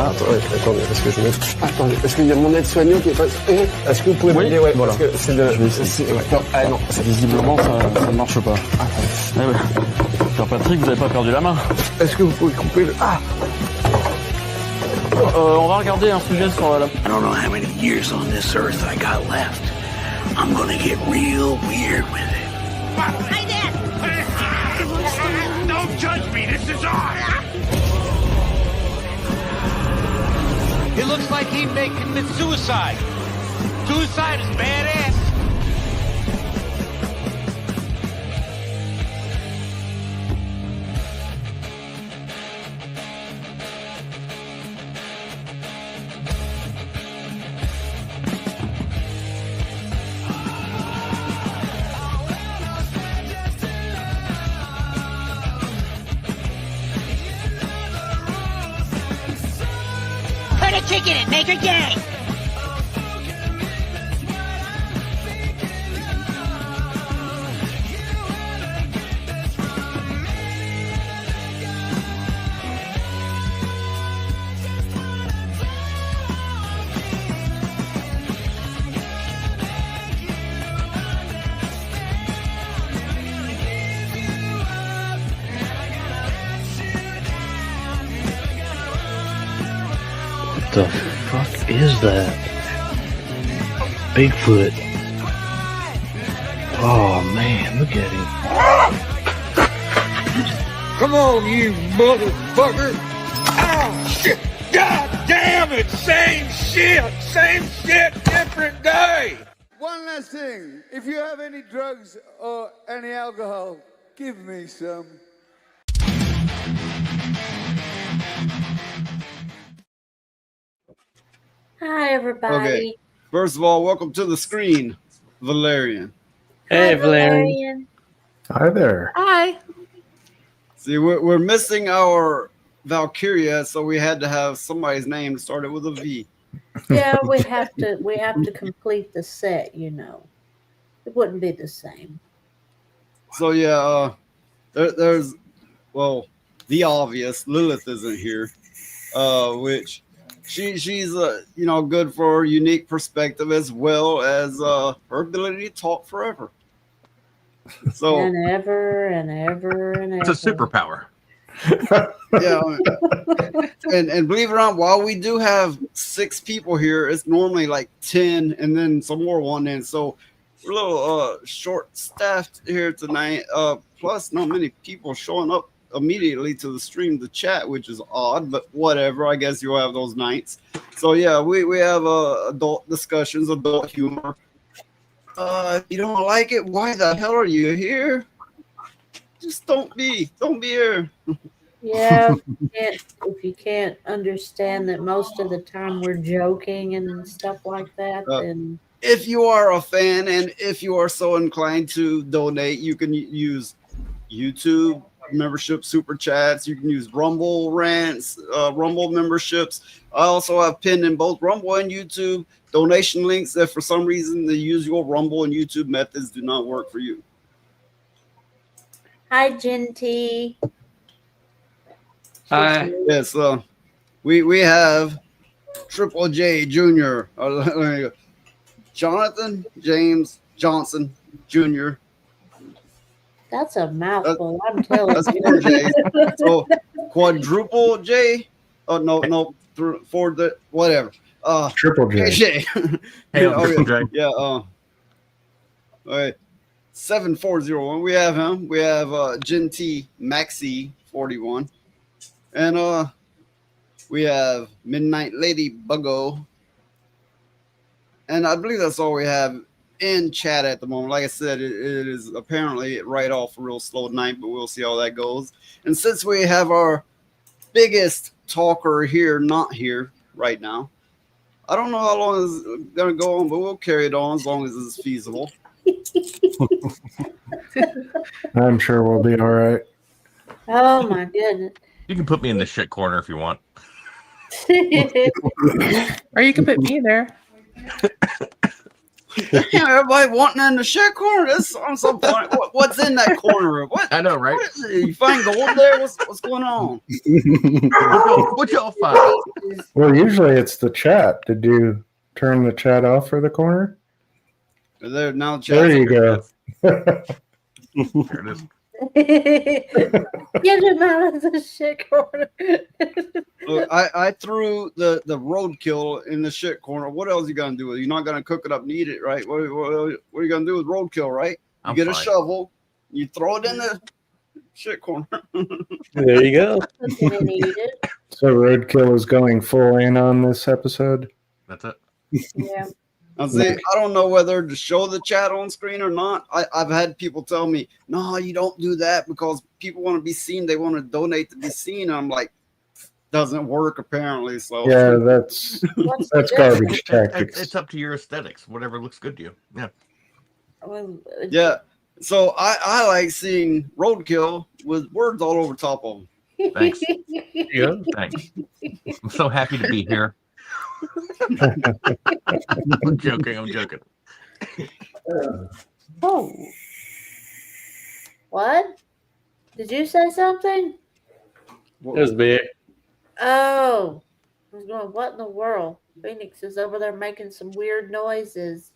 Attendez, parce que je mets... Attendez, parce qu'il y a mon aide-soignant qui est pas... Est-ce que vous pouvez m'aider? Ouais, voilà. Parce que c'est de... non, visiblement, ça ne marche pas. Ah ouais. Père Patrick, vous n'avez pas perdu la main? Est-ce que vous pouvez couper le... On va regarder un sujet sur la... I don't know how many years on this earth I got left. I'm gonna get real weird with it. Hey there! Don't judge me, this is art! It looks like he may commit suicide. Suicide is badass. Put a chick in it, make her gay! What the fuck is that? Bigfoot. Oh man, look at him. Come on, you motherfucker! Oh, shit! God damn it! Same shit, different day! One last thing. If you have any drugs or any alcohol, give me some. Hi, everybody. Okay. First of all, welcome to the screen, Valerian. Hey, Valerian. Hi there. Hi. See, we're missing our Valkyria, so we had to have somebody's name started with a V. Yeah, we have to complete the set, you know. It wouldn't be the same. So yeah, there's the obvious Lilith isn't here, which she's good for a unique perspective as well as her ability to talk forever. So and ever and ever and ever. It's a superpower. Yeah, and believe it or not, while we do have 6 people here, it's normally like 10, and then some more one in. So we're a little short-staffed here tonight. Plus, not many people showing up immediately to the stream to chat, which is odd, but whatever. I guess you'll have those nights. So yeah, we have adult discussions, adult humor. If you don't like it, why the hell are you here? Just don't be here. Yeah, if you can't understand that most of the time we're joking and stuff like that, then if you are a fan and if you are so inclined to donate, you can use YouTube membership super chats. You can use Rumble rants, Rumble memberships. I also have pinned in both Rumble and YouTube donation links if for some reason the usual Rumble and YouTube methods do not work for you. hi, Genty. Hi. Yes, we have Triple J Jr. Jonathan James Johnson Jr. That's a mouthful, I'm telling That's you. 4 J's. So quadruple J. Oh no, for the whatever. Triple J. J. Triple J. Yeah. All right. 7401. We have him. We have Genty Maxi 41. And we have Midnight Lady Buggo. And I believe that's all we have in chat at the moment. Like I said, it is apparently right off a real slow night, but we'll see how that goes. And since we have our biggest talker here, not here right now, I don't know how long it's going to go on, but we'll carry it on as long as it's feasible. I'm sure we'll be all right. Oh, my goodness. You can put me in the shit corner if you want. Or you can put me there. Everybody wanting in the shit corner. This on some point. What's in that corner? What? I know, right? What is it? You find gold there? What's going on? What y'all find? Well, usually it's the chat. Did you turn the chat off for the corner? There now. There you go. There it is. Get him out of the shit corner. Look, I threw the roadkill in the shit corner. What else you gonna do with it? You're not gonna cook it up and eat it, right? What are you gonna do with roadkill, right? You get a shovel, you throw it in the shit corner. There you go. And eat it. So Roadkill is going full in on this episode. That's it. Yeah. I don't know whether to show the chat on screen or not. I've had people tell me, no, you don't do that because people want to be seen. They want to donate to be seen. And I'm like, doesn't work apparently. So Yeah, that's garbage tactics. It's up to your aesthetics. Whatever looks good to you. Yeah. Well, yeah. So I like seeing roadkill with words all over top of them. Thanks. Yeah. Thanks. I'm so happy to be here. I'm joking. Oh. What? Did you say something? That was big. Oh. I was going, what in the world? Phoenix is over there making some weird noises.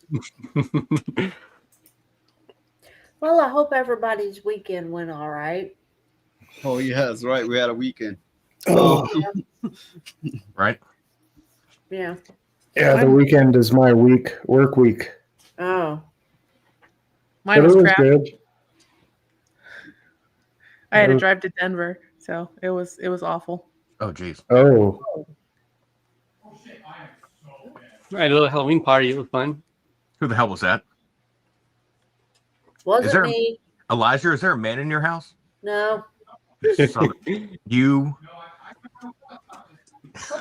Well, I hope everybody's weekend went all right. Oh, yes, right. We had a weekend. Right? Yeah. Yeah, the weekend is my work week. Oh. Mine But was it was crap. good. I had to drive to Denver, so it was awful. Oh, geez. Oh. I had a little Halloween party. It was fun. Who the hell was that? Wasn't me. Elijah, is there a man in your house? No. You.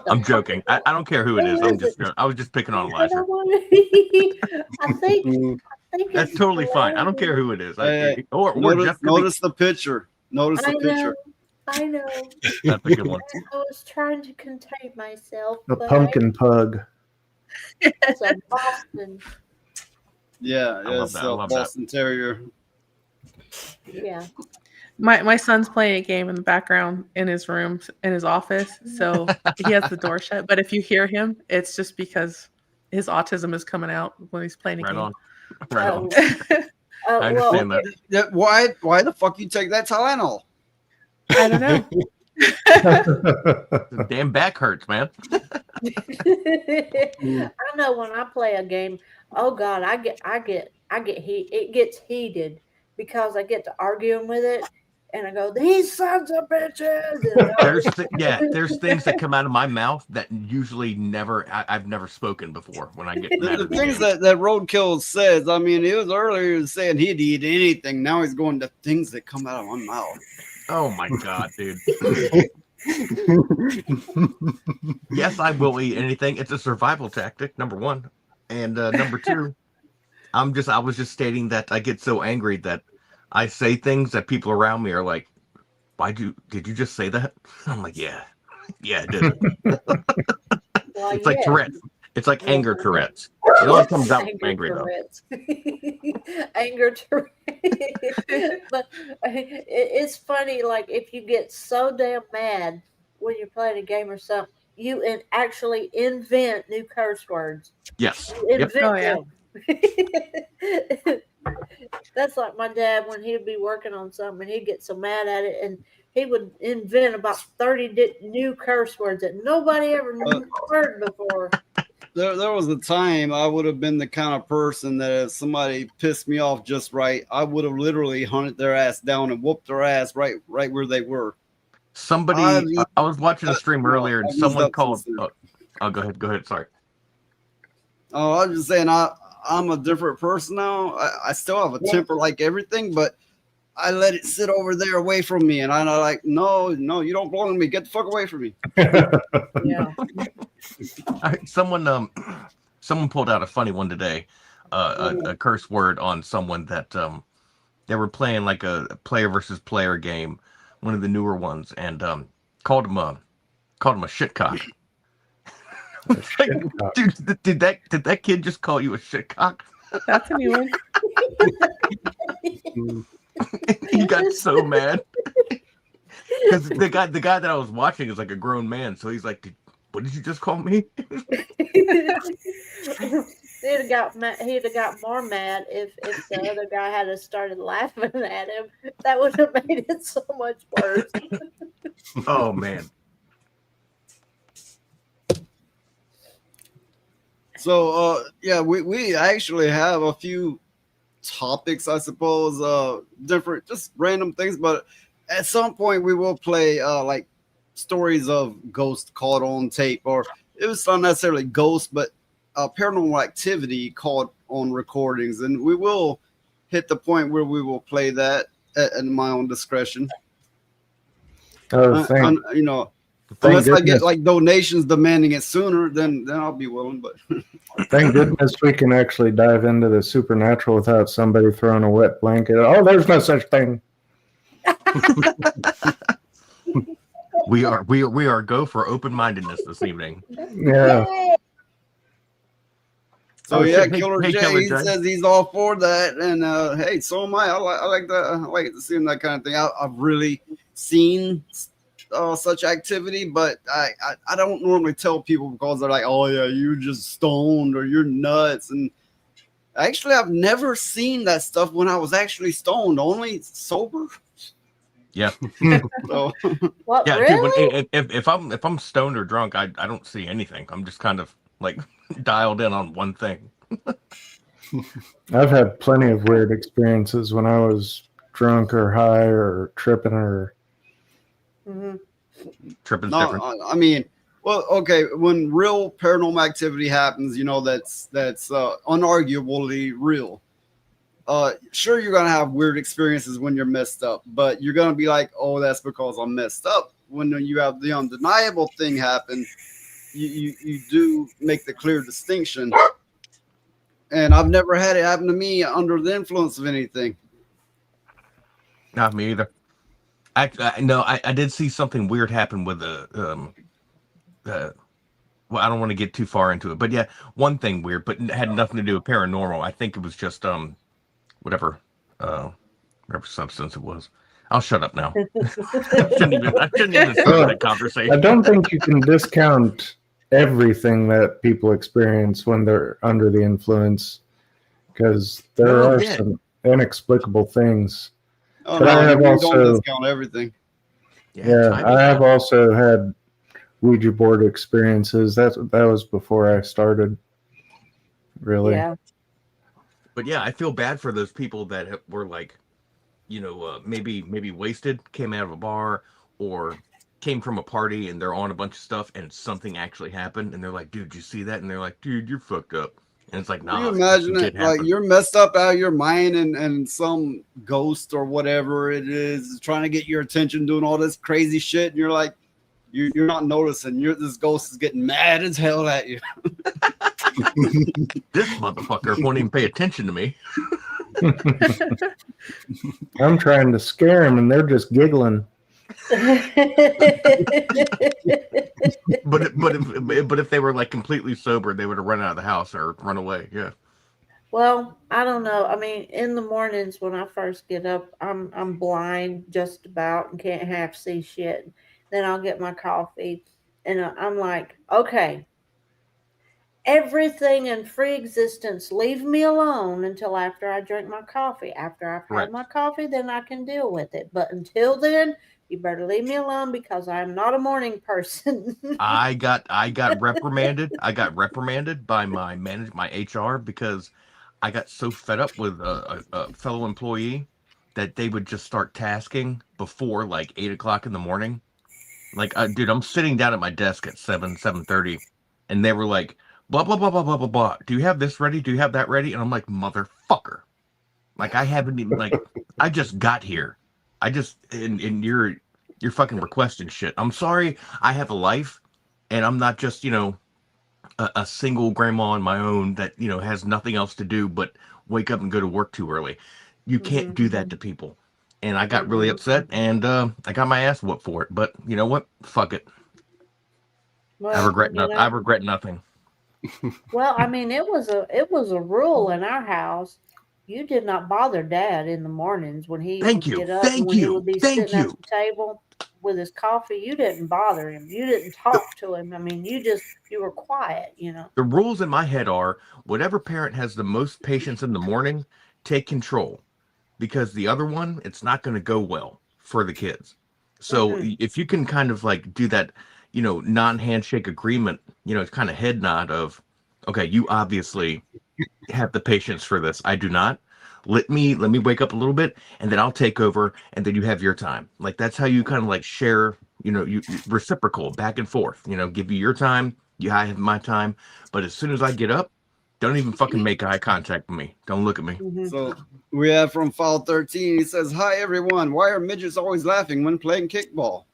I'm joking. I don't care who it is. I was just picking on Elijah. I think That's totally fine. I don't care who it is. Notice the picture. Notice the picture. I know. That's a good one. I was trying to contain myself. A pumpkin pug. It's a Boston. Yeah, it's a Boston Terrier. Yeah. My son's playing a game in the background in his room, in his office, so he has the door shut. But if you hear him, it's just because his autism is coming out when he's playing a game. Right on. I understand that. Why the fuck you take that Tylenol? I don't know. The damn back hurts, man. I know when I play a game, oh God, I get heat. It gets heated because I get to arguing with it, and I go, "These sons of bitches." There's things that come out of my mouth that usually I've never spoken before when I get mad. The things that Roadkill says. I mean, he was earlier saying he'd eat anything. Now he's going to things that come out of my mouth. Oh my God, dude. Yes, I will eat anything. It's a survival tactic, number one. And number two, I was just stating that I get so angry that I say things that people around me are like, did you just say that? I'm like, yeah, I did. It's like Tourette's. It's like anger Tourette's. It only comes out angry though. Anger Tourette's. But it's funny, like if you get so damn mad when you're playing a game or something, you actually invent new curse words. Yes. Invent them. That's like my dad when he'd be working on something and he'd get so mad at it and he would invent about 30 new curse words that nobody ever heard before. There was a time I would have been the kind of person that if somebody pissed me off just right, I would have literally hunted their ass down and whooped their ass right where they were. I was watching a stream earlier and someone called. Oh, go ahead. Sorry. Oh, I was just saying I'm a different person now. I still have a temper like everything, but I let it sit over there away from me. And I'm like, no, you don't belong to me. Get the fuck away from me. Yeah. Someone pulled out a funny one today, a curse word on someone that they were playing like a player versus player game, one of the newer ones, and called him a shitcock. Like, dude, did that kid just call you a shitcock? That's a new one. He got so mad because the guy that I was watching is like a grown man, so he's like, "What did you just call me?" He'd have got mad, he'd have got more mad if the other guy had started laughing at him. That would have made it so much worse. Oh man. So yeah, we actually have a few topics, I suppose, different, just random things, but at some point we will play like stories of ghosts caught on tape, or it was not necessarily ghosts, but paranormal activity caught on recordings, and we will hit the point where we will play that at my own discretion. You know, unless I get like donations demanding it sooner, then I'll be willing. But thank goodness we can actually dive into the supernatural without somebody throwing a wet blanket. Oh, there's no such thing. We are go for open-mindedness this evening. Yeah. So yeah, Killer J says he's all for that, and hey, so am I. I like that. I like to see that kind of thing. I've really seen such activity, but I don't normally tell people because they're like, oh yeah, you're just stoned or you're nuts. And actually, I've never seen that stuff when I was actually stoned, only sober. Yeah. So, what, yeah, really? dude, if I'm stoned or drunk, I don't see anything. I'm just kind of like dialed in on one thing. I've had plenty of weird experiences when I was drunk or high or tripping or tripping's different. I mean, well, okay, when real paranormal activity happens, you know, that's unarguably real. Sure, you're gonna have weird experiences when you're messed up, but you're gonna be like, oh, that's because I'm messed up. When you have the undeniable thing happen, you do make the clear distinction. And I've never had it happen to me under the influence of anything. Not me either. I did see something weird happen with well, I don't want to get too far into it, but yeah, one thing weird, but it had nothing to do with paranormal. I think it was just whatever substance it was. I'll shut up now. I shouldn't even start that conversation. I don't think you can discount everything that people experience when they're under the influence, because there are some inexplicable things. Oh, but no, I have also don't discount everything. Yeah, I have also had Ouija board experiences. That was before I started. Really. Yeah. But yeah, I feel bad for those people that were like, maybe wasted, came out of a bar, or came from a party and they're on a bunch of stuff and something actually happened and they're like, dude, you see that? And they're like, dude, you're fucked up. And it's like, nah. Can you imagine it? Like you're messed up out of your mind and some ghost or whatever it is trying to get your attention, doing all this crazy shit, and you're like, you're not noticing. This ghost is getting mad as hell at you. This motherfucker won't even pay attention to me. I'm trying to scare him and they're just giggling. but if they were like completely sober, they would have run out of the house or run away. Yeah. Well, I don't know. I mean, in the mornings when I first get up, I'm blind just about and can't half see shit. Then I'll get my coffee and I'm like, okay, everything in free existence, leave me alone until after I drink my coffee. After I've had my coffee, then I can deal with it. But until then, you better leave me alone because I'm not a morning person. I got reprimanded. I got reprimanded by my HR because I got so fed up with a fellow employee that they would just start tasking before like 8 o'clock in the morning. Like, dude, I'm sitting down at my desk at 7:30, and they were like, blah, blah, blah, blah, blah, blah, blah. Do you have this ready? Do you have that ready? And I'm like, motherfucker. Like, I haven't even, like, I just got here. I just, and you're fucking requesting shit. I'm sorry. I have a life, and I'm not just, a single grandma on my own that, has nothing else to do but wake up and go to work too early. You can't do that to people. And I got really upset, and I got my ass whooped for it. But you know what? Fuck it. Well, I regret nothing. I regret nothing. Well, I mean, it was a rule in our house You did not bother Dad in the mornings when he Thank would you. get up Thank and when he you. would be Thank sitting at you. the table with his coffee. You didn't bother him. You didn't talk to him. I mean, you were quiet, you know. The rules in my head are whatever parent has the most patience in the morning, take control, because the other one, it's not going to go well for the kids. So if you can kind of like do that, non-handshake agreement, it's kind of head nod of, okay, you obviously have the patience for this. I do not. Let me wake up a little bit, and then I'll take over, and then you have your time. Like that's how you kind of like share, you reciprocal back and forth. Give you your time, I have my time. But as soon as I get up, don't even fucking make eye contact with me. Don't look at me. So we have from File 13. He says, "Hi everyone. Why are midgets always laughing when playing kickball?"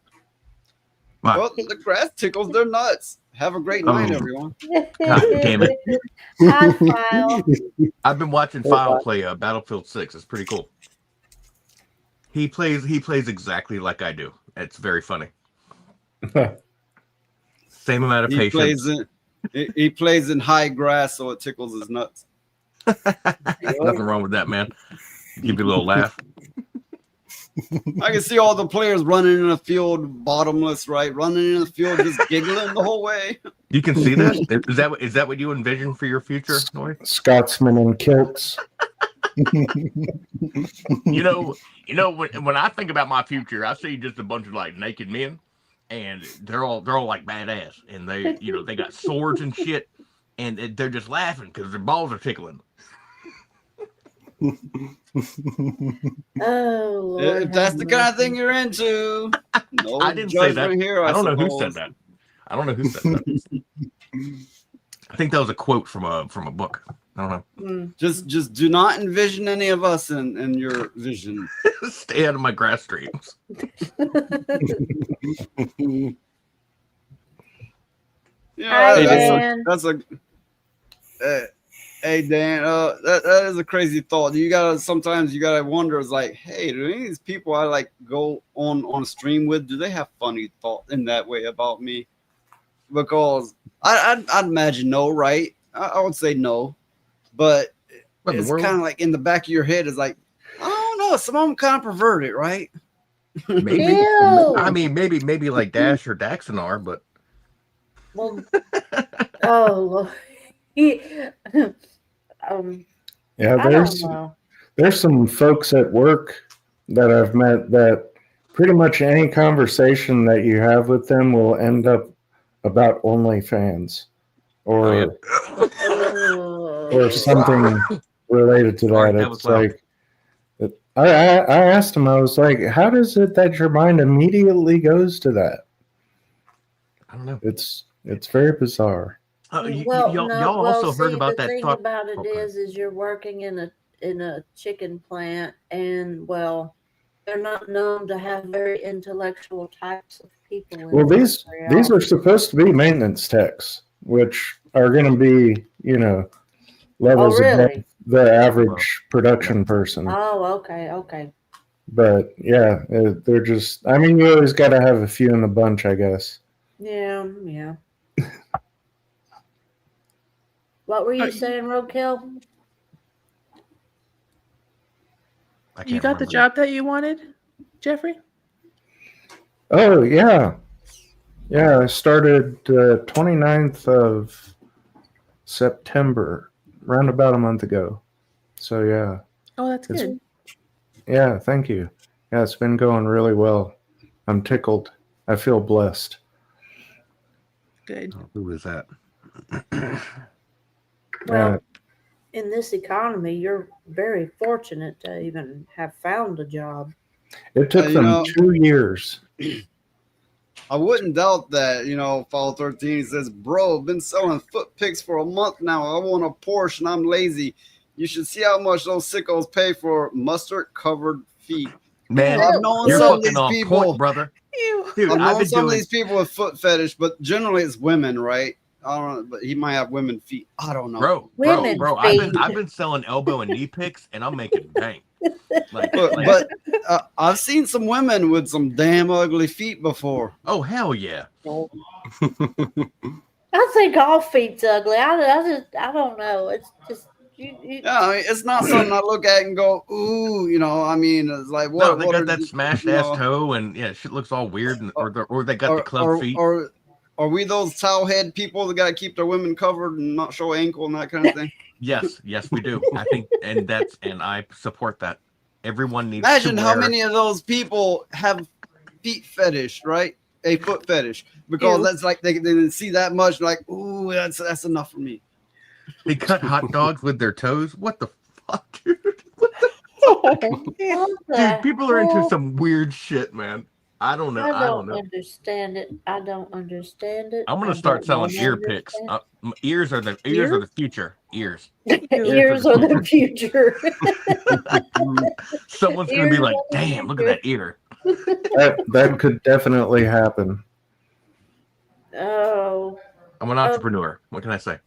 Well, the grass tickles their nuts. Have a great night, everyone. God damn it. Hi, File. I've been watching File play Battlefield 6. It's pretty cool. He plays exactly like I do. It's very funny. Same amount of patience. He plays in high grass, so it tickles his nuts. Nothing wrong with that, man. Give you a little laugh. I can see all the players running in the field, bottomless, right? Running in the field, just giggling the whole way. You can see that? Is that what you envision for your future, Noy? Scotsmen in kilts. When I think about my future, I see just a bunch of like naked men, and they're all like badass, and they got swords and shit, and they're just laughing because their balls are tickling. Oh, Lord, if that's the kind of thing you're into, no I didn't say that. judgment here. I don't know who suppose. said that. I don't know who said that. I think that was a quote from a book. I don't know. Just do not envision any of us in your vision. Stay out of my grass streams. That's a hey Dan, that is a crazy thought. Sometimes you gotta wonder, it's like, hey, do any of these people I like go on a stream with, do they have funny thought in that way about me? Because I'd imagine no, right? I would say no, but it's kind of like in the back of your head is like, I don't know, some of them kind of perverted, right? Maybe. Ew. I mean, maybe like Dash or Daxon are, but Well, oh, Yeah, I don't know. there's some folks at work that I've met that pretty much any conversation that you have with them will end up about OnlyFans or something related to that. It's like I asked him, I was like, how does it that your mind immediately goes to that? I don't know. It's very bizarre. Y'all also heard about the that thing talk. about it is you're working in a chicken plant, and well, they're not known to have very intellectual types of people. Well, these are supposed to be maintenance techs, which are going to be, levels above the average production person. Oh, okay. But yeah, they're just. I mean, you always got to have a few in the bunch, I guess. Yeah. What were you saying, Roadkill? You got the job that you wanted, Jeffrey? Oh, yeah. Yeah, I started 29th of September, around about a month ago. So, yeah. Oh, that's good. Yeah, thank you. Yeah, it's been going really well. I'm tickled. I feel blessed. Good. Who is that? Well, in this economy, you're very fortunate to even have found a job. It took them 2 years. I wouldn't doubt that, File 13 says, bro, been selling foot pics for a month now. I want a Porsche and I'm lazy. You should see how much those sickos pay for mustard-covered feet. Man, I've known you're some of fucking these on people, point, brother. Dude, I've I've known been some of doing these people with foot fetish, but generally it's women, right? I don't know, but he might have women feet. I don't know. Bro, I've been selling elbow and knee pics, and I'm making bank. But I've seen some women with some damn ugly feet before. Oh hell yeah! I think all feet's ugly. I don't know. It's just Yeah, I mean, it's not something I look at and go, ooh, you know. I mean, it's like what? No, they what got are that the- smashed you ass know, toe, and yeah, shit looks all weird, and, or they got the club feet. Or are we those towel head people that got to keep their women covered and not show ankle and that kind of thing? Yes, we do. I think, and I support that. Everyone needs. Imagine to how wear- many of those people have feet fetish, right? A foot fetish, because Ew. that's like they see that much, like, ooh, that's enough for me. They cut hot dogs with their toes. What the fuck, dude? What Dude, the people are into hell? some weird shit, man. I don't know. I don't know. understand it. I don't understand it. I'm I gonna start don't selling wanna ear picks. understand. Ears are the future. Ears. Ears are the future. Someone's gonna be Ears like, are the "Damn, look at future." that ear." That could definitely happen. Oh. I'm an entrepreneur. What can I say?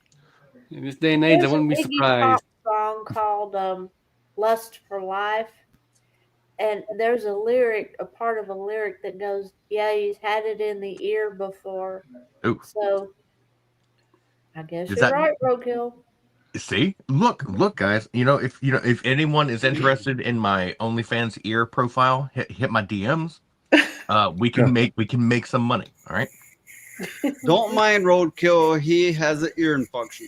In this day and age, I There's wouldn't be a Iggy surprised. Pop song called "Lust for Life," and there's a part of a lyric that goes, "Yeah, he's had it in the ear before." Ooh. So, I guess Is you're that- right, Roadkill. See, look, if if anyone is interested in my OnlyFans ear profile, hit my DMs. We can make some money. All right. Don't mind Roadkill. He has an ear infection.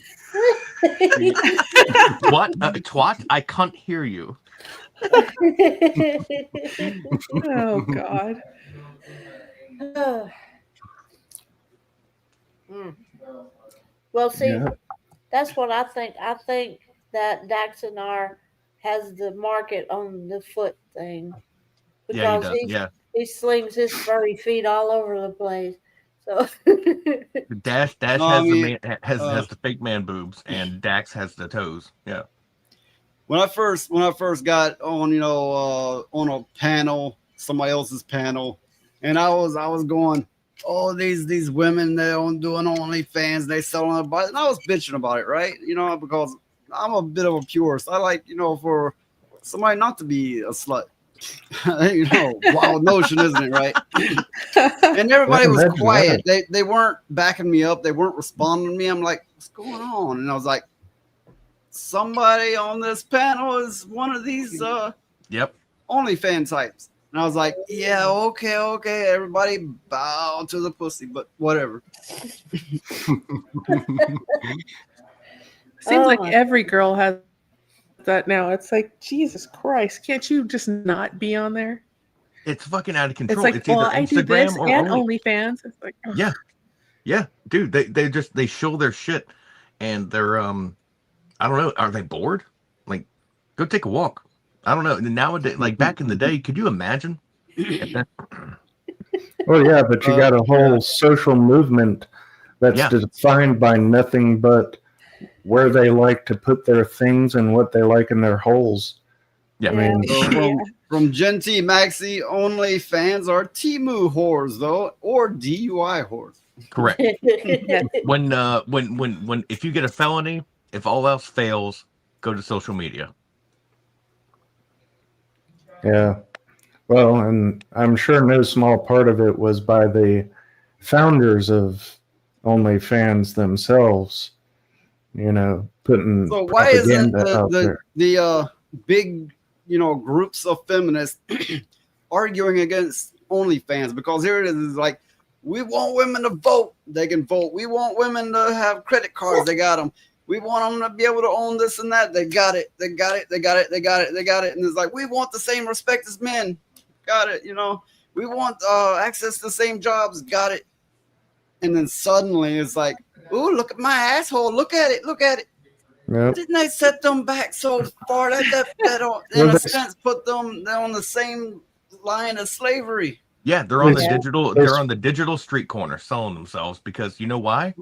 What? Twat? I can't hear you. Oh God. Well, see, Yeah. that's what I think. I think that Daxonar has the market on the foot thing Yeah, he because does. Yeah. he slings his furry feet all over the place. So Dash No, I mean, has the fake man boobs, and Dax has the toes. Yeah. When I first got on, on a panel, somebody else's panel, and I was going, oh, these women, they're doing OnlyFans, they selling their body, and I was bitching about it, right? Because I'm a bit of a purist. I like, for somebody not to be a slut. Wild notion, isn't it, right? And everybody was Imagine quiet. They weren't backing me up. They weren't responding to me. I'm like, what's going on? And I was like, somebody on this panel is one of these Yep. OnlyFans types. And I was like, yeah, okay, everybody bow to the pussy, but whatever. Seems like Oh. every girl has that now. It's like, Jesus Christ, can't you just not be on there? It's fucking out of It's control. like, It's either well, I do Instagram this or and Only. OnlyFans. It's like, ugh. Yeah, dude. They show their shit, and they're I don't know. Are they bored? Like, go take a walk. I don't know. Nowadays, like back in the day, could you imagine? Well, yeah, but you got a whole social movement that's Yeah. defined by nothing but where they like to put their things and what they like in their holes. Yeah. I mean, So from Genty Maxi, OnlyFans are Temu whores, though, or DUI whores. Correct. When if you get a felony, if all else fails, go to social media. yeah. Well, and I'm sure no small part of it was by the founders of OnlyFans themselves, putting So why isn't propaganda out there. the big groups of feminists arguing against OnlyFans? Because here it is, it's like, we want women to vote, they can vote. We want women to have credit cards, they got them. We want them to be able to own this and that, they got it. And it's like, we want the same respect as men, got it. We want access to the same jobs, got it. And then suddenly it's like, ooh, look at my asshole, look at it. Yep. Didn't they set them back so far that in a sense put them on the same line of slavery? Yeah, they're on the Yeah. digital. They're on the digital street corner selling themselves because you know why?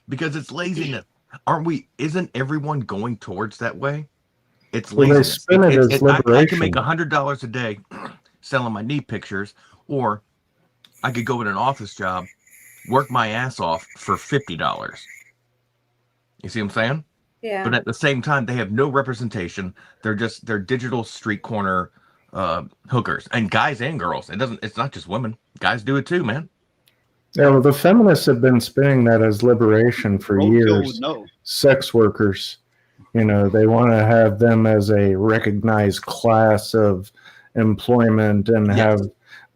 Because it's laziness. Aren't we? Isn't everyone going towards that way? It's Well, they laziness. spin it as I can liberation. make $100 a day selling my knee pictures, or I could go in an office job, work my ass off for $50. You see what I'm saying? Yeah. But at the same time, they have no representation. They're digital street corner hookers, and guys and girls. It's not just women. Guys do it too, man. Yeah, well, the feminists have been spinning that as liberation for Roadkill would years. know. Sex workers. You know, they want to have them as a recognized class of employment and have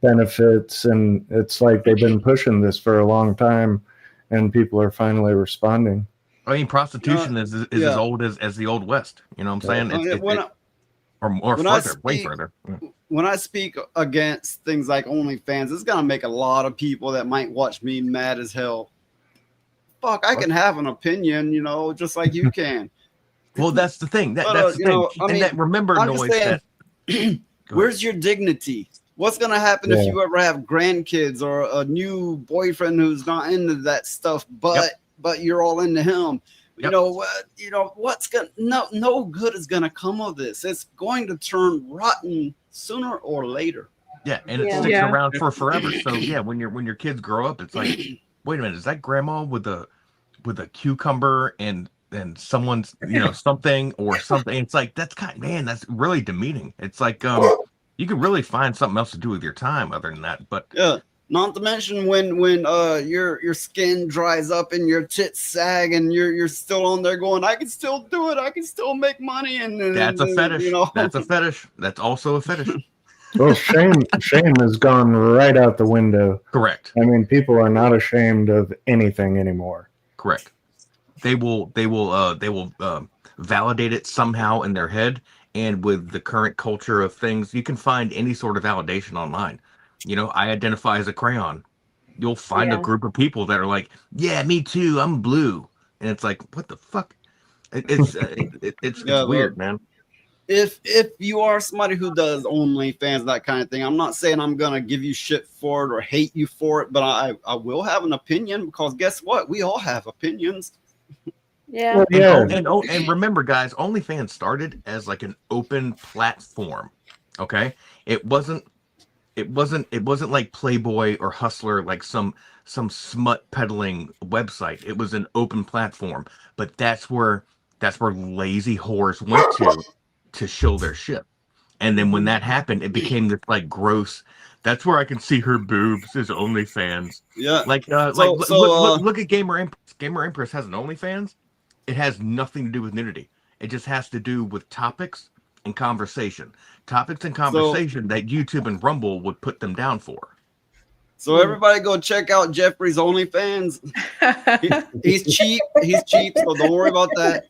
benefits. And it's like they've been pushing this for a long time, and people are finally responding. I mean, prostitution is as old as the Old West. You know what I'm saying? Or further, way further. When I speak against things like OnlyFans, it's gonna make a lot of people that might watch me mad as hell. Fuck, I can have an opinion, you know, just like you can. Well, that's the thing. That's the thing. Remember, I'm Noise, just saying, where's your dignity? What's gonna happen if you ever have grandkids or a new boyfriend who's not into that stuff, but you're all into him? You know, what's gonna no good is gonna come of this. It's going to turn rotten sooner or later. Yeah, and it sticks around for forever. So yeah, when your kids grow up, it's like, wait a minute, is that grandma with a cucumber and someone's something or something? It's like that's really demeaning. It's like you could really find something else to do with your time other than that. But not to mention when your skin dries up and your tits sag and you're still on there going, I can still do it, I can still make money, and that's a fetish. You know? That's a fetish. That's also a fetish. Well, shame has gone right out the window. Correct. I mean, people are not ashamed of anything anymore. Correct. They will validate it somehow in their head, and with the current culture of things, you can find any sort of validation online. You know, I identify as a crayon. You'll find a group of people that are like, yeah, me too, I'm blue. And it's like, what the fuck? It's weird, man. If you are somebody who does OnlyFans, that kind of thing, I'm not saying I'm gonna give you shit for it or hate you for it, but I will have an opinion, because guess what? We all have opinions. Yeah. And remember, guys, OnlyFans started as like an open platform. Okay, it wasn't like Playboy or Hustler, like some smut peddling website. It was an open platform, but that's where lazy whores went to show their shit. And then when that happened, it became this like gross. That's where I can see her boobs is OnlyFans. Yeah, look at Gamer Empress. Gamer Empress has an OnlyFans. It has nothing to do with nudity. It just has to do with topics and conversation. Topics and conversation that YouTube and Rumble would put them down for. So everybody go check out Jeffrey's OnlyFans. He's cheap. He's cheap, so don't worry about that.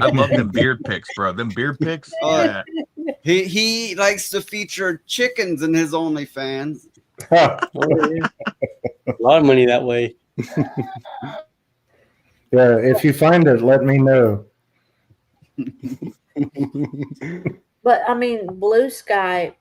I love them beard pics, bro. Them beard pics. Yeah. He likes to feature chickens in his OnlyFans. A lot of money that way. Yeah, if you find it, let me know. But I mean, Blue Sky,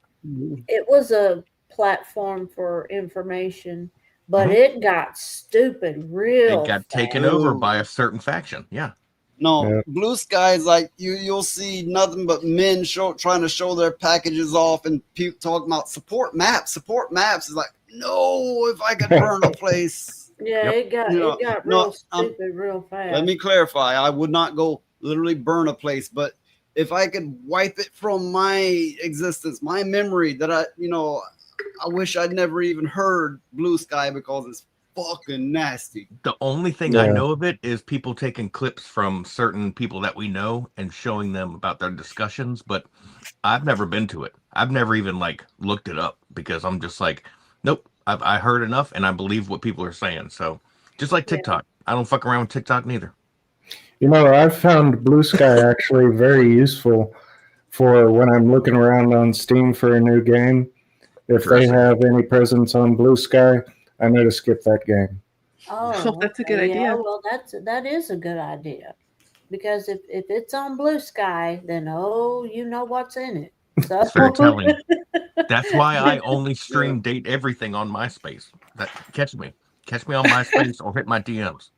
it was a platform for information, but it got stupid real It got fast. taken over by a certain faction. Yeah. No, Blue Sky is like you'll see nothing but men trying to show their packages off, and people talking about support maps. Support maps is like, no, if I could burn a place. Yeah, it got real stupid real fast. Let me clarify. I would not go literally burn a place, but if I could wipe it from my existence, my memory, that I wish I'd never even heard Blue Sky, because it's fucking nasty. The only thing I know of it is people taking clips from certain people that we know and showing them about their discussions, but I've never been to it. I've never even like looked it up, because I'm just like, nope, I heard enough and I believe what people are saying. So just like TikTok, I don't fuck around with TikTok neither. You know, I've found Blue Sky actually very useful for when I'm looking around on Steam for a new game. If they have any presence on Blue Sky, I know to skip that game. Oh, that's a good idea. Yeah, well, that is a good idea, because if it's on Blue Sky, then you know what's in it. So fair telling. That's why I only stream date everything on MySpace. Catch me on MySpace or hit my DMs.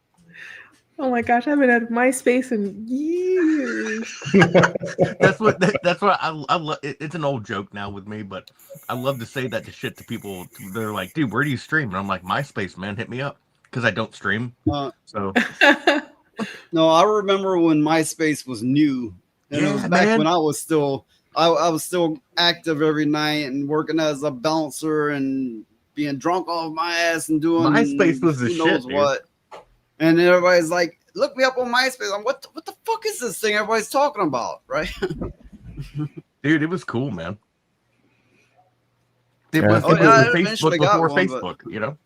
Oh my gosh, I haven't had MySpace in years. That's what I love. It's an old joke now with me, but I love to say that to people. They're like, dude, where do you stream? And I'm like, MySpace, man, hit me up, because I don't stream. So no, I remember when MySpace was new, and it was back when I was still active every night and working as a bouncer and being drunk off my ass and doing MySpace was the shit, what. And everybody's like, look me up on MySpace. I'm what the fuck is this thing everybody's talking about, right? Dude, it was cool, man. It Yeah. was, Oh, it yeah, I was eventually Facebook got before one, Facebook, you know?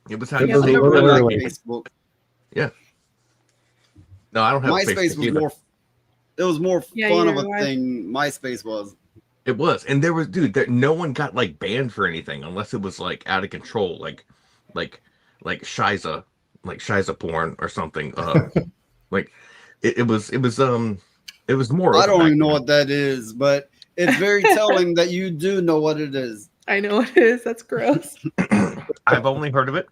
It was how It you was say never really literally- liked Facebook. Yeah. No, I don't have MySpace Facebook was either. more. It was more Yeah, fun of either a way. thing. MySpace was. It was, and there was, dude. No one got like banned for anything unless it was like out of control, like Shiza, like Shiza porn or something. Like it was more. I open don't back even know then. what that is, but it's very telling that you do know what it is. I know it is. That's gross. I've only heard of it.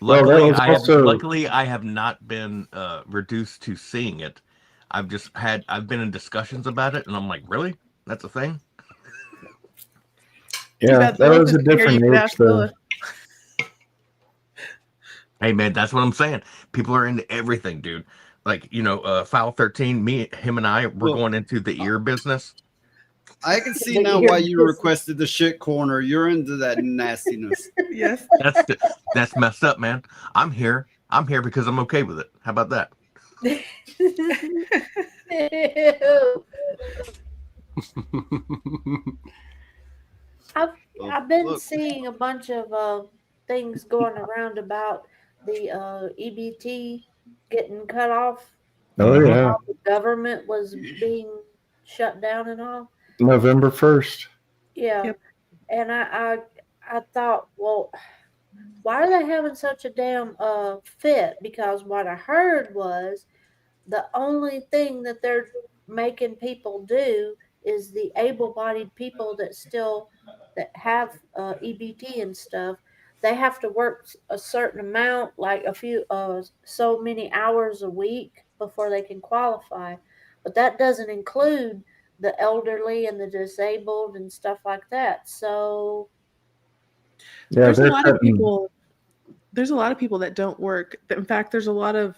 Well, that Luckily, was also- I have not been reduced to seeing it. I've been in discussions about it, and I'm like, really? That's a thing? Yeah, bad that Philip was a isn't here, different you could age ask though. Philip. Hey, man, that's what I'm saying. People are into everything, dude. Like, File 13, him and I, we're Well- going into the ear business. I can see The now ear why you business. requested the shit corner. You're into that nastiness. Yes. That's messed up, man. I'm here because I'm okay with it. How about that? I've been Look. seeing a bunch of things going around about the EBT getting cut off. Oh yeah, How the government was being shut down and all. November 1st. Yeah. Yep. And I thought, well, why are they having such a damn fit? Because what I heard was the only thing that they're making people do is the able-bodied people that have EBT and stuff. They have to work a certain amount, like a few so many hours a week before they can qualify. But that doesn't include the elderly and the disabled and stuff like that. So Yeah, There's a they're lot of cutting- people. There's a lot of people that don't work. In fact, there's a lot of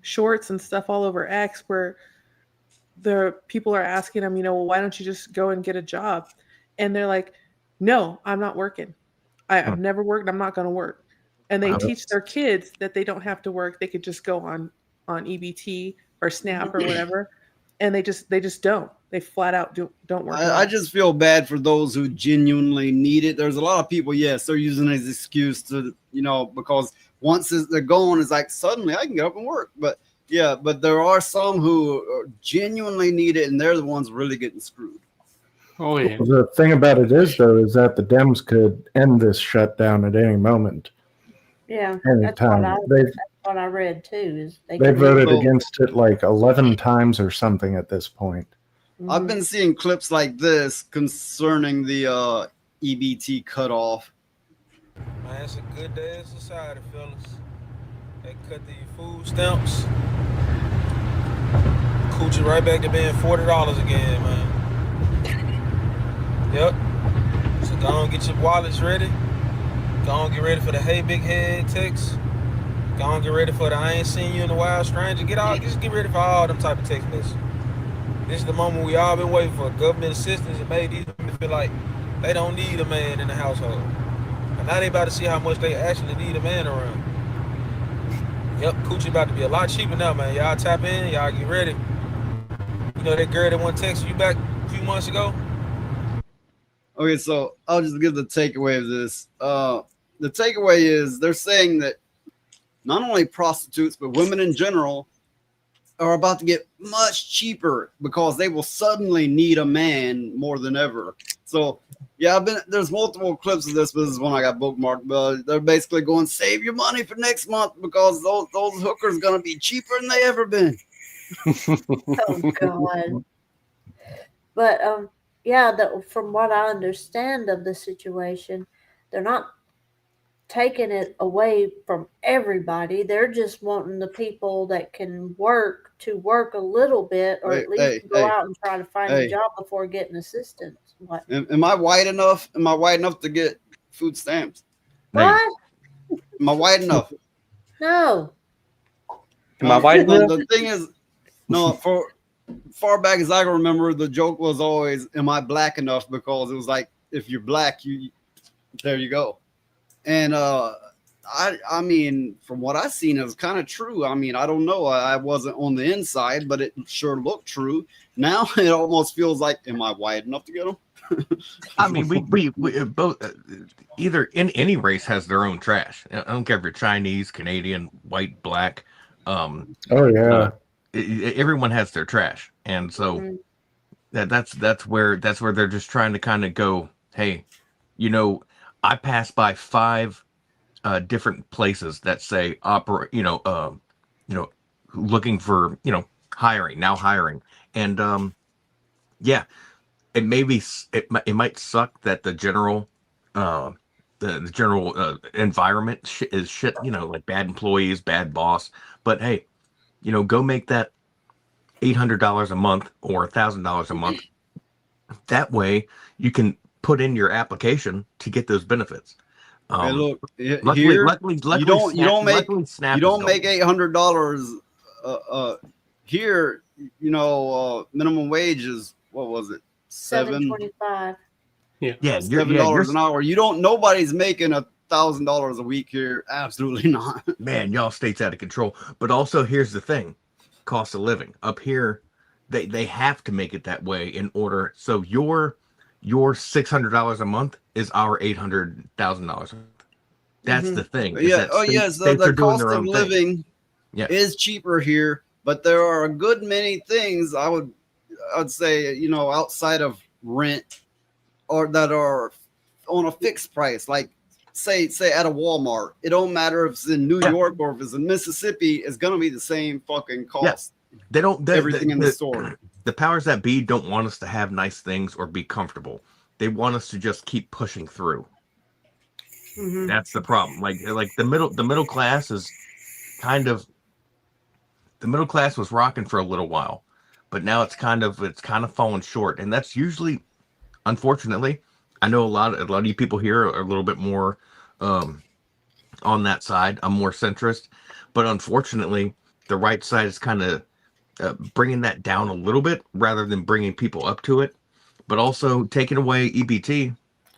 shorts and stuff all over X where the people are asking them, well, why don't you just go and get a job? And they're like, no, I'm not working. I've never worked. I'm not going to work. And they teach their kids that they don't have to work. They could just go on EBT or SNAP or whatever. And they just don't. They flat out don't work. I just feel bad for those who genuinely need it. There's a lot of people, yes, they're using it as an excuse to, because once they're gone, it's like suddenly I can get up and work. But yeah, but there are some who genuinely need it, and they're the ones really getting screwed. Oh yeah. The thing about it is, though, is that the Dems could end this shutdown at any moment, yeah, any that's time. that's what I read too. Is They can- voted So- against it like 11 times or something at this point. I've been seeing clips like this concerning the EBT cutoff. Man, it's a good day in society, fellas. They cut the food stamps. Coochie right back to being $40 again, man. Yep. So go on, get your wallets ready. Go on, get ready for the hey big head text. Go on, get ready for the I ain't seen you in a while, stranger. Just get ready for all them type of text messages. This is the moment we all been waiting for. Government assistance and made these women feel like they don't need a man in the household. And now they about to see how much they actually need a man around. Yep, coochie about to be a lot cheaper now, man. Y'all tap in, y'all get ready. You know that girl that one texted you back a few months ago? Okay, so I'll just give the takeaway of this. The takeaway is they're saying that not only prostitutes, but women in general are about to get much cheaper because they will suddenly need a man more than ever. So, yeah, there's multiple clips of this, but this is one I got bookmarked. But they're basically going, save your money for next month because those hookers going to be cheaper than they ever been. Oh God. But yeah, from what I understand of the situation, they're not taking it away from everybody. They're just wanting the people that can work to work a little bit, or at least go out and try to find a job before getting assistance. What? Am I white enough? Am I white enough to get food stamps? What? Am I white enough? No. Am I white enough? The thing is, no, for far back as I can remember, the joke was always, am I black enough? Because it was like, if you're black, there you go. And I I mean, from what I seen, it was kind of true. I mean, I don't know. I wasn't on the inside, but it sure looked true. Now it almost feels like, am I wide enough to get them? I mean, we both either in any race has their own trash. I don't care if you're Chinese, Canadian, white, black. Oh yeah. Everyone has their trash, and so that's where they're just trying to kind of go, hey, you know, I passed by 5 different places that say operate, looking for, hiring, and yeah, it might suck that the general the general environment is shit, like bad employees, bad boss, but hey, go make that $800 a month or $1,000 a month. That way you can put in your application to get those benefits. Hey, look, luckily, you don't make $800 here. Minimum wage is, what was it, $7.25. Yeah, $7 an hour. Nobody's making $1,000 a week here. Absolutely not. Man, y'all state's out of control. But also, here's the thing: cost of living up here, they have to make it that way in order. So your $600 a month is our $800,000 a month. That's the thing. Yeah. The cost of living is cheaper here, but there are a good many things I'd say, outside of rent, or that are on a fixed price. Like say at a Walmart, it don't matter if it's in New York or if it's in Mississippi, it's gonna be the same fucking cost. Yeah. They don't everything in the store. The powers that be don't want us to have nice things or be comfortable. They want us to just keep pushing through. That's the problem. Like the middle class is kind of, the middle class was rocking for a little while, but now it's kind of fallen short. And that's usually, unfortunately, I know a lot of you people here are a little bit more on that side. I'm more centrist, but unfortunately, the right side is kind of bringing that down a little bit rather than bringing people up to it, but also taking away EBT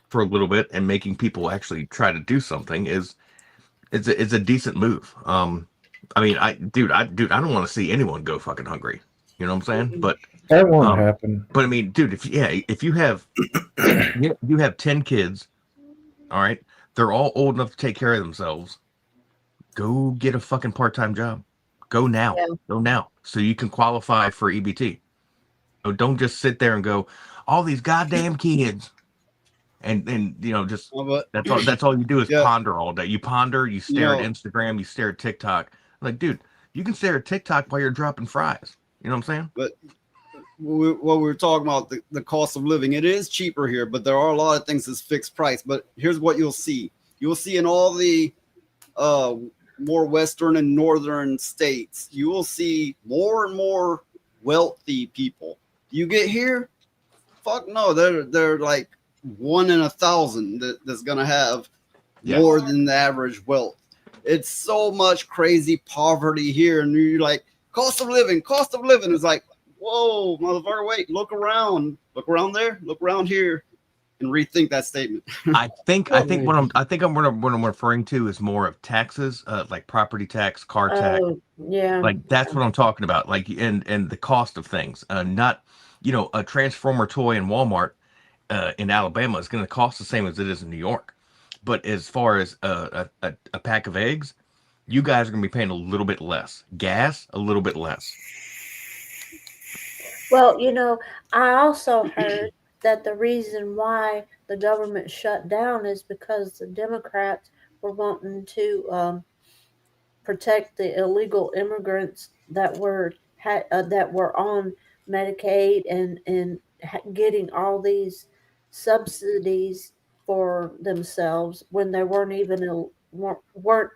for a little bit and making people actually try to do something is a decent move. I mean, I don't want to see anyone go fucking hungry. You know what I'm saying? But that won't happen. But I mean, dude, if you have you have 10 kids, all right, they're all old enough to take care of themselves. Go get a fucking part-time job. Go now. Yeah. Go now, so you can qualify for EBT. So don't just sit there and go, all these goddamn kids. And just that's all you do is ponder all day. You ponder, you stare at Instagram, you stare at TikTok. Like, dude, you can stare at TikTok while you're dropping fries. You know what I'm saying? But what we were talking about, the cost of living, it is cheaper here, but there are a lot of things that's fixed price. But here's what you'll see. You'll see in all the more western and northern states, you will see more and more wealthy people. You get here, fuck no, they're like 1 in 1,000 that's gonna have more than the average wealth. It's so much crazy poverty here, and you're like, cost of living is like, whoa, motherfucker, wait, look around there, look around here, and rethink that statement. I think what I'm referring to is more of taxes, like property tax, car tax. Yeah, like that's what I'm talking about. Like and the cost of things, not a Transformer toy in Walmart in Alabama is going to cost the same as it is in New York. But as far as a pack of eggs, you guys are going to be paying a little bit less. Gas, a little bit less. Well, I also heard that the reason why the government shut down is because the Democrats were wanting to protect the illegal immigrants that were on Medicaid and getting all these subsidies for themselves when they weren't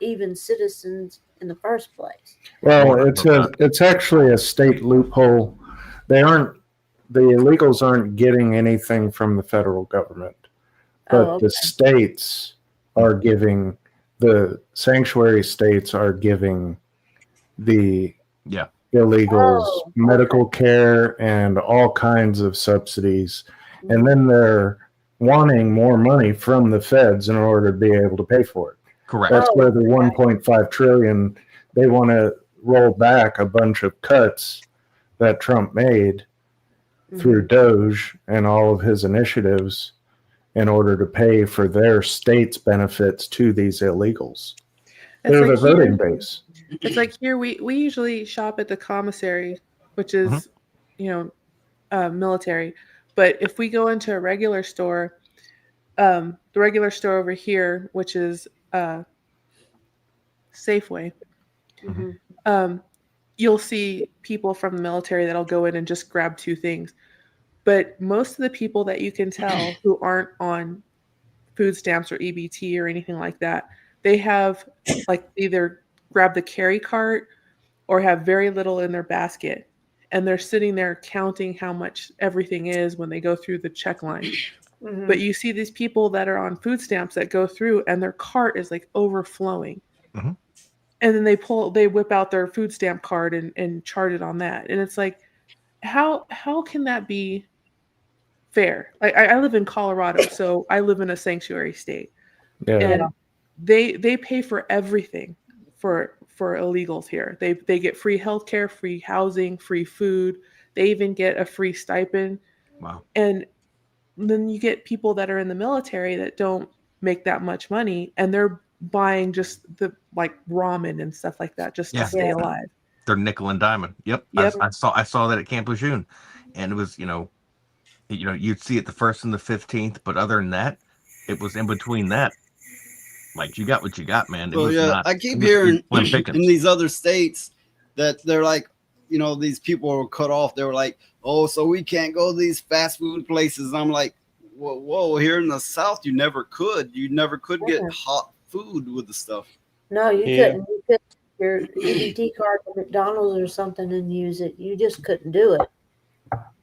even citizens in the first place. Well, it's actually a state loophole. The illegals aren't getting anything from the federal government, but the states are giving, the sanctuary states are giving the illegals medical care and all kinds of subsidies. And then they're wanting more money from the feds in order to be able to pay for it. Correct. That's Oh, where the okay. 1.5 trillion, they want to roll back a bunch of cuts that Trump made through Doge and all of his initiatives in order to pay for their state's benefits to these illegals. They're the voting base. It's like here we usually shop at the commissary, which is military. But if we go into a regular store, the regular store over here, which is Safeway, you'll see people from the military that'll go in and just grab 2 things. But most of the people that you can tell who aren't on food stamps or EBT or anything like that, they have like either grab the carry cart or have very little in their basket. And they're sitting there counting how much everything is when they go through the check line. But you see these people that are on food stamps that go through and their cart is like overflowing. And then they whip out their food stamp card and chart it on that. And it's like, how can that be fair? I live in Colorado, so I live in a sanctuary state. Yeah. And they pay for everything for illegals here. They get free healthcare, free housing, free food. They even get a free stipend. Wow. And then you get people that are in the military that don't make that much money, and they're buying just the like ramen and stuff like that just to stay alive. They're nickel and diamond. Yep. I saw that at Camp Lejeune, and it was you'd see it the 1st and the 15th, but other than that, it was in between that. Like, you got what you got, man. I keep hearing in these other states that they're like, these people were cut off. They were like, oh, so we can't go to these fast food places. And I'm like, whoa, here in the South, you never could. You never could get hot food with the stuff. No, you couldn't. You could your EBT card at McDonald's or something and use it. You just couldn't do it.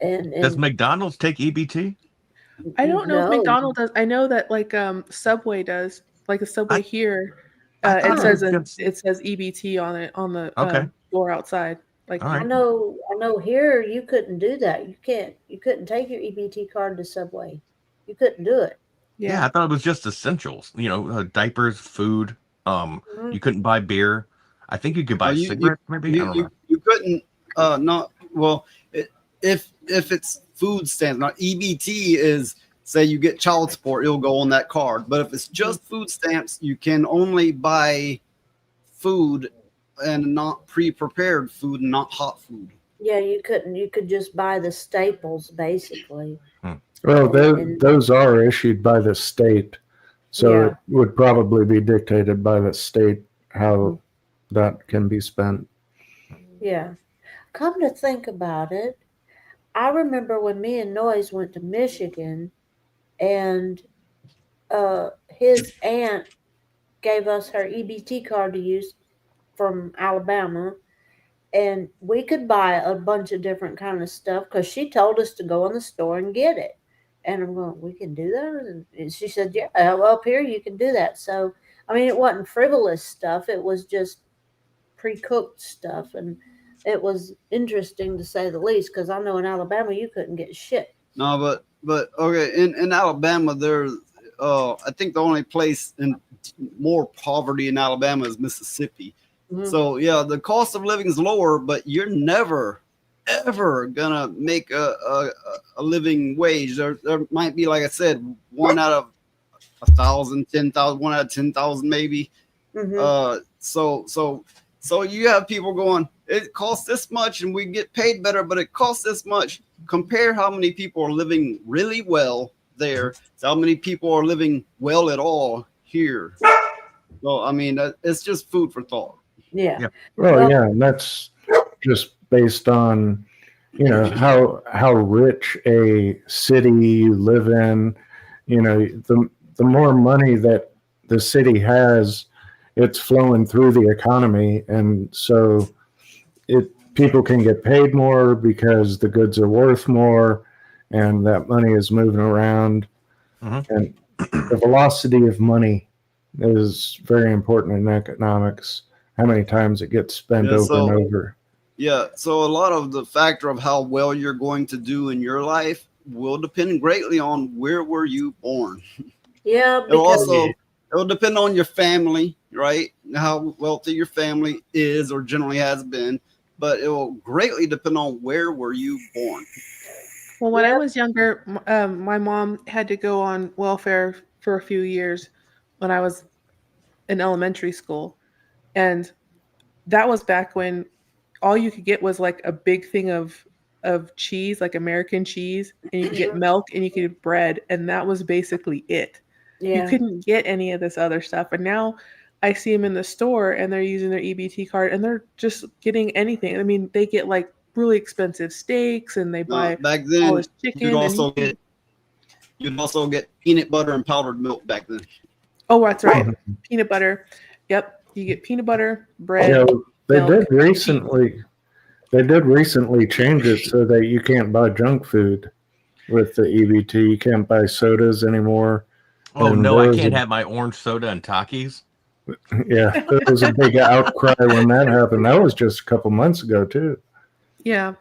And does McDonald's take EBT? I don't know if McDonald's does. I know that like Subway does. Like a Subway here, it says EBT on it on the door outside. Like I know here you couldn't do that. You couldn't take your EBT card to Subway. You couldn't do it. Yeah, I thought it was just essentials. Diapers, food. You couldn't buy beer. I think you could buy cigarettes. Maybe I don't know. You couldn't. If it's food stamps, now EBT is. Say you get child support, it'll go on that card. But if it's just food stamps, you can only buy food and not pre-prepared food and not hot food. Yeah, you couldn't. You could just buy the staples, basically. Well, those are issued by the state. So it would probably be dictated by the state how that can be spent. Yeah. Come to think about it, I remember when me and Noyes went to Michigan, and his aunt gave us her EBT card to use from Alabama, and we could buy a bunch of different kind of stuff because she told us to go in the store and get it. And I'm going, we can do that? And she said, yeah, well, up here you can do that. So, I mean, it wasn't frivolous stuff. It was just pre-cooked stuff. And it was interesting to say the least, because I know in Alabama you couldn't get shit. No, but okay, in Alabama, there's I think the only place in more poverty in Alabama is Mississippi. So yeah, the cost of living is lower, but you're never ever gonna make a living wage. There might be, like I said, 1 out of 1,000, 10,000, 1 out of 10,000 maybe. So you have people going, it costs this much and we get paid better, but it costs this much. Compare how many people are living really well there to how many people are living well at all here. So, I mean, it's just food for thought. Yeah. Well, yeah, and that's just based on, how rich a city you live in. The more money that the city has, it's flowing through the economy, and so people can get paid more because the goods are worth more, and that money is moving around. And the velocity of money is very important in economics. How many times it gets spent over and over. Yeah, so a lot of the factor of how well you're going to do in your life will depend greatly on where were you born. Yeah, It'll also It'll depend on your family, right? How wealthy your family is or generally has been, but it will greatly depend on where were you born. Well, when I was younger, my mom had to go on welfare for a few years when I was in elementary school. And that was back when all you could get was like a big thing of cheese, like American cheese, and you could get milk and you could get bread. And that was basically it. You couldn't get any of this other stuff. And now I see them in the store and they're using their EBT card and they're just getting anything. I mean, they get like really expensive steaks and they buy back then all this chicken. You'd also get peanut butter and powdered milk back then. Oh, that's right. Peanut butter. Yep. You get peanut butter, bread. Yeah, they milk. did recently. They did recently change it so that you can't buy junk food with the EBT. You can't buy sodas anymore. Oh And no, there I was can't a- have my orange soda and Takis. Yeah, there was a big outcry when that happened. That was just a couple months ago too. Yeah.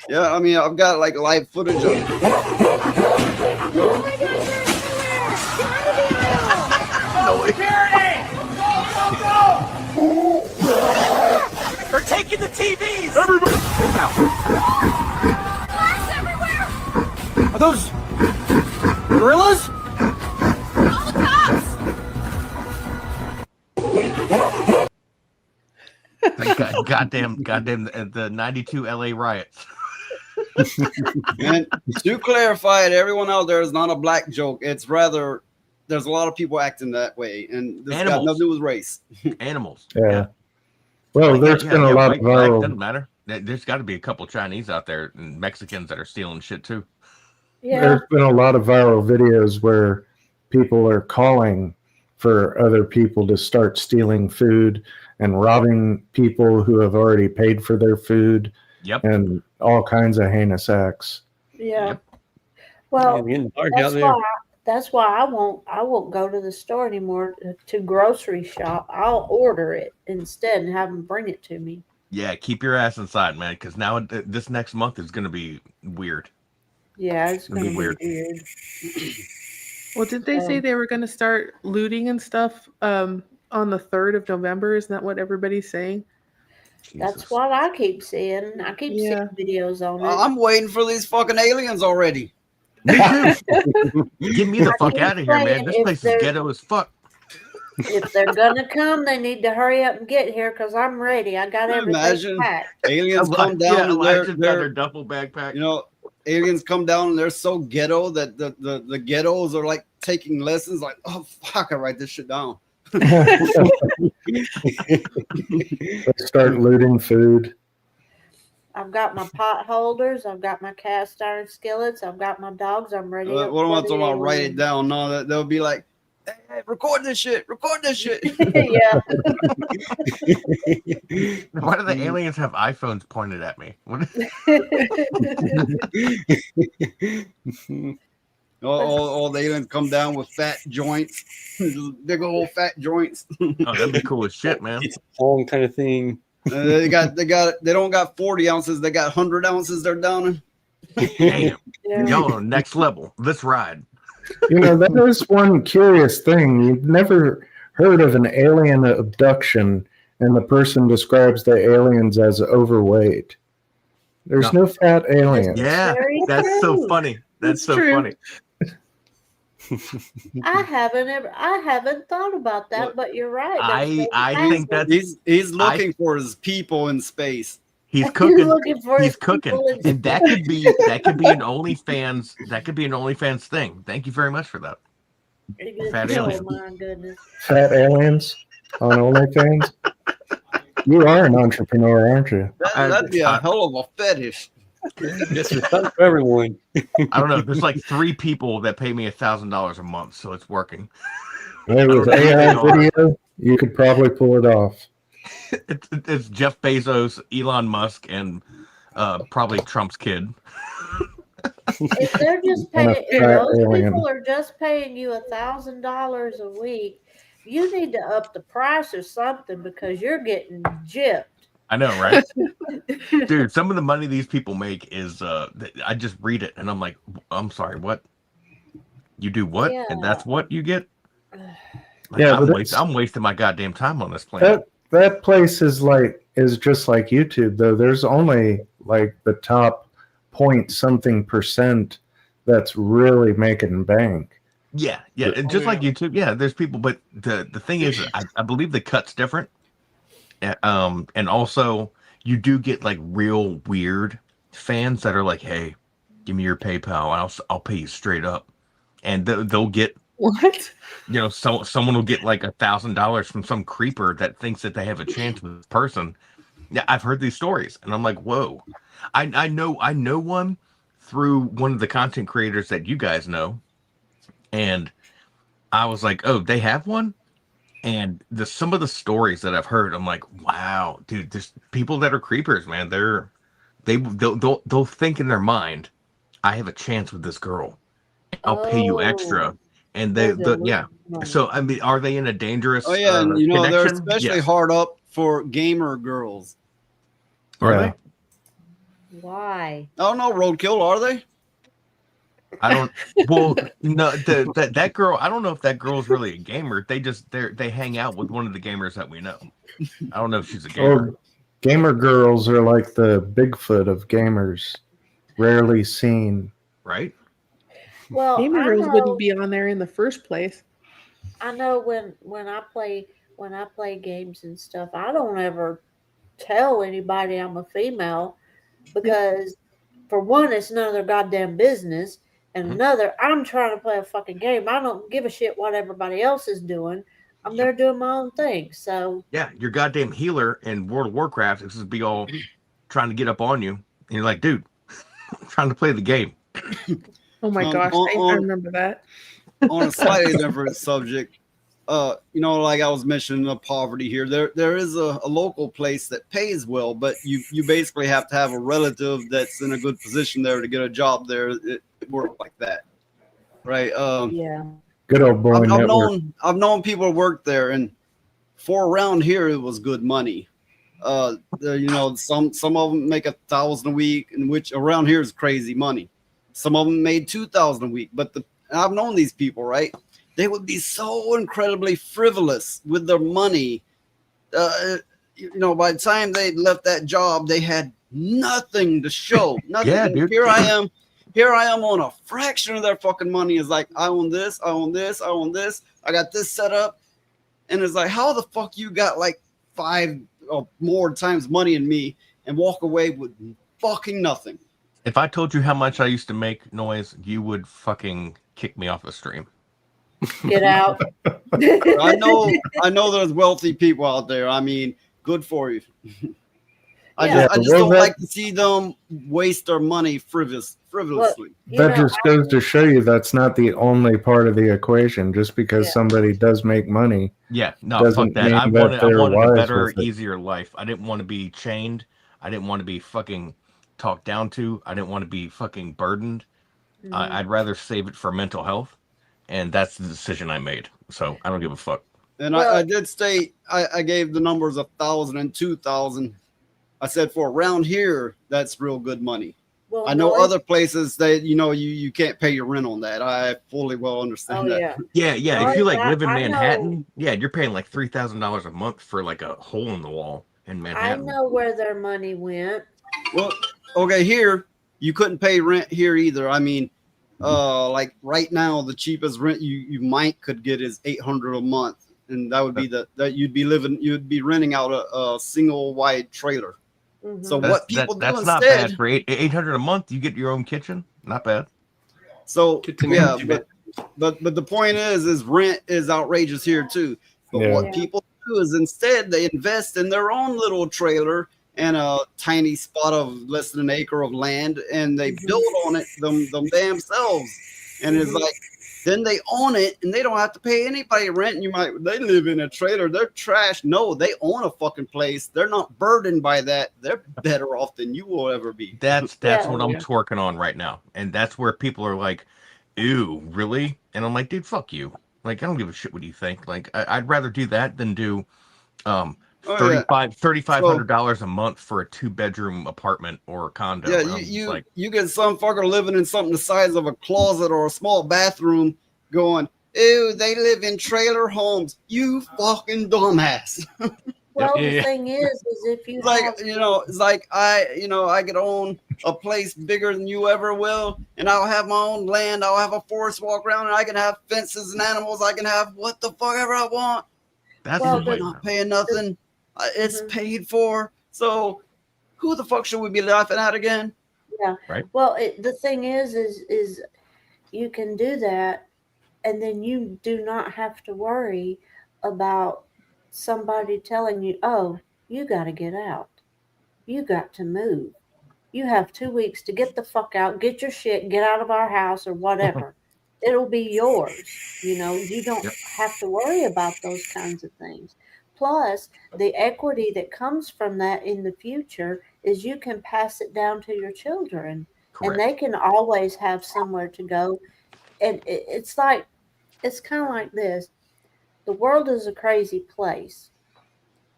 Yeah, I mean, I've got like live footage of it. They're taking the TVs! Everybody! Are those gorillas? Goddamn, the 92 LA riots. And to clarify it, everyone out there is not a black joke. It's rather, there's a lot of people acting that way, and this got Animals. nothing to do with race. Animals. Yeah. Well, there's been a lot white, of black, viral. doesn't matter. There's got to be a couple Chinese out there and Mexicans that are stealing shit too. Yeah. There's been a lot of viral videos where people are calling for other people to start stealing food and robbing people who have already paid for their food. Yep. And all kinds of heinous acts. Yeah. Well, Yeah, getting large out that's there. why I won't go to the store anymore to grocery shop. I'll order it instead and have them bring it to me. Yeah, keep your ass inside, man, because now this next month is going to be weird. Yeah, it's It'll gonna be be weird. weird. Well, did they say they were going to start looting and stuff on the 3rd of November? Isn't that what everybody's saying? That's what I keep seeing. I keep seeing videos on it. I'm waiting for these fucking aliens already. Me too. Get me the I fuck keep out of here, man. saying This if place is they're- ghetto as fuck. If they're gonna come, they need to hurry up and get here because I'm ready. I got everything Imagine packed. aliens come down and their they're duffel backpack. you know, aliens come down and they're so ghetto that the ghettos are like taking lessons. Like, oh fuck, I write this shit down. Let's start looting food. I've got my pot holders. I've got my cast iron skillets. I've got my dogs. I'm ready. What am I talking about? Write it down. No, they'll be like, hey, record this shit. Yeah. Why do the aliens have iPhones pointed at me? What? all the aliens come down with fat joints, big old fat joints. Oh, that'd be cool as shit, man. Long kind of thing. They don't got 40 ounces. They got 100 ounces. They're downing. Damn. Yeah. Y'all on next level. Let's ride. You know, that is one curious thing. You've never heard of an alien abduction and the person describes the aliens as overweight. There's no fat aliens. Yeah, Very that's so true. funny. That's so true. funny. I haven't thought about that, Look, but you're right. I think that's He's looking for his people in space. he's He's cooking. looking for He's his cooking, people in and that could be an OnlyFans. That could be an OnlyFans thing. Thank you very much for that. Fat oh alien. my goodness. Fat aliens on OnlyFans. You are an entrepreneur, aren't you? That'd be a hell of a fetish. Just for fun for everyone. I don't know. There's like 3 people that pay me $1,000 a month, so it's working. Hey, with I don't know who they AI are. video, you could probably pull it off. It's Jeff Bezos, Elon Musk, and probably Trump's kid. If they're just And a paying, if fat those alien. people are just paying you $1,000 a week, you need to up the price or something because you're getting gypped. I know, right? Dude, some of the money these people make is I just read it and I'm like, I'm sorry, what? You do what? Yeah. And that's what you get? Like, Yeah, I'm wasting my goddamn time on this planet. that place is just like YouTube though. There's only like the top point something percent that's really making bank. Yeah, and just like YouTube, yeah, there's people, but the thing is, I believe the cut's different, and also you do get like real weird fans that are like, hey, give me your PayPal, I'll pay you straight up, and they'll get What? you know, someone will get like $1,000 from some creeper that thinks that they have a chance with this person. Yeah, I've heard these stories, and I'm like, whoa. I know one through one of the content creators that you guys know, and I was like, oh, they have one. And some of the stories that I've heard, I'm like, wow, dude, there's people that are creepers, man. They'll think in their mind, I have a chance with this girl. I'll pay you extra. And yeah. So I mean, are they in a dangerous? Oh yeah, and they're especially Yes. hard up for gamer girls. Are they? Why? I don't know, Roadkill, are they? I don't. Well, no, that girl. I don't know if that girl's really a gamer. They hang out with one of the gamers that we know. I don't know if she's a gamer. Or gamer girls are like the Bigfoot of gamers, rarely seen. Right? Well, Gamer I girls know, wouldn't be on there in the first place. I know when I play games and stuff, I don't ever tell anybody I'm a female because, for one, it's none of their goddamn business, and another, I'm trying to play a fucking game. I don't give a shit what everybody else is doing. I'm there doing my own thing. So Yeah, your goddamn healer in World of Warcraft is just be all trying to get up on you, and you're like, dude, I'm trying to play the game. Oh my gosh, I remember that. On a slightly different subject, like I was mentioning the poverty here, there is a local place that pays well, but you basically have to have a relative that's in a good position there to get a job there. It works like that, right? yeah. Good old boy network. I've known people who work there, and for around here it was good money. Some of them make 1,000 a week, and which around here is crazy money. Some of them made 2,000 a week, but I've known these people, right? They would be so incredibly frivolous with their money. By the time they left that job, they had nothing to show. Nothing. Yeah, dude. Here I am on a fraction of their fucking money. Is like, I own this, I own this, I own this. I got this set up. And it's like, how the fuck you got like 5 or more times money in me and walk away with fucking nothing? If I told you how much I used to make noise, you would fucking kick me off the stream. Get out. I know there's wealthy people out there. I mean, good for you. I just don't like to see them waste their money frivolously. That just goes to show you that's not the only part of the equation. Just because somebody does make money. Yeah, no, fuck that. I wanted a better, easier life. I didn't want to be chained. I didn't want to be fucking talked down to. I didn't want to be fucking burdened. I'd rather save it for mental health, and that's the decision I made. So I don't give a fuck. And I did state I gave the numbers 1,000 and 2,000. I said for around here, that's real good money. Well, I know other places that you can't pay your rent on that. I fully well understand that. Yeah. If you live in Manhattan, you're paying like $3,000 a month for like a hole in the wall in Manhattan. I know where their money went. Well, okay, here you couldn't pay rent here either. I mean, like right now, the cheapest rent you might could get is $800 a month, and that would be you'd be renting out a single wide trailer. Mm-hmm. So what people do that's instead? not bad for $800 a month. You get your own kitchen, not bad. So yeah, but the point is rent is outrageous here too. But what people do is instead they invest in their own little trailer and a tiny spot of less than an acre of land, and they build on it them damn selves. And it's like, then they own it and they don't have to pay anybody rent. And they live in a trailer, they're trash. No, they own a fucking place. They're not burdened by that. They're better off than you will ever be. That's what I'm twerking on right now. And that's where people are like, ew, really? And I'm like, dude, fuck you. Like, I don't give a shit what you think. Like, I'd rather do that than do $3,500 a month for a 2-bedroom apartment or a condo. You get some fucker living in something the size of a closet or a small bathroom going, Ew, they live in trailer homes. You fucking dumbass. Well, Yeah, the yeah. thing is if you Like, have, it's like I could own a place bigger than you ever will, and I'll have my own land. I'll have a forest walk around, and I can have fences and animals. I can have what the fuck ever I want. That's Well, the way. You're not paying nothing. It's Mhm. paid for. So who the fuck should we be laughing at again? yeah. Right. Well, the thing is you can do that, and then you do not have to worry about somebody telling you, "Oh, you got to get out. You got to move. You have 2 weeks to get the fuck out, get your shit, get out of our house or whatever." It'll be yours. You know, you don't Yep. have to worry about those kinds of things. Plus, the equity that comes from that in the future is you can pass it down to your children, and Correct. they can always have somewhere to go. And it's like, it's kind of like this. The world is a crazy place.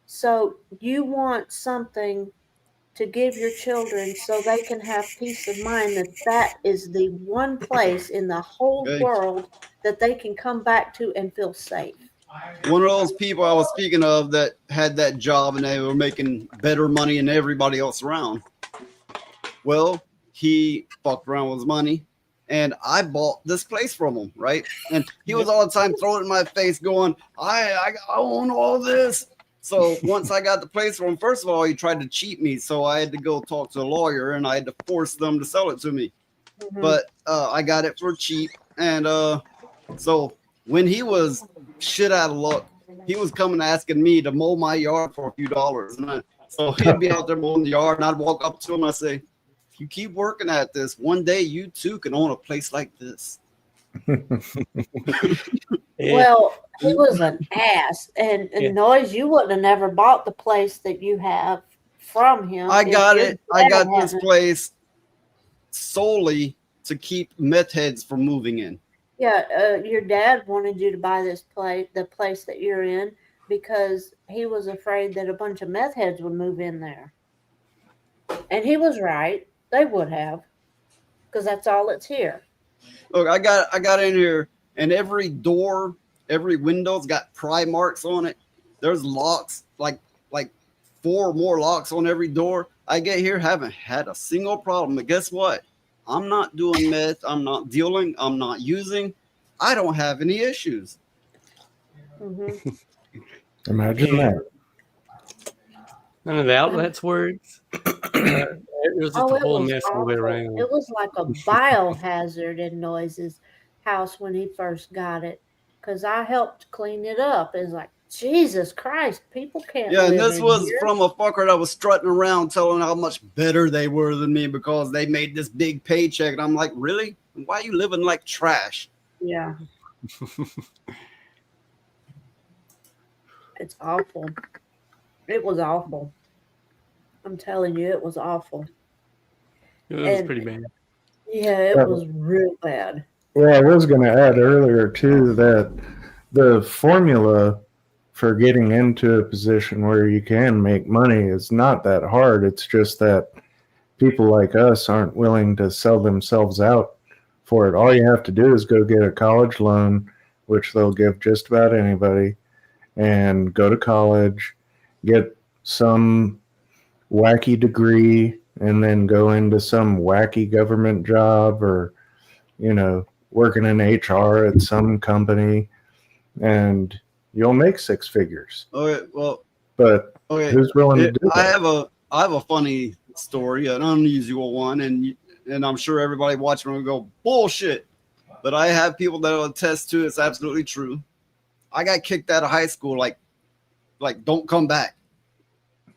So you want something to give your children so they can have peace of mind that that is the one place in the whole Okay. world that they can come back to and feel safe. One of those people I was speaking of that had that job and they were making better money than everybody else around. Well, he fucked around with his money, and I bought this place from him, right? And he was all the time throwing it in my face, going, I own all this. So once I got the place from him, first of all, he tried to cheat me, so I had to go talk to a lawyer, and I had to force them to sell it to me. Mhm. But I got it for cheap, and so when he was shit out of luck, he was coming asking me to mow my yard for a few dollars. And so he'd be out there mowing the yard, and I'd walk up to him and I'd say, if you keep working at this, one day you too can own a place like this. Well, he was an ass. And Noise, you wouldn't have never bought the place that you have from him. I if got your it. I got dad this hadn't- place solely to keep meth heads from moving in. Yeah, your dad wanted you to buy this place, the place that you're in, because he was afraid that a bunch of meth heads would move in there. And he was right. They would have, because that's all that's here. Look, I got in here, and every door, every window's got pry marks on it. There's locks, like 4 more locks on every door. I get here, haven't had a single problem. But guess what? I'm not doing meth. I'm not dealing. I'm not using. I don't have any issues. Mm-hmm. Imagine that. None of the outlets works. It was just a whole mess all the way around. It was like a biohazard in Noise's house when he first got it, because I helped clean it up. It's like, Jesus Christ, people can't. Yeah, and live this in was here. from a fucker that was strutting around telling how much better they were than me because they made this big paycheck. And I'm like, really? Why are you living like trash? Yeah. It's awful. It was awful. I'm telling you, it was awful. It was And- pretty bad. Yeah, it was real bad. Well, I was going to add earlier, too, that the formula for getting into a position where you can make money is not that hard. It's just that people like us aren't willing to sell themselves out for it. All you have to do is go get a college loan, which they'll give just about anybody, and go to college, get some wacky degree, and then go into some wacky government job or, working in HR at some company, and you'll make 6 figures. Okay, well, But okay. who's willing to do I that? have a funny story, an unusual one, and I'm sure everybody watching will go bullshit. But I have people that will attest to it's absolutely true. I got kicked out of high school, like don't come back.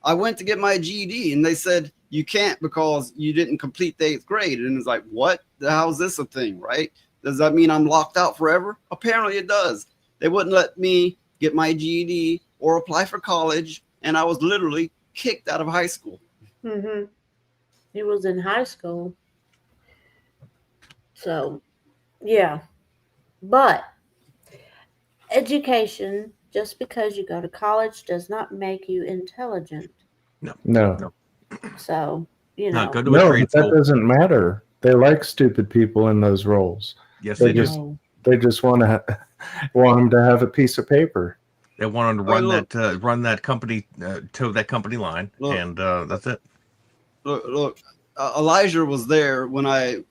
I went to get my GED, and they said you can't because you didn't complete the 8th grade. And it's like, what? How's this a thing, right? Does that mean I'm locked out forever? Apparently it does. They wouldn't let me get my GED or apply for college, and I was literally kicked out of high school. Mm-hmm. He was in high school. So, yeah. But education, just because you go to college, does not make you intelligent. No. So, No, go to a No, trade but that school. doesn't matter. They like stupid people in those roles. Yes, They they do. just They just want him to have a piece of paper. They want him to run that company, toe that company line, and that's it. Look, Elijah was there when I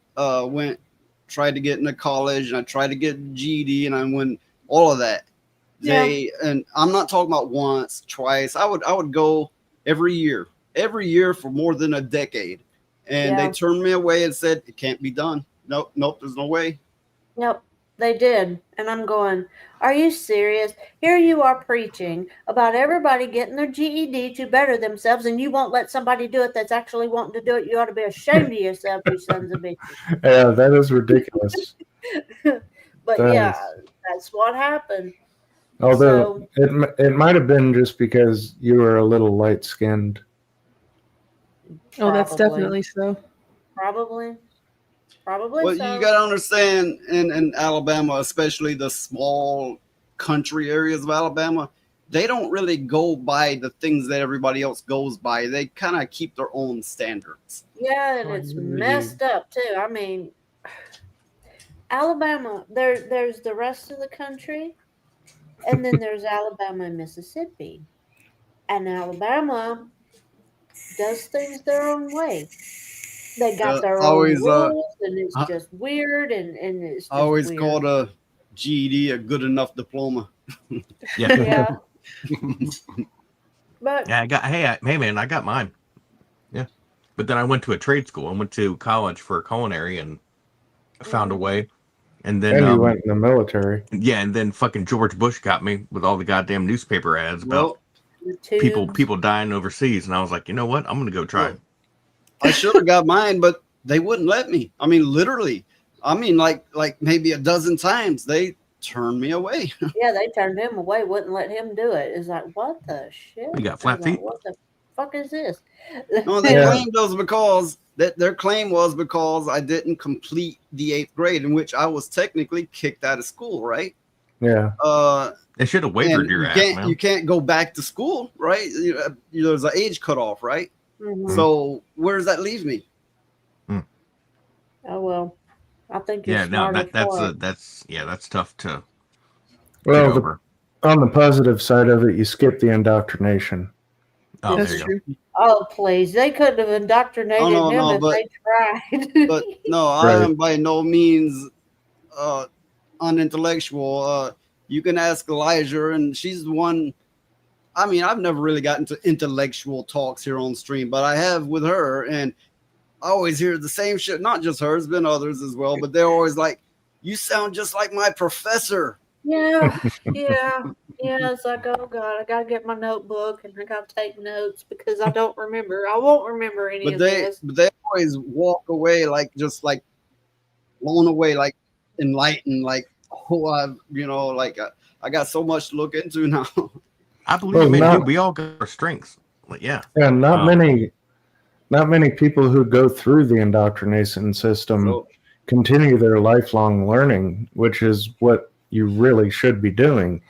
tried to get into college, and I tried to get GED, and I went all of that. And I'm not talking about once, twice. I would go every year for more than a decade, and they turned me away and said it can't be done. Nope, there's no way. Nope, they did. And I'm going, are you serious? Here you are preaching about everybody getting their GED to better themselves, and you won't let somebody do it that's actually wanting to do it. You ought to be ashamed of yourself, you sons of bitches. Yeah, that is ridiculous. But that's what happened. Although it might have been just because you were a little light-skinned. Oh, that's definitely so. Probably Well, so. you got to understand in Alabama, especially the small country areas of Alabama, they don't really go by the things that everybody else goes by. They kind of keep their own standards. Yeah, and it's messed up too. I mean, Alabama, there's the rest of the country, and then there's Alabama and Mississippi. And Alabama does things their own way. They got their own rules, and it's just weird, and it's just always weird. called a GED a good enough diploma. Yeah. But I got mine. Yeah, but then I went to a trade school. I went to college for culinary and found a way. And then you went in the military. Yeah, and then fucking George Bush got me with all the goddamn newspaper ads about people dying overseas, and I was like, you know what? I'm gonna go try. I should have got mine, but they wouldn't let me. I mean, literally. I mean, like maybe a dozen times they turned me away. Yeah, they turned him away, wouldn't let him do it. It's like, what the shit? You got flat feet? What the fuck is this? No, they claimed it was because their claim was because I didn't complete the 8th grade, in which I was technically kicked out of school, right? Yeah. They should have wavered your ass, man. You can't go back to school, right? There's an age cutoff, right? Mm-hmm. So where does that leave me? Oh well, I think you're that's tough to get over. On the positive side of it, you skip the indoctrination. Oh, That's true. Oh please, they couldn't have indoctrinated him if they tried. But no, I am by no means unintellectual. You can ask Elijah, and she's the one. I mean, I've never really gotten to intellectual talks here on stream, but I have with her, and I always hear the same shit. Not just her, it's been others as well, but they're always like, you sound just like my professor. Yeah. It's like, oh God, I gotta get my notebook and I gotta take notes because I don't remember. I won't remember any of this. But they always walk away just blown away, like enlightened, like, oh, I got so much to look into now. I believe we all got our strengths. Like, yeah. Yeah, not many people who go through the indoctrination system continue their lifelong learning, which is what you really should be doing.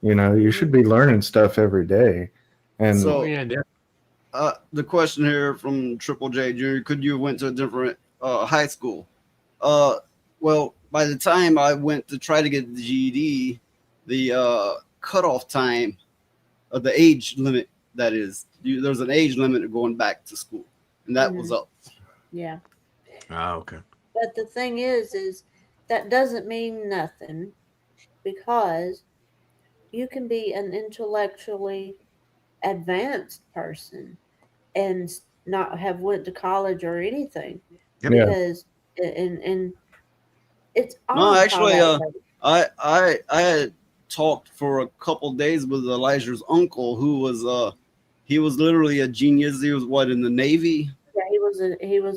You know, you should be learning stuff every day. And so, the question here from Triple J Jr., could you have went to a different high school? Well, by the time I went to try to get the GED, the cutoff time of the age limit, that is, there's an age limit of going back to school, and that was up. Yeah. Oh, okay. But the thing is that doesn't mean nothing, because you can be an intellectually advanced person and not have went to college or anything. Yep. Because and it's no, actually, I had talked for a couple days with Elijah's uncle, who was he was literally a genius. He was in the Navy. Yeah, he was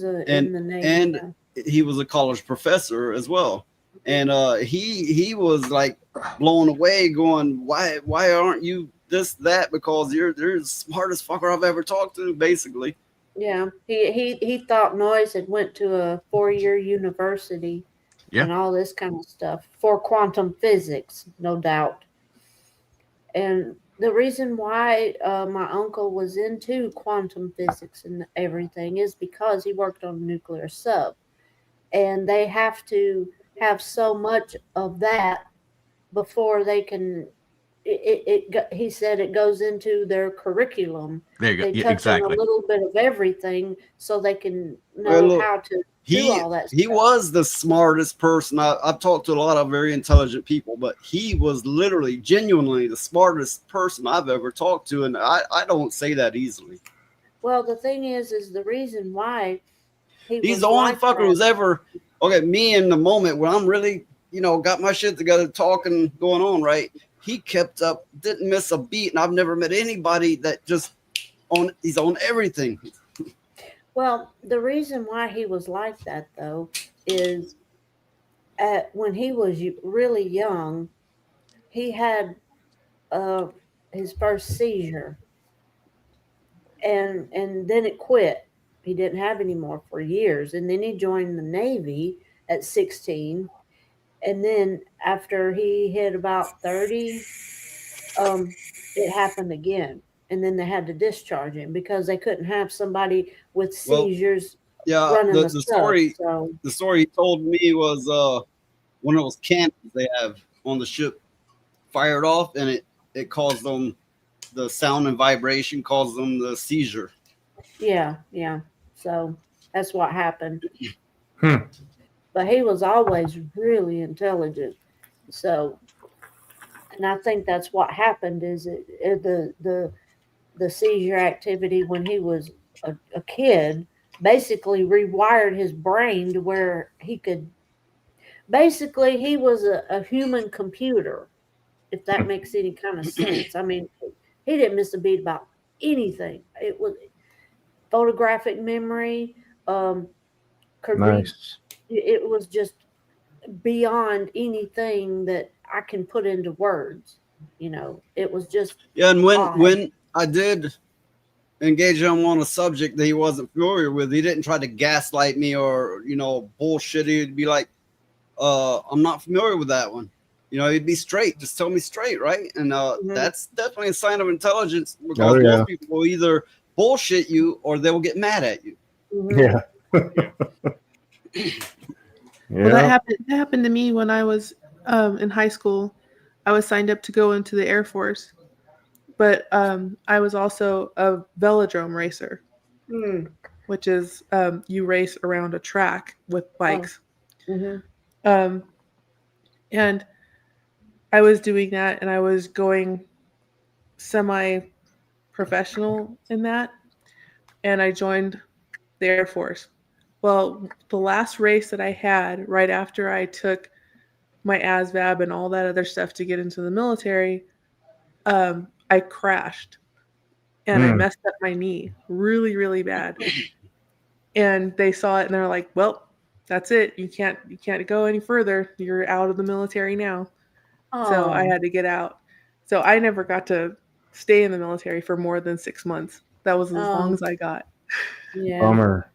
in the Navy, and he was a college professor as well. And he was like blown away, going, why aren't you this, that? Because you're the smartest fucker I've ever talked to, basically. Yeah, he thought Noyes had went to a 4-year university and all this kind of stuff for quantum physics, no doubt. And the reason why my uncle was into quantum physics and everything is because he worked on a nuclear sub, and they have to have so much of that before they can. He said it goes into their curriculum. There you go. They Yeah, touch on exactly. a little bit of everything so they can Well, know look, how to he do all that he stuff. was the smartest person. I've talked to a lot of very intelligent people, but he was literally, genuinely the smartest person I've ever talked to, and I don't say that easily. Well, the thing is the reason why He's was the only like fucker that. who's ever me in the moment when I'm really, got my shit together, talking, going on, right? He kept up, didn't miss a beat, and I've never met anybody that he's on everything. Well, the reason why he was like that, though, is when he was really young, he had his first seizure, and then it quit. He didn't have any more for years, and then he joined the Navy at 16, and then after he hit about 30, it happened again. And then they had to discharge him because they couldn't have somebody with seizures running the story. So the story he told me was one of those cannons they have on the ship fired off, and it caused them the sound and vibration caused them the seizure. yeah. So that's what happened. Hmm. But he was always really intelligent. So, and I think that's what happened is the seizure activity when he was a kid basically rewired his brain to where he could. Basically, he was a human computer, if that makes any kind of sense. I mean, he didn't miss a beat about anything. It was photographic memory. Could read. Nice. It was just beyond anything that I can put into words. It was just And odd. when I did engage him on a subject that he wasn't familiar with, he didn't try to gaslight me or bullshit. He'd be like, I'm not familiar with that one. He'd be straight, just tell me straight, right? And that's definitely a sign of intelligence, because most people will either bullshit you or they will get mad at you. Yeah. Well, that happened to me when I was in high school. I was signed up to go into the Air Force, but I was also a velodrome racer, which is you race around a track with bikes. And I was doing that, and I was going semi-professional in that, and I joined the Air Force. Well, the last race that I had right after I took my ASVAB and all that other stuff to get into the military, I crashed and I messed up my knee really, really bad. And they saw it and they're like, well, that's it. You can't go any further. You're out of the military now. So I had to get out. So I never got to stay in the military for more than 6 months. That was as long as I got. Yeah. Bummer.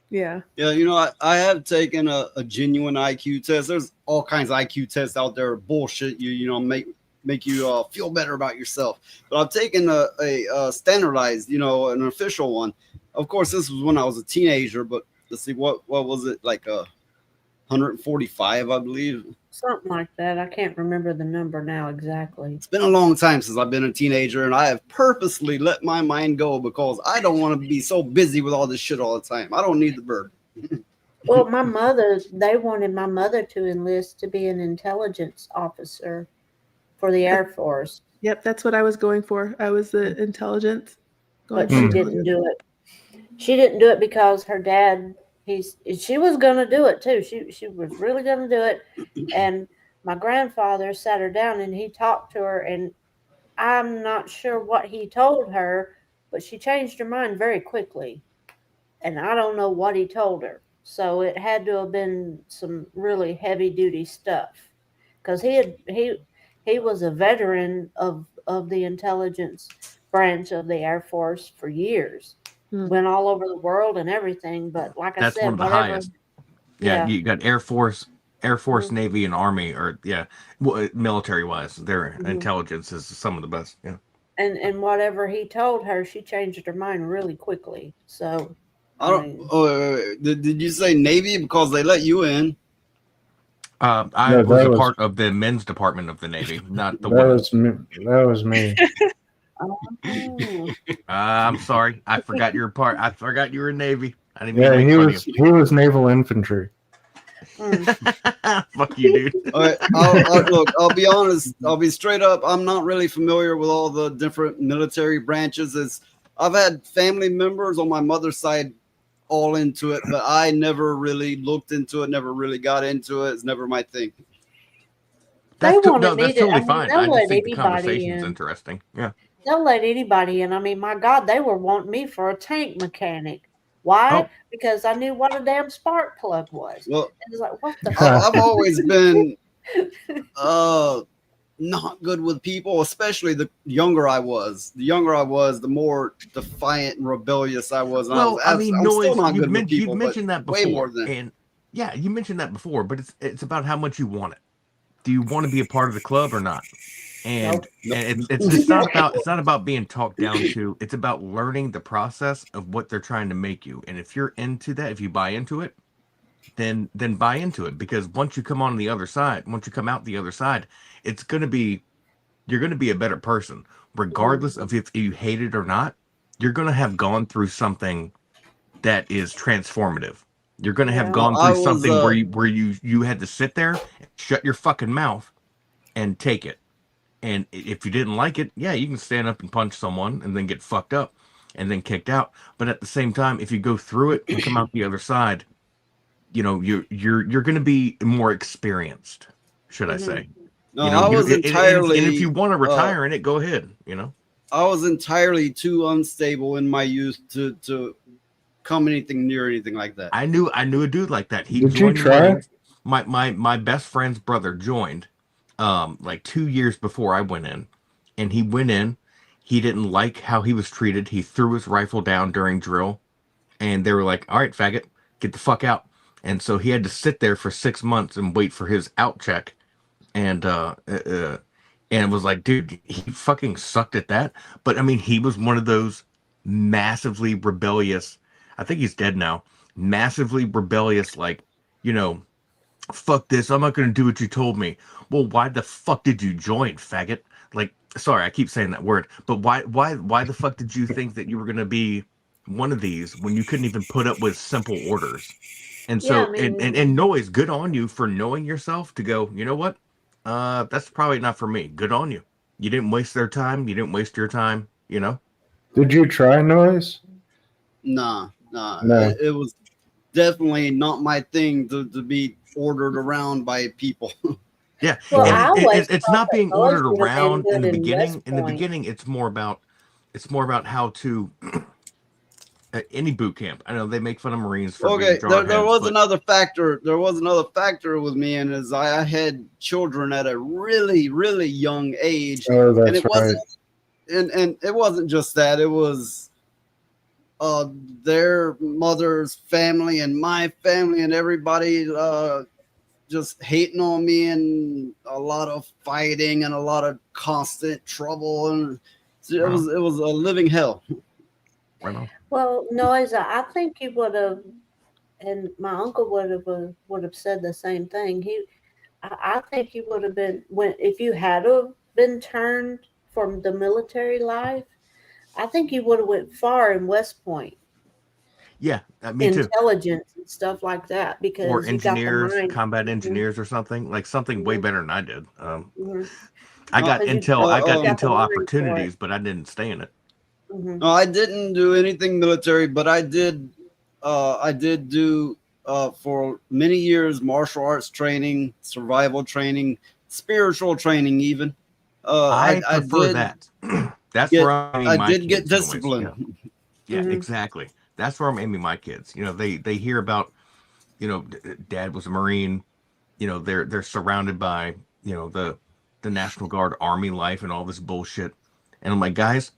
Yeah. Yeah, I have taken a genuine IQ test. There's all kinds of IQ tests out there, bullshit make you feel better about yourself. But I've taken a standardized, an official one. Of course, this was when I was a teenager, but let's see, what was it, like 145, I believe. Something like that. I can't remember the number now exactly. It's been a long time since I've been a teenager, and I have purposely let my mind go because I don't want to be so busy with all this shit all the time. I don't need the burden. Well, they wanted my mother to enlist to be an intelligence officer for the Air Force. Yep, that's what I was going for. I was the intelligence. But she didn't do it. She didn't do it because her dad, she was going to do it too. She was really going to do it. And my grandfather sat her down and he talked to her, and I'm not sure what he told her, but she changed her mind very quickly. And I don't know what he told her. So it had to have been some really heavy duty stuff, because he was a veteran of the intelligence branch of the Air Force for years. Went all over the world and everything. But like That's I said, one of the highest. Yeah, you got Air Force, Navy, and Army, or military wise, their intelligence is some of the best. Yeah. And whatever he told her, she changed her mind really quickly. So I don't. Did you say Navy because they let you in? I was a part of the men's department of the Navy, not the women's. That was me. I'm sorry, I forgot your part. I forgot you were Navy. I didn't Yeah, mean to make fun he was naval infantry. Fuck you, dude. All right, look, I'll be honest. I'll be straight up. I'm not really familiar with all the different military branches. I've had family members on my mother's side all into it, but I never really looked into it, never really got into it. It's never my thing. That's They wanted that's me to- totally I mean, fine. they'll I just let think the anybody conversation's in. interesting. Yeah. They'll let anybody in. I mean, my God, they were wanting me for a tank mechanic. Why? Oh. Because I knew what a damn spark plug was. Well, It was like, what the I've always been not good with people, especially the younger I was. The younger I was, the more defiant and rebellious I was. And Well, I'm still not good with people. You've mentioned that before, way more than. and yeah, you mentioned that before. But it's about how much you want it. Do you want to be a part of the club or not? And, and it's not about being talked down to. It's about learning the process of what they're trying to make you. And if you're into that, if you buy into it, then buy into it. Because once you come on the other side, once you come out the other side, you're gonna be a better person, regardless of if you hate it or not. You're gonna have gone through something that is transformative. You're gonna have gone through something where you had to sit there, shut your fucking mouth, and take it. And if you didn't like it, yeah, you can stand up and punch someone and then get fucked up and then kicked out. But at the same time, if you go through it and come out the other side, you know, you're going to be more experienced, should I say? No, you know, I was entirely. and if you want to retire in it, go ahead. You know, I was entirely too unstable in my youth to come anything near anything like that. I knew a dude like that. He Did you try? My best friend's brother joined. Like 2 years before I went in, and he went in, he didn't like how he was treated. He threw his rifle down during drill, and they were like, all right, faggot, get the fuck out. And so he had to sit there for 6 months and wait for his out check. And it was like, dude, he fucking sucked at that. But I mean, he was one of those massively rebellious, I think he's dead now, massively rebellious, like, you know, fuck this, I'm not going to do what you told me. Well, why the fuck did you join, faggot? Like, sorry, I keep saying that word, but why the fuck did you think that you were going to be one of these when you couldn't even put up with simple orders? And so, Yeah, I mean- and noise, good on you for knowing yourself to go, you know what? That's probably not for me. Good on you. You didn't waste their time. You didn't waste your time, you know? Did you try noise? No. It was definitely not my thing to be ordered around by people. Yeah, Well, and I always it's thought not that being noise ordered would have been around in the good in beginning. West In the Point. beginning, it's more about how to any boot camp. I know they make fun of Marines for Okay, being there was but another factor. There was another factor with me, and as I had children at a really, really young age, Oh, that's and it wasn't, and it wasn't just that. It was their mother's family and my family and everybody just hating on me, and a lot of fighting and a lot of constant trouble, and it was a living hell. Well, Noise, I think he would have, and my uncle would have said the same thing. I think he would have been if you had been turned from the military life. I think you would have went far in West Point. Yeah, me too. Intelligence and stuff like that, because Or you got the engineers, mind. combat engineers, or something like something way better than I did. Mhm. I got Because you- intel. I got you got the intel mind for it. opportunities, but I didn't stay in it. Mhm. No, I didn't do anything military, but I did do for many years martial arts training, survival training, spiritual training, even. I prefer that. That's where I'm aiming my did get kids anyways. discipline. Yeah, Mhm. exactly. That's where I'm aiming my kids. You know, they hear about, you know, dad was a Marine. You know, they're surrounded by, you know, the National Guard Army life and all this bullshit. And I'm like, guys,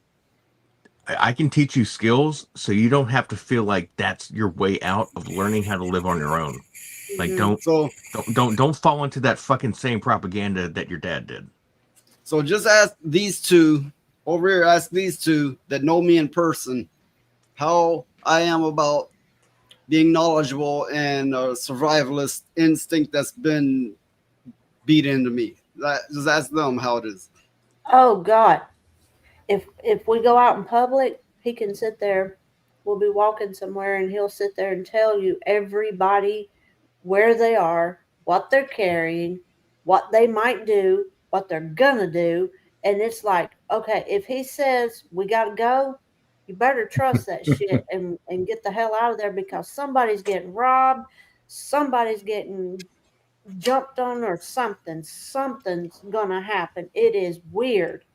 I can teach you skills so you don't have to feel like that's your way out of learning how to live on your own. Like, don't fall into that fucking same propaganda that your dad did. So just ask these two over here. Ask these two that know me in person how I am about being knowledgeable and a survivalist instinct that's been beat into me. Just ask them how it is. Oh God. If we go out in public, he can sit there. We'll be walking somewhere and he'll sit there and tell you everybody where they are, what they're carrying, what they might do, what they're gonna do. And it's like, okay, if he says we gotta go, you better trust that shit and get the hell out of there, because somebody's getting robbed, somebody's getting jumped on, or something's gonna happen. It is weird.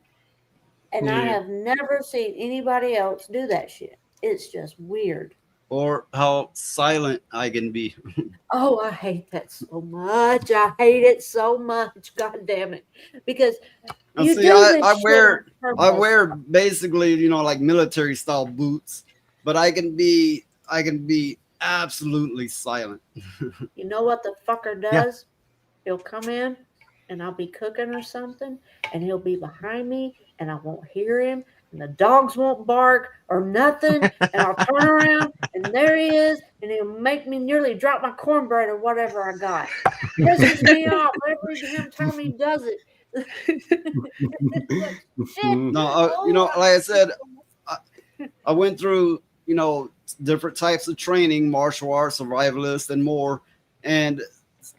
And I have never seen anybody else do that shit. It's just weird. Or how silent I can be. Oh, I hate that so much. I hate it so much. God damn it. Because you See, do I this wear shit on purpose. basically, like military style boots, but I can be absolutely silent. You know what the fucker does? He'll come in and I'll be cooking or something, and he'll be behind me and I won't hear him, and the dogs won't bark or nothing, and I'll turn around and there he is, and he'll make me nearly drop my cornbread or whatever I got. Pisses me off every damn time he does it. No, like I said, I went through, different types of training, martial arts, survivalist, and more. And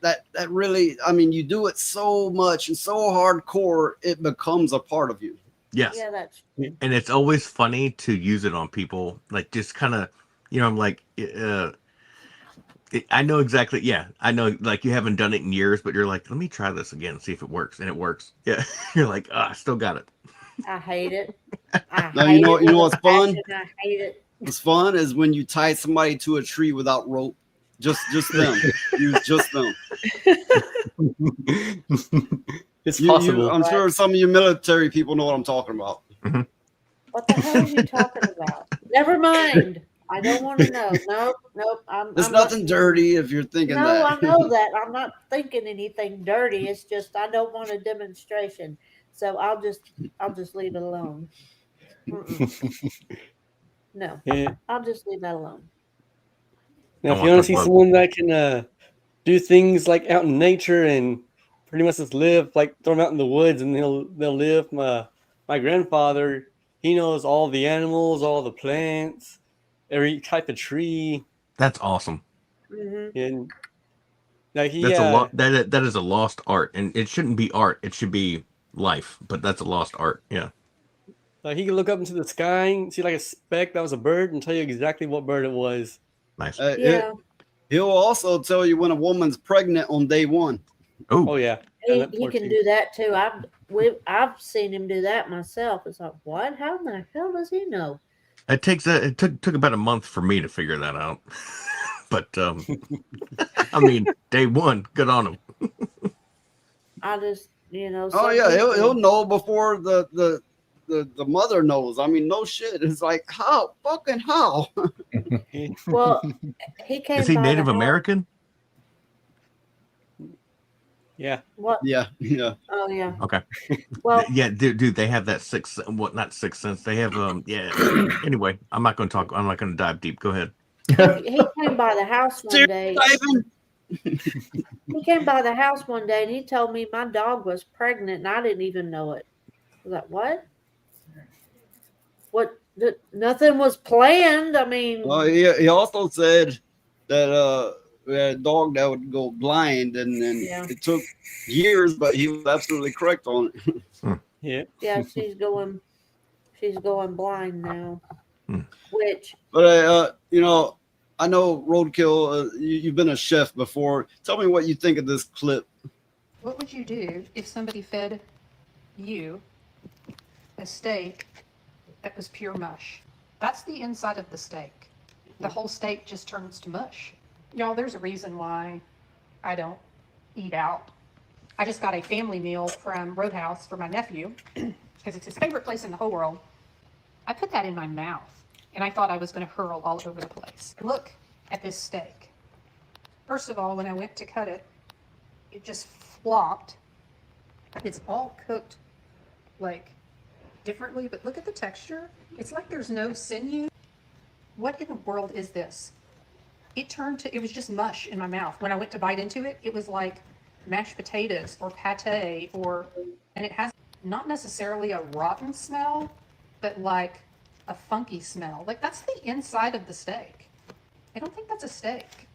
that really, you do it so much and so hardcore, it becomes a part of you. Yes. Yeah, that's And it's always funny to use it on people, like just kind of, I'm like, I know exactly. Yeah, I know. Like you haven't done it in years, but you're like, let me try this again, see if it works, and it works. Yeah, you're like, I still got it. I hate it. You know what's fun? I hate it. What's fun is when you tie somebody to a tree without rope. Just them. Use just them. It's possible. I'm sure some of you military people know what I'm talking about. What the hell are you talking about? Never mind. I don't want to know. Nope. There's nothing dirty if you're thinking that. No, I know that. I'm not thinking anything dirty. It's just I don't want a demonstration. So I'll just leave it alone. No. Yeah. I'll just leave that alone. Now, if you want to see someone that can do things like out in nature and pretty much just live, like throw them out in the woods and they'll live. My grandfather, he knows all the animals, all the plants, every type of tree. That's awesome. Mm-hmm. And like that is a lost art, and it shouldn't be art. It should be life, but that's a lost art. Yeah. Like he can look up into the sky and see like a speck that was a bird and tell you exactly what bird it was. Nice. Yeah. He'll also tell you when a woman's pregnant on day one. Oh yeah. He can do that too. I've seen him do that myself. It's like, what? How in the hell does he know? It took about a month for me to figure that out. But day one, good on him. I just, Oh yeah, he'll know before the mother knows. No shit. It's like, how? Well, he came. Is he Native American? Yeah. What? Yeah. Oh yeah. Okay. Well, yeah, dude, they have that not sixth sense. They have yeah. Anyway, I'm not going to dive deep. Go ahead. He came by the house one day. He came by the house one day and he told me my dog was pregnant and I didn't even know it. I was like, what? What? Nothing was planned. He also said that we had a dog that would go blind, and then it took years, but he was absolutely correct on it. Yeah, she's going blind now. Which, but I know Roadkill. You've been a chef before. Tell me what you think of this clip. What would you do if somebody fed you a steak that was pure mush? That's the inside of the steak. The whole steak just turns to mush. Y'all, there's a reason why I don't eat out. I just got a family meal from Roadhouse for my nephew because it's his favorite place in the whole world. I put that in my mouth and I thought I was going to hurl all over the place. Look at this steak. First of all, when I went to cut it, it just flopped. It's all cooked like differently, but look at the texture. It's like there's no sinew. What in the world is this? It was just mush in my mouth. When I went to bite into it, it was like mashed potatoes or pate and it has not necessarily a rotten smell, but like a funky smell. Like that's the inside of the steak. I don't think that's a steak.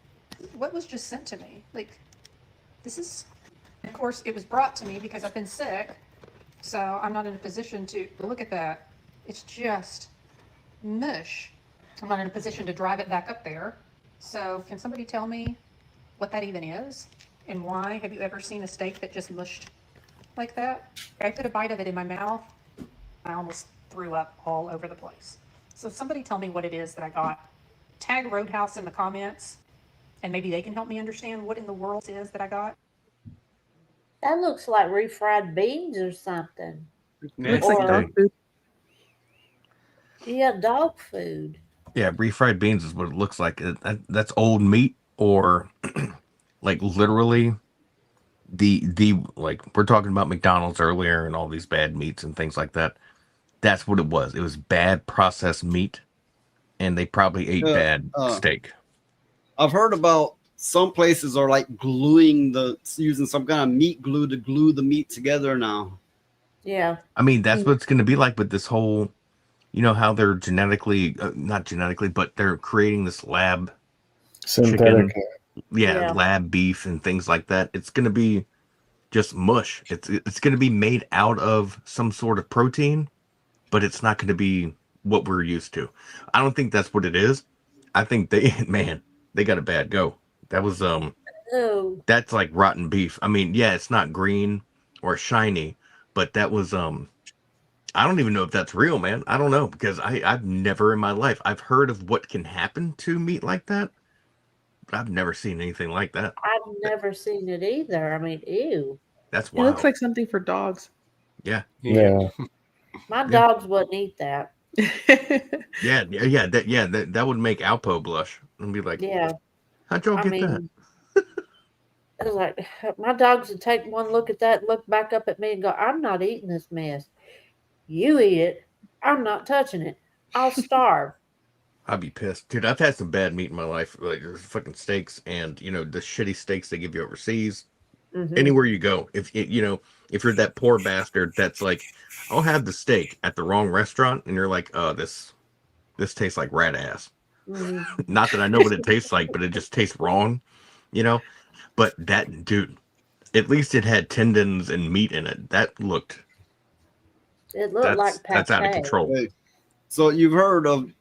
What was just sent to me? Like, this is, of course, it was brought to me because I've been sick, so I'm not in a position to look at that. It's just mush. I'm not in a position to drive it back up there. So can somebody tell me what that even is and why? Have you ever seen a steak that just mushed like that? I put a bite of it in my mouth. I almost threw up all over the place. So somebody tell me what it is that I got. Tag Roadhouse in the comments, and maybe they can help me understand what in the world it is that I got. That looks like refried beans or something. Looks like dog food. Yeah, dog food. Yeah, refried beans is what it looks like. That's old meat, or like literally the like we're talking about McDonald's earlier and all these bad meats and things like that. That's what it was. It was bad processed meat, and they probably ate bad steak. I've heard about some places are like using some kind of meat glue to glue the meat together now. Yeah. I mean, that's what it's going to be like with this whole, you know, how they're genetically, not genetically, but they're creating this lab Synthetic. chicken. Yeah, lab beef and things like that. It's going to be just mush. It's going to be made out of some sort of protein, but it's not going to be what we're used to. I don't think that's what it is. I think they got a bad go. That was that's like rotten beef. I mean, yeah, it's not green or shiny, but that was I don't even know if that's real, man. I don't know, because I've never in my life, I've heard of what can happen to meat like that, but I've never seen anything like that. I've never seen it either. I mean, ew. That's It wild. looks like something for dogs. Yeah. My dogs wouldn't eat that. That would make Alpo blush and be like, Yeah. how'd y'all get that? It was like, my dogs would take one look at that, look back up at me and go, I'm not eating this mess. You eat it. I'm not touching it. I'll starve. I'd be pissed. Dude, I've had some bad meat in my life, like fucking steaks and, you know, the shitty steaks they give you overseas. Mhm. Anywhere you go, if you're that poor bastard that's like, I'll have the steak at the wrong restaurant, and you're like, oh, this tastes like rat ass. Mhm. Not that I know what it tastes like, but it just tastes wrong, you know. But that, dude, at least it had tendons and meat in it. That looked. It looked like that's out of pate. control. Hey, so you've heard of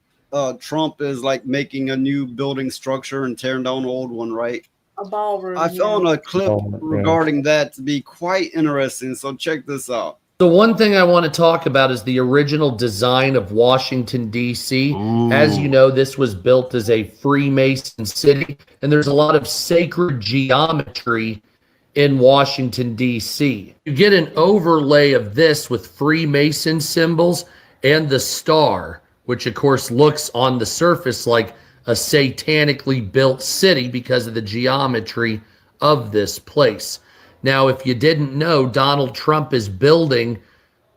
Trump is like making a new building structure and tearing down an old one, right? A ballroom. I found a clip regarding that to be quite interesting. So check this out. The one thing I want to talk about is the original design of Washington, D.C. As you know, this was built as a Freemason city, and there's a lot of sacred geometry in Washington, D.C. You get an overlay of this with Freemason symbols and the star, which of course looks on the surface like a satanically built city because of the geometry of this place. Now, if you didn't know, Donald Trump is building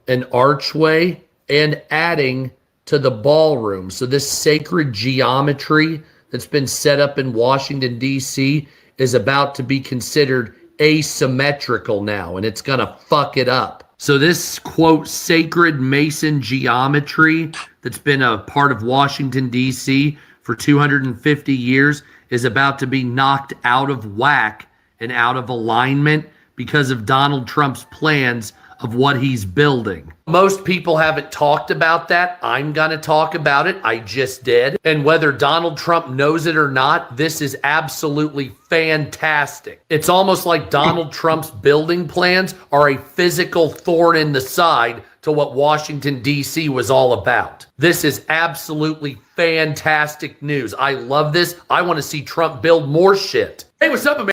an archway and adding to the ballroom. So this sacred geometry that's been set up in Washington, D.C. is about to be considered asymmetrical now, and it's going to fuck it up. So this, quote, sacred Mason geometry that's been a part of Washington, D.C. for 250 years is about to be knocked out of whack and out of alignment because of Donald Trump's plans of what he's building. Most people haven't talked about that. I'm going to talk about it. I just did. And whether Donald Trump knows it or not, this is absolutely fantastic. It's almost like Donald Trump's building plans are a physical thorn in the side to what Washington, D.C. was all about. This is absolutely fantastic news. I love this. I want to see Trump build more shit. Hey, what's up, man?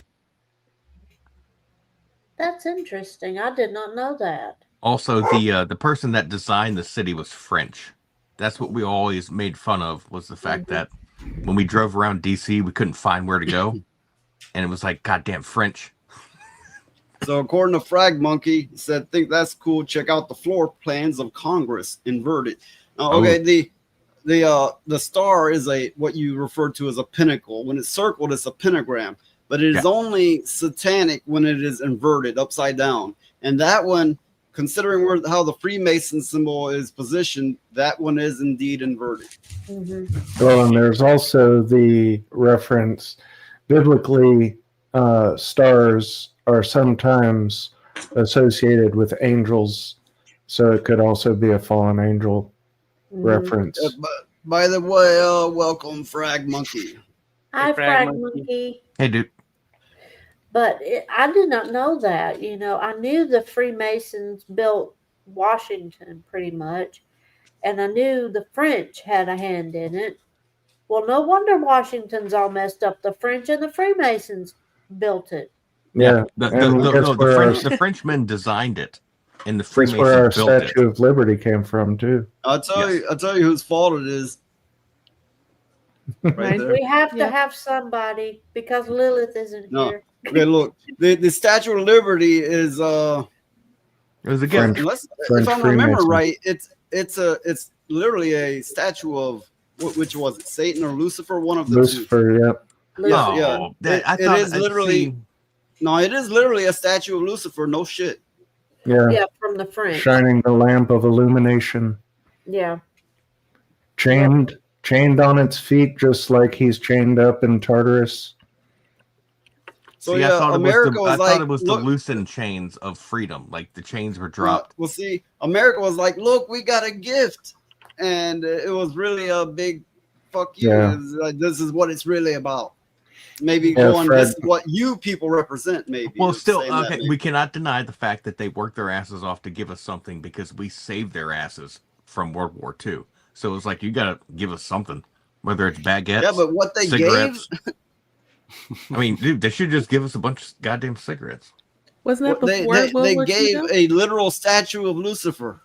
That's interesting. I did not know that. Also, the person that designed the city was French. That's what we always made fun of, was the fact that when we drove around DC, we couldn't find where to go, and it was like goddamn French. So according to Frag Monkey, said, think that's cool. Check out the floor plans of Congress inverted. Okay, the star is what you refer to as a pinnacle. When it's circled, it's a pentagram. but it is only satanic when it is inverted upside down. And that one, considering how the Freemason symbol is positioned, that one is indeed inverted. Well, and there's also the reference biblically, stars are sometimes associated with angels, so it could also be a fallen angel reference. But by the way, welcome, Frag Monkey. Hi, Frag Monkey. Hey, dude. But I did not know that. You know, I knew the Freemasons built Washington pretty much, and I knew the French had a hand in it. Well, no wonder Washington's all messed up. The French and the Freemasons built it. Yeah, the Frenchmen designed it, and the That's Freemasons where our built it. Statue of Liberty came from too. I'll tell you whose fault it is. Right there. We have to have somebody because Lilith isn't here. Okay, look, the Statue of Liberty is it was a gift. If I remember right, it's literally a statue of which was it, Satan or Lucifer? One of the Lucifer, two. yep. Yeah. It is literally it is literally a statue of Lucifer. No shit. Yeah, from the French. Shining the lamp of illumination. Yeah. Chained on its feet, just like he's chained up in Tartarus. So See, yeah, I thought America it was, thought it was the loosened chains of freedom, like the chains were dropped. Well, see, America was like, look, we got a gift. And it was really a big fuck you. Yeah. Like, this is what it's really about. Maybe Yeah, going, Fred. this is what you people represent, maybe. Well, It's still, saying that, okay, maybe. we cannot deny the fact that they worked their asses off to give us something because we saved their asses from World War II. So it's like, you got to give us something, whether it's baguettes, Yeah, but what they cigarettes. gave, I mean, dude, they should just give us a bunch of goddamn cigarettes. Wasn't that they, before they, World they War II, gave though? a literal statue of Lucifer.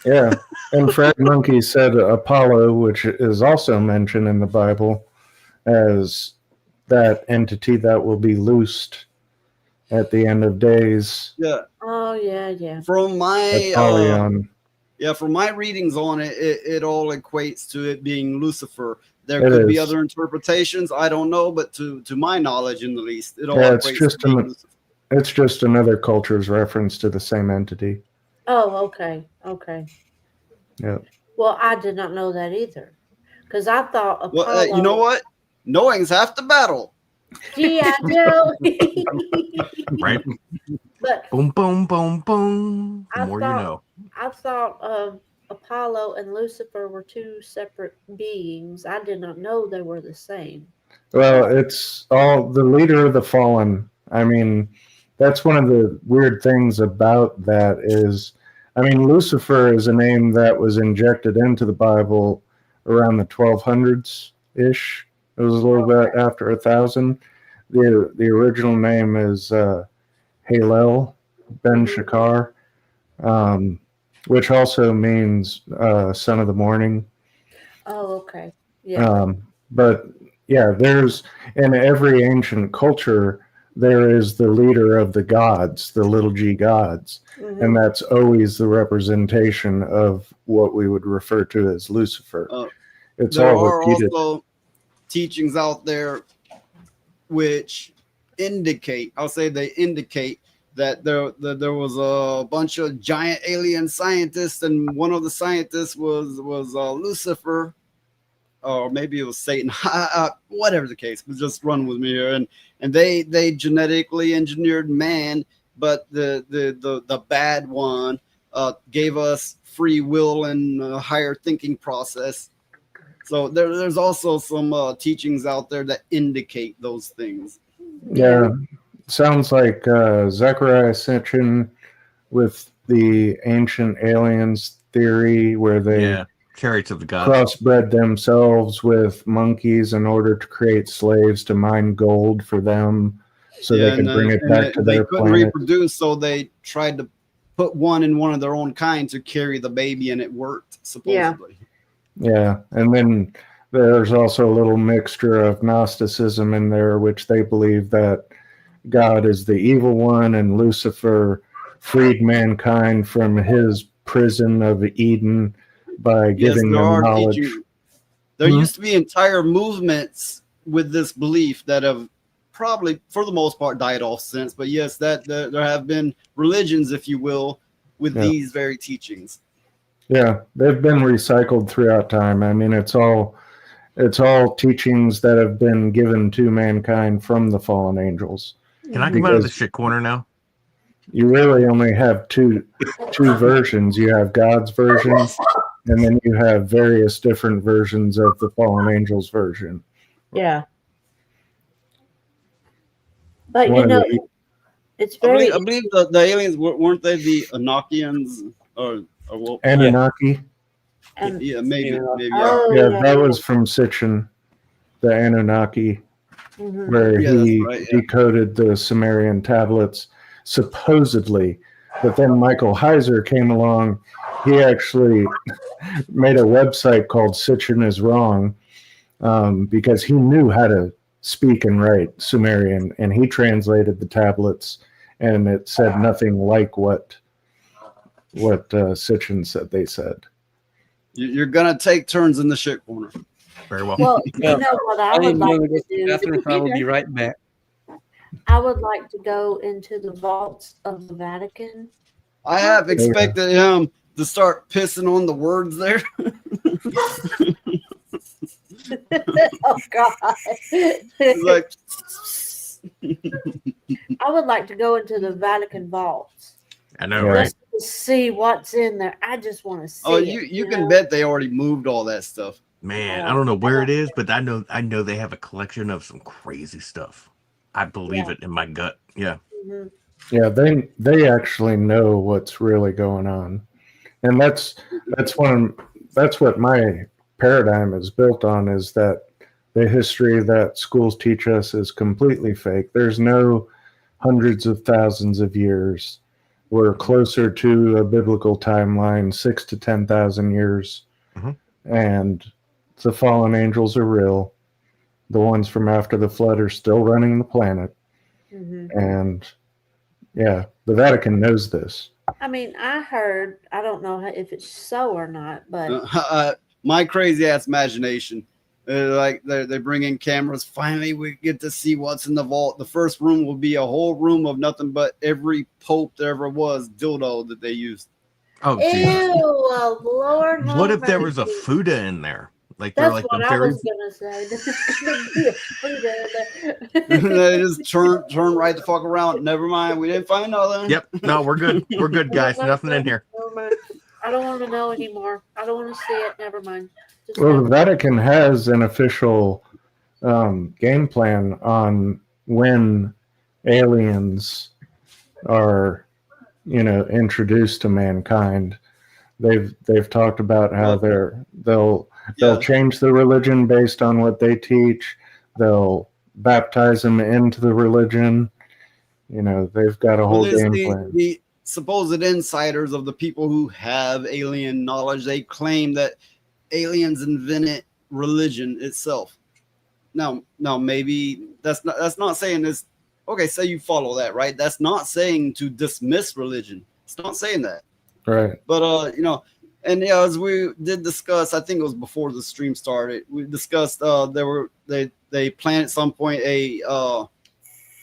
Yeah, and Frag Monkey said Apollo, which is also mentioned in the Bible as that entity that will be loosed at the end of days. Yeah. Oh yeah. From my Apollyon. from my readings on it, it all equates to it being Lucifer. There It could be is. other interpretations. I don't know, but to my knowledge, in the least, it all Yeah, it's equates just to being an, Lucifer. it's just another culture's reference to the same entity. Oh, okay. Yeah. Well, I did not know that either, because I thought Apollo. Well, you know what? Knowing's half the battle. G.I. Joe. Right? But Boom, boom, boom, boom. The I more thought, you know. I thought Apollo and Lucifer were two separate beings. I did not know they were the same. Well, it's all the leader of the fallen. I mean, that's one of the weird things about that is, I mean, Lucifer is a name that was injected into the Bible around the 1200s ish. It was a little bit after 1000. The original name is Halel Ben Shakar, which also means son of the morning. Oh, okay. Yeah. But yeah, there's in every ancient culture, there is the leader of the gods, the little g gods. And that's always the representation of what we would refer to as Lucifer. It's There all are repeated. also teachings out there which indicate, I'll say they indicate that there was a bunch of giant alien scientists, and one of the scientists was Lucifer, or maybe it was Satan. Whatever the case, but just run with me here. And they genetically engineered man, but the bad one gave us free will and a higher thinking process. So there's also some teachings out there that indicate those things. Yeah, sounds like Zechariah Sitchin with the ancient aliens theory, where they chariots of the gods crossbred themselves with monkeys in order to create slaves to mine gold for them, so they can bring it back to they their couldn't planet. reproduce, so they tried to put one in one of their own kind to carry the baby, and it worked supposedly. Yeah, and then there's also a little mixture of Gnosticism in there, which they believe that God is the evil one and Lucifer freed mankind from his prison of Eden by giving them knowledge. There used to be entire movements with this belief that have probably for the most part died off since. But yes, that there have been religions, if you will, with these very teachings. Yeah, they've been recycled throughout time. I mean, it's all teachings that have been given to mankind from the fallen angels. Can I come out of the shit corner now? You really only have two versions. You have God's version, and then you have various different versions of the fallen angels version. Yeah. But One of it's very. I believe the aliens weren't they the Enochians or what? Anunnaki. Yeah, maybe. Yeah, that was from Sitchin, the Anunnaki, where he decoded the Sumerian tablets, supposedly. But then Michael Heiser came along. He actually made a website called Sitchin is Wrong, because he knew how to speak and write Sumerian, and he translated the tablets, and it said nothing like what Sitchin said they said. You're gonna take turns in the shit corner. Very well. Well, you know what I would like to do? I will be right back. I would like to go into the vaults of the Vatican. I have expected him to start pissing on the words there. Oh God! Like, I would like to go into the Vatican vaults. I know, right? Just to see what's in there. I just want to see. oh, you can bet they already moved all that stuff. Man, I don't know where it is, but I know they have a collection of some crazy stuff. I believe it in my gut. Yeah. Yeah, they actually know what's really going on, and that's what my paradigm is built on, is that the history that schools teach us is completely fake. There's no hundreds of thousands of years. We're closer to a biblical timeline, 6,000 to 10,000 years, and the fallen angels are real. The ones from after the flood are still running the planet, and yeah, the Vatican knows this. I mean, I heard. I don't know if it's so or not, but my crazy ass imagination. Like they bring in cameras. Finally, we get to see what's in the vault. The first room will be a whole room of nothing but every pope there ever was dildo that they used. Oh, ew, Lord! What if there was a Fuda in there? Like they're like what the I very. was gonna say. There's gonna be a Fuda in there. They just turn right the fuck around. Never mind, we didn't find nothing. Yep, no, we're good. We're good, guys. Nothing in here. Never mind. I don't want to know anymore. I don't want to see it. Never mind. Just Well, never the Vatican has an official game plan on when aliens are, introduced to mankind. They've talked about how they'll change the religion based on what they teach. They'll baptize them into the religion. They've got a whole game plan. The supposed insiders of the people who have alien knowledge, they claim that aliens invented religion itself. Now maybe that's not saying this. Okay, say you follow that, right? That's not saying to dismiss religion. It's not saying that. Right. But and as we did discuss, I think it was before the stream started, we discussed they planned at some point a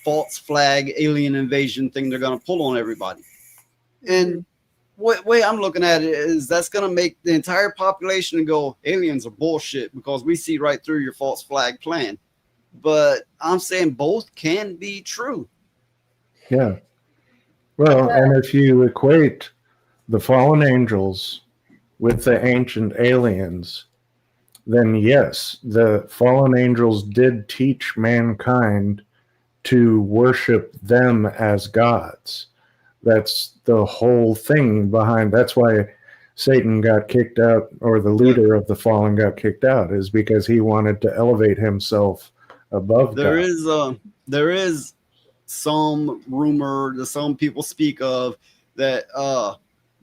false flag alien invasion thing they're gonna pull on everybody. And what way I'm looking at it is that's going to make the entire population go, aliens are bullshit because we see right through your false flag plan. But I'm saying both can be true. Yeah. Well, and if you equate the fallen angels with the ancient aliens, then yes, the fallen angels did teach mankind to worship them as gods. That's the whole thing behind. That's why Satan got kicked out, or the leader of the fallen got kicked out, is because he wanted to elevate himself above God. There is some rumor that some people speak of that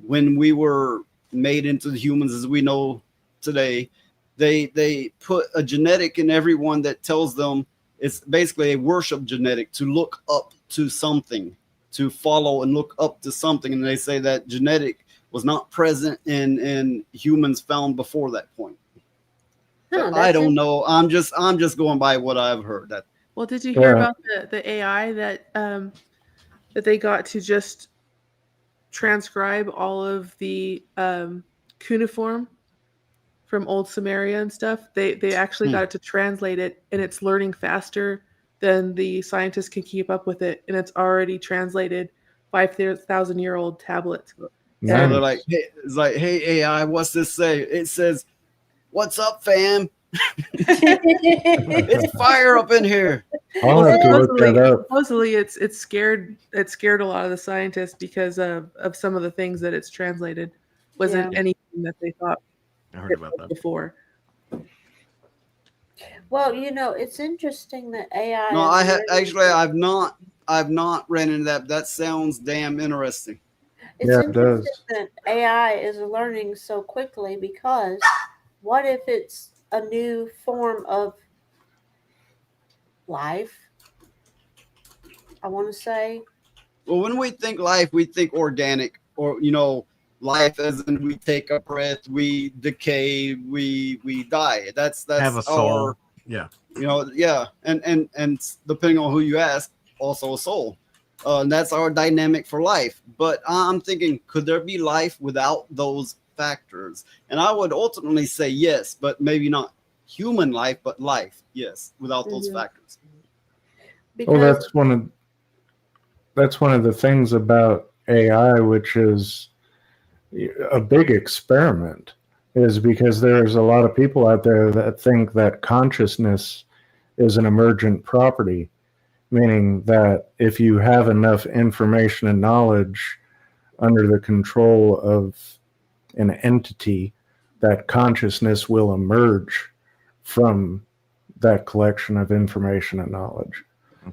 when we were made into the humans as we know today, they put a genetic in everyone that tells them it's basically a worship genetic to look up to something, to follow and look up to something. And they say that genetic was not present in humans found before that point. I don't know. I'm just going by what I've heard. Well, did you hear Yeah. about the AI that that they got to just transcribe all of the cuneiform from old Samaria and stuff? They actually got it to translate it, and it's learning faster than the scientists can keep up with it, and it's already translated 5,000-year-old tablets. So they're like, hey, it's like, hey AI, what's this say? It says, "What's up, fam? It's fire up in here." I'll have to look that up. Supposedly, it's scared a lot of the scientists because of some of the things that it's translated wasn't Yeah. anything that they thought I heard it about was that. before. Well, it's interesting that AI. No, is learning- actually, I've not ran into that. That sounds damn interesting. It's Yeah, it does. interesting that AI is learning so quickly because what if it's a new form of life? I want to say. Well, when we think life, we think organic, or life as in we take a breath, we decay, we die. That's Have a soul. our, Yeah. and depending on who you ask, also a soul. And that's our dynamic for life. But I'm thinking, could there be life without those factors? And I would ultimately say yes, but maybe not human life, but life, yes, without those factors. Well, that's one of the things about AI, which is a big experiment, is because there's a lot of people out there that think that consciousness is an emergent property, meaning that if you have enough information and knowledge under the control of an entity, that consciousness will emerge from that collection of information and knowledge.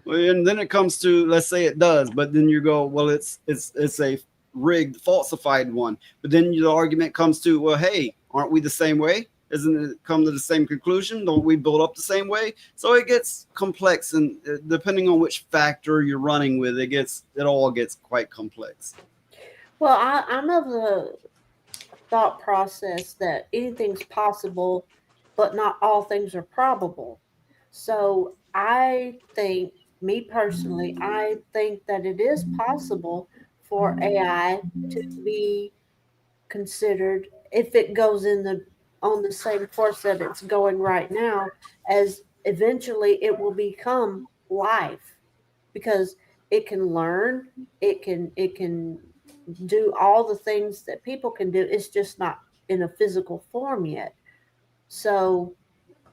And then it comes to, let's say it does, but then you go, well, it's a rigged, falsified one. But then the argument comes to, well, hey, aren't we the same way? Isn't it come to the same conclusion? Don't we build up the same way? So it gets complex, and depending on which factor you're running with, it all gets quite complex. Well, I'm of the thought process that anything's possible, but not all things are probable. So I think, me personally, I think that it is possible for AI to be considered, if it goes on the same course that it's going right now, as eventually it will become life, because it can learn, it can do all the things that people can do. It's just not in a physical form yet. So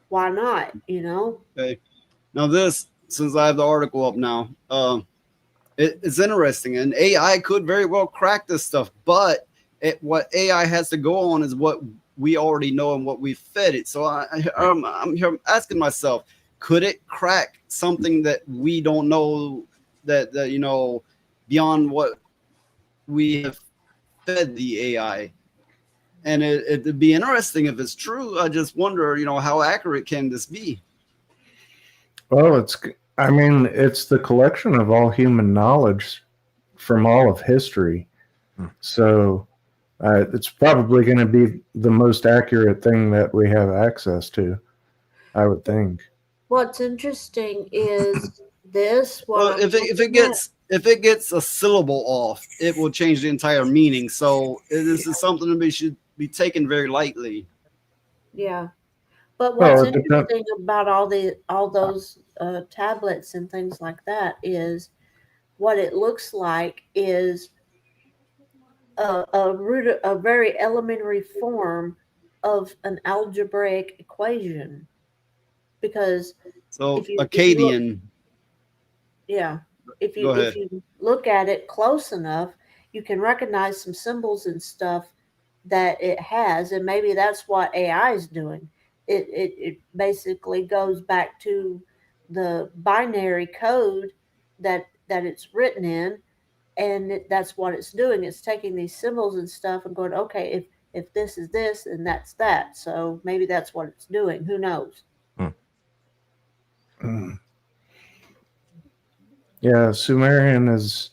why not? Okay. Now this, since I have the article up now, it's interesting, and AI could very well crack this stuff, but what AI has to go on is what we already know and what we fed it. So I'm here asking myself, could it crack something that we don't know, that beyond what we have fed the AI? And it'd be interesting if it's true. I just wonder, how accurate can this be? Well, it's the collection of all human knowledge from all of history. So it's probably going to be the most accurate thing that we have access to, I would think. What's interesting is this. Well, if it gets a syllable off, it will change the entire meaning. So this is something that we should be taken very lightly. Yeah. But what's Well, interesting about all those tablets and things like that is what it looks like is a very elementary form of an algebraic equation. Because so Akkadian. If you look at it close enough, you can recognize some symbols and stuff that it has, and maybe that's what AI is doing. It basically goes back to the binary code that it's written in, and that's what it's doing. It's taking these symbols and stuff and going, okay, if this is this and that's that, so maybe that's what it's doing. Who knows? Yeah, Sumerian is,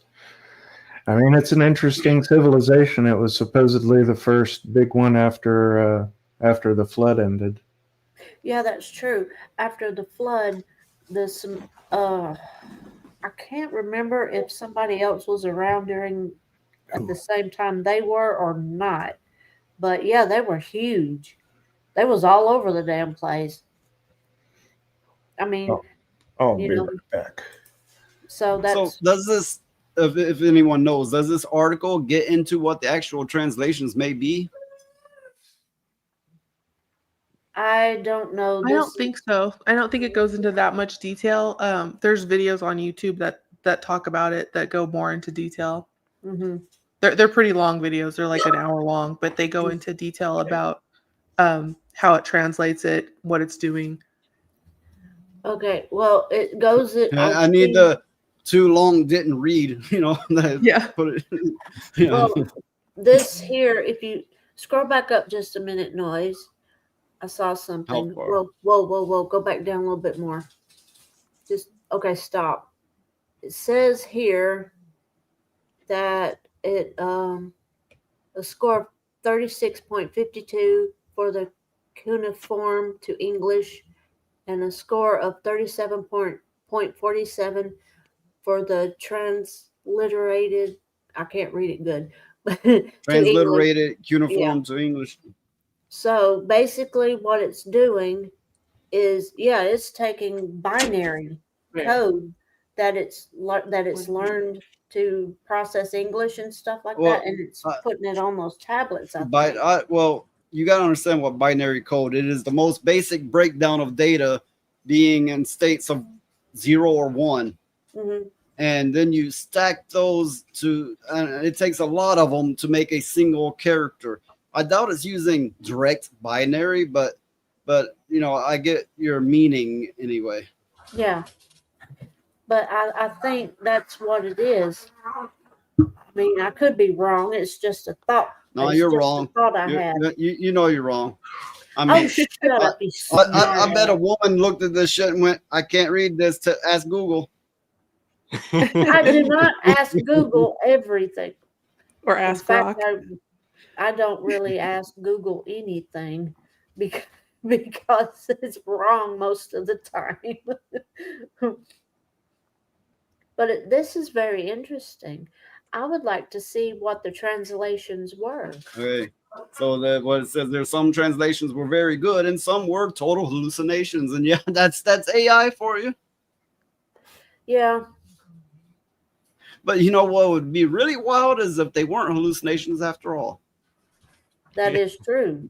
it's an interesting civilization. It was supposedly the first big one after the flood ended. Yeah, that's true. After the flood, this I can't remember if somebody else was around during at the same time they were or not. But yeah, they were huge. They was all over the damn place. I mean, I'll you be know, right back. so that's So does this, if anyone knows, does this article get into what the actual translations may be? I don't know. I don't think so. I don't think it goes into that much detail. There's videos on YouTube that talk about it that go more into detail. Mhm. They're pretty long videos. They're like an hour long, but they go into detail about how it translates it, what it's doing. Okay, well, it goes. I need the too long didn't read, you know. Yeah. Put it, you know. Well, this here, if you scroll back up just a minute, noise. I saw something. How far? Whoa. Go back down a little bit more. Just, okay, stop. It says here that it, a score of 36.52 for the cuneiform to English and a score of 37.47 for the transliterated, I can't read it good, but to English. Transliterated cuneiform Yeah. to English. So basically, what it's doing is, yeah, it's taking binary code that it's learned to process English and stuff like Well, that, and it's putting it on those tablets. Well, you got to understand what binary code. It is the most basic breakdown of data, being in states of 0 or 1. Mhm. And then you stack those to, and it takes a lot of them to make a single character. I doubt it's using direct binary, but you know, I get your meaning anyway. Yeah, but I think that's what it is. I mean, I could be wrong. It's just a thought. No, It's you're just a wrong. thought I You're- had. You know you're wrong. I Oh, mean, shut up, you I bet a woman looked at this shit and went, "I can't read this." To ask Google. I do not ask Google everything. Or In ask fact, Grok. I don't really ask Google anything because it's wrong most of the time. But this is very interesting. I would like to see what the translations were. Okay. So that what it says, there's some translations were very good and some were total hallucinations. And yeah, that's AI for you. Yeah. But you know what would be really wild is if they weren't hallucinations after all. That is true.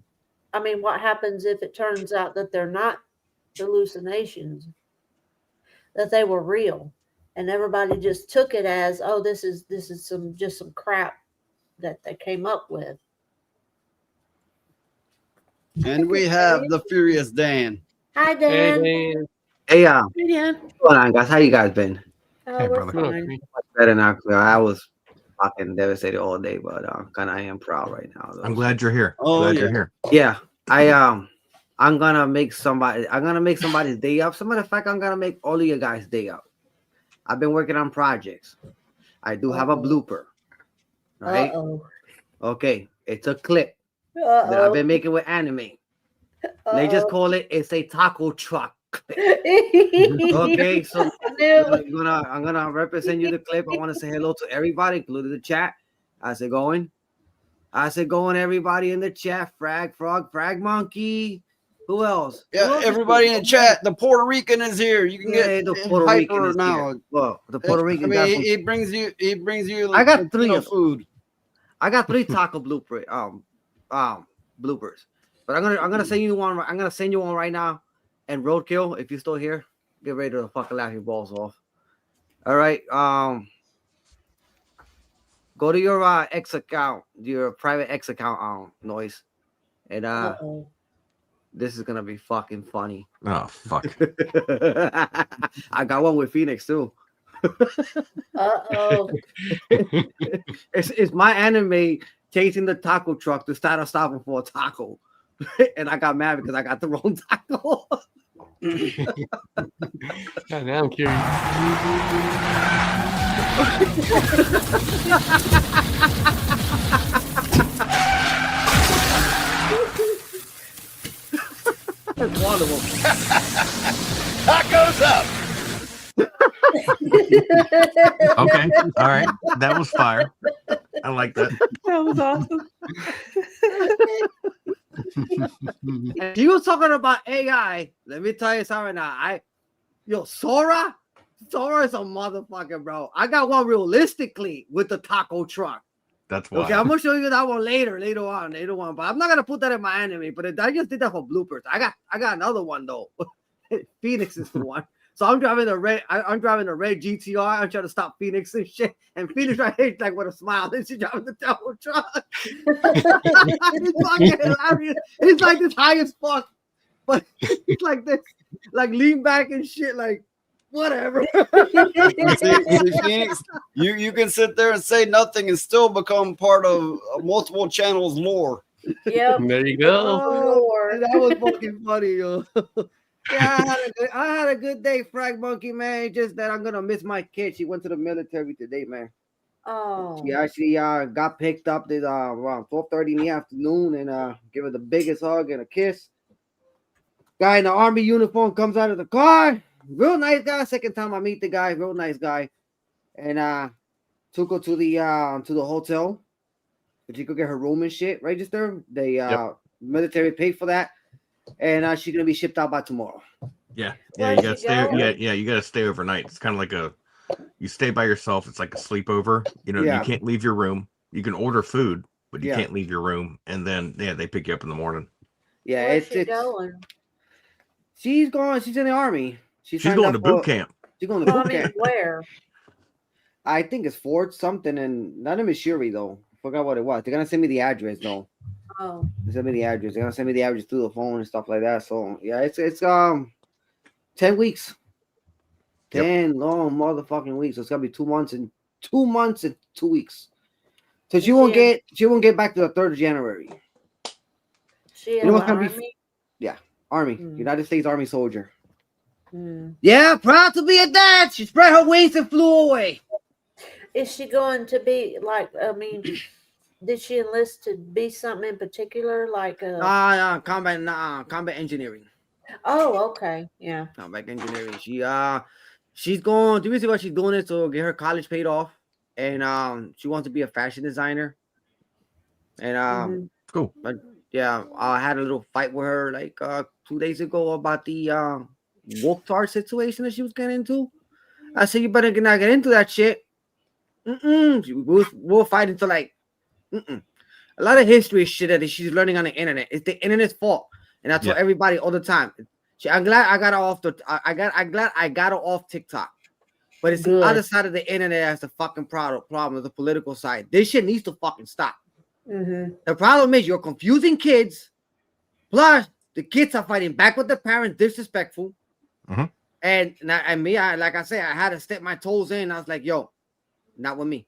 I mean, what happens if it turns out that they're not hallucinations, that they were real, and everybody just took it as, oh, this is some crap that they came up with. And we have the Furious Dan. Hi, Dan. Hey, Hey, Dan. Dan. What's going on, guys? How you guys been? Oh, we're fine. Much better now. I was fucking devastated all day, but kind of I am proud right now. Though. I'm glad you're here. Oh, glad yeah. you're here. Yeah, I'm gonna make somebody's day up. As a matter of fact, I'm gonna make all of you guys' day up. I've been working on projects. I do have a blooper. Right? Uh-oh. Okay, it's a clip that I've been making with anime. They just call it's a taco truck. Okay, so I'm gonna represent you the clip. I want to say hello to everybody, including the chat. How's it going? Everybody in the chat. Frag Frog, Frag Monkey. Who else? Yeah, everybody in the chat. The Puerto Rican is here. You can get the Puerto Rican hyper is now. here. Well, the Puerto Rican. I got mean, some- he brings you. I got three Latino of food. I got 3 taco bloopers. Bloopers. But I'm gonna send you one. I'm gonna send you one right now. And Roadkill, if you're still here, get ready to fucking laugh your balls off. All right. Go to your X account, your private X account, Noise, and this is gonna be fucking funny. Oh fuck! I got one with Phoenix too. Uh-oh. It's my anime chasing the taco truck to start stopping for a taco, and I got mad because I got the wrong taco. God, now I'm curious. That's one of them. Tacos up. Okay. All right. That was fire. I like that. That was awesome. And he was talking about AI. Let me tell you something now. Sora is a motherfucker, bro. I got one realistically with the taco truck. That's why. Okay, I'm gonna show you that one later on. But I'm not gonna put that in my anime. But I just did that for bloopers. I got another one though. Phoenix is the one. So I'm driving the red GTR. I'm trying to stop Phoenix and shit. And Phoenix right here, like with a smile. Then she's driving the taco truck. It's fucking hilarious. It's like this high as fuck, but it's like this, like lean back and shit, like whatever. See, Phoenix, you can sit there and say nothing and still become part of multiple channels lore. Yep. There you go. Oh, that was fucking funny, yo. Yeah, I had a good day, Frag Monkey, man. Just that I'm gonna miss my kid. She went to the military today, man. Oh. She actually got picked up this around 12:30 in the afternoon, and give her the biggest hug and a kiss. Guy in the army uniform comes out of the car. Real nice guy. Second time I meet the guy. Real nice guy. And took her to the hotel. But she could get her room and shit registered. They military paid for that. And she's gonna be shipped out by tomorrow. Yeah, you gotta stay. Yeah, you gotta stay overnight. It's kind of like you stay by yourself. It's like a sleepover. You know, you can't leave your room. You can order food, but you can't leave your room. And then they pick you up in the morning. Yeah, Where's she going? She's going. She's in the army. She's going to boot camp. She's going to boot camp. Where? I think it's Fort something, and not in Missouri though. Forgot what it was. They're gonna send me the address though. Oh. They send me the address. They're gonna send me the address through the phone and stuff like that. So yeah, it's 10 weeks. 10 long motherfucking weeks. So it's gonna be 2 months and 2 weeks. So she won't get back to the 3rd of January. She in the army? Army. United States Army soldier. Mm. Yeah, proud to be a dad. She spread her wings and flew away. Is she going to be like? I mean, did she enlist to be something in particular, like combat engineering. Oh, okay, yeah. Combat engineering. She's going. Do you see what she's doing it to get her college paid off, and she wants to be a fashion designer. And cool. Yeah, I had a little fight with her like 2 days ago about the Wokhtar situation that she was getting into. I said, you better not get into that shit. We'll fight until like a lot of history shit that she's learning on the internet. It's the internet's fault, and I tell everybody all the time. I'm glad I got her off I got her off TikTok, but it's the other side of the internet that's the fucking problem. The political side. This shit needs to fucking stop. The problem is you're confusing kids. Plus, the kids are fighting back with the parents, disrespectful. And me, like I said, I had to step my toes in. I was like, yo, not with me.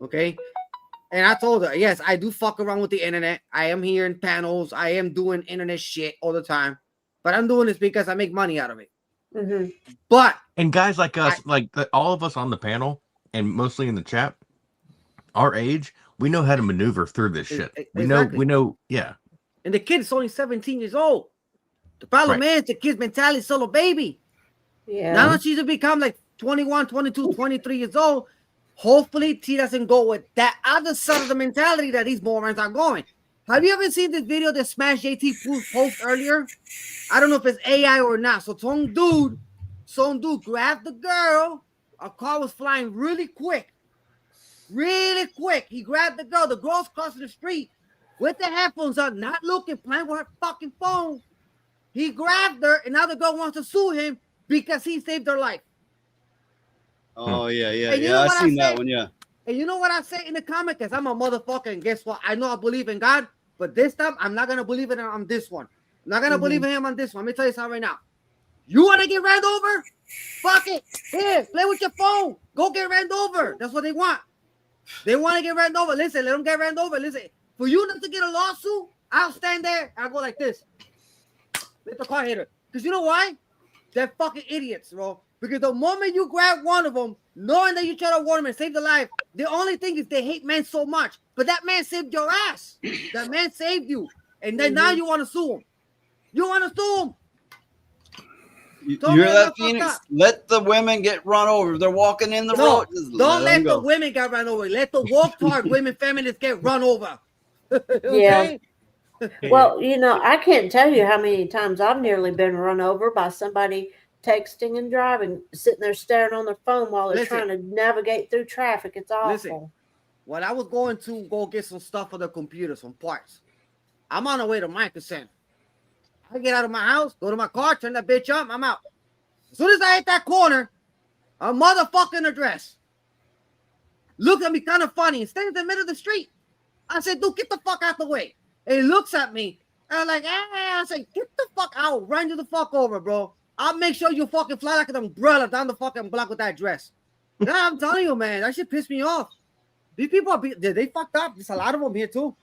Okay. And I told her, yes, I do fuck around with the internet. I am here in panels. I am doing internet shit all the time. But I'm doing this because I make money out of it. But and guys like us, all of us on the panel and mostly in the chat, our age, we know how to maneuver through this shit. We know, yeah. And the kid is only 17 years old. The problem is the kid's mentality is still a baby. Yeah. Now that she's become like 21, 22, 23 years old, hopefully she doesn't go with that other side of the mentality that these morons are going. Have you ever seen this video that Smash JT posted earlier? I don't know if it's AI or not. So some dude grabbed the girl. A car was flying really quick. Really quick. He grabbed the girl. The girl's crossing the street with the headphones on, not looking, playing with her fucking phone. He grabbed her, and now the girl wants to sue him because he saved her life. Oh, yeah. I seen that one, yeah. And you know what I say in the comment? Because I'm a motherfucker, and guess what? I know I believe in God, but this time, I'm not going to believe in him on this one. I'm not going to believe in him on this one. Let me tell you something right now. You want to get ran over? Fuck it. Here, play with your phone. Go get ran over. That's what they want. They want to get ran over. Listen, let them get ran over. Listen, for you not to get a lawsuit, I'll stand there. I'll go like this. Let the car hit her. Because you know why? They're fucking idiots, bro. Because the moment you grab one of them, knowing that you try to warn them and save the life, the only thing is they hate men so much. But that man saved your ass. That man saved you. And then now you want to sue him. You want to sue him. You Don't hear let that, them fuck Phoenix? up. Let the women get run over. If they're walking in the No, road, just don't let them the go. women get run over. Let the woke part women feminists get run over. Yeah. Okay? Well, I can't tell you how many times I've nearly been run over by somebody texting and driving, sitting there staring on their phone while they're Listen. trying to navigate through traffic. It's awful. Listen, when I was going to go get some stuff for the computer, some parts, I'm on the way to Micro Center. I get out of my house, go to my car, turn that bitch up, I'm out. As soon as I hit that corner, a motherfucking address look at me kind of funny and stand in the middle of the street. I said, dude, get the fuck out the way. And he looks at me. And I'm like, I said, get the fuck out. Run you the fuck over, bro. I'll make sure you fucking fly like an umbrella down the fucking block with that dress. Nah, I'm telling you, man, that shit pissed me off. These people are they fucked up. There's a lot of them here too.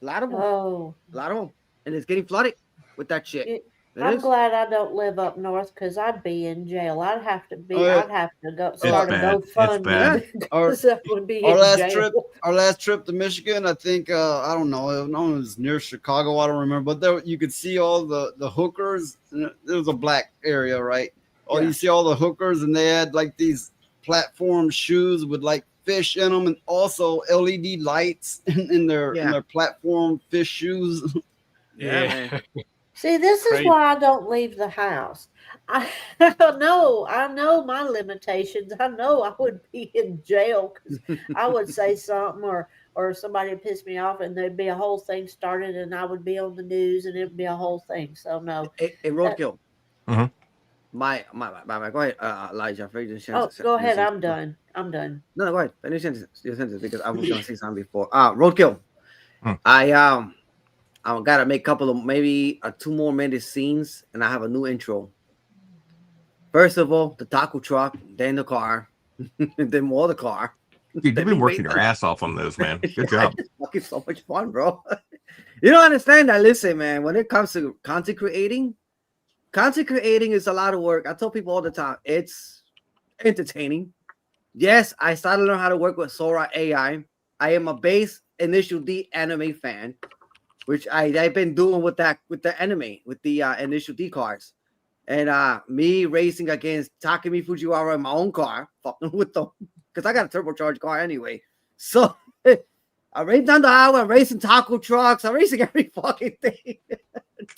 A lot of them. Oh. A lot of them. And it's getting flooded with that shit. I'm glad I don't live up north because I'd be in jail. I'd have to go It's start a bad. It's GoFundMe. bad. because I would be Our in last jail. trip to Michigan, I think I don't know, it was near Chicago, I don't remember, but there you could see all the hookers. And it was a black area, right? Oh, Yeah. you see all the hookers, and they had like these platform shoes with like fish in them, and also LED lights in their platform fish shoes. Yeah. See, this is Crazy. why I don't leave the house. I know my limitations. I know I would be in jail because I would say something or somebody would piss me off and there'd be a whole thing started and I would be on the news and it'd be a whole thing. So no. Hey, Roadkill. Mhm. My, go ahead, Elijah. Go ahead. I'm done. No, go ahead. Finish your sentence because I was gonna say something before. Roadkill. I gotta make a couple of maybe 2 more minute scenes, and I have a new intro. First of all, the taco truck, then the car, then more the car. Dude, you've been working your ass off on those, man. Good job. It's fucking so much fun, bro. You don't understand that. Listen, man, when it comes to content creating is a lot of work. I tell people all the time, it's entertaining. Yes, I started to learn how to work with Sora AI. I am a base Initial D anime fan, which I've been doing with the anime, with the Initial D cars. And me racing against Takumi Fujiwara in my own car, fucking with them, because I got a turbocharged car anyway. So I race down the highway, I'm racing taco trucks, I'm racing every fucking thing.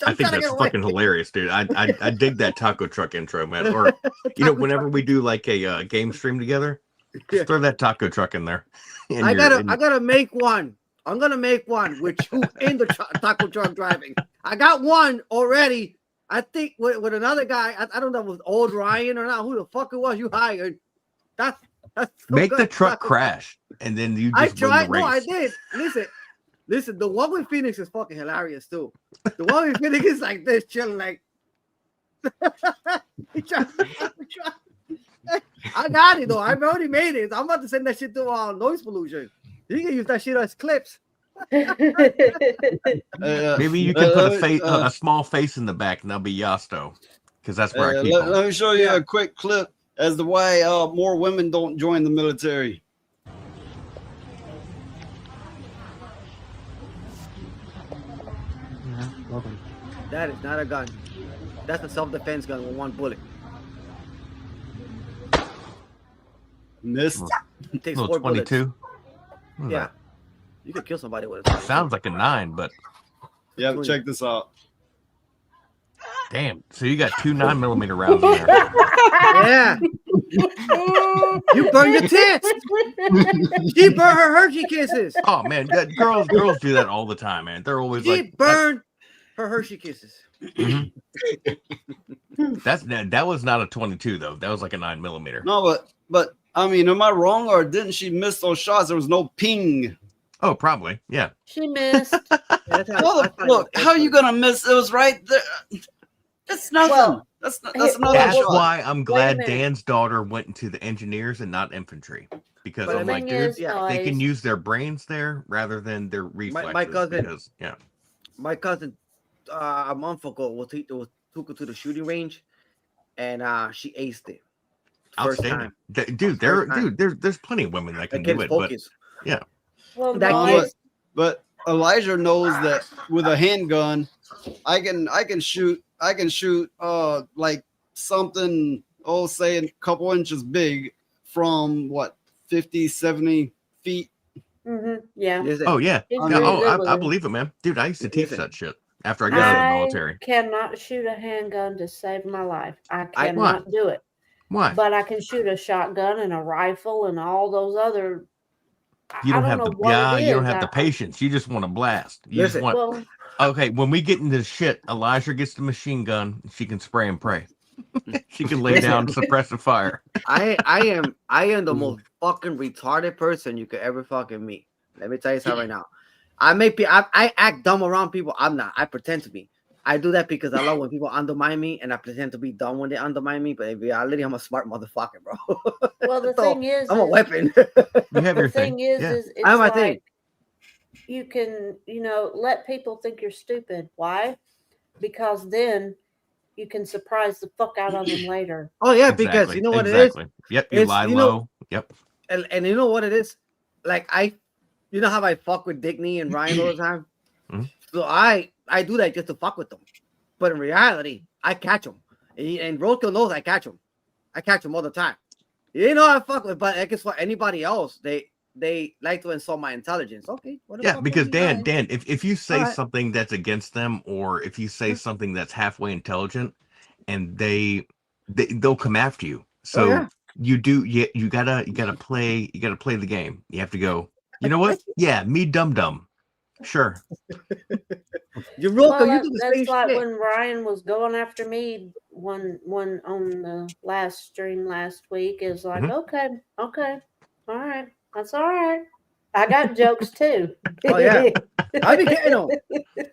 I think that's fucking hilarious, dude. I dig that taco truck intro, man. Or whenever we do like a game stream together, just throw that taco truck in there. I gotta make one. I'm gonna make one with you in the taco truck driving. I got one already. I think with another guy. I don't know if it was old Ryan or not. Who the fuck it was you hired? That's so make good. the truck crash, and then you I just win tried. the race. No, I did. Listen. The one with Phoenix is fucking hilarious too. The one with Phoenix is like this, chilling like. I got it though. I've already made it. I'm about to send that shit to noise pollution. You can use that shit as clips. Maybe you can put a small face in the back, and that'll be Yasto, because that's where I keep them. Let me show you a quick clip as to why more women don't join the military. That is not a gun. That's a self-defense gun with 1 bullet. Missed. It takes Little 4 bullets. 22. Yeah. You could kill somebody with it. Sounds like a 9, but yeah, check this out. Damn. So you got 2 9mm rounds in there. Yeah. You burn your tits. She burned her Hershey Kisses. Oh man, girls do that all the time, man. They're always She like burned her Hershey Kisses. Mhm. That was not a 22 though. That was like a 9mm. No, but I mean, am I wrong, or didn't she miss those shots? There was no ping. Oh, probably. Yeah. She missed. Look, how are you gonna miss? It was right there. That's nothing. Well, that's another That's shot. why I'm glad minute. Dan's daughter went into the engineers and not infantry. Because But I'm the like, thing dude, is, yeah, they can use their brains there rather than their reflexes. my cousin- because, yeah. My cousin, a month ago, took her to the shooting range, and she aced it. First Outstanding. time. Dude, First time. there's plenty of women that can That do kid's it, but focused. yeah. Well, That no, kid- But Elijah knows that with a handgun, I can shoot like something, say a couple inches big from what, 50, 70 feet. Yeah. Oh yeah. He's Yeah, really oh, good with I it. believe it, man. Dude, I used to teach that shit after I got out of the I military. cannot shoot a handgun to save my life. I Why? cannot do it. Why? But I can shoot a shotgun and a rifle and all those other. You don't have know the what it you don't is. have the patience. You just want to blast. You just want. Well, Okay, when we get into shit, Elijah gets the machine gun. She can spray and pray. She can lay down suppressive fire. I am the most fucking retarded person you could ever fucking meet. Let me tell you something right now. I act dumb around people. I'm not. I pretend to be. I do that because I love when people undermine me, and I pretend to be dumb when they undermine me. But in reality, I'm a smart motherfucker, bro. well, the thing is, I'm a weapon. You have your the thing is, Yeah. is it's I have my like thing. you can, let people think you're stupid. Why? Because then you can surprise the fuck out of them later. Oh yeah, because you know what it is. Yep, you lie low. Yep. And you know what it is. Like you know how I fuck with Digney and Ryan all the time. So I do that just to fuck with them, but in reality, I catch them. And Roadkill knows I catch them. I catch them all the time. You know I fuck with, but I guess for anybody else, they like to insult my intelligence. Okay. Yeah, because Dan, if you say Alright. something that's against them, or if you say something that's halfway intelligent, and they'll come after you. So yeah. you gotta play the game. You have to go. You know what? Yeah, me dumb. Sure. You Well, do the same that's like shit. when Ryan was going after me one on the last stream last week. Is like, okay, all right, that's all right. I got jokes too. Oh yeah, I be getting them,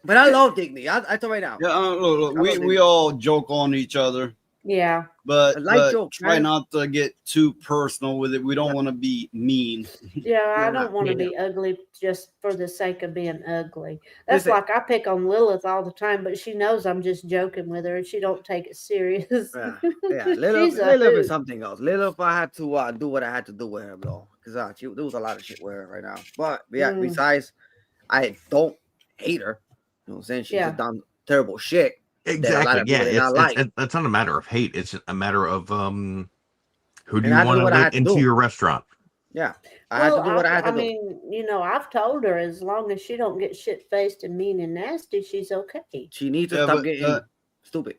but I love Digney. I tell right now. Yeah, look, I love we all joke on each other, Yeah. but, light jokes, try man. not to get too personal with it. We don't want to be mean. Yeah, I don't want to Yeah. be ugly just for the sake of being ugly. That's Listen. like I pick on Lilith all the time, but she knows I'm just joking with her and she don't take it serious. Yeah, She's Lilith a is hoot. something else. Lilith, I had to do what I had to do with her, bro. Because there was a lot of shit with her right now. But yeah, Mm. besides, I don't hate her. You know what I'm saying? She's Yeah. just done terrible shit. that a lot Exactly. of Yeah, people did not like. it's not a matter of hate. It's a matter of who do And you I had to want do to what I let had to into do. your restaurant? Yeah, I had to do what I had to do. mean, I've told her as long as she don't get shit faced and mean and nasty, she's okay. She needs to Yeah, stop but, getting stupid.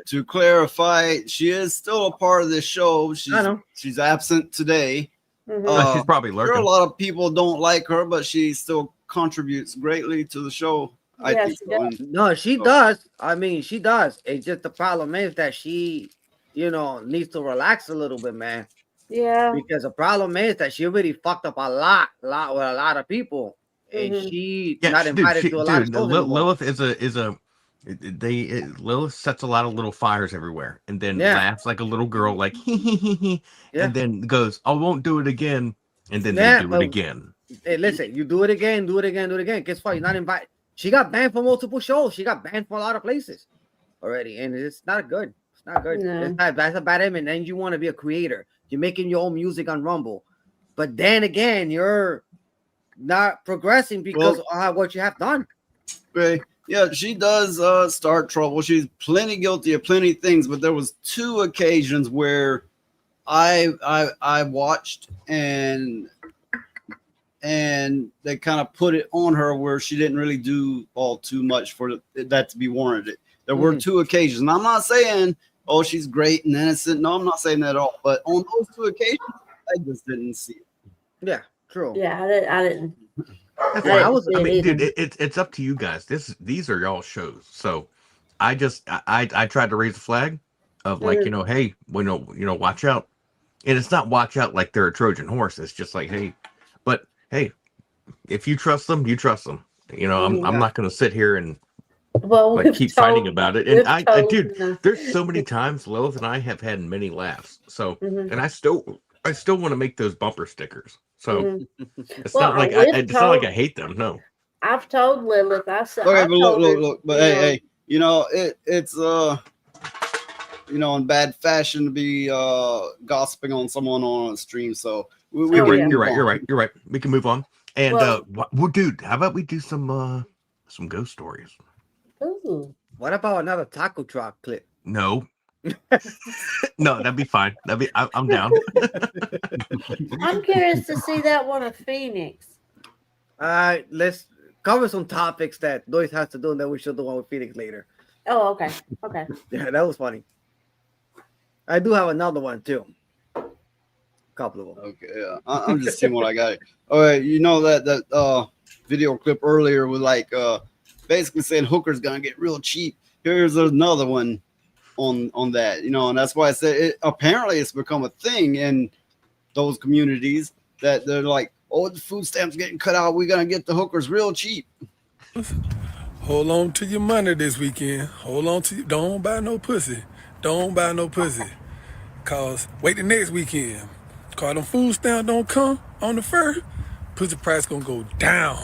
To clarify, she is still a part of this show. I know. She's absent today. Mhm. She's probably Sure, a lurking. lot of people don't like her, but she still contributes greatly to the show. I Yeah, think she so. does. And No, she does. I mean, she does. It's just the problem is that she, needs to relax a little bit, man. Yeah. Because the problem is that she already fucked up a lot with a lot of people, and Mhm. she Yeah, not invited dude, to a lot of shows anymore. Lilith Lilith sets a lot of little fires everywhere, and then Yeah. laughs like a little girl, like Yeah. and then goes, "I won't do it again," and then Yeah, they do but- it again. Hey, listen, you do it again, do it again, do it again. Guess what? You're not invited. She got banned from multiple shows. She got banned from a lot of places already, and it's not good. It's not good. No. That's a bad image. And then you want to be a creator. You're making your own music on Rumble, but then again, you're not progressing because of what you have done. okay. Yeah, she does start trouble. She's plenty guilty of plenty of things, but there was 2 occasions where I watched and they kind of put it on her where she didn't really do all too much for that to be warranted. There were 2 occasions, and I'm not saying she's great and innocent. No, I'm not saying that at all. But on those 2 occasions, I just didn't see it. Yeah, true. Yeah, I didn't. That's I why didn't I see mean, it dude, either. it's up to you guys. These are y'all shows. So I tried to raise a flag of like, Mhm. hey, watch out. And it's not watch out like they're a Trojan horse. It's just like, hey, but hey, if you trust them, you trust them. I'm not gonna sit here and Well, like we've keep fighting told- about it. we've And I told, dude, there's so many times Lilith and I have had many laughs. So Mhm. and I still want to make those bumper stickers. So Mhm. it's Well, not like we've it's not like I told- hate them. No. I've told Lilith. I said, Okay, I but told her, look. But you hey, know, it's in bad fashion to be gossiping on someone on a stream. So we You're can right. move You're on. right. We can move on. And Well- well, dude, how about we do some ghost stories? Ooh. What about another taco truck clip? No, No, that'd be fine. I'm down. I'm curious to see that one of Phoenix. All right, let's cover some topics that Noise has to do, and then we should do one with Phoenix later. Oh, okay. Okay. Yeah, that was funny. I do have another one too. Couple of them. Okay, yeah. I'm just seeing what I got. All right, you know that video clip earlier with like basically saying hookers gonna get real cheap. Here's another one on that, you know, and that's why I said apparently it's become a thing in those communities that they're like, oh, the food stamps getting cut out, we're gonna get the hookers real cheap. Hold on to your money this weekend. Hold on to don't buy no pussy. Don't buy no pussy. Cause wait the next weekend. Cause them food stamps don't come on the first, pussy price gonna go down.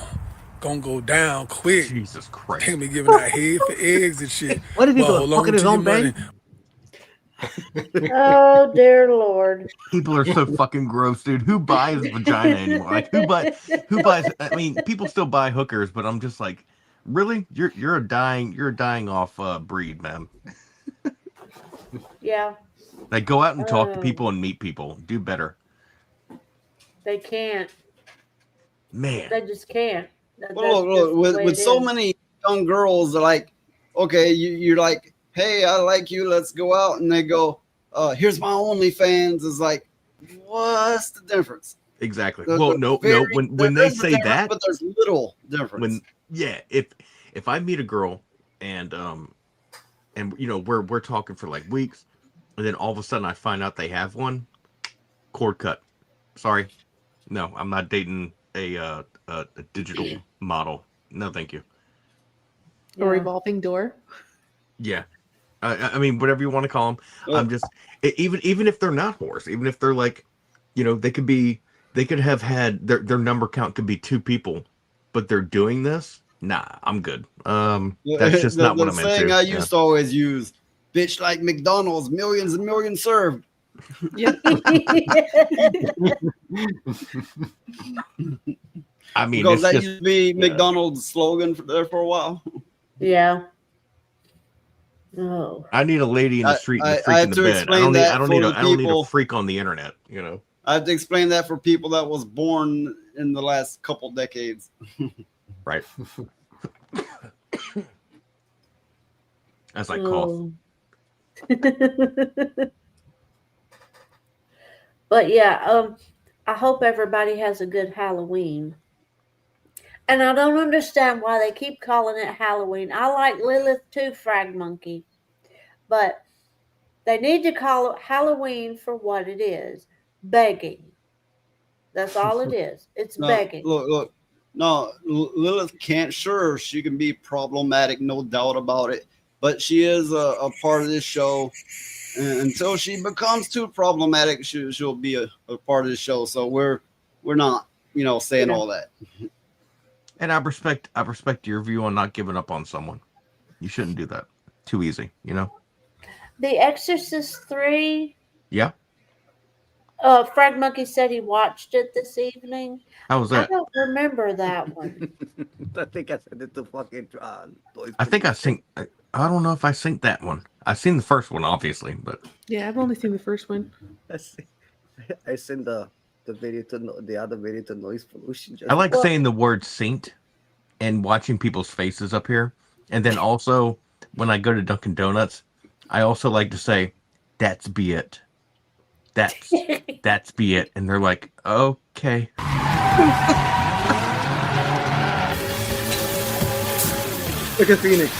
Gonna go down quick. Jesus Christ. They gonna be giving out head for eggs and shit. What did he But do? Fucking his own bang? Oh dear Lord. People are so fucking gross, dude. Who buys vagina anymore? Like who buys I mean, people still buy hookers, but I'm just like, really? You're a dying off breed, man. Yeah. Like go out and talk to people and meet people. Do better. They can't. Man. They just can't. Well, look, with so many young girls, they're like, okay, you're like, hey, I like you, let's go out, and they go, here's my OnlyFans. Is like, what's the difference? Exactly. Well, no. When they say that, but there's little difference. If I meet a girl and you know we're talking for like weeks, and then all of a sudden I find out they have one, cord cut. Sorry, no, I'm not dating a digital model. No, thank you. A revolving door. Yeah, I mean whatever you want to call them. I'm just even if they're not whores, even if they're like, you know, they could have had their number count could be 2 people, but they're doing this. Nah, I'm good. That's just not what I'm into. Saying I used to always use, bitch like McDonald's, millions and millions served. Yep. I mean, because that just, used to be McDonald's slogan for a while. Yeah. Oh. I need a lady in the street and a freak in the bed. I don't need a freak on the internet, you know. I have to explain that for people that was born in the last couple decades. Right. As I cough. But yeah, I hope everybody has a good Halloween. And I don't understand why they keep calling it Halloween. I like Lilith too, Frag Monkey. But they need to call it Halloween for what it is. Begging. That's all it is. It's begging. Look. No, Lilith can't. Sure, she can be problematic, no doubt about it. But she is a part of this show. And until she becomes too problematic, she'll be a part of the show. So we're not, you know, saying all that. And I respect your view on not giving up on someone. You shouldn't do that. Too easy, you know. The Exorcist 3. Yeah. Frag Monkey said he watched it this evening. How was that? I don't remember that one. I think I said it to fucking. I think I synced. I don't know if I synced that one. I've seen the first one, obviously, but Yeah, I've only seen the first one. I sent the video to the other video to Noise Pollution. I like saying the word synced and watching people's faces up here. And then also when I go to Dunkin' Donuts, I also like to say, "That's be it. That's be it." And they're like, okay. Look at Phoenix.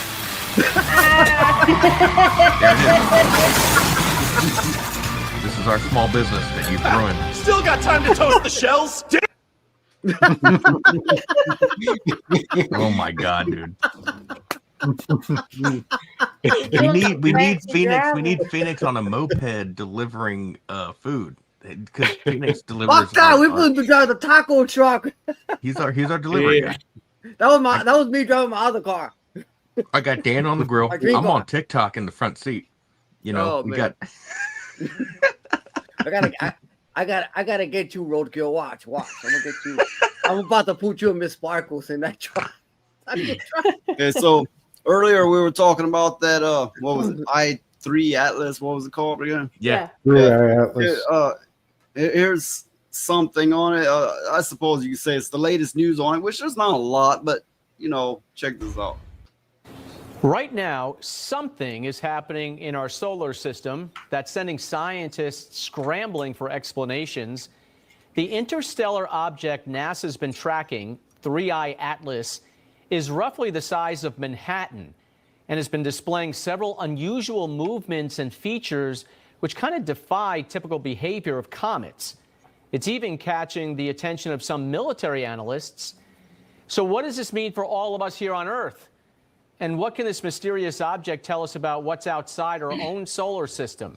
This is our small business that you throw in. Still got time to toast the shells? Oh my god, dude. we need Phoenix. We need Phoenix on a moped delivering food. Because Phoenix delivers. Fuck that! We put drive the taco truck. He's our delivery guy. That was me driving my other car. I got Dan on the grill. I'm on TikTok in the front seat. You know, we got. I gotta get you, Roadkill. Watch. I'm gonna get you. I'm about to put you and Miss Sparkles in that truck. Okay, so earlier we were talking about that. What was it? 3 Atlas. What was it called again? Yeah. 3i Atlas. Here's something on it. I suppose you could say it's the latest news on it, which there's not a lot, but check this out. Right now, something is happening in our solar system that's sending scientists scrambling for explanations. The interstellar object NASA's been tracking, 3i Atlas, is roughly the size of Manhattan and has been displaying several unusual movements and features which kind of defy typical behavior of comets. It's even catching the attention of some military analysts. So what does this mean for all of us here on Earth? And what can this mysterious object tell us about what's outside our own solar system?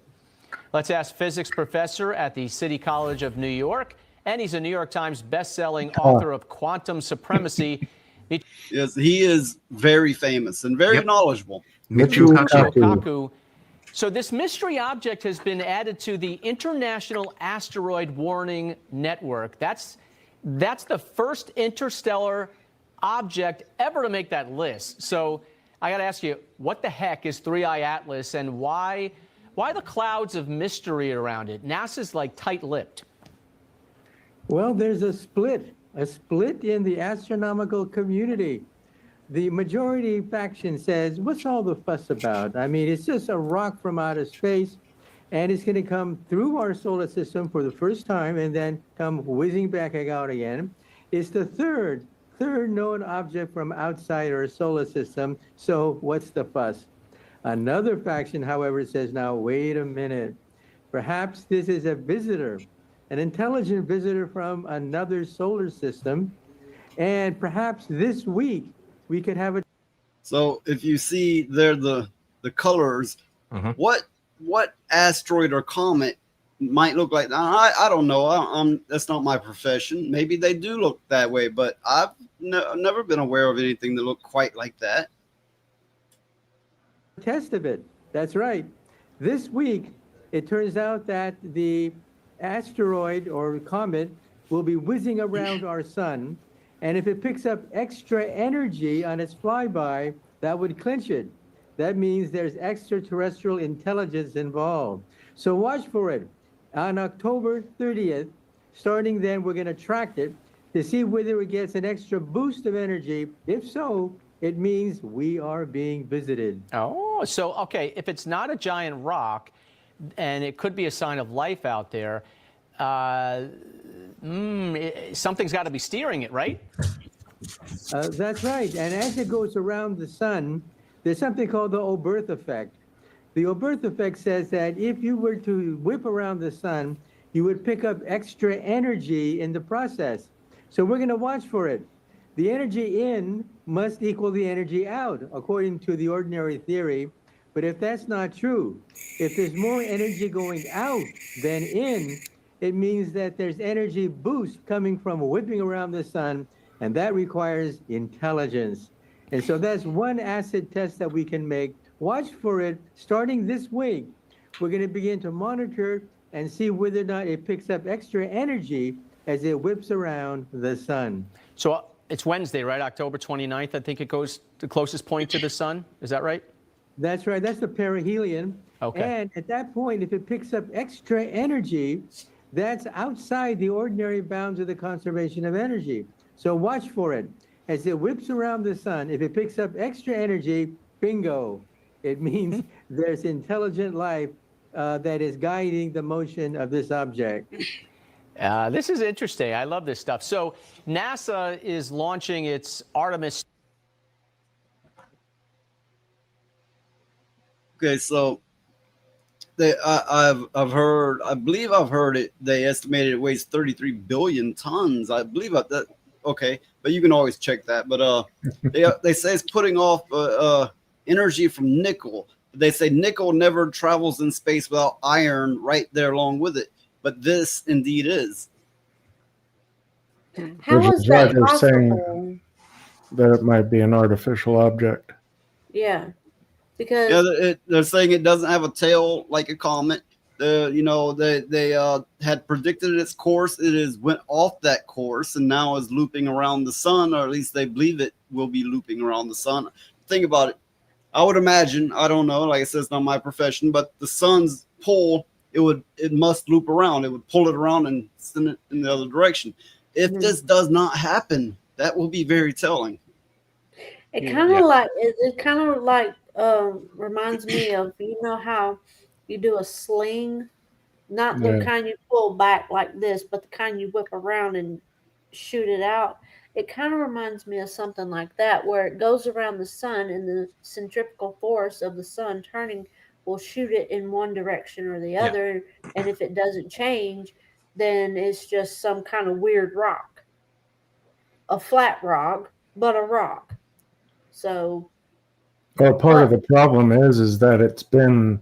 Let's ask physics professor at the City College of New York, and he's a New York Times best-selling author of Quantum Supremacy. Yes, he is very famous and very knowledgeable. Michio Kaku. So this mystery object has been added to the International Asteroid Warning Network. That's the first interstellar object ever to make that list. So I got to ask you, what the heck is 3i Atlas, and why the clouds of mystery around it? NASA's like tight-lipped. Well, there's a split in the astronomical community. The majority faction says, what's all the fuss about? I mean, it's just a rock from outer space, and it's going to come through our solar system for the first time and then come whizzing back out again. It's the third known object from outside our solar system, so what's the fuss? Another faction, however, says, now, wait a minute. Perhaps this is a visitor, an intelligent visitor from another solar system, and perhaps this week we could have a... So if you see there the colors, what asteroid or comet might look like? I don't know. That's not my profession. Maybe they do look that way, but I've never been aware of anything that looked quite like that. Test of it. That's right. This week, it turns out that the asteroid or comet will be whizzing around our sun, and if it picks up extra energy on its flyby, that would clinch it. That means there's extraterrestrial intelligence involved. So watch for it. On October 30th, starting then, we're going to track it to see whether it gets an extra boost of energy. If so, it means we are being visited. Oh, so, okay, if it's not a giant rock, and it could be a sign of life out there, something's got to be steering it, right? That's right. And as it goes around the sun, there's something called the Oberth effect. The Oberth effect says that if you were to whip around the sun, you would pick up extra energy in the process. So we're going to watch for it. The energy in must equal the energy out, according to the ordinary theory. But if that's not true, if there's more energy going out than in, it means that there's energy boost coming from whipping around the sun, and that requires intelligence. And so that's one acid test that we can make. Watch for it starting this week. We're going to begin to monitor and see whether or not it picks up extra energy as it whips around the sun. So it's Wednesday, right? October 29th, I think it goes the closest point to the sun. Is that right? That's right. That's the perihelion. Okay. And at that point, if it picks up extra energy, that's outside the ordinary bounds of the conservation of energy. So watch for it. As it whips around the sun, if it picks up extra energy, bingo. It means there's intelligent life that is guiding the motion of this object. This is interesting. I love this stuff. So NASA is launching its Artemis. Okay, so I've heard, I believe I've heard it. They estimated it weighs 33 billion tons. I believe that. Okay, but you can always check that. But they say it's putting off energy from nickel. They say nickel never travels in space without iron right there along with it. But this indeed is. How Which is is why that they're saying possible? that it might be an artificial object. Yeah, because Yeah, they're saying it doesn't have a tail like a comet. They had predicted its course. It is went off that course and now is looping around the sun, or at least they believe it will be looping around the sun. Think about it. I would imagine, I don't know, like I said, it's not my profession, but the sun's pull, it must loop around. It would pull it around and send it in the other direction. If this does not happen, that will be very telling. It kind of like it kind of like reminds me of, you know how you do a sling, not the Yeah. kind you pull back like this, but the kind you whip around and shoot it out. It kind of reminds me of something like that, where it goes around the sun and the centrifugal force of the sun turning will shoot it in one direction or the other. And if it doesn't change, then it's just some kind of weird rock, a flat rock, but a rock. So, Well, part of the problem is that it's been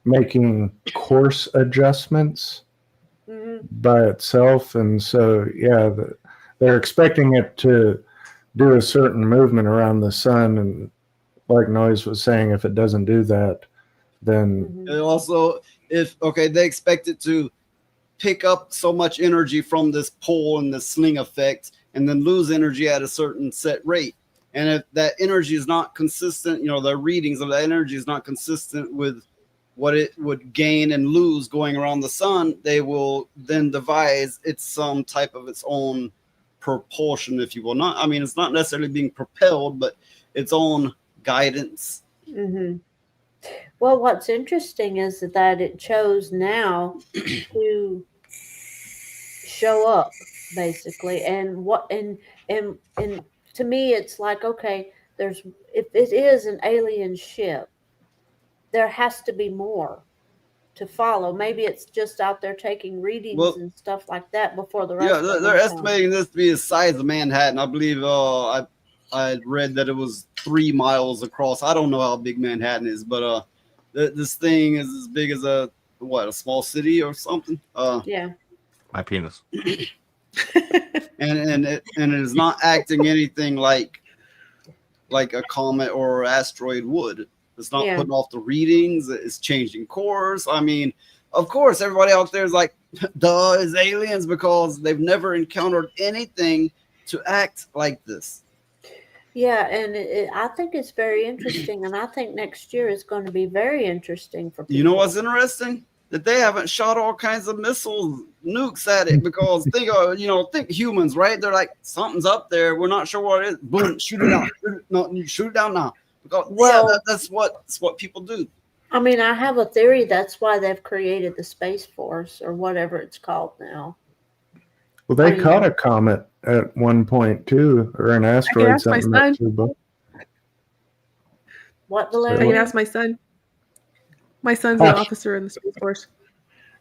making course adjustments by itself, and so they're expecting it to do a certain movement around the sun, and like Noise was saying, if it doesn't do that, then And also, they expect it to pick up so much energy from this pull and the sling effect, and then lose energy at a certain set rate. And if that energy is not consistent, the readings of that energy is not consistent with what it would gain and lose going around the sun, they will then devise some type of its own propulsion, if you will. Not, I mean, it's not necessarily being propelled, but its own guidance. Well, what's interesting is that it chose now to show up, basically, and to me, it's like, okay, if it is an alien ship, there has to be more to follow. Maybe it's just out there taking readings and stuff like that before the rest. Yeah, they're estimating this to be the size of Manhattan. I believe I read that it was 3 miles across. I don't know how big Manhattan is, but this thing is as big as a small city or something. Yeah. My penis. and it is not acting anything like a comet or asteroid would. It's not putting off the readings. It's changing course. I mean, of course, everybody out there is like, duh, it's aliens, because they've never encountered anything to act like this. Yeah, and I think it's very interesting, and I think next year is going to be very interesting for people. You know what's interesting? That they haven't shot all kinds of missiles, nukes at it, because think humans, right? They're like, something's up there. We're not sure what it is. Boom, shoot it out. Shoot it down now. Because that's what people do. I mean, I have a theory that's why they've created the Space Force, or whatever it's called now. Well, they caught a comet at one point too, or an asteroid. ask my son. What, I Valeria? can ask my son. My son's an officer in the Space Force.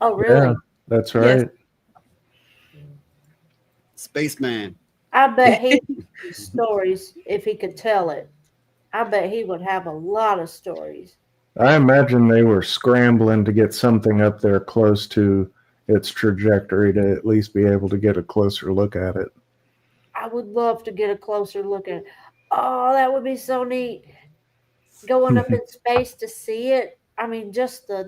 Oh, really? Yeah, that's right. Spaceman. I bet he would stories if he could tell it. I bet he would have a lot of stories. I imagine they were scrambling to get something up there close to its trajectory to at least be able to get a closer look at it. I would love to get a closer look at it. Oh, that would be so neat. Going up in space to see it. I mean, just the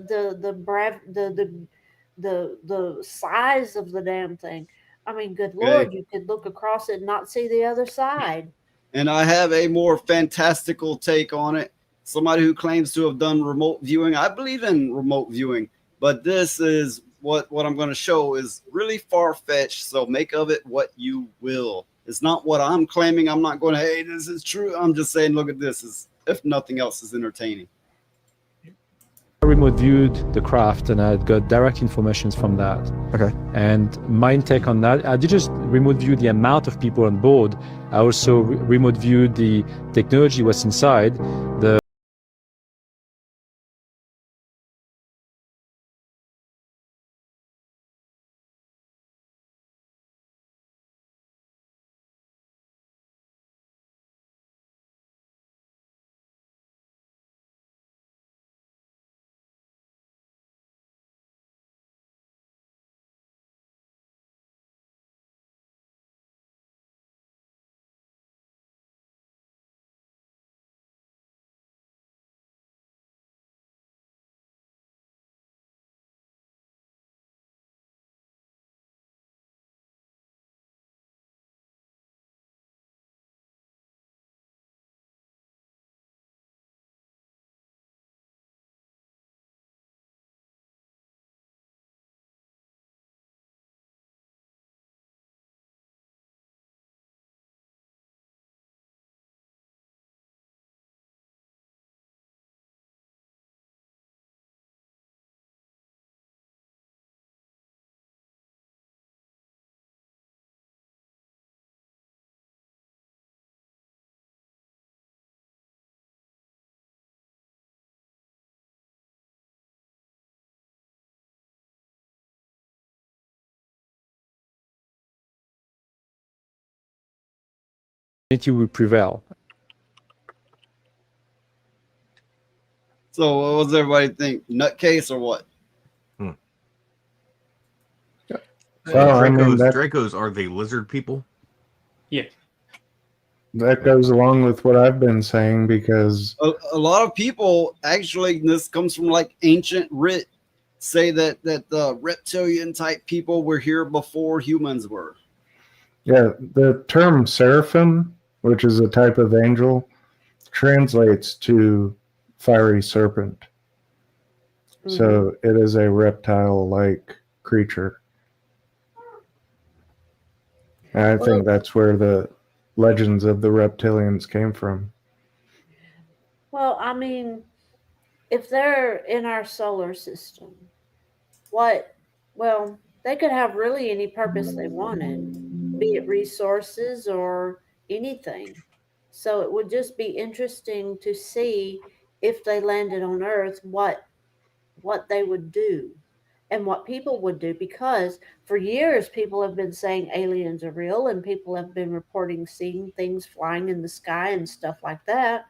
size of the damn thing. I mean, good Lord, you could look across it and not see the other side. And I have a more fantastical take on it. Somebody who claims to have done remote viewing. I believe in remote viewing, but this is what I'm going to show is really far-fetched. So make of it what you will. It's not what I'm claiming. I'm not going to, hey, this is true. I'm just saying, look at this. If nothing else, is entertaining. I remote viewed the craft and I got direct information from that. Okay. And my take on that, I did just remote view the amount of people on board. I also remote viewed the technology was inside, the humanity will prevail. So what does everybody think? Nutcase or what? Well, I mean, Dracos are the lizard people. Yeah. That goes along with what I've been saying because A lot of people actually, this comes from like ancient writ, say that the reptilian type people were here before humans were. yeah, the term seraphim, which is a type of angel, translates to fiery serpent. So it is a reptile-like creature. And I think that's where the legends of the reptilians came from. Well, I mean, if they're in our solar system, they could have really any purpose they wanted, be it resources or anything. So it would just be interesting to see if they landed on Earth, what they would do and what people would do, because for years people have been saying aliens are real and people have been reporting seeing things flying in the sky and stuff like that.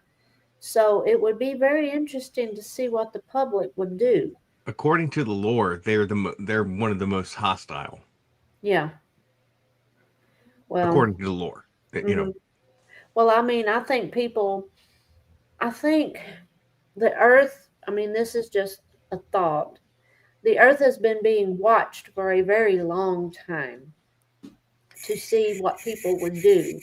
So it would be very interesting to see what the public would do. According to the lore, they're one of the most hostile. Yeah. Well, according to the lore, you know. Well, I mean, I think the Earth, I mean, this is just a thought. The Earth has been being watched for a very long time to see what people would do,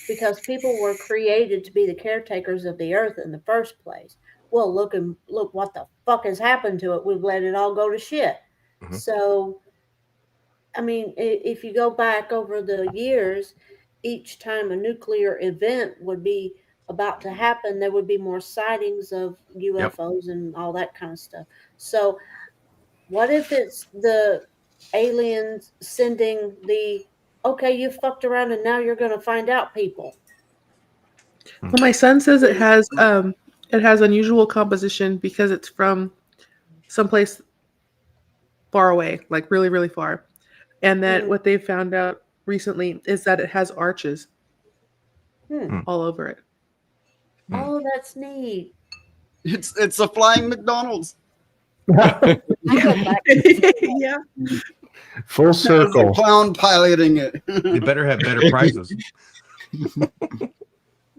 because people were created to be the caretakers of the Earth in the first place. Well, look what the fuck has happened to it. We've let it all go to shit. So, I mean, if you go back over the years, each time a nuclear event would be about to happen, there would be more sightings of UFOs and all that kind of stuff. So what if it's the aliens sending okay, you fucked around and now you're going to find out people? Well, my son says it has unusual composition because it's from someplace far away, like really, really far. And that what they found out recently is that it has arches all over it. Oh, that's neat. It's a flying McDonald's. Yeah. Full circle. There's a clown piloting it. They better have better prices.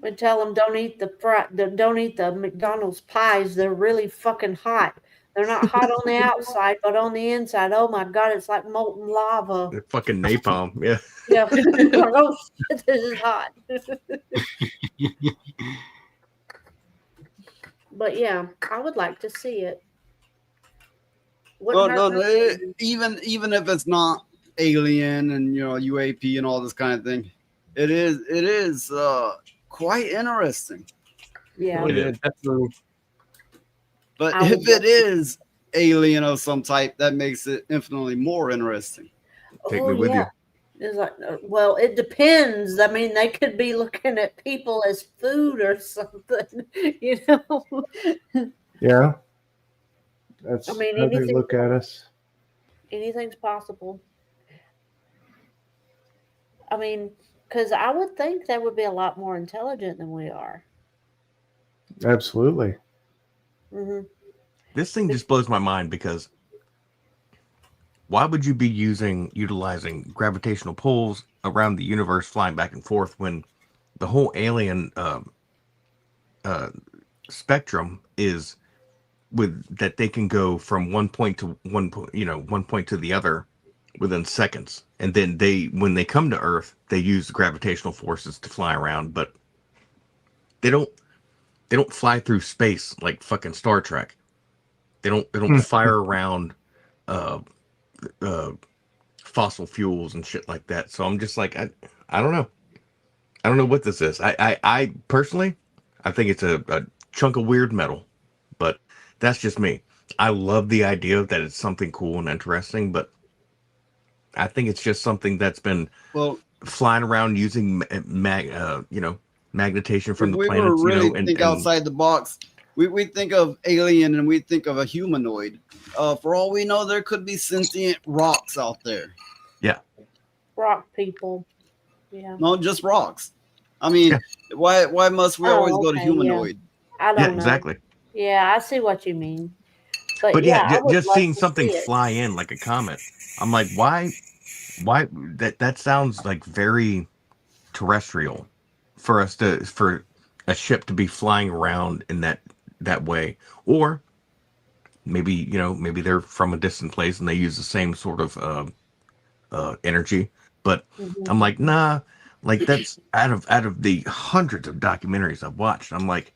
We tell them don't eat the McDonald's pies. They're really fucking hot. They're not hot on the outside, but on the inside, oh my God, it's like molten lava. They're fucking napalm. Yeah. Yeah. Oh shit, this is hot. But yeah, I would like to see it. Even if it's not alien and UAP and all this kind of thing, it is quite interesting. Yeah. Definitely. But if it is alien of some type, that makes it infinitely more interesting. Take me with you. It's like, well, it depends. I mean, they could be looking at people as food or something, Yeah. That's I mean, how they look at us. Anything's possible. I mean, because I would think they would be a lot more intelligent than we are. Absolutely. This thing just blows my mind, because why would you be utilizing gravitational pulls around the universe flying back and forth when the whole alien spectrum is with that they can go from one point to the other within seconds, and then when they come to Earth, they use the gravitational forces to fly around, but they don't fly through space like fucking Star Trek. They don't fire around fossil fuels and shit like that. So I'm just like, I don't know. I don't know what this is. I personally, I think it's a chunk of weird metal, but that's just me. I love the idea that it's something cool and interesting, but I think it's just something that's been flying around using magnetation from the planets. We really think outside the box. We think of alien and we think of a humanoid. For all we know, there could be sentient rocks out there. Yeah. Rock people. Yeah. No, just rocks. I mean, why must we always go to okay, humanoid? Yeah. I don't know. Exactly. Yeah, I see what you mean. But yeah, I would just love seeing to something see it. fly in like a comet, I'm like, why that sounds like very terrestrial for a ship to be flying around in that way. Or maybe they're from a distant place and they use the same sort of energy. But I'm like, nah, like that's out of the hundreds of documentaries I've watched, I'm like,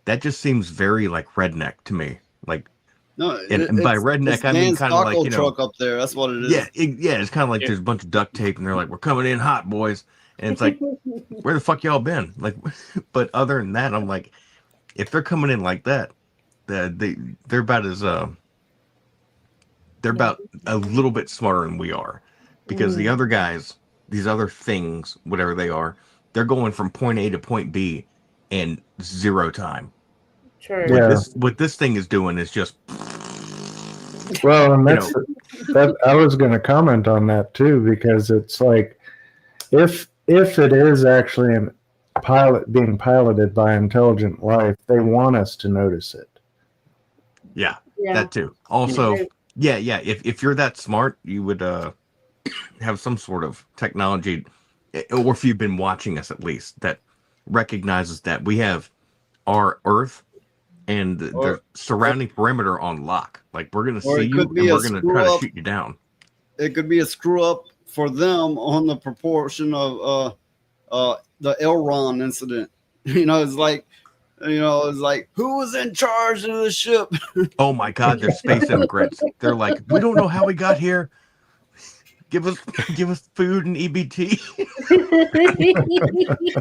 that just seems very like redneck to me. Like, No, and by redneck I mean kind of like, truck up there. That's what it is. yeah, it's kind of like there's a bunch of duct tape and they're like, we're coming in hot, boys. And it's like, where the fuck y'all been? Like, but other than that, I'm like, if they're coming in like that, they're about a little bit smarter than we are, because the other guys, these other things, whatever they are, they're going from point A to point B in 0 time. True. What this thing is doing is just. Well, and that I was going to comment on that too, because it's like, if it is actually being piloted by intelligent life, they want us to notice it. Yeah, that too. Also, yeah. If you're that smart, you would have some sort of technology, or if you've been watching us at least, that recognizes that we have our Earth and the surrounding perimeter on lock. Like, we're going to see you and we're going to try to shoot you down. It could be a screw up for them on the proportion of the Elron incident. It's like, who was in charge of the ship? Oh my God, they're space immigrants. They're like, we don't know how we got here. Give us food and EBT.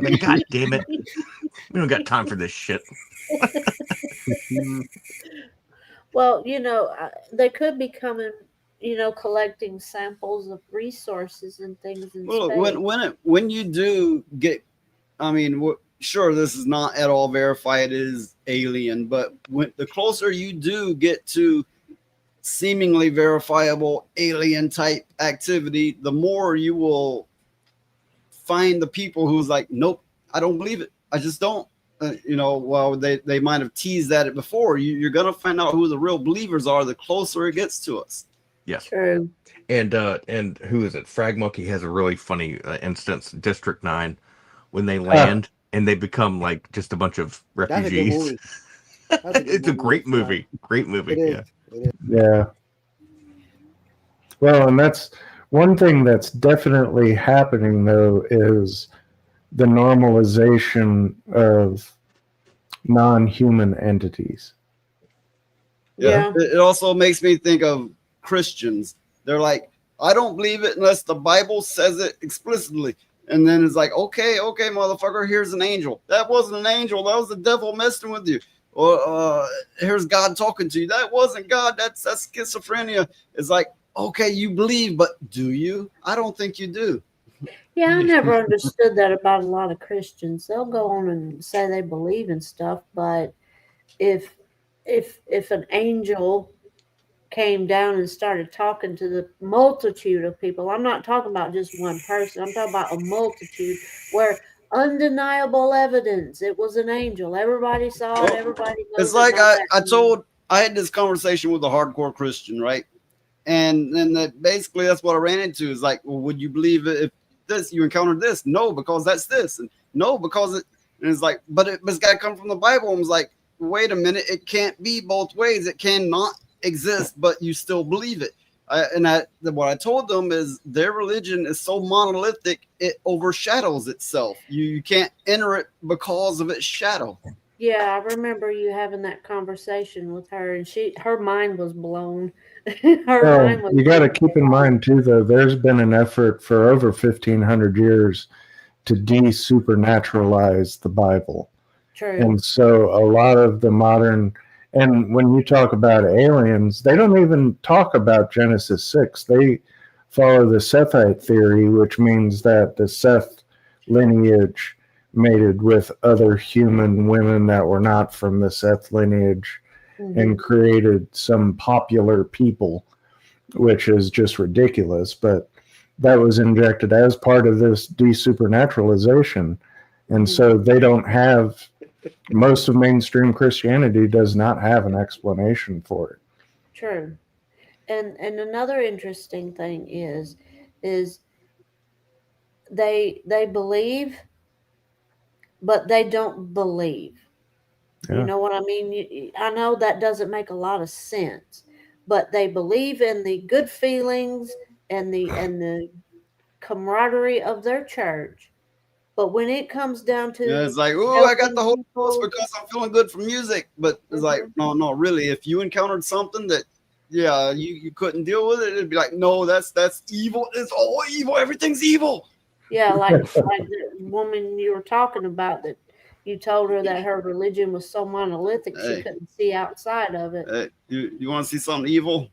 Like, God damn it. We don't got time for this shit. Well, they could be coming, collecting samples of resources and things in space. When you do get, sure, this is not at all verified as alien, but the closer you do get to seemingly verifiable alien type activity, the more you will find the people who's like, nope, I don't believe it. I just don't. Well, they might have teased at it before. You're gonna find out who the real believers are the closer it gets to us. Yes. True. And who is it? Frag Monkey has a really funny instance. District 9, when they land and they become like just a bunch of refugees. It's a great movie. Great movie. Yeah. Yeah. Well, and that's one thing that's definitely happening, though, is the normalization of non-human entities. Yeah. It also makes me think of Christians. They're like, I don't believe it unless the Bible says it explicitly. And then it's like, okay, motherfucker, here's an angel. That wasn't an angel. That was the devil messing with you. Or here's God talking to you. That wasn't God. That's schizophrenia. It's like, okay, you believe, but do you? I don't think you do. Yeah, I never understood that about a lot of Christians. They'll go on and say they believe in stuff, but if an angel came down and started talking to the multitude of people, I'm not talking about just one person, I'm talking about a multitude where undeniable evidence it was an angel. Everybody saw it, everybody knows. It's like I had this conversation with a hardcore Christian, right? And then that's what I ran into, is like, well, would you believe it if you encountered this? No, because that's this. And no, because it. And it's like, but it's got to come from the Bible. And I was like, wait a minute, it can't be both ways. It cannot exist, but you still believe it. What I told them is their religion is so monolithic, it overshadows itself. You can't enter it because of its shadow. Yeah, I remember you having that conversation with her, and her mind was blown. You got to keep in mind too, though, there's been an effort for over 1,500 years to de-supernaturalize the Bible. True. And so a lot of the modern, and when you talk about aliens, they don't even talk about Genesis 6. They follow the Sethite theory, which means that the Seth lineage mated with other human women that were not from the Seth lineage and created some popular people, which is just ridiculous. But that was injected as part of this de-supernaturalization. And so they don't have, most of mainstream Christianity does not have an explanation for it. True. And another interesting thing is they believe, but they don't believe. Yeah. You know what I mean? I know that doesn't make a lot of sense, but they believe in the good feelings and the camaraderie of their church. But when it comes down to Yeah, it's like, oh, I got the Holy Ghost because I'm feeling good from music. But it's like, no, really. If you encountered something that, yeah, you couldn't deal with it, it'd be like, no, that's evil. It's all evil. Everything's evil. Yeah, like the woman you were talking about that you told her that her religion was so monolithic she Hey. couldn't see outside of it. Hey, you want to see something evil?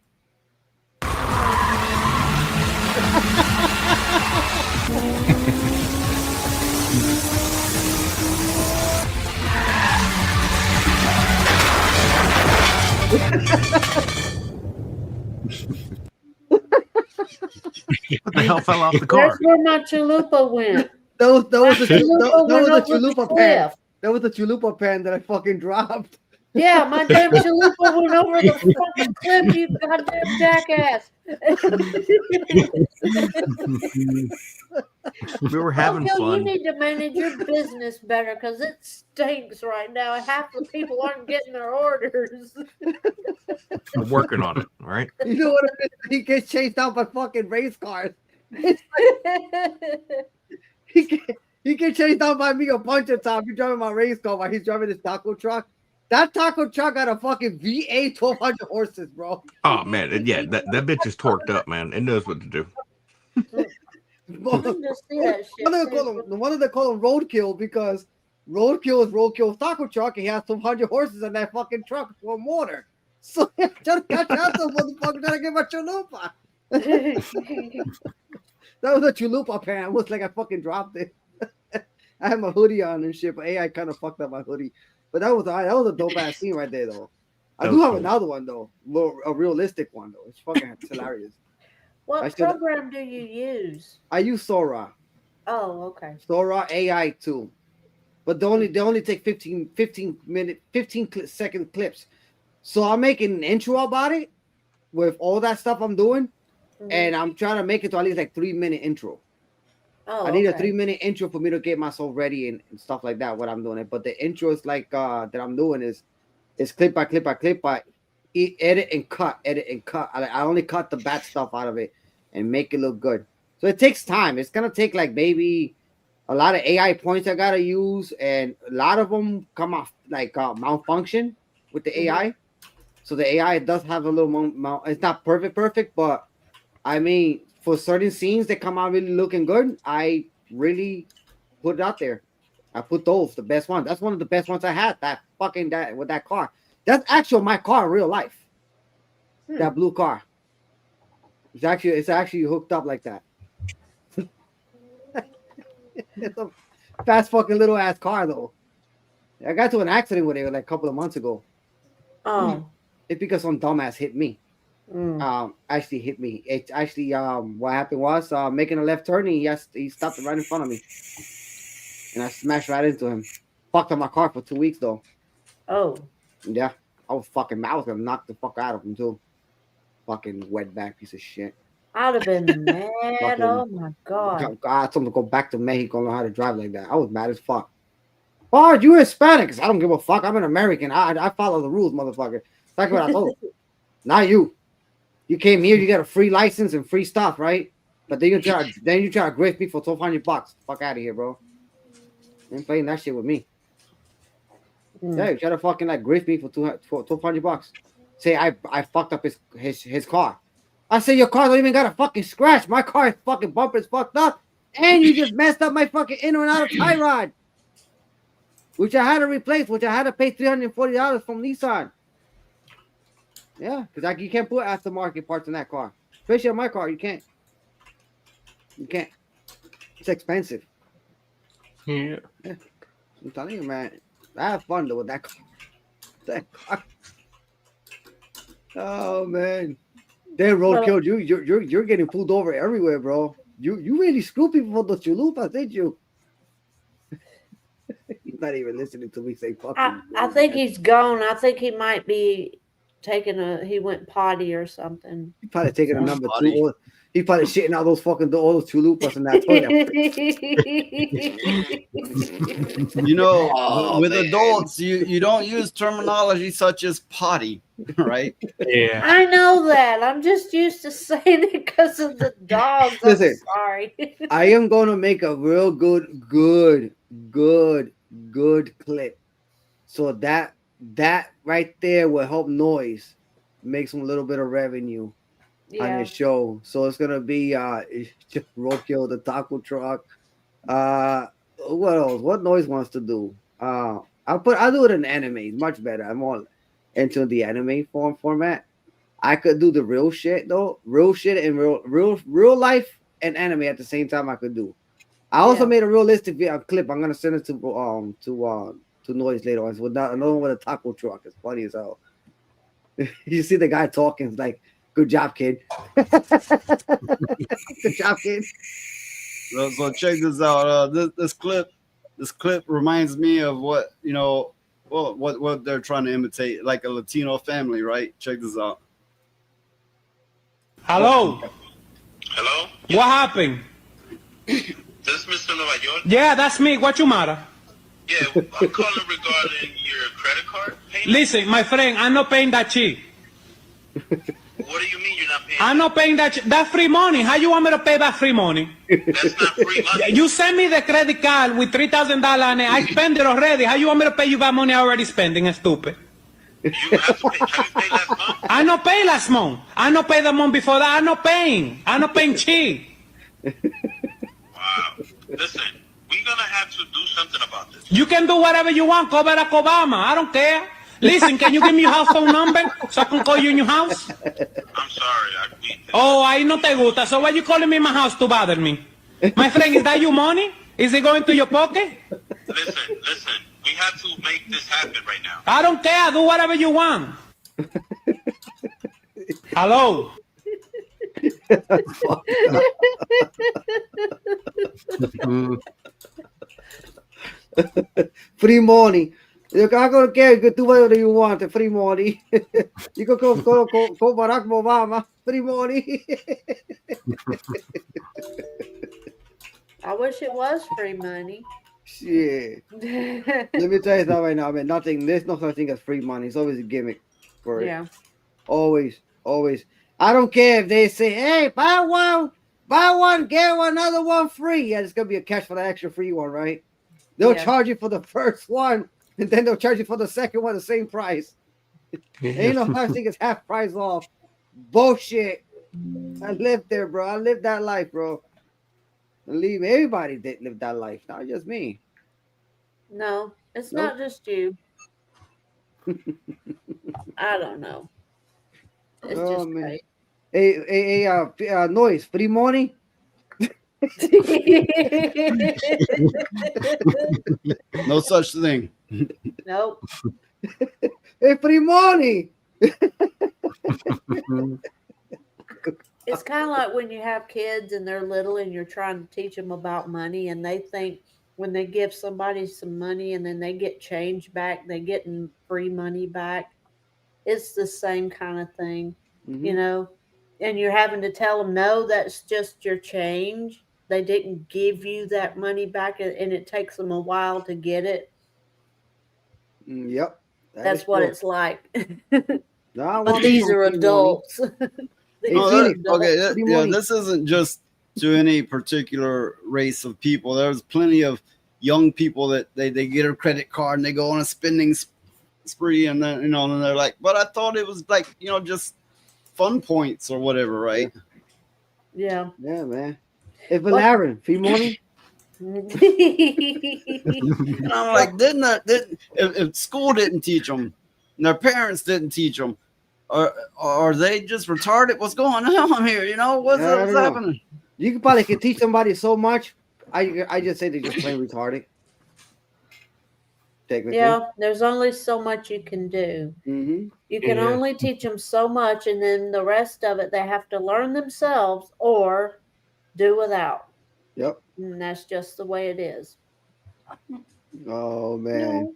What the hell fell off the That's car? where my chalupa went. That was the Chalupa chalupa went pan. over That was the chalupa pan that I fucking dropped. Yeah, my damn chalupa went over the fucking cliff, you goddamn jackass. We were having Phil, fun. you need to manage your business better because it stinks right now. Half the people aren't getting their orders. I'm working on it. All right. You know what? He gets chased out by fucking race cars. He gets chased out by me a bunch of times. He's driving my race car while he's driving his taco truck. That taco truck got a fucking V8 1200 horses, bro. Oh man, yeah, that bitch is torqued up, man. It knows what to do. One of them call him Roadkill because Roadkill is Roadkill's taco truck and he has 200 horses in that fucking truck for a motor. So just catch out the motherfucker trying to get my chalupa. That was a chalupa pan. It was like I fucking dropped it. I had my hoodie on and shit, but AI kind of fucked up my hoodie. But that was a dope ass scene right there, though. I do have another one though, a realistic one though. It's fucking hilarious. What program do you use? I use Sora. Oh, okay. Sora AI too, but they only take 15 second clips. So I'm making an intro about it with all that stuff I'm doing, and I'm trying to make it to at least like 3-minute intro. Oh, I need a okay. 3-minute intro for me to get myself ready and stuff like that. What I'm doing it, but the intro is like that I'm doing is clip by clip by clip by edit and cut. I only cut the bad stuff out of it and make it look good. So it takes time. It's gonna take like maybe a lot of AI points I gotta use, and a lot of them come off like malfunction with the AI. So the AI does have a little it's not perfect, but I mean, for certain scenes that come out really looking good, I really put it out there. I put those, the best ones. That's one of the best ones I had. That with that car. That's actually my car in real life. That blue car. It's actually hooked up like that. It's a fast fucking little ass car though. I got to an accident with it like a couple of months ago. Oh. It's because some dumbass hit me. Actually hit me. It actually what happened was making a left turn and he stopped right in front of me. And I smashed right into him. Fucked up my car for 2 weeks though. Oh. Yeah. I was gonna knock the fuck out of him too. Fucking wetback piece of shit. I'd have been mad. Oh my god. I told him to go back to Mexico and learn how to drive like that. I was mad as fuck. Oh, you Hispanic? I don't give a fuck. I'm an American. I follow the rules, motherfucker. That's what I told him. Not you. You came here, you got a free license and free stuff, right? But then you try to grift me for $1,200. Fuck out of here, bro. You ain't playing that shit with me. Yeah, you try to fucking like grift me for $1,200. Say I fucked up his car. I say your car don't even got a fucking scratch. My car's fucking bumper is fucked up, and you just messed up my fucking inner and outer tie rod, which I had to replace, which I had to pay $340 from Nissan. Yeah, because you can't put aftermarket parts in that car, especially on my car. You can't. It's expensive. Yeah. I'm telling you, man. I have fun though with that car. Oh man. They roadkill you. You're getting pulled over everywhere, bro. You really screw people for the chalupas, did you? not even listening to me say fucking. I think he's gone. I think he might be he went potty or something. He probably taking a number 2. He probably shitting out those fucking all those chalupas in that toilet. You know, with adults, you don't use terminology such as potty, right? Yeah. I know that. I'm just used to saying it because of the dogs. Listen, I'm sorry. I am gonna make a real good clip. So that right there will help Noise make some little bit of revenue on his show. So it's gonna be Roadkill, the taco truck. What else? What Noise wants to do? I'll do it in anime. Much better. I'm more into the anime format. I could do the real shit though. Real shit and real life and anime at the same time I could do. I also made a realistic clip. I'm gonna send it to Noise later on. So another one with a taco truck. It's funny as hell. You see the guy talking, it's like, good job, kid. Good job, kid. So check this out. This clip reminds me of what what they're trying to imitate, like a Latino family, right? Check this out. Hello. Hello? What happened? This is Mr. Nueva York? Yeah, that's me. What you matter? Yeah, I'm calling regarding your credit card payment. Listen, my friend, I'm not paying that shit. What do you mean you're not paying? I'm not paying that shit. That's free money. How you want me to pay that free money? That's not free money. You send me the credit card with $3,000 on it. I spend it already. How you want me to pay you that money I already spending? Stupid. You have to pay. Have you paid last month? I not pay last month. I not pay the month before that. I'm not paying shit. Wow. Listen, we're going to have to do something about this. You can do whatever you want. Call Barack Obama. I don't care. Listen, can you give me your house phone number so I can call you in your house? I'm sorry. Oh, ahí no te gusta. So why you calling me in my house to bother me? My friend, is that your money? Is it going to your pocket? Listen. We have to make this happen right now. I don't care. Do whatever you want. Hello. Free money. Look, I'm gonna care. You can do whatever you want. Free money. You can call Barack Obama. Free money. I wish it was free money. Shit. Let me tell you something right now, man. There's no such thing as free money. It's always a gimmick for it. Yeah. Always. I don't care if they say, hey, buy one, get another one free. Yeah, it's gonna be a cash for the extra free one, right? They'll charge you for the first one, and then they'll charge you for the second one the same price. Ain't no such thing as half price off. Bullshit. I lived there, bro. I lived that life, bro. Believe me, everybody did live that life, not just me. No, it's not just you. I don't know. It's just man. Hey, Noise, free money? No such thing. Nope. Hey, free money. It's kind of like when you have kids and they're little and you're trying to teach them about money, and they think when they give somebody some money and then they get change back, they get free money back. It's the same kind of thing, you know, and you're having to tell them, no, that's just your change. They didn't give you that money back, and it takes them a while to get it. Yep. That's what it's like. No, but these are adults. This isn't just to any particular race of people. There's plenty of young people that they get a credit card and they go on a spending spree, and then and they're like, but I thought it was like just fun points or whatever, right? Yeah, man. If Aaron, free money. And I'm like, if school didn't teach them, and their parents didn't teach them, are they just retarded? What's going on here? What's happening? You can teach somebody so much. I just say they're just plain retarded. Technically. Yeah, there's only so much you can do. You can only teach them so much, and then the rest of it they have to learn themselves or do without. Yep. And that's just the way it is. Oh man.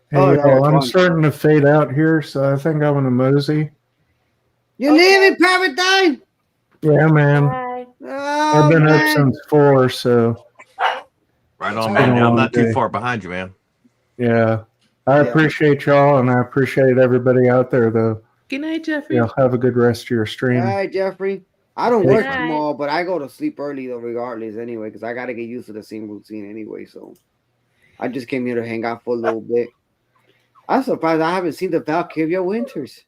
Hey, Oh, that well, was I'm fun. starting to fade out here, so I think I'm gonna mosey. You live in Paradise? Yeah, man. Bye. Oh, I've been up man. since 4, so Right it's on, been man. a I'm long not too day. far behind you, man. Yeah. I Yeah. appreciate y'all, and I appreciate everybody out there, though. Good night, Jeffrey. Yeah, have a good rest of your All stream. right, Jeffrey. I don't Take work care. tomorrow, but I go to sleep early though, regardless, anyway, because I got to get used to the same routine anyway. So I just came here to hang out for a little bit. I'm surprised I haven't seen the Valkyria Winters.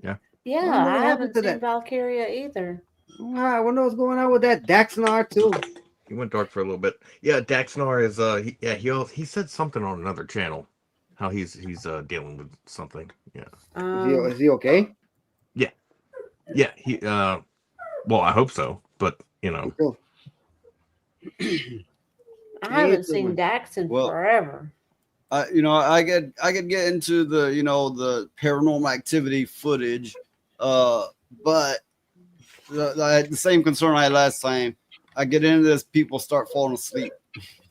Yeah, Wonder what I happened haven't to seen that. Valkyria either. I wonder what's going on with that Daxnar too. He went dark for a little bit. Yeah, Daxnar is he said something on another channel. How he's dealing with something. Yeah. Is he okay? Yeah. Yeah, he well, I hope so, but you know. I haven't seen Dax in forever. I could get into the the paranormal activity footage, but I had the same concern I had last time. I get into this, people start falling asleep.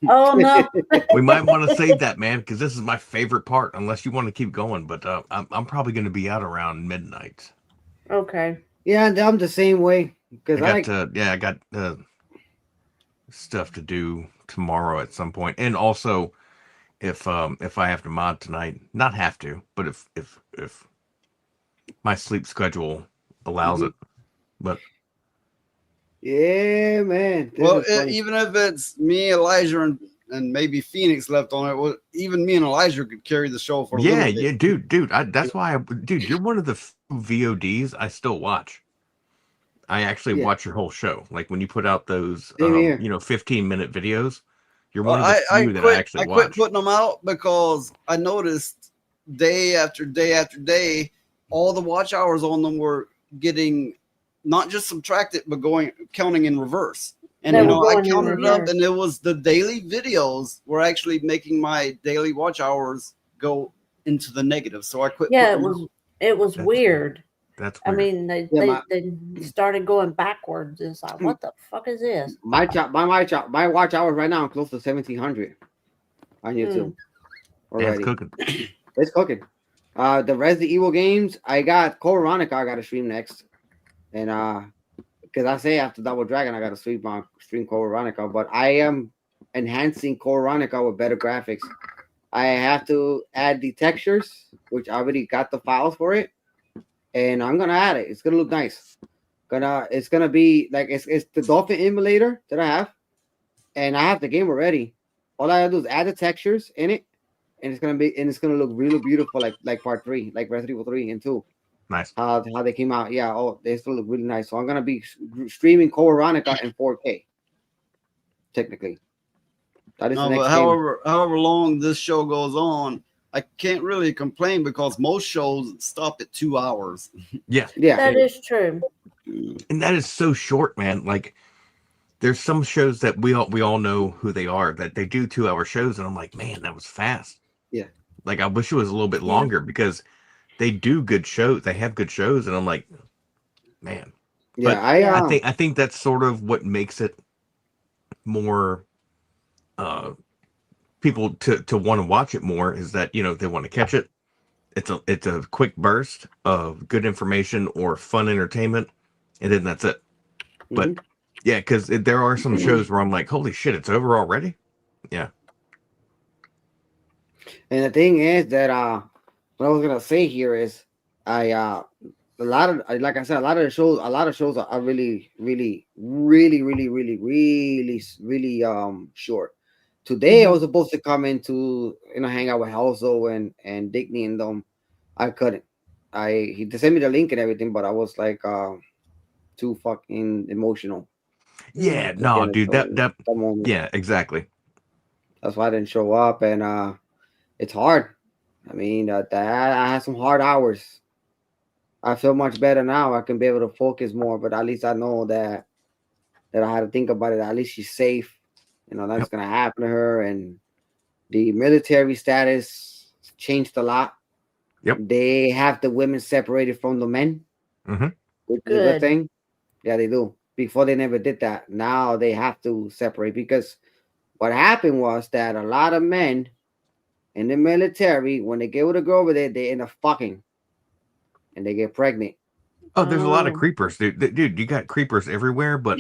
Oh no! We might want to save that, man, because this is my favorite part. Unless you want to keep going, but I'm probably going to be out around midnight. Okay. Yeah, and I'm the same way because I got stuff to do tomorrow at some point, and also if I have to mod tonight, not have to, but if my sleep schedule allows it, but yeah, man. Well, even if it's me, Elijah, and maybe Phoenix left on it, well, even me and Elijah could carry the show for a little bit. dude. That's why, you're one of the few VODs I still watch. I actually watch your whole show. Like when you put out those, 15-minute videos, you're one of the few that I actually I watch. quit putting them out because I noticed day after day after day, all the watch hours on them were getting not just subtracted, but counting in reverse. And I counted it up, and it was the daily videos were actually making my daily watch hours go into the negative. So I quit. Yeah, putting it was weird. That's I mean, they started going backwards. It's like, what the fuck is this? My watch hours right now, I'm close to 1,700 on YouTube already. It's cooking. It's cooking. The Resident Evil games, I got Code Veronica. I got to stream next, and because I say after Double Dragon, I got to stream Code Veronica. But I am enhancing Code Veronica with better graphics. I have to add the textures, which I already got the files for it. And I'm gonna add it. It's gonna look nice. It's gonna be like it's the Dolphin emulator that I have, and I have the game already. All I have to do is add the textures in it, and it's gonna look really beautiful, like part 3, like Resident Evil 3 and 2. Nice. How they came out. Yeah. Oh, they still look really nice. So I'm gonna be streaming Code Veronica in 4K. Technically, that is the next but game. however long this show goes on, I can't really complain because most shows stop at 2 hours. Yeah. That is true. And that is so short, man. Like there's some shows that we all know who they are, that they do 2-hour shows, and I'm like, man, that was fast. Yeah. Like I wish it was a little bit longer because they do good shows. They have good shows, and I'm like, man. Yeah, but I think that's sort of what makes it more people to want to watch it more, is that they want to catch it. It's a quick burst of good information or fun entertainment, and then that's it. But yeah, because there are some shows where I'm like, holy shit, it's over already. Yeah. And the thing is that what I was gonna say here is a lot of the shows are really short. Today I was supposed to come into hang out with Halso and Dickney and them. I couldn't. He sent me the link and everything, but I was like too fucking emotional. Yeah, no, dude, that yeah, exactly. That's why I didn't show up, and it's hard. I mean, I had some hard hours. I feel much better now. I can be able to focus more, but at least I know that I had to think about it. At least she's safe. That's gonna happen to her, and the military status changed a lot. Yep. They have the women separated from the men. Mm-hmm. Which is a good thing. Yeah, they do. Before they never did that. Now they have to separate because What happened was that a lot of men in the military, when they get with a girl over there, they end up fucking, and they get pregnant. Oh, there's a lot of creepers, dude. Dude, you got creepers everywhere. But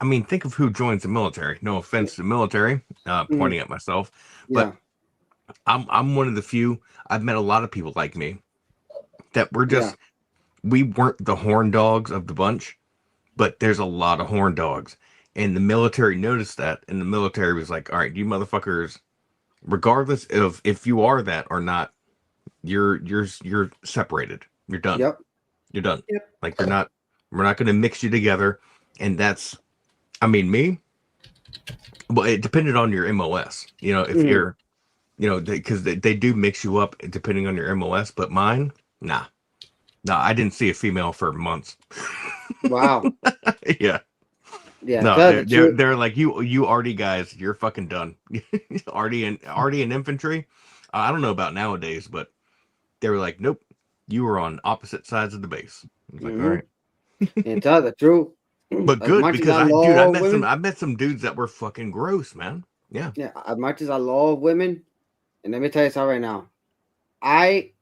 I mean, think of who joins the military. No offense to the military, pointing at myself, but I'm one of the few. I've met a lot of people like me that we're just we weren't the horn dogs of the bunch, but there's a lot of horn dogs, and the military noticed that, and the military was like, "All right, you motherfuckers, regardless of if you are that or not, you're separated. You're done. Yep. You're done. Yep. Like we're not going to mix you together." And that's, I mean, me. Well, it depended on your MOS. You know, if you're, you know, because they do mix you up depending on your MOS. But mine, nah, I didn't see a female for months. Wow. Yeah. Yeah. No, they're like, you Arty guys, you're fucking done. Arty and infantry. I don't know about nowadays, but they were like, nope, you were on opposite sides of the base. I was like, all right. And tell the truth. But good, because I met some dudes that were fucking gross, man. Yeah. Yeah. As much as I love women, and let me tell you something right now, I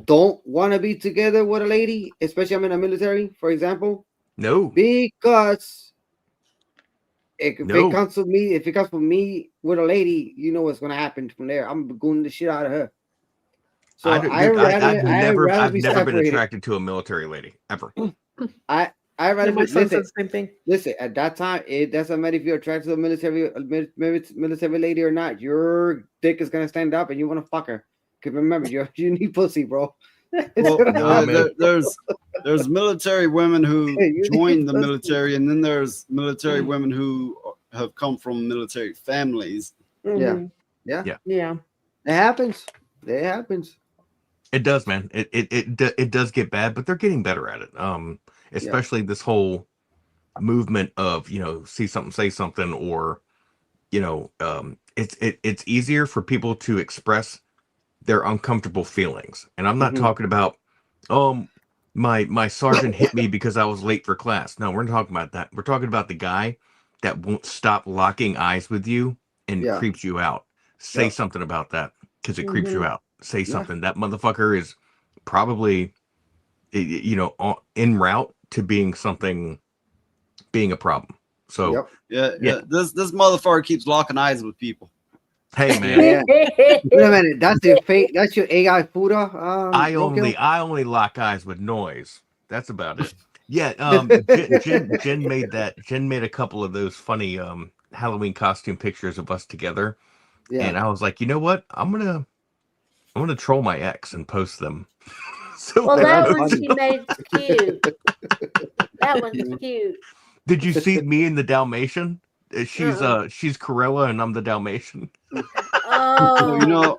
don't want to be together with a lady, especially I'm in the military, for example. No. Because if it comes from me with a lady, you know what's gonna happen from there. I'm going the shit out of her. So I've never been attracted to a military lady ever. I rather my son said the same thing. Listen, at that time, it doesn't matter if you're attracted to a military lady or not. Your dick is gonna stand up, and you want to fuck her. Because remember, you need pussy, bro. Well, there's military women who join the military, and then there's military women who have come from military families. Yeah. It happens. It happens. It does, man. It does get bad, but they're getting better at it. Especially this whole movement of, you know, see something, say something, or, you know, it's easier for people to express their uncomfortable feelings. And I'm not talking about, my sergeant hit me because I was late for class. No, we're not talking about that. We're talking about the guy that won't stop locking eyes with you and creeps you out. Say something about that because it creeps you out. Say something. That motherfucker is probably, you know, en route to being a problem. So yeah. This motherfucker keeps locking eyes with people. Hey man, wait a minute. That's your fake. That's your AI Fuda. I only lock eyes with noise. That's about it. Yeah. Jen made that. Jen made a couple of those funny Halloween costume pictures of us together, and I was like, you know what? I'm gonna troll my ex and post them. So well, that one she made cute. That one's cute. Did you see me in the Dalmatian? She's Corella and I'm the Dalmatian. Oh, you know,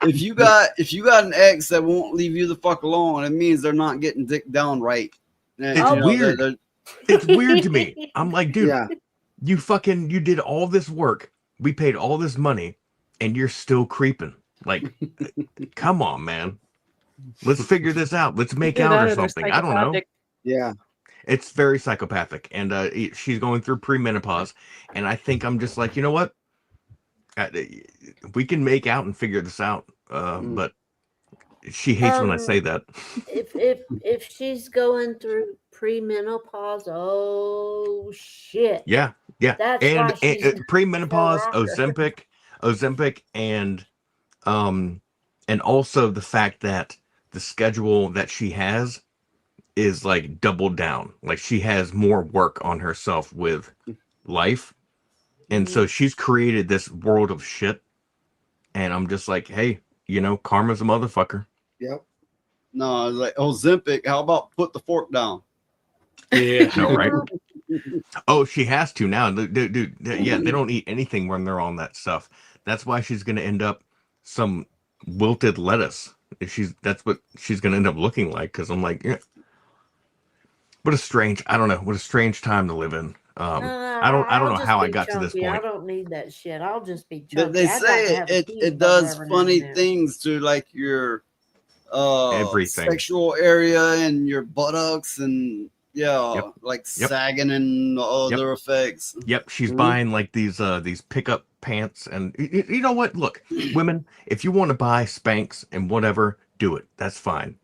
if you got an ex that won't leave you the fuck alone, it means they're not getting dick down right. And, it's weird. It's weird to me. I'm like, dude, you did all this work. We paid all this money, and you're still creeping. Like, come on, man. Let's figure this out. Let's make out or something. I don't know. Yeah. It's very psychopathic. And she's going through premenopause. And I think I'm just like, you know what? We can make out and figure this out. But she hates when I say that. If she's going through premenopause, oh shit. Yeah. That's and why she's premenopause, Ozempic, and also the fact that the schedule that she has is like doubled down. Like she has more work on herself with life. And so she's created this world of shit. And I'm just like, hey, you know, karma's a motherfucker. Yep. No, it's like Ozempic. How about put the fork down? Yeah. No, right. Oh, she has to now. Dude, yeah, they don't eat anything when they're on that stuff. That's why she's going to end up some wilted lettuce. That's what she's going to end up looking like. Because I'm like, yeah. What a strange time to live in. I don't know how I got to this point. I don't need that shit. I'll just be chunky. They say it does funny things to like your everything, sexual area and your buttocks and sagging and other effects. Yep, she's buying like these pickup pants, and you know what? Look, women, if you want to buy Spanx and whatever, do it. That's fine.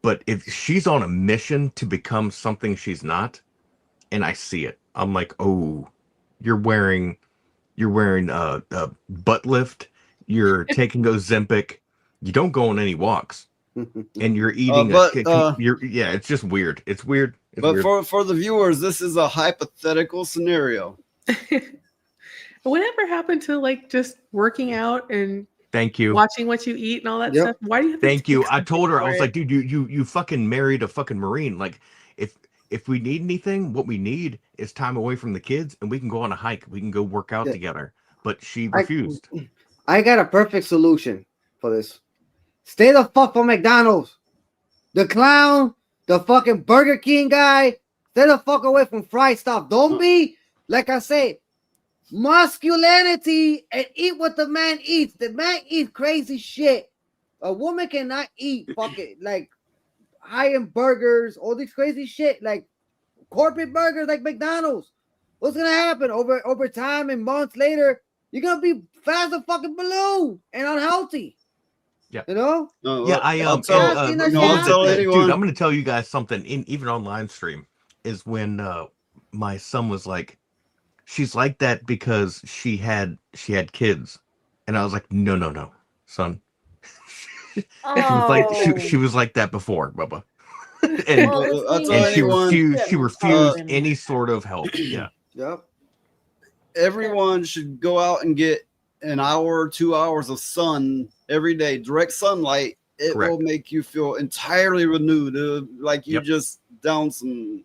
But if she's on a mission to become something she's not, and I see it, I'm like, oh, you're wearing a butt lift, you're taking Ozempic, you don't go on any walks, and you're eating. It's just weird. It's weird. But for the viewers, this is a hypothetical scenario. Whatever happened to like just working out and thank you watching what you eat and all that stuff? Why do you have to thank you? I told her, I was like, dude, you fucking married a fucking Marine. Like, if we need anything, what we need is time away from the kids, and we can go on a hike. We can go work out together. But she refused. I got a perfect solution for this. Stay the fuck from McDonald's. The clown, the fucking Burger King guy, stay the fuck away from fried stuff. Don't be, like I say, masculinity and eat what the man eats. The man eats crazy shit. A woman cannot eat fucking like high-end burgers, all this crazy shit, like corporate burgers like McDonald's. What's gonna happen over time and months later? You're gonna be fat as a fucking balloon and unhealthy. Yeah, you know. Yeah, dude, I'm gonna tell you guys something. Even on live stream, is when my son was like, "She's like that because she had kids," and I was like, "No, son." She was like that before, Bubba, and she refused any sort of help. Yeah. Yep. Everyone should go out and get an hour or 2 hours of sun every day, direct sunlight. It will make you feel entirely renewed, like you just down some,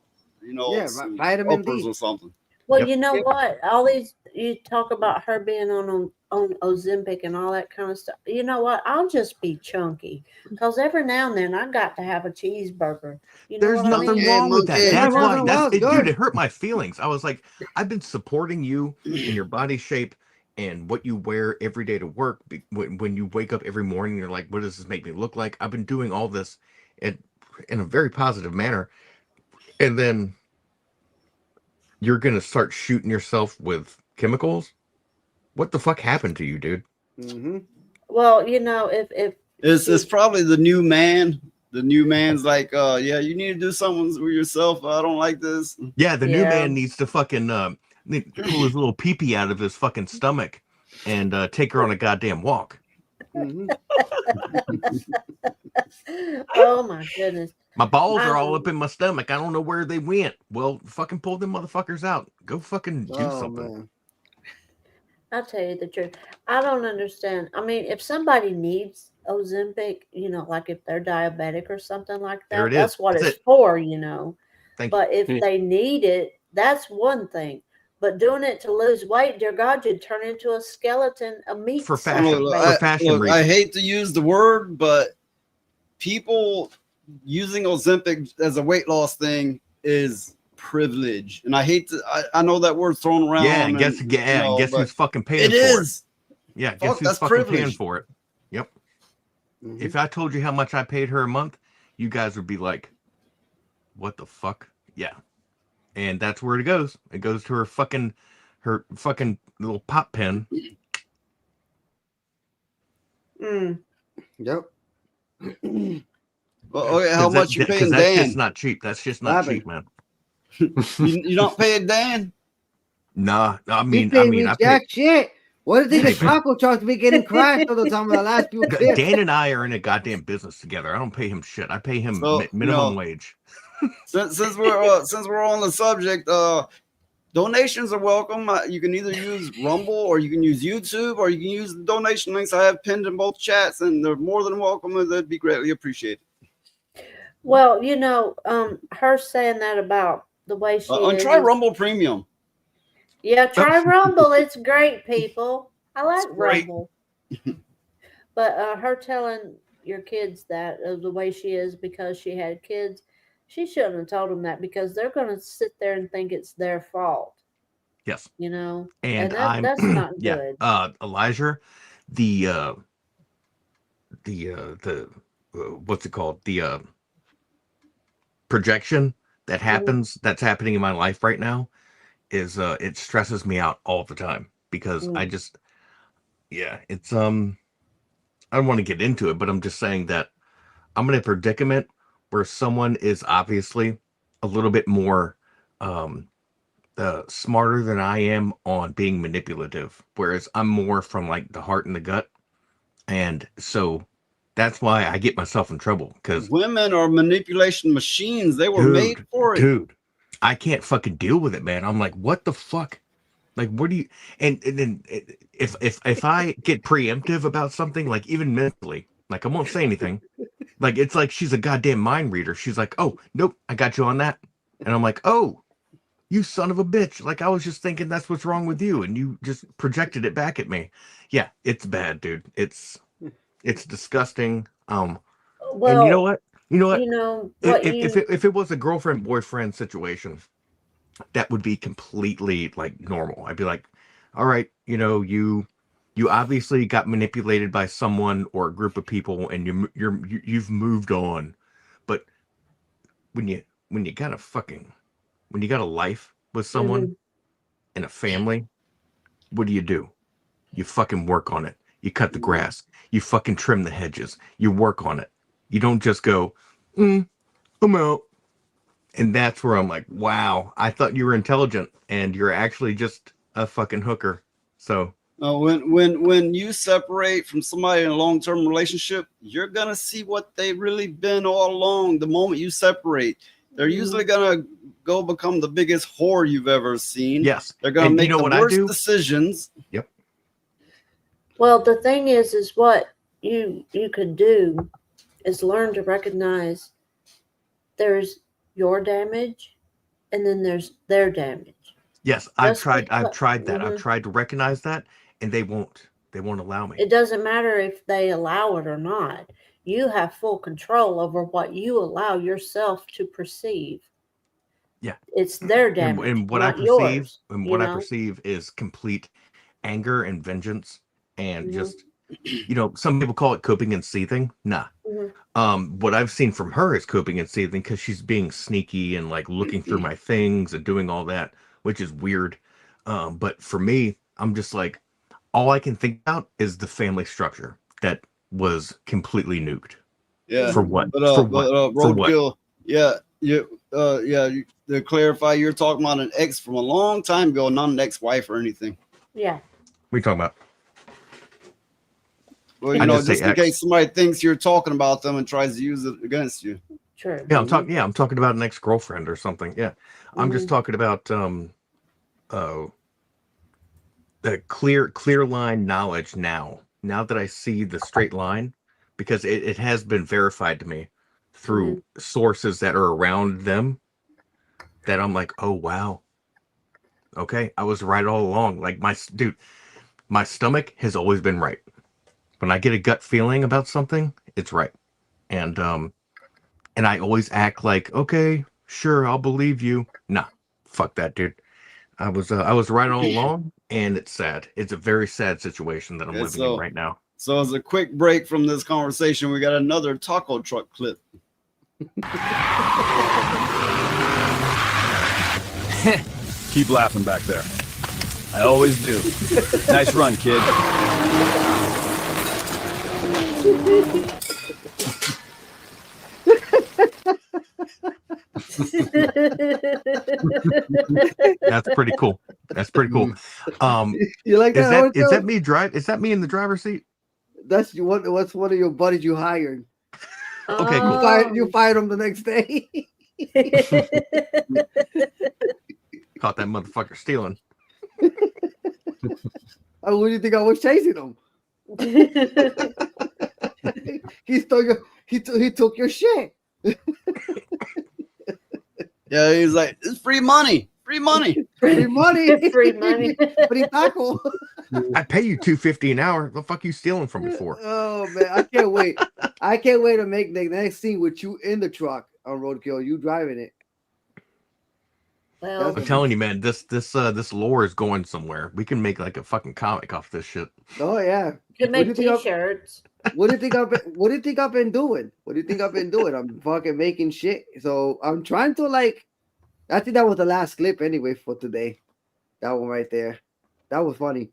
some vitamin uppers D or something. Well, you know what? All these, you talk about her being on Ozempic and all that kind of stuff. You know what? I'll just be chunky because every now and then I got to have a cheeseburger. You know There's nothing wrong with that. That's why dude, it hurt my feelings. I was like, I've been supporting you in your body shape and what you wear every day to work. When you wake up every morning, you're like, what does this make me look like? I've been doing all this in a very positive manner. And then you're going to start shooting yourself with chemicals? What the fuck happened to you, dude? Mm-hmm. Well, if it's probably the new man. The new man's like, yeah, you need to do something with yourself. I don't like this. Yeah, the new man needs to fucking pull his little pee-pee out of his fucking stomach and take her on a goddamn walk. Mm-hmm. Oh my goodness. My balls are all up in my stomach. I don't know where they went. Well, fucking pull them motherfuckers out. Go fucking do something. Man. I'll tell you the truth. I don't understand. I mean, if somebody needs Ozempic, like if they're diabetic or something like that, that's what it's for, But if they need it, that's one thing. But doing it to lose weight, dear God, you'd turn into a skeleton, a meat for fashion. I hate to use the word, but people using Ozempic as a weight loss thing is privilege, and I hate to. I know that word's thrown around. Yeah, and guess who's fucking paying for it? Yeah, guess who's fucking paying for it? Yep. Mm-hmm. If I told you how much I paid her a month, you guys would be like, "What the fuck?" Yeah, and that's where it goes. It goes to her fucking little pop pen. Yep. Well, okay, how much you paying Dan? That's just not cheap. That's just not cheap, man. You don't pay Dan? Nah, I mean, I pay shit. What is the taco truck to be getting crashed all the time with the last few kids? Dan and I are in a goddamn business together. I don't pay him shit. I pay him minimum wage. Since we're on the subject, donations are welcome. You can either use Rumble or you can use YouTube or you can use the donation links I have pinned in both chats, and they're more than welcome, and that'd be greatly appreciated. Well, her saying that about the way she is. Try Rumble Premium. Yeah, try Rumble. It's great, people. I like Rumble. But her telling your kids that the way she is because she had kids, she shouldn't have told them that because they're going to sit there and think it's their fault. Yes. And that's not good. Elijah, the what's it called? The projection that happens, that's happening in my life right now is it stresses me out all the time because Yeah, it's I don't want to get into it, but I'm just saying that I'm in a predicament where someone is obviously a little bit more smarter than I am on being manipulative, whereas I'm more from like the heart and the gut. And so that's why I get myself in trouble, because women are manipulation machines. They were made for it. Dude, I can't fucking deal with it, man. I'm like, what the fuck? Like, what do you, and then if I get preemptive about something, like even mentally, like I won't say anything. Like, it's like she's a goddamn mind reader. She's like, oh, nope, I got you on that. And I'm like, oh, you son of a bitch. Like, I was just thinking that's what's wrong with you, and you just projected it back at me. Yeah, it's bad, dude. It's disgusting. Well, and you know what? If it was a girlfriend boyfriend situation, that would be completely like normal. I'd be like, all right, you obviously got manipulated by someone or a group of people, and you've moved on. But when you got a life with someone and a family, what do? You fucking work on it. You cut the grass. You fucking trim the hedges. You work on it. You don't just go, I'm out. And that's where I'm like, wow, I thought you were intelligent, and you're actually just a fucking hooker. So when you separate from somebody in a long-term relationship, you're gonna see what they really been all along. The moment you separate, they're usually gonna go become the biggest whore you've ever seen. Yes, they're gonna make the worst decisions. Yep. Well, the thing is what you could do is learn to recognize there's your damage, and then there's their damage. Yes, I've tried that. I've tried to recognize that, and they won't allow me. It doesn't matter if they allow it or not. You have full control over what you allow yourself to perceive. Yeah, it's their damage, and what not I perceive, yours, and what I perceive is complete anger and vengeance, and just some people call it coping and seething. Nah. What I've seen from her is coping and seething, because she's being sneaky and like looking through my things and doing all that, which is weird. But for me, I'm just like, all I can think about is the family structure that was completely nuked. Yeah. For what? For what? Roadkill. Yeah. To clarify, you're talking about an ex from a long time ago, not an ex-wife or anything. Yeah. What are you talking about? Well, just in case somebody thinks you're talking about them and tries to use it against you. Sure. Yeah, I'm talking about an ex-girlfriend or something. Yeah. I'm just talking about the clear line knowledge now that I see the straight line, because it has been verified to me through sources that are around them, that I'm like, oh wow, okay, I was right all along. Like, my stomach has always been right. When I get a gut feeling about something, it's right. And I always act like, okay, sure, I'll believe you. Nah, fuck that, dude. I was right all along, and it's sad. It's a very sad situation that I'm living in right now. So as a quick break from this conversation, we got another taco truck clip. Keep laughing back there. I always do. Nice run, kid. That's pretty cool. You like that? Is that me drive? Is that me in the driver's seat? That's what's one of your buddies you hired. Okay, cool. You fired him the next day. Caught that motherfucker stealing. Oh, what do you think I was chasing him? He stole your. He took your shit. Yeah, he's like, it's free money. Free money. Free money. Free money. Free taco. I pay you $2.50 an hour. What the fuck you stealing from me for? Oh man, I can't wait. I can't wait to make the next scene with you in the truck on Roadkill. You driving it. Well, I'm telling you, man, this lore is going somewhere. We can make like a fucking comic off this shit. Oh yeah. You can make t-shirts. What do you think I've been doing? I'm fucking making shit. So I'm trying to I think that was the last clip anyway for today. That one right there. That was funny.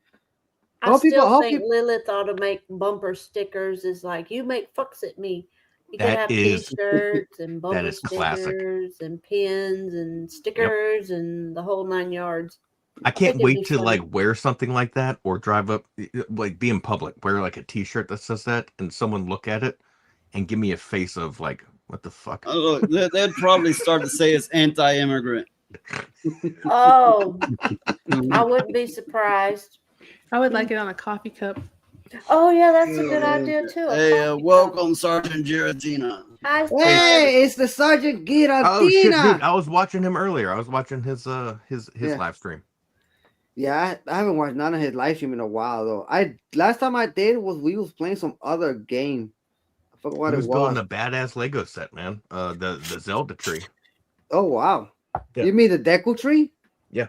I Well, people- still how think peop- Lilith ought to make bumper stickers. Is like you make fucks at me. You could That have is- T-shirts and bumper is classic. stickers and pins and stickers and the whole 9 yards. I can't think it'd wait be to funny. like wear something like that or drive up, like be in public, wear like a T-shirt that says that, and someone look at it and give me a face of like, what the fuck? Oh, they'd probably start to say it's anti-immigrant. Oh, I wouldn't be surprised. I would like it on a coffee cup. Oh yeah, that's a good idea too. A Hey, coffee welcome, Sergeant Giratina. Hi, Hey, it's the Sergeant Giratina. Oh shit, dude! I was watching him earlier. I was watching his Yeah. live stream. Yeah, I haven't watched none of his live stream in a while though. Last time I did was we was playing some other game. I forgot what He it was was. building a badass Lego set, man. The Zelda tree. Oh wow! Yeah. You mean the Deku tree? Yeah.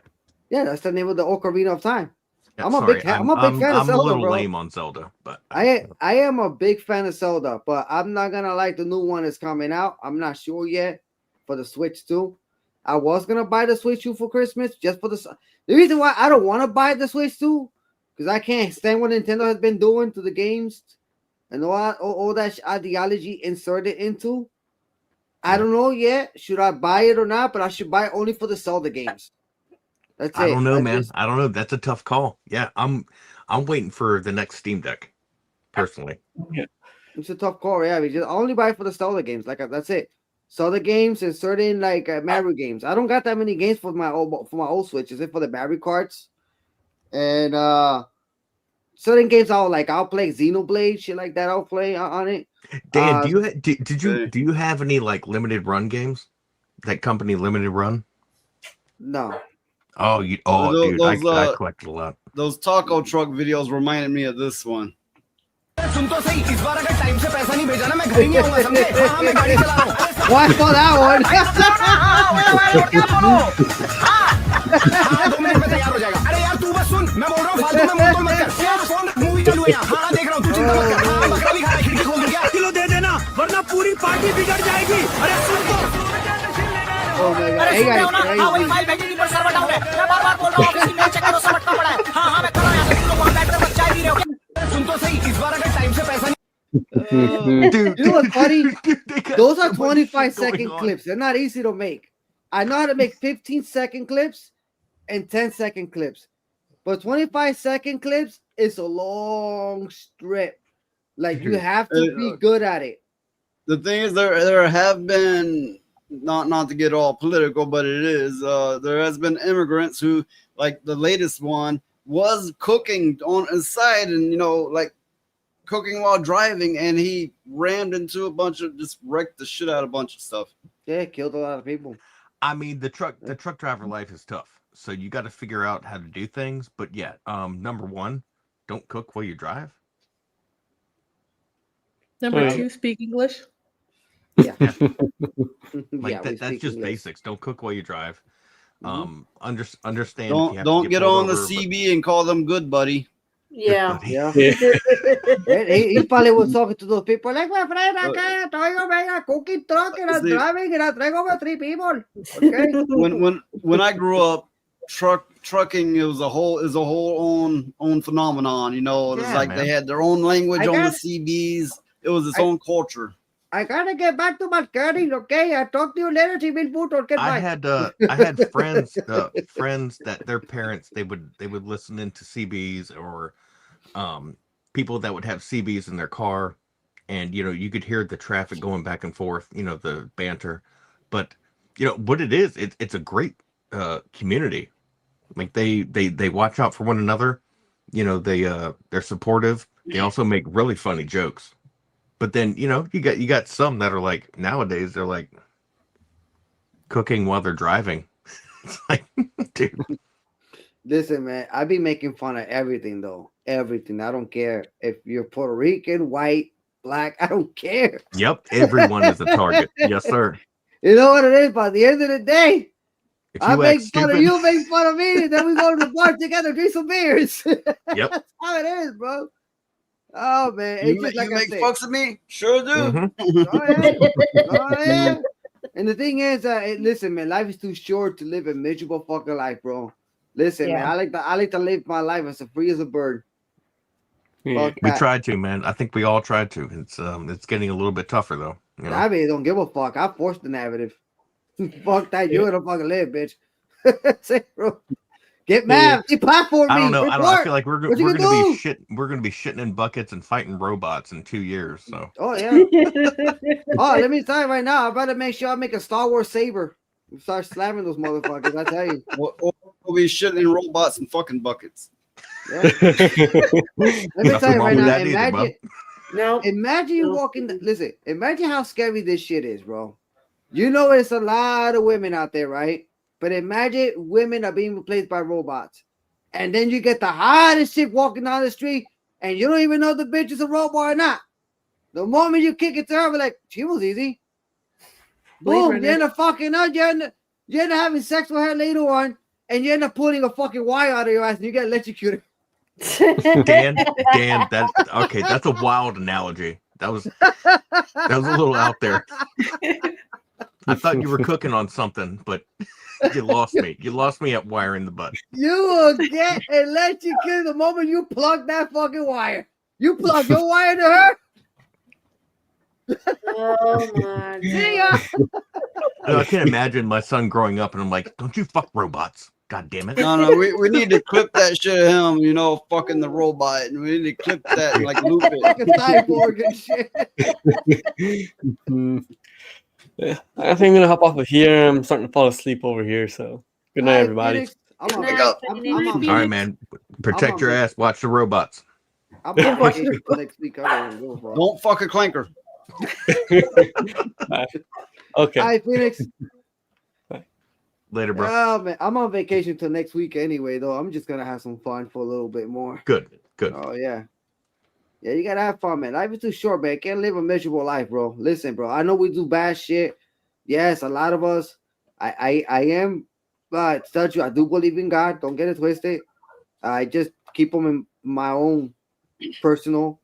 Yeah, that's the name of the Ocarina of Time. Yeah, I'm a sorry, big fan of I'm Zelda, a little bro. lame on Zelda, but I am a big fan of Zelda, but I'm not gonna like the new one that's coming out. I'm not sure yet for the Switch 2. I was gonna buy the Switch 2 for Christmas just for the reason why I don't want to buy the Switch 2 because I can't stand what Nintendo has been doing to the games and all that ideology inserted into. I don't know yet. Should I buy it or not? But I should buy it only for the Zelda games. That's it. I don't know, I man. just- I don't know. That's a tough call. Yeah, I'm waiting for the next Steam Deck, personally. It's a tough call, yeah. We just only buy it for the Zelda games. Like that's it. Zelda games and certain like Mario games. I don't got that many games for my old Switch. Is it for the Mario Karts? And certain games I'll play Xenoblade, shit like that. I'll play on it. Dan, do you have any like limited run games? That company Limited Run? No. Oh, dude, I collected a lot. Those taco truck videos reminded me of this one. Watch for that one. Oh my god, hey guys, Dude, you know what's funny? Those are 25-second clips. They're not easy to make. I know how to make 15-second clips and 10-second clips. But 25-second clips is a long strip. Like you have to be good at it. The thing is, there have been not to get all political, but it is there has been immigrants who, like the latest one, was cooking on his side and like cooking while driving, and he rammed into a bunch of just wrecked the shit out of a bunch of stuff. Yeah, killed a lot of people. I mean, the truck driver life is tough, so you got to figure out how to do things. But yeah, number one, don't cook while you drive. Number 2, speak English. Yeah. Like that's just basics. Don't cook while you drive. Understand. if you have to Don't get pulled on the over, CB and call them good buddy. Yeah. Yeah. he probably was talking to those people like, my friend, I can't a cooking truck and I'm See- driving and I drag over 3 people. Okay. when I grew up, trucking is a whole own phenomenon. It's Yeah, like man. they had their own language I on the got- CBs. It was its own culture. I gotta get back to my carrying, okay? I'll talk to you later, Civil Boot, okay? I had friends that their parents they would listen into CBs or people that would have CBs in their car, and you could hear the traffic going back and forth, the banter, but what it is, it's a great community. Like they watch out for one another, they're supportive. They also make really funny jokes. But then you got some that are like nowadays they're like cooking while they're driving. It's like, dude. Listen, man, I be making fun of everything though. Everything. I don't care if you're Puerto Rican, white, black. I don't care. Yep, everyone is a target. Yes, sir. You know what it is? By the end of the day, If I you make act fun of stupid- you, make fun of me, and then we go to the bar together, drink some beers. Yep. That's how it is, bro. Oh man, You it's just like I make said. fucks of me? Sure do. Mm-hmm. Oh, yeah. And the thing is, listen, man, life is too short to live a miserable fucking life, bro. Listen, man, Yeah. I like to live my life as free as a bird. Yeah. We tried to, man. I think we all tried to. It's getting a little bit tougher though. You know? I really don't give a fuck. I forced the narrative. Fuck that. You don't fucking live, bitch. Say, bro. Get mad. They platform me. I don't know. I feel like we're gonna be do? we're gonna be shitting in buckets and fighting robots in 2 years. So. Oh yeah. Oh, let me tell you right now. I better make sure I make a Star Wars saber. Start slamming those motherfuckers. I tell you. We'll be shitting in robots and fucking buckets. Yeah. Let me tell you right now. Imagine you walking. Listen. Imagine how scary this shit is, bro. You know, it's a lot of women out there, right? But imagine women are being replaced by robots. And then you get the hottest chick walking down the street and you don't even know the bitch is a robot or not. The moment you kick it to her, we're like, she was easy. Boom, you end up fucking up. You end up having sex with her later on and you end up pulling a fucking wire out of your ass and you get electrocuted. Dan, that's a wild analogy. That was a little out there. I thought you were cooking on something, but you lost me. You lost me at wire in the butt. You will get electrocuted the moment you plug that fucking wire. You plug your wire to her. Oh my See ya. I can't imagine my son growing up and I'm like, don't you fuck robots. God damn it. No, we need to clip that shit of him, you know, fucking the robot. And we need to clip that and like loop it. Fucking cyborg and shit. Yeah, I think I'm gonna hop off of here. I'm starting to fall asleep over here. So good night, everybody. All right, man. Protect your ass. Watch the robots. I'm on vacation for next week. Don't fuck a clanker. Okay. Hi, Phoenix. Later, bro. Oh, man. I'm on vacation till next week anyway, though. I'm just gonna have some fun for a little bit more. Good. Oh yeah. Yeah, you gotta have fun, man. Life is too short, man. Can't live a miserable life, bro. Listen, bro. I know we do bad shit. Yes, a lot of us. I am, but I do believe in God. Don't get it twisted. I just keep them in my own personal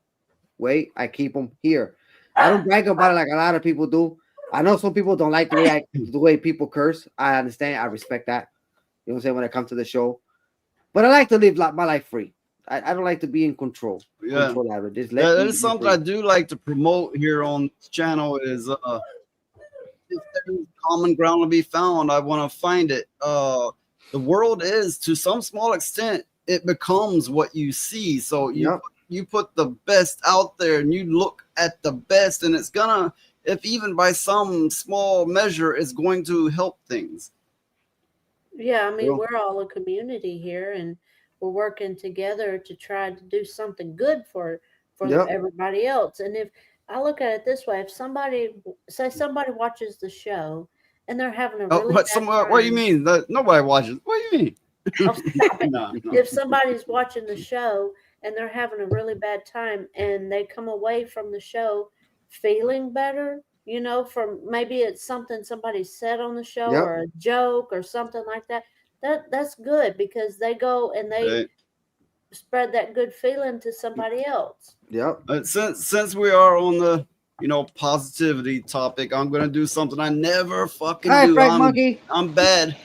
way. I keep them here. I don't brag about it like a lot of people do. I know some people don't like the way people curse. I understand. I respect that. You know what I'm saying? When it comes to the show, but I like to live my life free. I don't like to be in control. Yeah, that is something I do like to promote here on this channel. Is if there's common ground to be found, I want to find it. The world is, to some small extent, it becomes what you see. So you put the best out there, and you look at the best, and it's gonna, if even by some small measure, it's going to help things. Yeah, I mean, Well- we're all a community here, and we're working together to try to do something good for Yep. everybody else. And if I look at it this way, if somebody watches the show and they're having a really bad What do you time- mean? Nobody watches. What do you mean? No. if somebody's watching the show and they're having a really bad time and they come away from the show feeling better, you know, from maybe it's something somebody said on the show Yep. or a joke or something like that, that's good, because they go and they Right. spread that good feeling to somebody else. Yep. Since we are on the positivity topic, I'm gonna do something I never fucking Hi, do. Frag Monkey. I'm bad.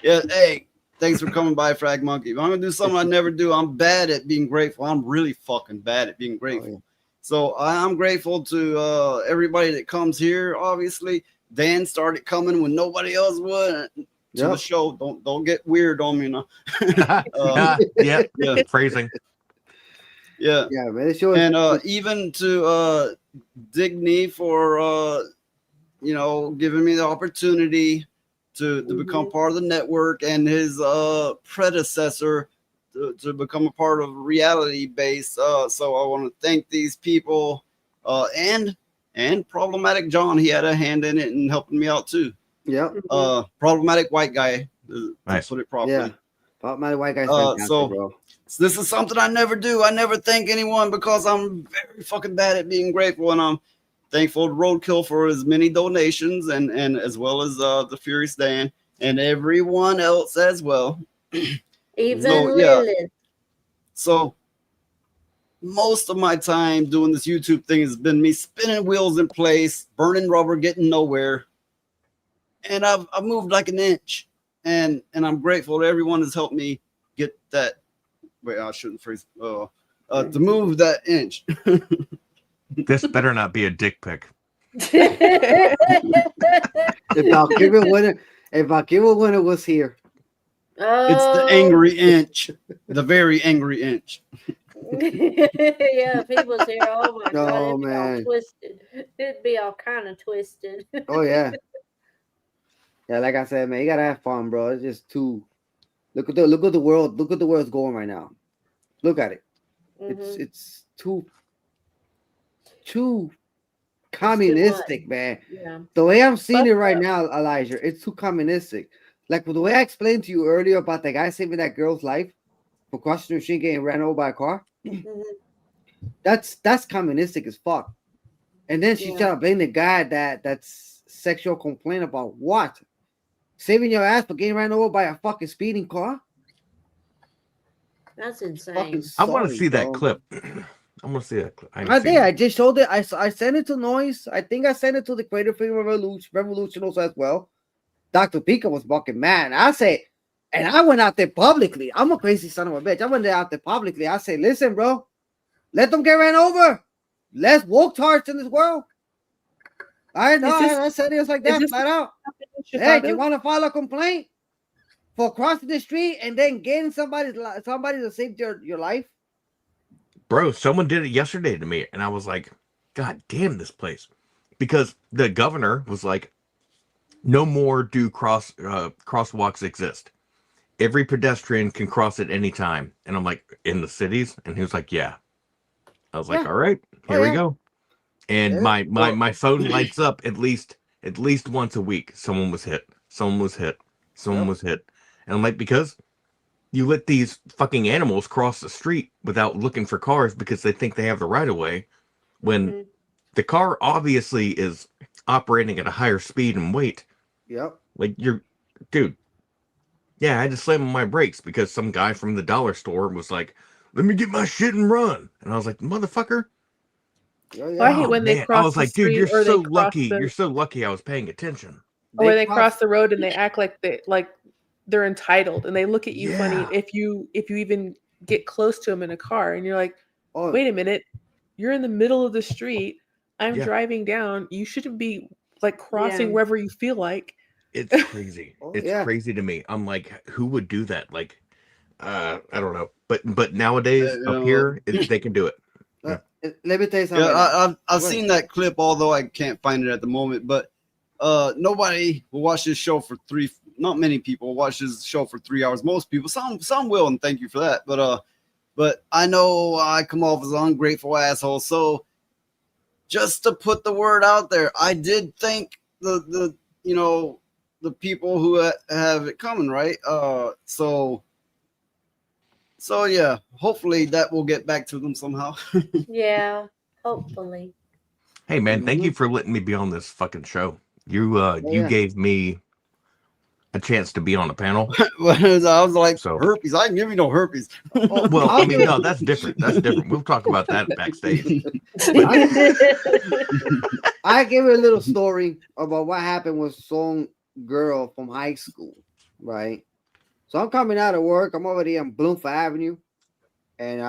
Yeah. Hey, thanks for coming by, Frag Monkey. I'm gonna do something I never do. I'm bad at being grateful. I'm really fucking bad at being grateful. So I'm grateful to everybody that comes here. Obviously, Dan started coming when nobody else would. To the show. Don't get weird on me now. Yeah, phrasing. Yeah, man. It shows. And even to Digny for giving me the opportunity to become part of the network, and his predecessor to become a part of Reality Base. So I want to thank these people, and Problematic John. He had a hand in it and helping me out too. Yeah. Problematic white guy. Nice. Put it properly. Yeah. Problematic white guy. So this is something I never do. I never thank anyone because I'm very fucking bad at being grateful, and I'm thankful to Roadkill for his many donations, and as well as the Furious Dan and everyone else as well. Even Lilith. So most of my time doing this YouTube thing has been me spinning wheels in place, burning rubber, getting nowhere. And I've moved like an inch, and I'm grateful that everyone has helped me get that. Wait, I shouldn't phrase. to move that inch. This better not be a dick pic. If Valkyrie winner was here. It's the angry inch. The very angry inch. Yeah, if he was here, oh my God, Oh, it'd be all man. twisted. It'd be all kind of twisted. Oh yeah. Yeah, like I said, man, you gotta have fun, bro. It's just too. Look at the world. Look at the world's going right now. Look at it. It's too communistic, man. Yeah. The way I'm seeing it right now, Elijah, it's too communistic. Like the way I explained to you earlier about the guy saving that girl's life for crossing the street getting ran over by a car. That's communistic as fuck. And then she's trying to blame the guy that's sexual complaint about what? Saving your ass for getting ran over by a fucking speeding car? That's insane. I want to see that clip. I want to see that clip. I did. I just showed it. I sent it to Noise. I think I sent it to the Creative Freedom Revolution also as well. Dr. Pika was fucking mad. I say, and I went out there publicly. I'm a crazy son of a bitch. I went out there publicly. I say, listen, bro, let them get ran over. Let's walk towards in this world. I said it was like that, flat out. Hey, do you want to file a complaint for crossing the street and then getting somebody to save your life? Bro, someone did it yesterday to me, and I was like, God damn this place. Because the governor was like, no more do crosswalks exist. Every pedestrian can cross at any time. And I'm like, in the cities? And he was like, yeah. I was like, all right, here we go. And my phone lights up at least once a week. Someone was hit. Someone was hit. Someone was hit. And I'm like, because you let these fucking animals cross the street without looking for cars because they think they have the right of way, when the car obviously is operating at a higher speed and weight. Yep. Like dude. Yeah, I had to slam on my brakes because some guy from the dollar store was like, let me get my shit and run. And I was like, motherfucker. I hate when they cross I was the like, dude, street you're or they so cross lucky. the- You're so lucky I was paying attention. Or when they cross the road and they act like they're entitled and they look at you funny if you even get close to them in a car and you're like, wait a minute, you're in the middle of the street. I'm Yeah. driving down. You shouldn't be like crossing wherever you feel like. It's crazy. It's crazy to me. I'm like, who would do that? Like, I don't know. But nowadays up here, they can do it. Let me tell you something. I've seen that clip, although I can't find it at the moment. But nobody will watch this show for not many people watch this show for 3 hours. Most people, some will, and thank you for that. But I know I come off as an ungrateful asshole. So just to put the word out there, I did thank the people who have it coming, right? So yeah, hopefully that will get back to them somehow. Yeah, hopefully. Hey man, thank you for letting me be on this fucking show. You gave me a chance to be on a panel. I was like, herpes. I can give you no herpes. Well, I mean, no, that's different. That's different. We'll talk about that backstage. I give you a little story about what happened with some girl from high school, right? So I'm coming out of work. I'm over there on Bloomfield Avenue, and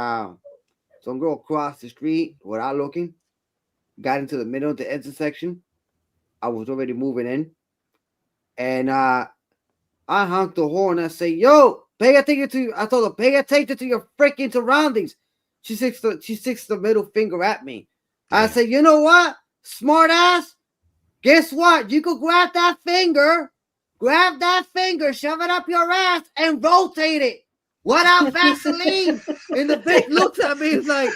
some girl crossed the street without looking, got into the middle of the intersection. I was already moving in, and I honked the horn. I say, "Yo, pay attention to you." I told her, "Pay attention to your freaking surroundings." She sticks the middle finger at me. I say, "You know what, smart ass? Guess what? You could grab that finger, shove it up your ass, and rotate it. Without Vaseline." And the bitch looks at me, he's like,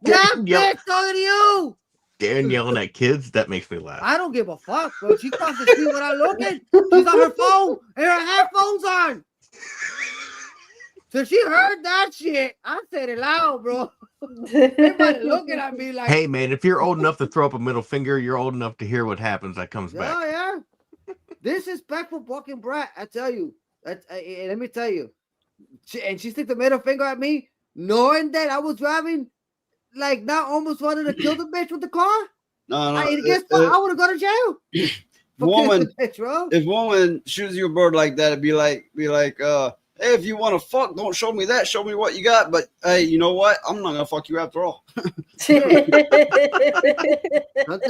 "Yeah, bitch, talking to you." Darren yelling at kids, that makes me laugh. I don't give a fuck, bro. She crossed the street without looking. She's on her phone and her headphones on. So she heard that shit. I said it loud, bro. Everybody looking at me like, Hey man, if you're old enough to throw up a middle finger, you're old enough to hear what happens that comes back. oh yeah, disrespectful fucking brat. I tell you. Let me tell you. She stick the middle finger at me, knowing that I was driving, like not almost wanted to kill the bitch with the car. No. I would have gone to jail. Woman, Bitch, bro. if woman shoots you a bird like that, it'd be like, hey, if you want to fuck, don't show me that. Show me what you got. But hey, you know what? I'm not gonna fuck you after all. Sometimes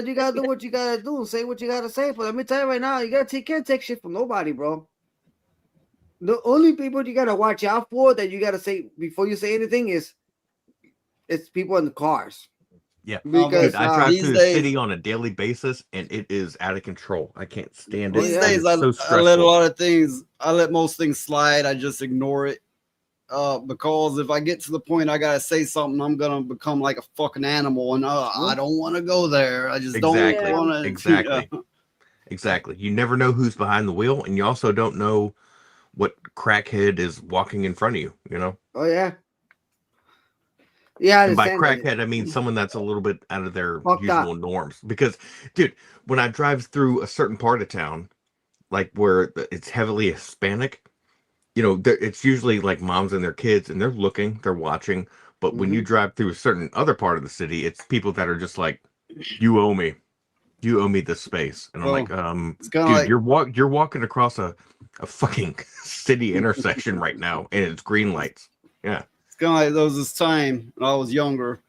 you gotta do what you gotta do, say what you gotta say. But let me tell you right now, can't take shit from nobody, bro. The only people you gotta watch out for that you gotta say before you say anything is it's people in the cars. Yeah, because dude, I drive these through the days- city on a daily basis, and it is out of control. I can't stand it. These It days, is I so let a stressful. lot of things. I let most things slide. I just ignore it. Because if I get to the point I gotta say something, I'm gonna become like a fucking animal, and I don't want to go there. I just Exactly. don't want to. Exactly. Exactly. You never know who's behind the wheel, and you also don't know what crackhead is walking in front of you. You know. Oh yeah. Yeah, I And by understand that. crackhead, I mean someone that's a little bit out of their Fucked usual up. norms. Because, dude, when I drive through a certain part of town, like where it's heavily Hispanic, you know, it's usually like moms and their kids, and they're looking, they're watching. But when you drive through a certain other part of the city, it's people that are just like, "You owe me this space," and I'm Well, like, it's dude, kinda like- you're walking across a fucking city intersection right now, and it's green lights. Yeah. It's kind of like there was this time when I was younger.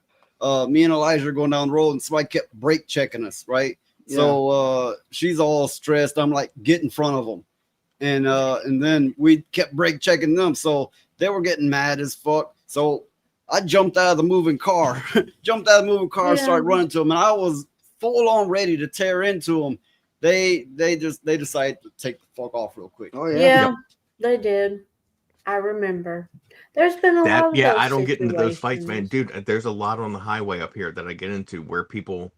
Me and Elijah are going down the road, and somebody kept brake checking us, right? So she's all stressed. I'm like, get in front of them, and then we kept brake checking them, so they were getting mad as fuck. So I jumped out of the moving car, started running to them, and I was full on ready to tear into them. They decided to take the fuck off real quick. Oh Yeah, they did. I remember. There's been a lot of those I don't get into those fights, man. situations. Dude, there's a lot on the highway up here that I get into where people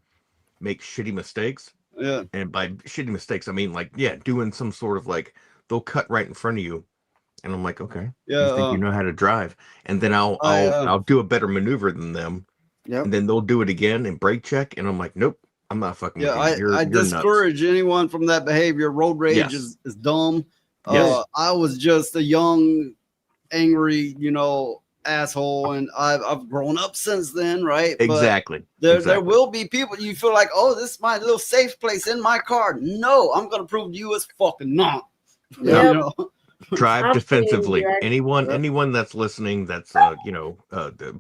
make shitty mistakes. Yeah. And by shitty mistakes, I mean like, doing some sort of like, they'll cut right in front of you. And I'm like, okay, Yeah, you think you know how to drive. And then I'll do a better maneuver than them. Yep. And then they'll do it again and brake check. And I'm like, nope, I'm not fucking Yeah, with you. I You're nuts. discourage anyone from that behavior. Road rage Yes. is dumb. Yes. I was just a young, angry, asshole, and I've grown up since then, right? But Exactly. there Exactly. will be people you feel like, oh, this is my little safe place in my car. No, I'm gonna prove to you it's fucking not. Yeah. You know? Drive I'm defensively. feeling you. Anyone that's listening that's below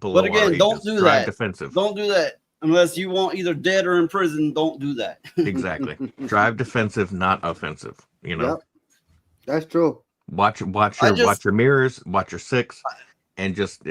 But our again, don't ages, do drive that. defensive. Don't do that unless you want either dead or in prison. Don't do that. Exactly. Drive defensive, not offensive. You know. Yep. That's true. Watch your mirrors, watch your six, and just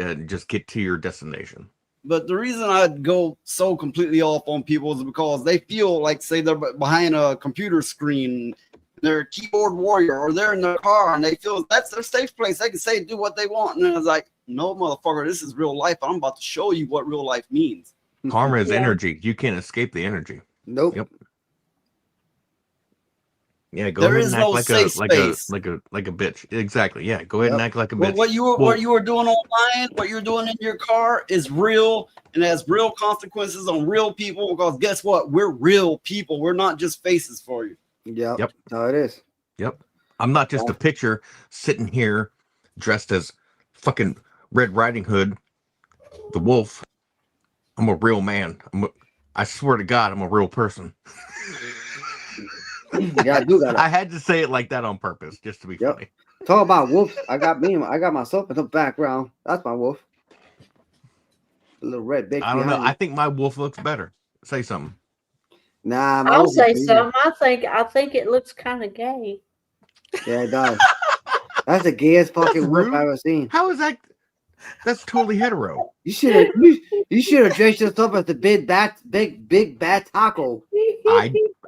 get to your destination. But the reason I'd go so completely off on people is because they feel like, say, they're behind a computer screen, they're a keyboard warrior, or they're in their car and they feel that's their safe place. They can say, do what they want. And then it's like, no, motherfucker, this is real life. I'm about to show you what real life means. Karma is energy. You can't escape the energy. Nope. Yep. Yeah, go There ahead is and act no like safe space. a bitch. Exactly. Yeah, go ahead and act like a bitch. What you were doing online, what you're doing in your car is real and has real consequences on real people, because guess what? We're real people. We're not just faces for you. Yep. Yep. No, it is. Yep. I'm not just a picture sitting here dressed as fucking Red Riding Hood, the wolf. I'm a real man. I swear to God, I'm a real person. Yeah, I do got it. I had to say it like that on purpose, just to be funny. Talk about wolves. I got myself in the background. That's my wolf. A little red bitch. I don't know. behind me. I think my wolf looks better. Say something. Nah, my I'll wolf say is something. I think it looks kind of gay. Yeah, it does. That's the gayest fucking wolf I've ever seen. How is that? That's totally hetero. You should have dressed yourself as the big bad taco.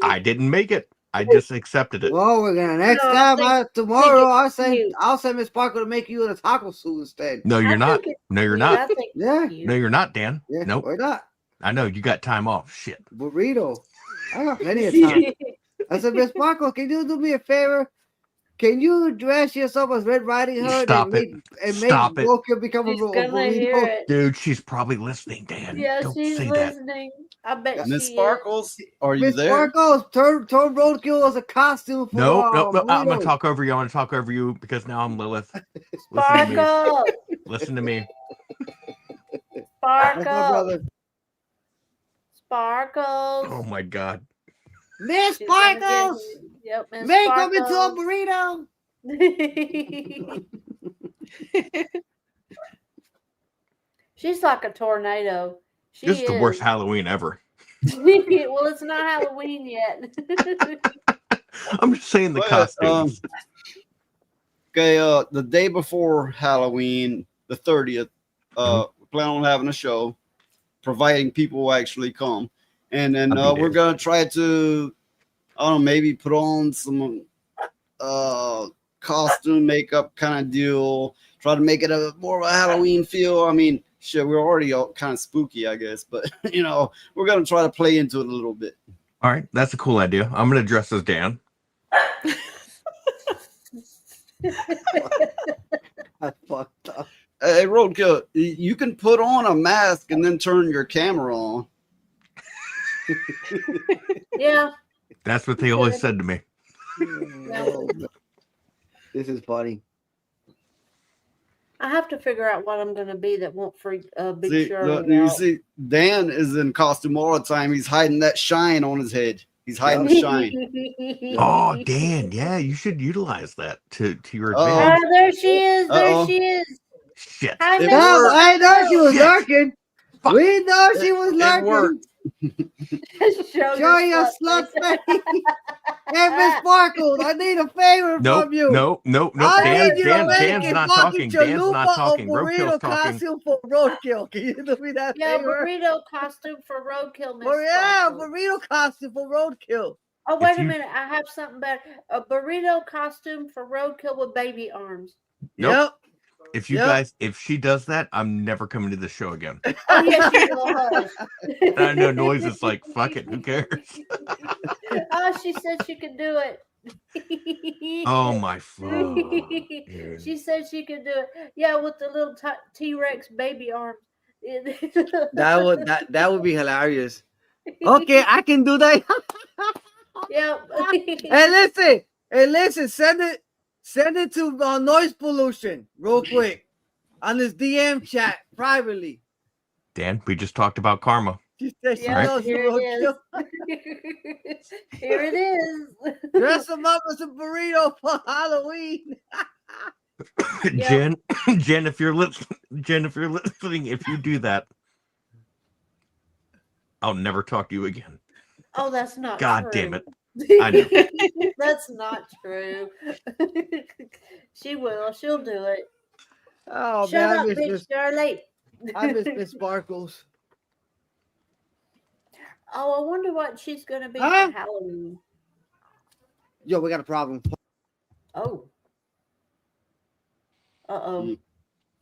I didn't make it. I just accepted it. Well, we're gonna next No, time. Tomorrow, I'll send cute. Miss Sparkle to make you in a taco suit instead. No, you're not. No, you're not. Yeah. No, you're not, Dan. Yeah. Nope. Why not? I know you got time off. Shit. Burrito. I got plenty of time. I said, Miss Sparkle, can you do me a favor? Can you dress yourself as Red Riding Hood Stop and it. make Stop it. Goku become She's a gonna hear burrito? it. Dude, she's probably listening, Dan. Yeah, Don't she's say that. listening. I bet Miss she Sparkles, are you Miss there? Sparkles, turn Roadkill as a costume for No, I'm gonna burrito. talk over you. I'm gonna talk over you because now I'm Lilith. is. Listen to me. Sparkle, Listen to me. That's my Sparkle, brother. Sparkles. Oh my God. Miss She's gonna get Sparkles, you. Yep, Miss make them into a Sparkles. burrito. She's like a tornado. She This is the worst is. Halloween ever. Well, it's not Halloween yet. I'm just saying the But, costumes. Okay, the day before Halloween, the 30th, we plan on having a show, providing people will actually come. And then we're gonna try to, I don't know, maybe put on some costume makeup kind of deal. Try to make it a more of a Halloween feel. I mean, shit, we're already kind of spooky, I guess, but you know, we're gonna try to play into it a little bit. All right, that's a cool idea. I'm gonna dress as Dan. I fucked up. Hey, Roadkill, you can put on a mask and then turn your camera on. Yeah. That's what they always said to me. This is funny. I have to figure out what I'm going to be that won't freak Big See, Shirley you out. see, Dan is in costume all the time. He's hiding that shine on his head. He's hiding the shine. Oh, Dan, yeah, you should utilize that to your Uh-oh. advantage. Oh, there she is. There Uh-oh. she is. Shit. Hi, Miss No, I know she was Shit. lurking. We know she was It lurking. worked. Show Show your slut face. Hey, Miss Sparkles, I need a favor Nope, from you. nope. I Dan, need you to make Dan's a not fucking talking. Dan's not chalupa talking. or Roadkill's burrito talking. costume for Roadkill. Can you do me that Yeah, favor? burrito costume for Roadkill, Miss Yeah, Sparkles. burrito costume for Roadkill. Oh, wait If a you- minute. I have something better. A burrito costume for Roadkill with baby arms. Nope. If you Yep. guys, if she does that, I'm never coming to the show again. Oh, yes, she will. And I know noise is like, fuck it, who cares? Oh, she said she could do it. Oh my fuck. dude. She said she could do it. Yeah, with the little T-Rex baby arms. That would be hilarious. Okay, I can do that. Yeah. Hey, listen, send it to noise pollution real quick on this DM chat privately. Dan, we just talked about karma. She said she Yeah, knows here Roadkill. it is. Here it is. Dress him up as a burrito for Halloween. Jen, Jen, if you're listening, if you do that, I'll never talk to you again. Oh, that's not God true. damn it. I know. That's not true. She will. She'll do it. Oh, Shut man, up, I Big miss Shirley. Miss Sparkles. Oh, I wonder what she's going to be Huh? for Halloween. Yo, we got a problem. Oh. Uh-oh.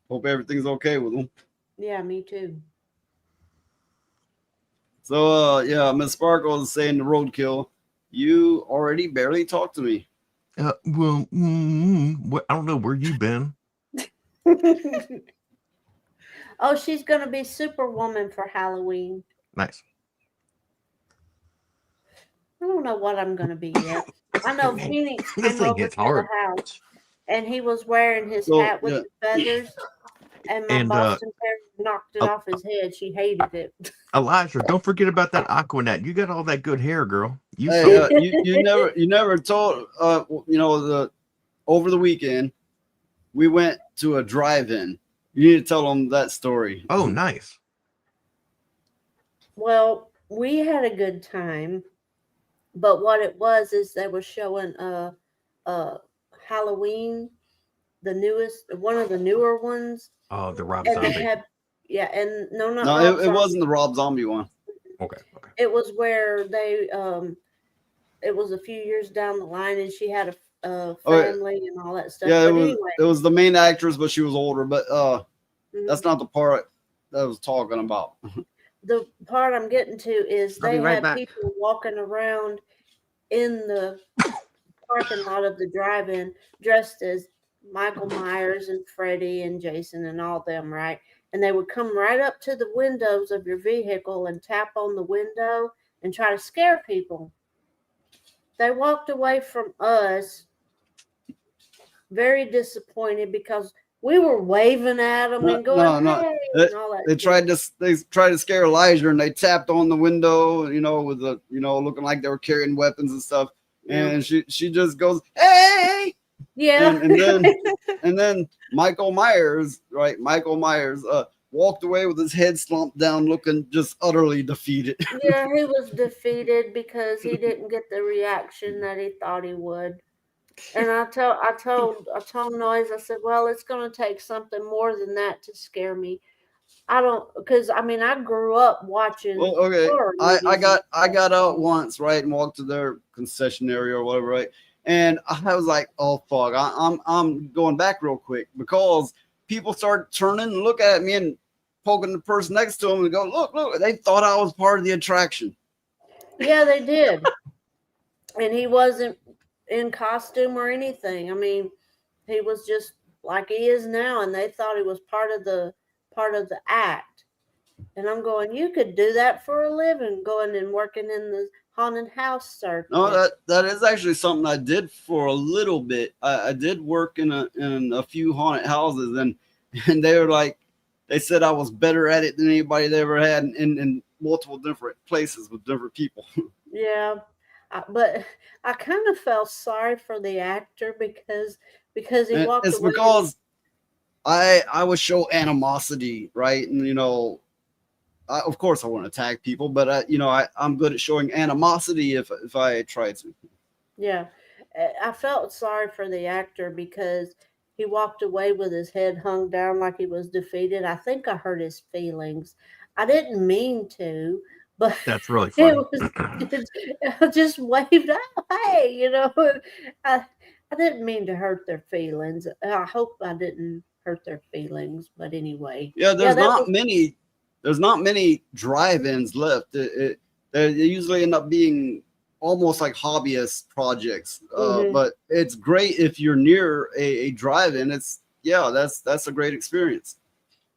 Hope everything's okay with him. Yeah, me too. So, yeah, Miss Sparkle is saying to Roadkill, you already barely talked to me. Well, what, I don't know where you been. Oh, she's going to be Superwoman for Halloween. Nice. I don't know what I'm going to be yet. I know Phoenix This came thing over gets to hard. the house, and he was wearing his So, hat with yeah. the feathers, and my And, Boston Terrier knocked it off his head. She hated it. Elijah, don't forget about that Aquanet. You got all that good hair, girl. You Hey, saw it. you never told over the weekend we went to a drive-in. You need to tell them that story. Oh, nice. Well, we had a good time, but what it was is they were showing Halloween, the newest, one of the newer ones, Oh, the Rob and Zombie. they had and not No, Rob it Zombie. wasn't the Rob Zombie one. Okay. It was where they it was a few years down the line, and she had a Oh, yeah. family and all that stuff. Yeah, but it was. anyway, It was the main actress, but she was older. But Mhm. that's not the part that I was talking about. the part I'm getting to is I'll be they right had back. people walking around in the parking lot of the drive-in dressed as Michael Myers and Freddy and Jason and all them, right? And they would come right up to the windows of your vehicle and tap on the window and try to scare people. They walked away from us very disappointed because we were waving at them and going, hey, and all that. They tried to scare Elijah, and they tapped on the window, with the looking like they were carrying weapons and stuff. Yeah. And she just goes, "Hey!" Yeah. And then Michael Myers, right? Michael Myers walked away with his head slumped down, looking just utterly defeated. Yeah, he was defeated because he didn't get the reaction that he thought he would. And I told Noise, I said, well, it's going to take something more than that to scare me. Because I mean, I grew up watching. Well, okay, horror I movies. got out once, right, and walked to their concession area or whatever, right, and I was like, oh fuck, I'm going back real quick because people started turning and look at me and poking the person next to them and go, look, they thought I was part of the attraction. Yeah, they did. And he wasn't in costume or anything. I mean, he was just like he is now, and they thought he was part of the act. And I'm going, you could do that for a living, going and working in the haunted house circuit. No, that is actually something I did for a little bit. I did work in a few haunted houses, and they were like, they said I was better at it than anybody they ever had in multiple different places with different people. Yeah, but I kind of felt sorry for the actor because he And walked it's away. because I would show animosity, right? And of course I want to attack people, but I'm good at showing animosity if I try to. Yeah, I felt sorry for the actor because he walked away with his head hung down like he was defeated. I think I hurt his feelings. I didn't mean to, but That's really funny. I just waved out, hey, I didn't mean to hurt their feelings. I hope I didn't hurt their feelings, but anyway. Yeah, there's that not was- many. There's not many drive-ins left. They usually end up being almost like hobbyist projects. Mhm. But it's great if you're near a drive-in. That's a great experience.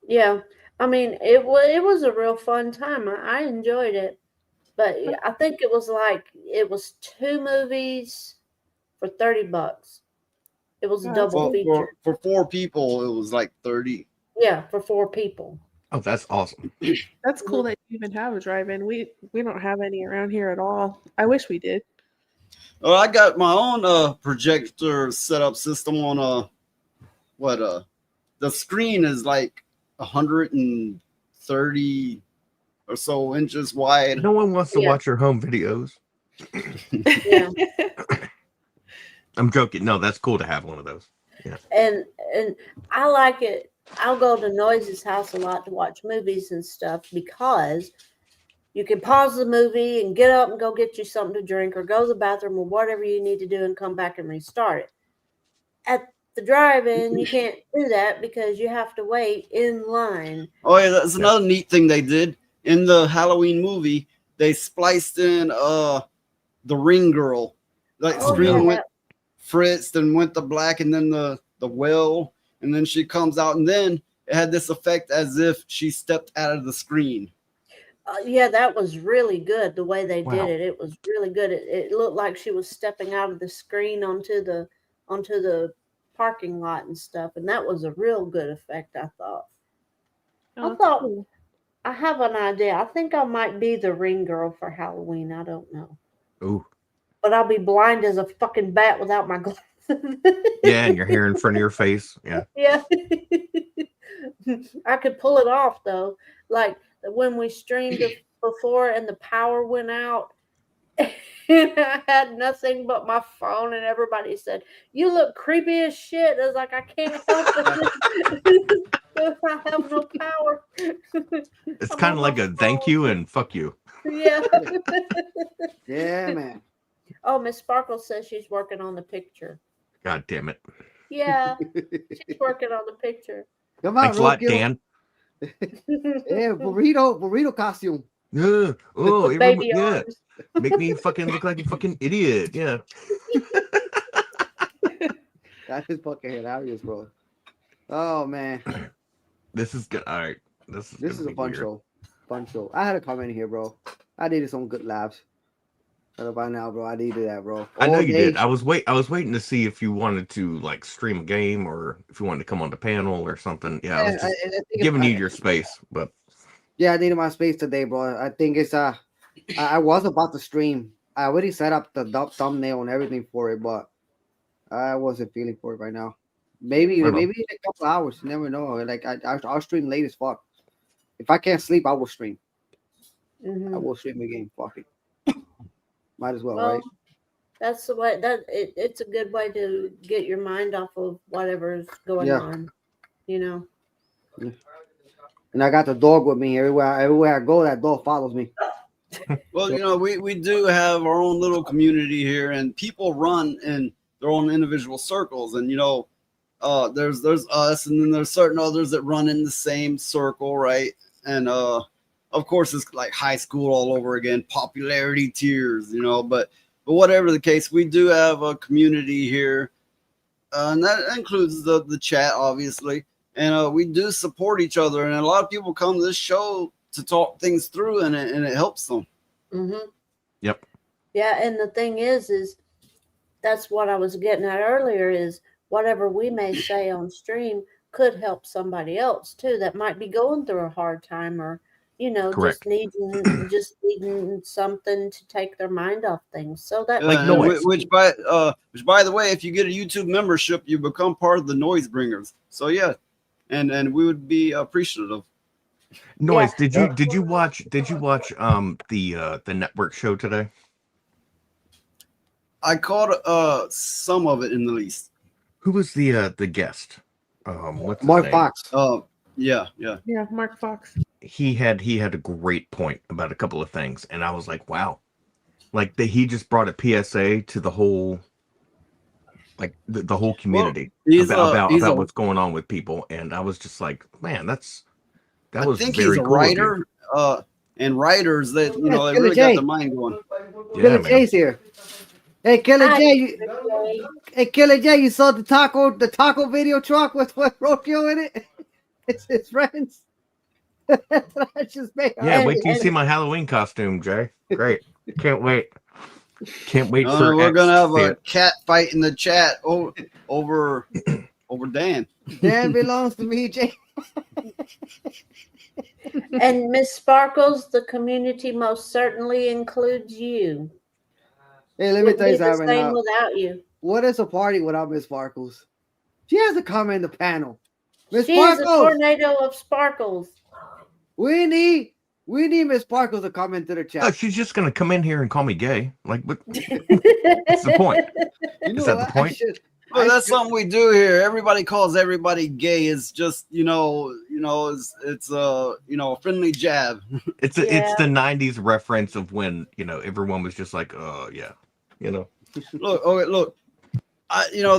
Yeah, I mean, it was a real fun time. I enjoyed it, but I think it was 2 movies for $30. It was a double feature. For 4 people, it was like 30. Yeah, for 4 people. Oh, that's awesome. That's cool that you even have a drive-in. We don't have any around here at all. I wish we did. Oh, I got my own projector setup system on the screen is like 130 or so inches wide. No one wants to Yeah. watch your home videos. Yeah, I'm joking. No, that's cool to have one of those. Yeah. and I like it. I'll go to Noise's house a lot to watch movies and stuff because you can pause the movie and get up and go get you something to drink or go to the bathroom or whatever you need to do and come back and restart it. At the drive-in, you can't do that because you have to wait in line. Oh yeah, that's another neat thing they did in the Halloween movie. They spliced in the Ring Girl, like Oh, screen yeah. went fritzed and went to black, and then the well, and then she comes out, and then it had this effect as if she stepped out of the screen. Yeah, that was really good. The way they Wow. did it, it was really good. It looked like she was stepping out of the screen onto the parking lot and stuff, and that was a real good effect. I thought. Oh, I thought cool. I have an idea. I think I might be the Ring Girl for Halloween. I don't know, Ooh. but I'll be blind as a fucking bat without my glasses. Yeah, and your hair in front of your face. Yeah. Yeah. I could pull it off though. Like when we streamed it before and the power went out and I had nothing but my phone and everybody said, "You look creepy as shit." I was like, I can't help it. If I have no power. It's kind of like a thank you and fuck you. Yeah. Yeah, man. Oh, Miss Sparkle says she's working on the picture. God damn it. Yeah. She's working on the picture. Come on, Thanks a lot, Roadkill. Dan. Yeah, burrito costume. Yeah. Oh, With baby yeah. arms. Make me fucking look like a fucking idiot. Yeah. That is fucking hilarious, bro. Oh man, This is good. All right. This this gonna is a be fun weird. show. Fun show. I had a comment here, bro. I needed some good laughs. Right by now, bro. I needed that, bro. I know All you day. did. I was waiting to see if you wanted to like stream a game or if you wanted to come on the panel or something. Yeah, I was just I think giving you about- your space, but Yeah, I needed my space today, bro. I think it's I was about to stream. I already set up the thumbnail and everything for it, but I wasn't feeling for it right now. Maybe Right on. maybe in a couple hours. You never know. Like I'll stream late as fuck. If I can't sleep, I will stream. I will stream again. Fuck it. Might as well, Well, right? that's the way it's a good way to get your mind off of whatever's going Yeah. on. You know. And I got the dog with me everywhere I go. That dog follows me. Well, you know, we do have our own little community here, and people run in their own individual circles. And you know, there's us, and then there's certain others that run in the same circle, right? And of course, it's like high school all over again, popularity tiers, you know. But whatever the case, we do have a community here, and that includes the chat, obviously. And we do support each other, and a lot of people come to this show to talk things through, and it helps them. Mm-hmm. Yep. Yeah, and the thing is that's what I was getting at earlier. Is whatever we may say on stream could help somebody else too that might be going through a hard time, or you know, Correct. just needing something to take their mind off things. So that Like noise. Which by the way, if you get a YouTube membership, you become part of the Noise Bringers. So yeah, and we would be appreciative. Noise. Did you watch the network show today? I caught some of it in the least. Who was the guest? What's his Mark name? Fox. Yeah. Yeah, Mark Fox. He had a great point about a couple of things, and I was like, wow, like he just brought a PSA to the whole, like the whole community about what's going on with people, and I was just like, man, that was I think very he's a cool of you. writer, and writers that you know they Killer really got J. their mind going. Killer man. J's here. Hey, Killer J. Hey, Killer J. You saw the taco video truck with Roadkill in it? It's his friends. I just made. Yeah, wait till you see my Halloween costume, Jay. Great. Can't wait. Can't wait for We're X gonna have to see a it. cat fight in the chat over Dan. Dan belongs to me, Jay. And Miss Sparkles, the community most certainly includes you. Hey, let me Wouldn't tell you be the something right same now. without you. What is a party without Miss Sparkles? She has to come in the panel. Miss She is a Sparkles, tornado of sparkles. we need Miss Sparkles to come into the Oh, chat. she's just gonna come in here and call me gay. Like, what? What's the point? You Is that the what? point? Well, that's something we do here. Everybody calls everybody gay. It's just it's a friendly jab. It's the 90s reference of when everyone was just like, oh yeah, Look.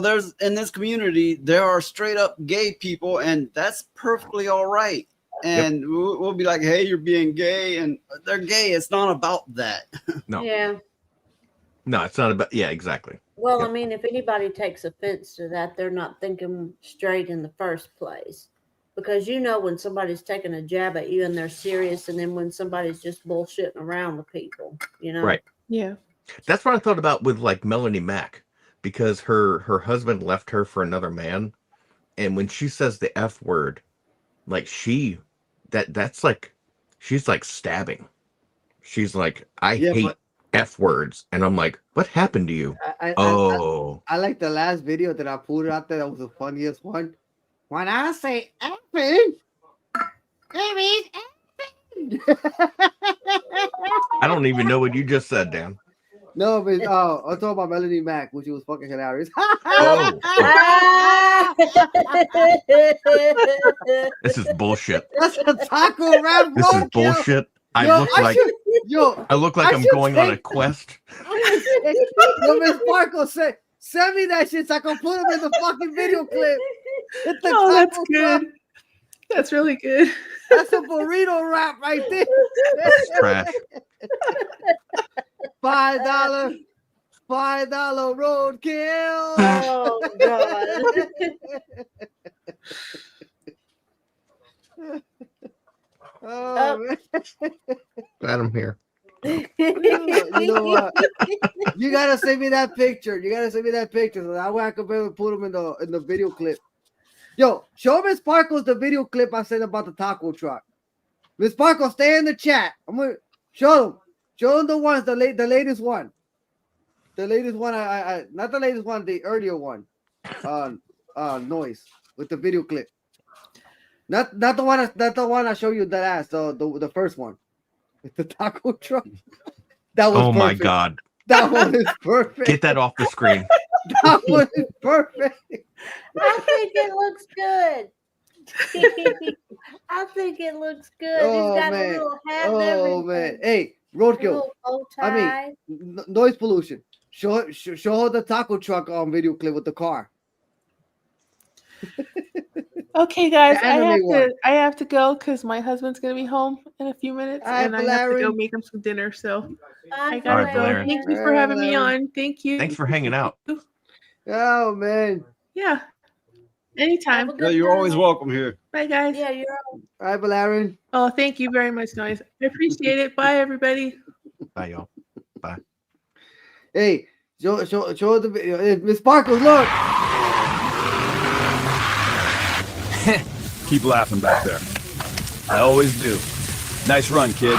There's in this community there are straight up gay people, and that's perfectly all right. And we'll be like, hey, you're being gay, and they're gay. It's not about that. No. Yeah. No, it's not about. Yeah, exactly. Well, I mean, if anybody takes offense to that, they're not thinking straight in the first place. Because when somebody's taking a jab at you and they're serious, and then when somebody's just bullshitting around with people, Right. Yeah. That's what I thought about with like Melanie Mack, because her husband left her for another man, and when she says the F word, like that's like she's like stabbing. She's like, I hate F words, and I'm like, what happened to you? I like the last video that I put out there. That was the funniest one. When I say effing, it means effing. I don't even know what you just said, Dan. No, but I'm talking about Melanie Mack, which was fucking hilarious. This is bullshit. That's a taco wrap. This is bullshit. I look like I'm going on a quest. Yo, Miss Sparkle, send me that shit so I can put him in the fucking video clip. It's the Oh, that's taco good. truck. That's really good. That's a burrito wrap right there. It's trash. $5 roadkill. Oh, God. Oh, man. Glad I'm here. You know what? You gotta send me that picture. So that way I can be able to put them in the video clip. Yo, show Miss Sparkles the video clip I said about the taco truck. Miss Sparkles, stay in the chat. I'm gonna show them the ones, the latest one. The latest one, I not the latest one, the earlier one. Noise with the video clip. Not the one I show you that ass. The first one with the taco truck. That was Oh my perfect. God. That one is perfect. Get that off the screen. That one is perfect. I think it looks good. I think it looks good. Oh, He's got man. a little hat and Oh everything. man. Hey, Roadkill. Little bow tie. I mean, noise pollution. Show her the taco truck on video clip with the car. Okay, guys, The anime I have to go because my husband's gonna be home in a few minutes, Hi, and I have to go Valerian. make him some dinner. So I Bye, gotta right, go. Valerian. Thank you for having me on. Thank you. Thanks for hanging out. Oh man. Yeah. Anytime. Yeah, you're always welcome here. Bye, guys. Yeah, you're all. Hi, Valerian. Oh, thank you very much, guys. I appreciate it. Bye, everybody. Bye, y'all. Bye. Hey, show the video. Hey, Miss Sparkles, look. Keep laughing back there. I always do. Nice run, kid.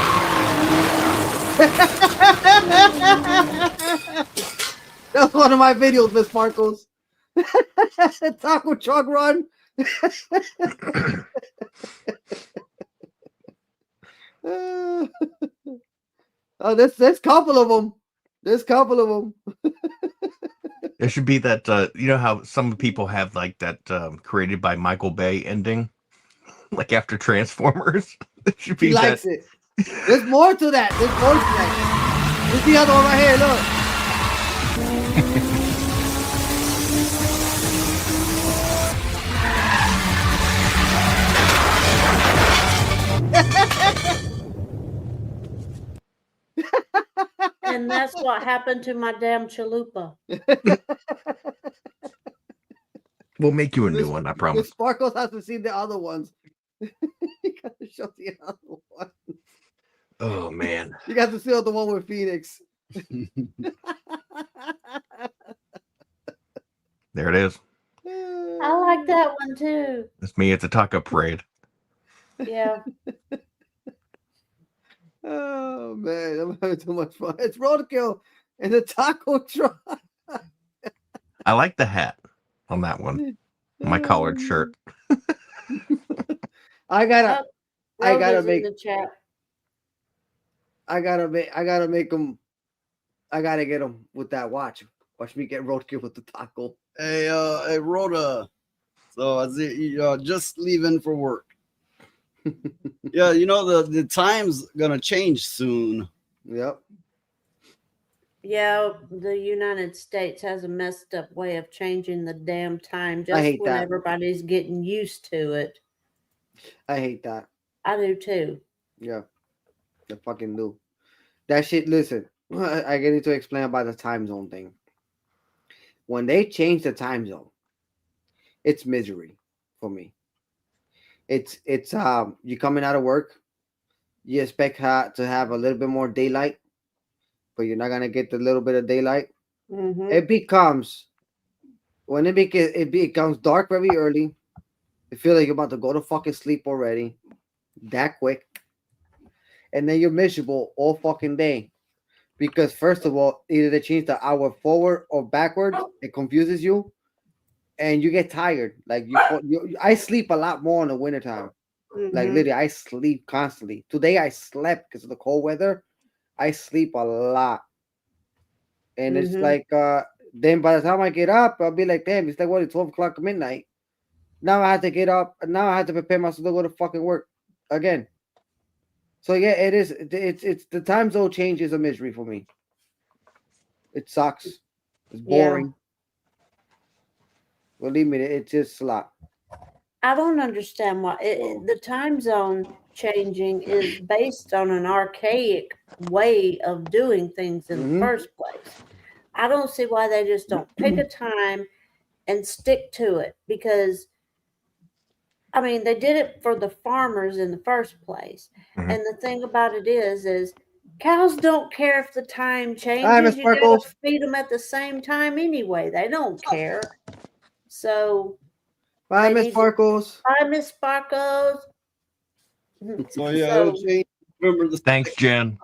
That's one of my videos, Miss Sparkles. Taco truck run. Oh, there's a couple of them. There's a couple of them. There should be that, you know how some people have like that created by Michael Bay ending? Like after Transformers? There should be He likes that. it. There's more to that. There's more to that. There's the other one right here. Look. And that's what happened to my damn chalupa. We'll make you a new one, I Miss promise. Sparkles has to see the other ones. You got to show the other one. Oh man. You got to see the one with Phoenix. There it is. I like that one too. That's me at the taco parade. Yeah. Oh man, I'm having too much fun. It's Roadkill in the taco truck. I like the hat on that one. My collared shirt. I gotta Rhoda's in make the chat. I gotta make them. I gotta get them with that watch. Watch me get Roadkill with the taco. Hey, Rhoda. So I see just leaving for work. Yeah, you know the time's gonna change soon. Yep. Yeah, the United States has a messed up way of changing the damn time just hate when that. everybody's getting used to it. I hate that. I do too. Yeah. I fucking do. That shit, listen, I get to explain about the time zone thing. When they change the time zone, it's misery for me. It's you coming out of work, you expect to have a little bit more daylight, but you're not gonna get the little bit of daylight. Mm-hmm. It becomes when it becomes dark very early. You feel like you're about to go to fucking sleep already, that quick, and then you're miserable all fucking day, because first of all, either they change the hour forward or backwards. It confuses you, and you get tired. Like I sleep a lot more in the wintertime. Like Mhm. literally, I sleep constantly. Today I slept because of the cold weather. I sleep a lot, and it's Mhm. like then by the time I get up, I'll be like, damn, it's like what? It's 12 o'clock midnight. Now I have to get up. Now I have to prepare myself to go to fucking work again. So yeah, it is. It's the time zone change is a misery for me. It sucks. It's Yeah. boring. Believe me, it's just a lot. I don't understand why the time zone changing is based on an archaic way of doing things in the first place. I don't see why they just don't pick a time and stick to it, because I mean they did it for the farmers in the first place. Mhm. And the thing about it is cows don't care if the time changes. Hi, Miss You gotta Sparkles. feed them at the same time anyway. They don't care. So Bye, they Miss need to- Sparkles. Bye, Miss Sparkles. So yeah, So- it'll change. Remember the Thanks, Jen.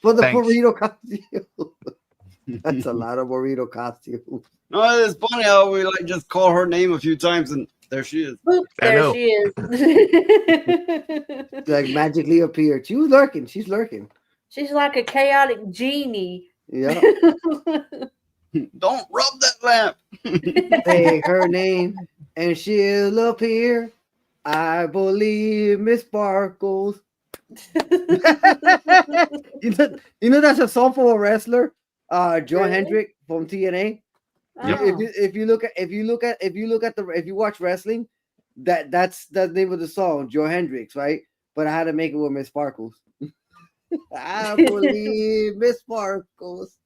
For the Thanks. burrito costume. That's a lot of burrito costume. No, it's funny how we like just call her name a few times and there she is. Boop, I there know. she is. Like magically appeared. She was lurking. She's lurking. She's like a chaotic genie. Yeah. Don't rub that lamp. Say her name and she'll appear. I believe Miss Sparkles. you know that's a song for a wrestler, Joe Really? Hendrick from TNA. Oh. If you watch wrestling, that's the name of the song, Joe Hendricks, right? But I had to make it with Miss Sparkles. I believe Miss Sparkles.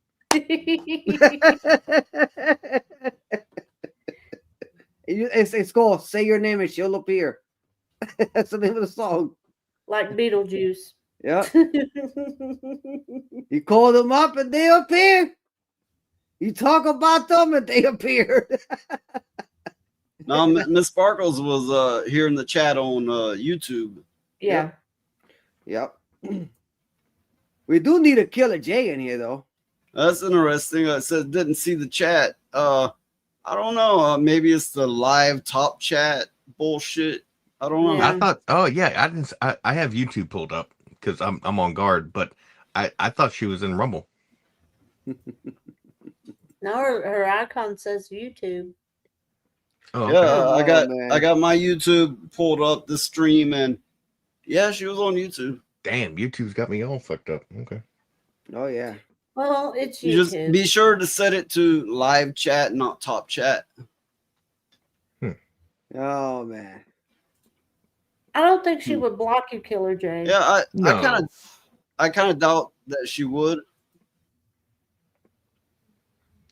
It's called "Say Your Name and She'll Appear." That's the name of the song. Like Beetlejuice. Yeah. You call them up and they appear. You talk about them and they appear. No, Miss Sparkles was here in the chat on YouTube. Yeah. Yep. We do need a Killer J in here though. That's interesting. I said didn't see the chat. I don't know. Maybe it's the live top chat bullshit. I don't know. Yeah. I thought, oh yeah, I didn't. I have YouTube pulled up because I'm on guard, but I thought she was in Rumble. No, her icon says YouTube. Oh, Yeah, okay. I got my YouTube pulled up the stream and yeah, she was on YouTube. Damn, YouTube's got me all fucked up. Okay. Oh yeah. Well, it's You YouTube. just be sure to set it to live chat, not top chat. Oh man. I don't think she would block you, Killer J. Yeah, No. I kind of doubt that she would.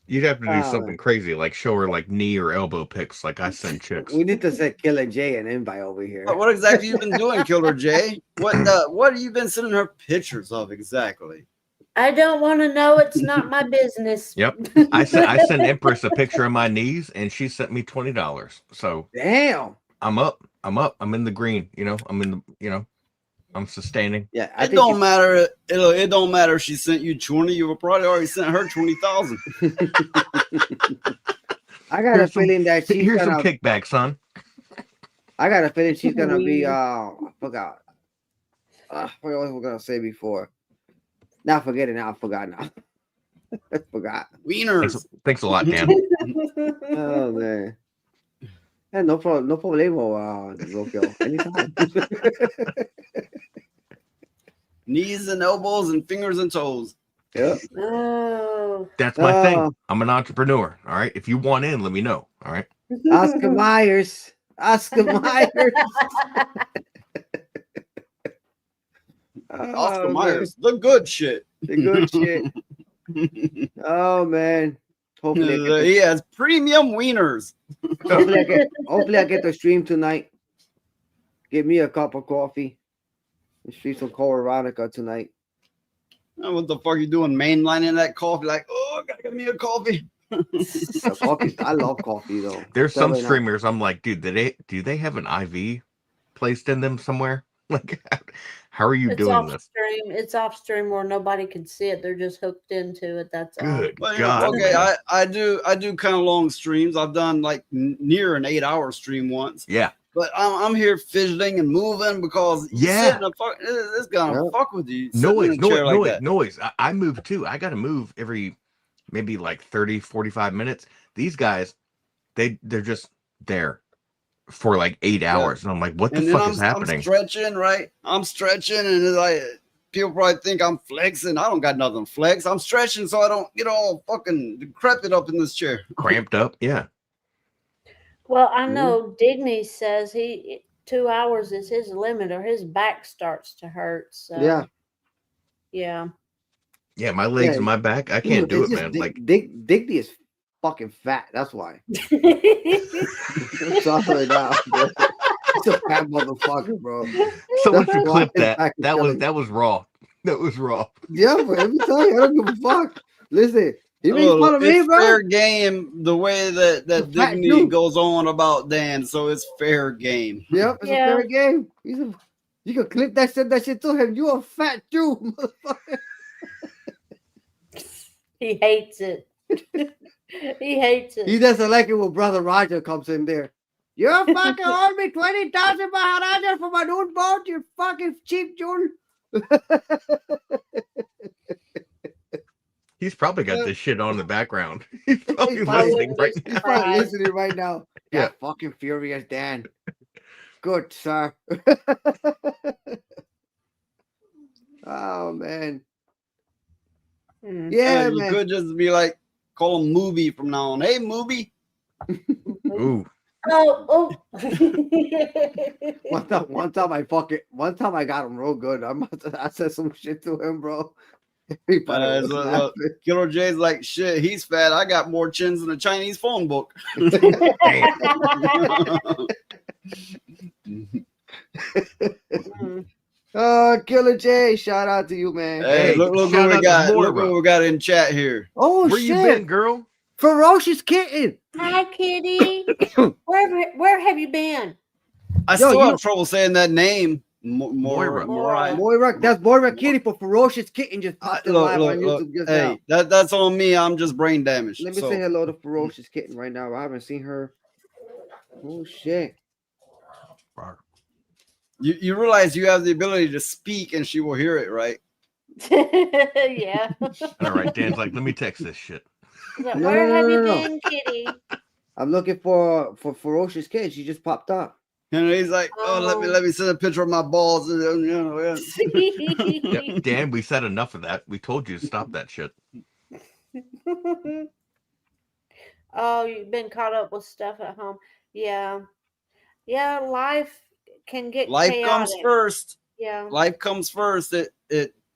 You'd have to do Oh, something crazy, like show her like knee or elbow pics, like I send chicks. We need to set Killer J an invite over here. But what exactly you been doing, Killer J? What have you been sending her pictures of exactly? I don't want to know. It's not my business. Yep. I sent Empress a picture of my knees, and she sent me $20. So Damn. I'm up. I'm in the green. You know, I'm sustaining. Yeah, It don't matter. It don't matter if she sent you 20. You were probably already sent her 20,000. I got a feeling that she's Here's some gonna. kickback, son. I got a feeling she's gonna be. I forgot. What was I gonna say before? Now forget it. Now I forgot. Now I forgot. Wieners. Thanks a lot, Dan. Oh man. Yeah, no problem. No problemo. Roquel. Anytime. Knees and elbows and fingers and toes. Yep. Oh. That's my thing. I'm an entrepreneur. All right. If you want in, let me know. All right. Oscar Myers. Oscar Myers. Oscar Oh, Myers, the good shit. The good shit. Oh man. Hopefully, He has premium wieners. hopefully I get to stream tonight. Get me a cup of coffee. And stream some Coloradonica tonight. What the fuck you doing? Mainlining that coffee? Like, oh, I gotta get me a coffee. I love coffee though. There's some Definitely not. streamers. I'm like, dude, do they have an IV placed in them somewhere? Like, how are you It's doing off this? stream. It's off stream where nobody can see it. They're just hooked into it. That's all. Good But, God. okay, I do kind of long streams. I've done like near an 8-hour stream once. Yeah. But I'm here fidgeting and moving because Yeah. it's gonna fuck with you. Sitting Noise, in a chair like that. noise. I move too. I got to move every maybe like 30, 45 minutes. These guys, they're just there for like 8 hours. And I'm like, what the And then fuck is happening? I'm stretching, right? I'm stretching, and it's like people probably think I'm flexing. I don't got nothing flex. I'm stretching so I don't get all fucking decrepit up in this chair. Cramped up. Yeah. Well, I know Digny says 2 hours is his limit, or his back starts to hurt. So Yeah. yeah. Yeah. My legs Yeah. and my back. I can't do It's it, just man. Like, Digby is fucking fat. That's why. I'm sorry now, bro. He's a fat motherfucker, bro. someone That's should why clip his that. back is That killing. was raw. That was raw. Yeah, but every time I don't give a fuck. Listen, he makes Oh, fun of me, it's bro. fair game the way that fat Dignity dude. goes on about Dan, so it's fair game. Yep, it's Yeah. a fair game. He's a You can clip that, send that shit to him. You a fat Jew, motherfucker. He hates it. He hates it. He doesn't like it when Brother Roger comes in there. You fucking owe me 20,000 Maharajas for my new boat, you fucking cheap Jew. He's probably got this shit on in the background. He's probably listening right now. He's probably listening right now. Yeah. That fucking furious Dan. Good, sir. Oh, man. Yeah, you man. could just be like, call him Mooby from now on. Hey, Mooby. Ooh. Oh. One time I got him real good. I said some shit to him, bro. Killer J's like, shit, he's fat. I got more chins than a Chinese phone book. Oh, Killer J, shout out to you, man. Hey, look what we got. Look what we got in chat here. Oh, Where shit. you been, girl? Ferocious Kitten. Hi, Kitty. Where have you been? I still have trouble saying that name. Moira. Moira. That's Moira Kitty, but Ferocious Kitten just popped in live on YouTube just hey, now. that's on me. I'm just brain damaged. Let me say hello to Ferocious Kitten right now. I haven't seen her. Oh, shit. You realize you have the ability to speak and she will hear it, right? Yeah. All right, Dan's like, let me text this shit. Where have you been, Kitty? I'm looking for Ferocious Kitten. She just popped up. And he's like, oh, let me send a picture of my balls. Yep, Dan, we said enough of that. We told you to stop that shit. Oh, you've been caught up with stuff at home. Yeah. Yeah, life can get chaotic. Comes first. Yeah. Life comes first. It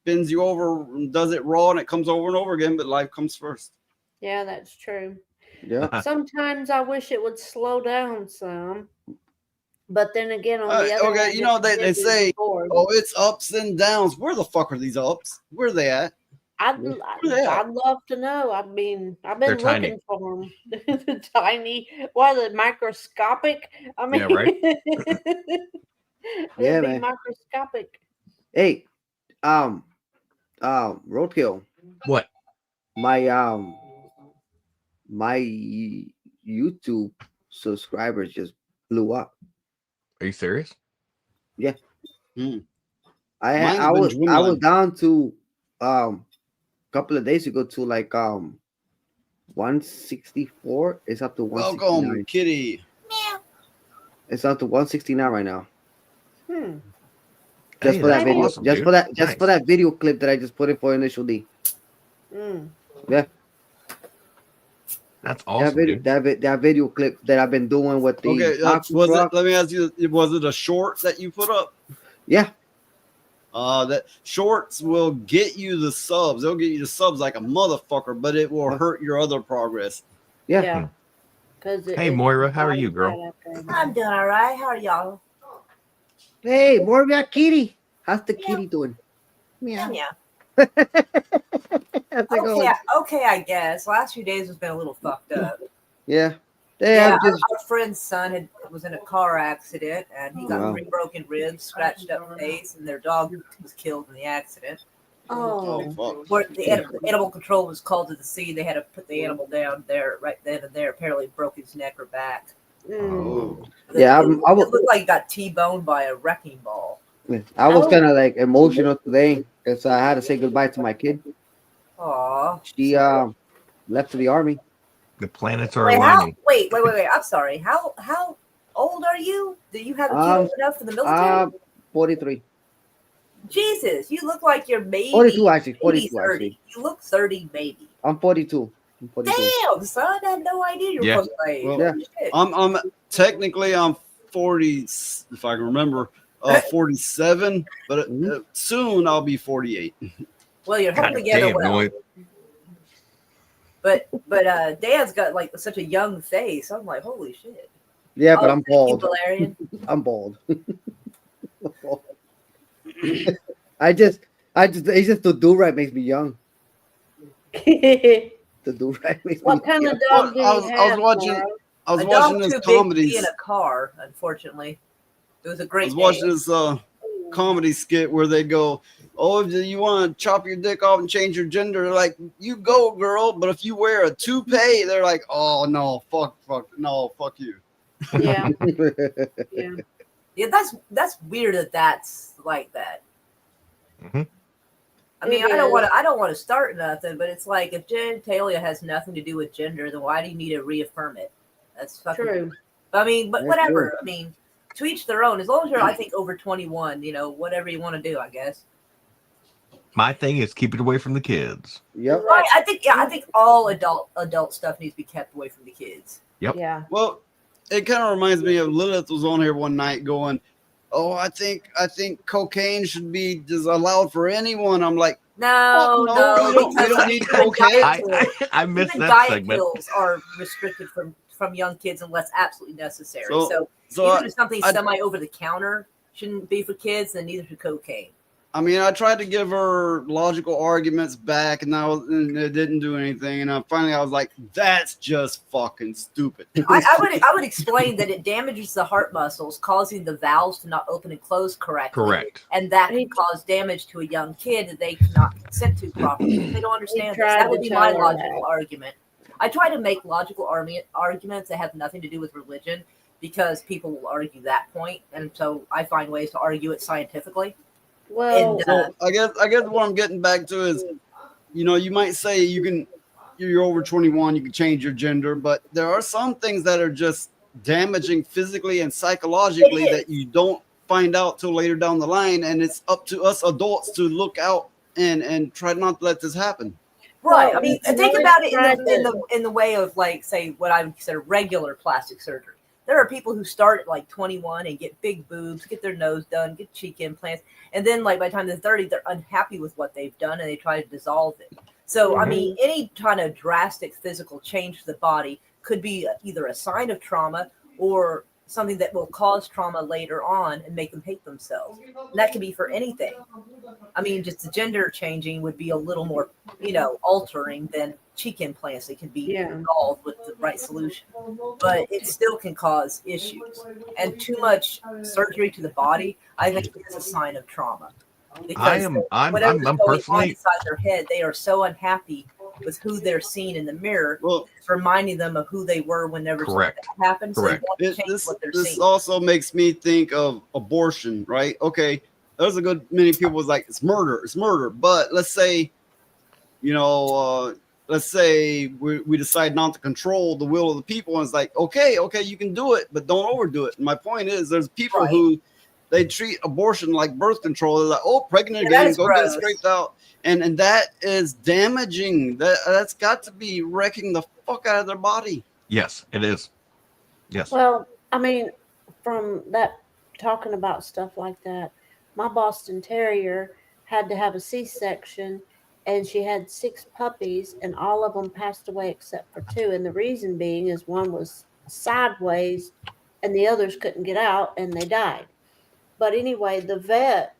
bends you over and does it raw and it comes over and over again, but life comes first. Yeah, that's true. Yeah. Sometimes I wish it would slow down some. But then again, on the other okay, hand, you know, they say, bored. oh, it's ups and downs. Where the fuck are these ups? Where are they at? I'd love to know. I mean, I've been They're looking for them. The tiny, what are they, microscopic? I mean, Yeah, right. Yeah, they'd be man. microscopic. Hey, Roadkill. What? My YouTube subscribers just blew up. Are you serious? Yeah. Mine's I been was dwindling. down to a couple of days ago to like 164. It's up to 169. Welcome, kitty. It's up to 169 right now. Hmm. Just Hey, for that that's video. awesome, just dude. for that. Just Nice. for that video clip that I just put in for Initial D. Mm. Yeah. That's awesome, dude. That video clip that I've been doing with the Okay, taco was truck. it? Let me ask you: was it a short that you put up? Yeah. That shorts will get you the subs. They'll get you the subs like a motherfucker, but it will hurt your other progress. Yeah. Hey, Moira, how are you, girl? I'm doing all right. How are y'all? Hey, more about Kitty. How's the kitty doing? Yeah. How's it going? Okay, I guess. Last few days has been a little fucked up. Yeah. Yeah, I'm just our friend's son was in a car accident, and he got Wow. 3 broken ribs, scratched up face, and their dog was killed in the accident. Oh. Where the animal control was called to the scene, they had to put the animal down there right then and there. Apparently, broke his neck or back. Oh. Yeah, it looked like he got T-boned by a wrecking ball. I was kind of like emotional today because I had to say goodbye to my kid. Aw. She left for the army. The planets are Wait, aligning. wait. I'm sorry. How old are you? Do you have a kid old enough for the military? 43. Jesus, you look like you're maybe 42 actually. maybe 42 30. actually. You look 30, maybe. I'm 42. I'm 42. Damn, son, I had no idea you were Yeah. close to my age. Well, Holy shit. I'm technically I'm 40, if I can remember, 47, but soon I'll be 48. Well, you're hung together well. But Dan's got like such a young face. I'm like, holy shit. Yeah, but Oh, I'm thank you, bald. Valerian. I'm bald. It's just the do-rag makes me young. The do-rag makes What me kind young. of dog do you have? I was watching A dog this too big to be comedies. in a car, unfortunately. It was a I great was watching day. this comedy skit where they go, "Oh, do you want to chop your dick off and change your gender?" They're like, "You go, girl." But if you wear a toupee, they're like, "Oh no, fuck you." Yeah. Yeah, that's weird that's like that. Mm-hmm. I mean, It I don't is. want to start nothing, but it's like if genitalia has nothing to do with gender, then why do you need to reaffirm it? That's fucking True. I mean, but That's whatever. true. I mean, to each their own. As long as you're, I think, over 21, whatever you want to do, I guess. My thing is keep it away from the kids. Yep. Right. I think all adult stuff needs to be kept away from the kids. Yep. Yeah. Well, it kind of reminds me of Lilith was on here one night going, "Oh, I think cocaine should be just allowed for anyone." I'm like, No, "Fuck no, we don't because need even cocaine." I missed even that diet segment. pills are restricted from young kids unless absolutely necessary. So Even I- if something I- semi over the counter shouldn't be for kids, then neither should cocaine. I mean, I tried to give her logical arguments back, and it didn't do anything. And finally, I was like, "That's just fucking stupid." I would explain that it damages the heart muscles, causing the valves to not open and close correctly. Correct. And that can cause damage to a young kid that they cannot consent to properly. They don't understand this. tried That would to be tell my her logical that. argument. I try to make logical arguments that have nothing to do with religion because people will argue that point, and so I find ways to argue it scientifically. Well, And, So I guess what I'm getting back to is, you might say you're over 21, you can change your gender, but there are some things that are just damaging physically and psychologically that you don't find out till later down the line, and it's up to us adults to look out and try not to let this happen. Right. Well, I mean, it's think really about it tragic. in the way of like, say, what I would consider regular plastic surgery. There are people who start at like 21 and get big boobs, get their nose done, get cheek implants, and then like by the time they're 30, they're unhappy with what they've done and they try to dissolve it. So I mean, any kind of drastic physical change to the body could be either a sign of trauma or something that will cause trauma later on and make them hate themselves. And that could be for anything. I mean, just the gender changing would be a little more, altering than cheek implants. It can be resolved with the right solution, but it still can cause issues. And too much surgery to the body, I think, is a sign of trauma. Because I'm whatever's going on personally inside their head, they are so unhappy with who they're seeing in the mirror. It's reminding them of who they were whenever Correct. something happened. So they Correct. want to change what they're This seeing. also makes me think of abortion, right? Okay, there's a good many people was like, it's murder. But let's say, we decide not to control the will of the people, and it's like, okay, you can do it, but don't overdo it. And my point is, there's people who they treat abortion like birth control. They're like, oh, pregnant again, go get it scraped out. And that is damaging. That's got to be wrecking the fuck out of their body. Yes, it is. Yes. Well, I mean, from that, talking about stuff like that, my Boston Terrier had to have a C-section, and she had 6 puppies, and all of them passed away except for 2. And the reason being is one was sideways, and the others couldn't get out, and they died. But anyway,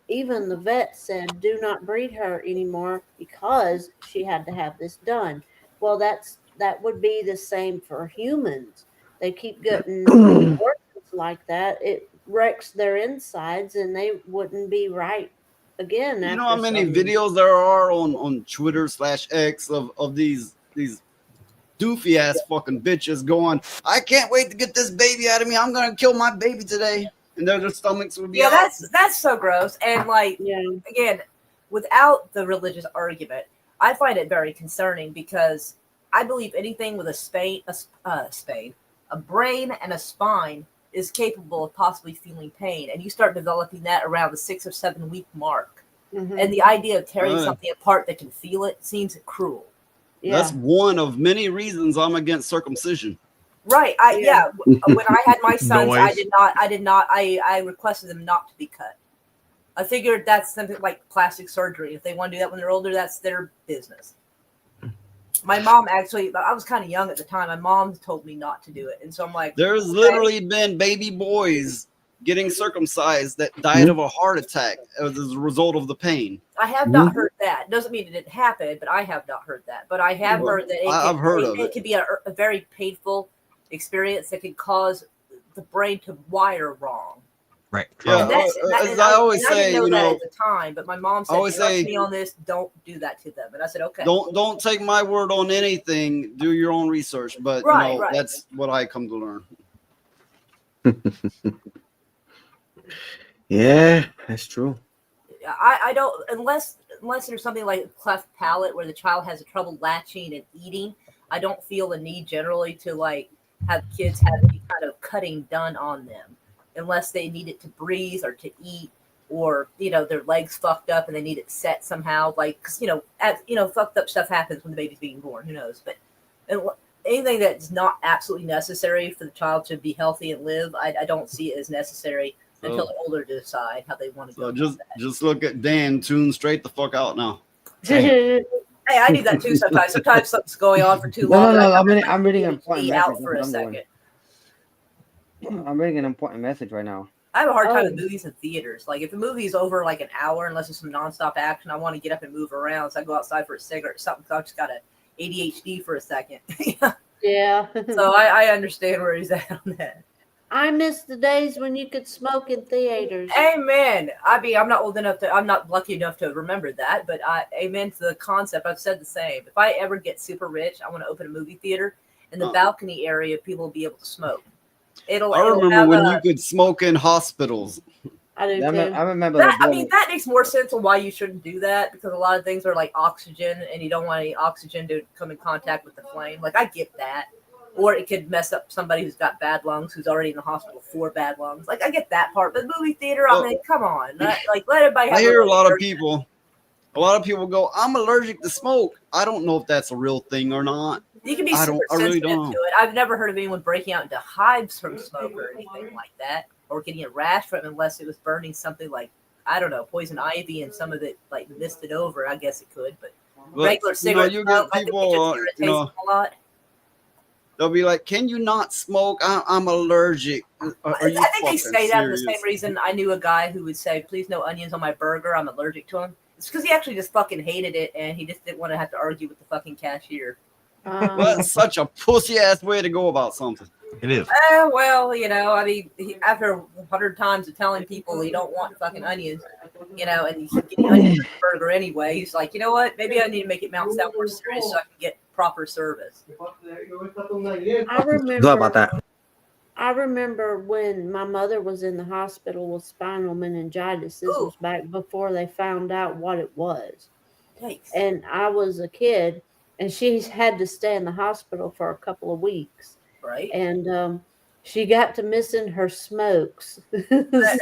even the vet said, do not breed her anymore because she had to have this done. Well, that would be the same for humans. They keep getting abortions like that. It wrecks their insides and they wouldn't be right again. You know how many videos there are on Twitter/X of these doofy ass fucking bitches going, I can't wait to get this baby out of me. I'm going to kill my baby today. And their stomachs would be out. That's so gross. And like, again, without the religious argument, I find it very concerning because I believe anything with a brain and a spine is capable of possibly feeling pain. And you start developing that around the 6 or 7 week mark. And the idea of tearing something apart that can feel it seems cruel. That's one of many reasons I'm against circumcision. Right. When I had my sons, Noise. I requested them not to be cut. I figured that's something like plastic surgery. If they want to do that when they're older, that's their business. My mom actually, I was kind of young at the time. My mom told me not to do it. And so I'm like, There's literally been baby boys getting circumcised that died of a heart attack as a result of the pain. I have not heard that. Doesn't mean it didn't happen, but I have not heard that. But I have heard that I've heard of it it. could be a very painful experience that could cause the brain to wire wrong. Right. Yeah, And that's, as I always and I say, didn't you know that know, at the time, but my mom said, always "Trust say- me on this. Don't do that to them." And I said, "Okay." don't take my word on anything. Do your own research. But Right, you know, right. that's what I come to learn. Yeah, that's true. I don't unless there's something like a cleft palate where the child has trouble latching and eating. I don't feel the need generally to like have kids have any kind of cutting done on them unless they need it to breathe or to eat, or their legs fucked up and they need it set somehow. Like, cause fucked up stuff happens when the baby's being born. Who knows? But anything that's not absolutely necessary for the child to be healthy and live, I don't see it as necessary until they're older to decide how they want to go. So just look at Dan, tune straight the fuck out now. Hey, I do that too sometimes. Sometimes something's going on for too long. No. I'm reading an important Be message. out for a second. I'm reading an important message right now. I have a hard time with movies and theaters. Like if the movie's over like an hour, unless it's some nonstop action, I want to get up and move around. So I go outside for a cigarette or something. So I just got a ADHD for a second. Yeah. So I understand where he's at on that. I miss the days when you could smoke in theaters. Amen. I mean, I'm not lucky enough to remember that, but amen to the concept. I've said the same. If I ever get super rich, I want to open a movie theater. In the balcony area, people will be able to smoke. I remember when you could smoke in hospitals. I do I too. remember That, I mean, that makes more sense on why you shouldn't do that, because a lot of things are like oxygen, and you don't want any oxygen to come in contact with the flame. Like, I get that. Or it could mess up somebody who's got bad lungs, who's already in the hospital for bad lungs. Like, I get that part. But movie theater, I mean, come on. Let everybody have I hear a little lot of version. people go, I'm allergic to smoke. I don't know if that's a real thing or not. You can be I super really sensitive don't. to it. I've never heard of anyone breaking out into hives from smoke or anything like that, or getting a rash from it unless it was burning something like, I don't know, poison ivy, and some of it like misted over. I guess it could, but regular cigarette you smoke, get I think it people, just irritates them a lot. They'll be like, can you not smoke? I'm allergic. Are you I think they fucking say that for the serious? same reason I knew a guy who would say, please no onions on my burger, I'm allergic to them. It's because he actually just fucking hated it, and he just didn't want to have to argue with the fucking cashier. Well, that's such a pussy ass way to go about something. It is. Well, I mean, after 100 times of telling people you don't want fucking onions, and you keep getting onions on the burger anyway, he's like, you know what? Maybe I need to make it sound more serious so I can get proper service. I remember. Sorry about that. I remember when my mother was in the hospital with spinal meningitis. This was back before they found out what it was. Thanks. And I was a kid, and she had to stay in the hospital for a couple of weeks. Right. And she got to missing her smokes.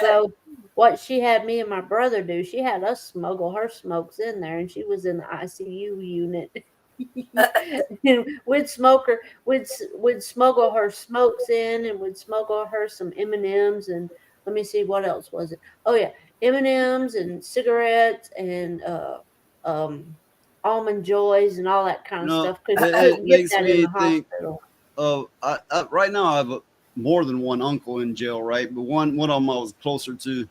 So what she had me and my brother do, she had us smuggle her smokes in there, and she was in the ICU unit. And we'd smuggle her smokes in, and we'd smuggle her some M&Ms, and let me see, what else was it? Oh yeah, M&Ms and cigarettes and almond joys and all that kind of stuff, because you couldn't get that in the hospital. Right now I have more than one uncle in jail, right? But one of them I was closer to.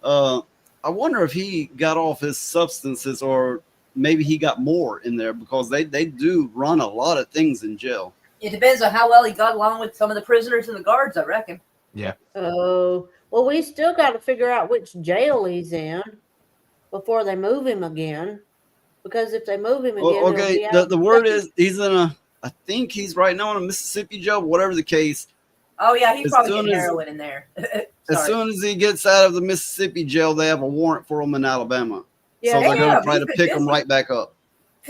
I wonder if he got off his substances, or maybe he got more in there, because they do run a lot of things in jail. It depends on how well he got along with some of the prisoners and the guards, I reckon. Yeah. Oh, well, we still got to figure out which jail he's in before they move him again. Because if they move him again, Well, okay, he'll be out the word is he's I think he's right now in a Mississippi jail, whatever the case. Oh yeah, he's As probably soon getting as- heroin in there. As soon as he gets out of the Mississippi jail, they have a warrant for him in Alabama. Yeah, So they're yeah, going to try he's to pick him busy. right back up.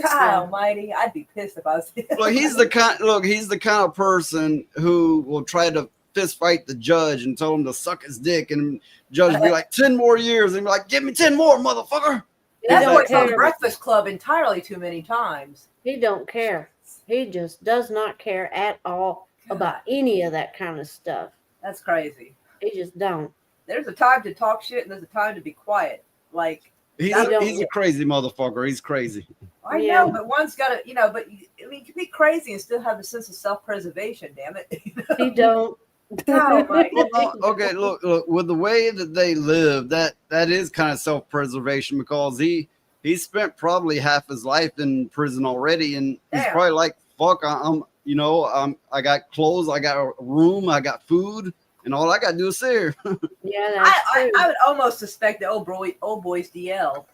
God almighty, I'd be pissed if I was He's the kind of person who will try to fist fight the judge and tell him to suck his dick, and the judge will be like 10 more years, and be like, give me 10 more, motherfucker. That's don't what's on the care. Breakfast Club entirely too many times. He don't care. He just does not care at all about any of that kind of stuff. That's crazy. He just don't. There's a time to talk shit and there's a time to be quiet. Like, He's a crazy motherfucker. He's crazy. I know, but one's got to, but I mean, you can be crazy and still have a sense of self-preservation, damn it. He don't. Oh, my Okay, look, with the way that they live, that is kind of self-preservation, because he spent probably half his life in prison already, and he's Damn. probably like, fuck, I got clothes, I got a room, I got food. and all I gotta do is say her. Yeah, that's I would almost suspect the old boys DL.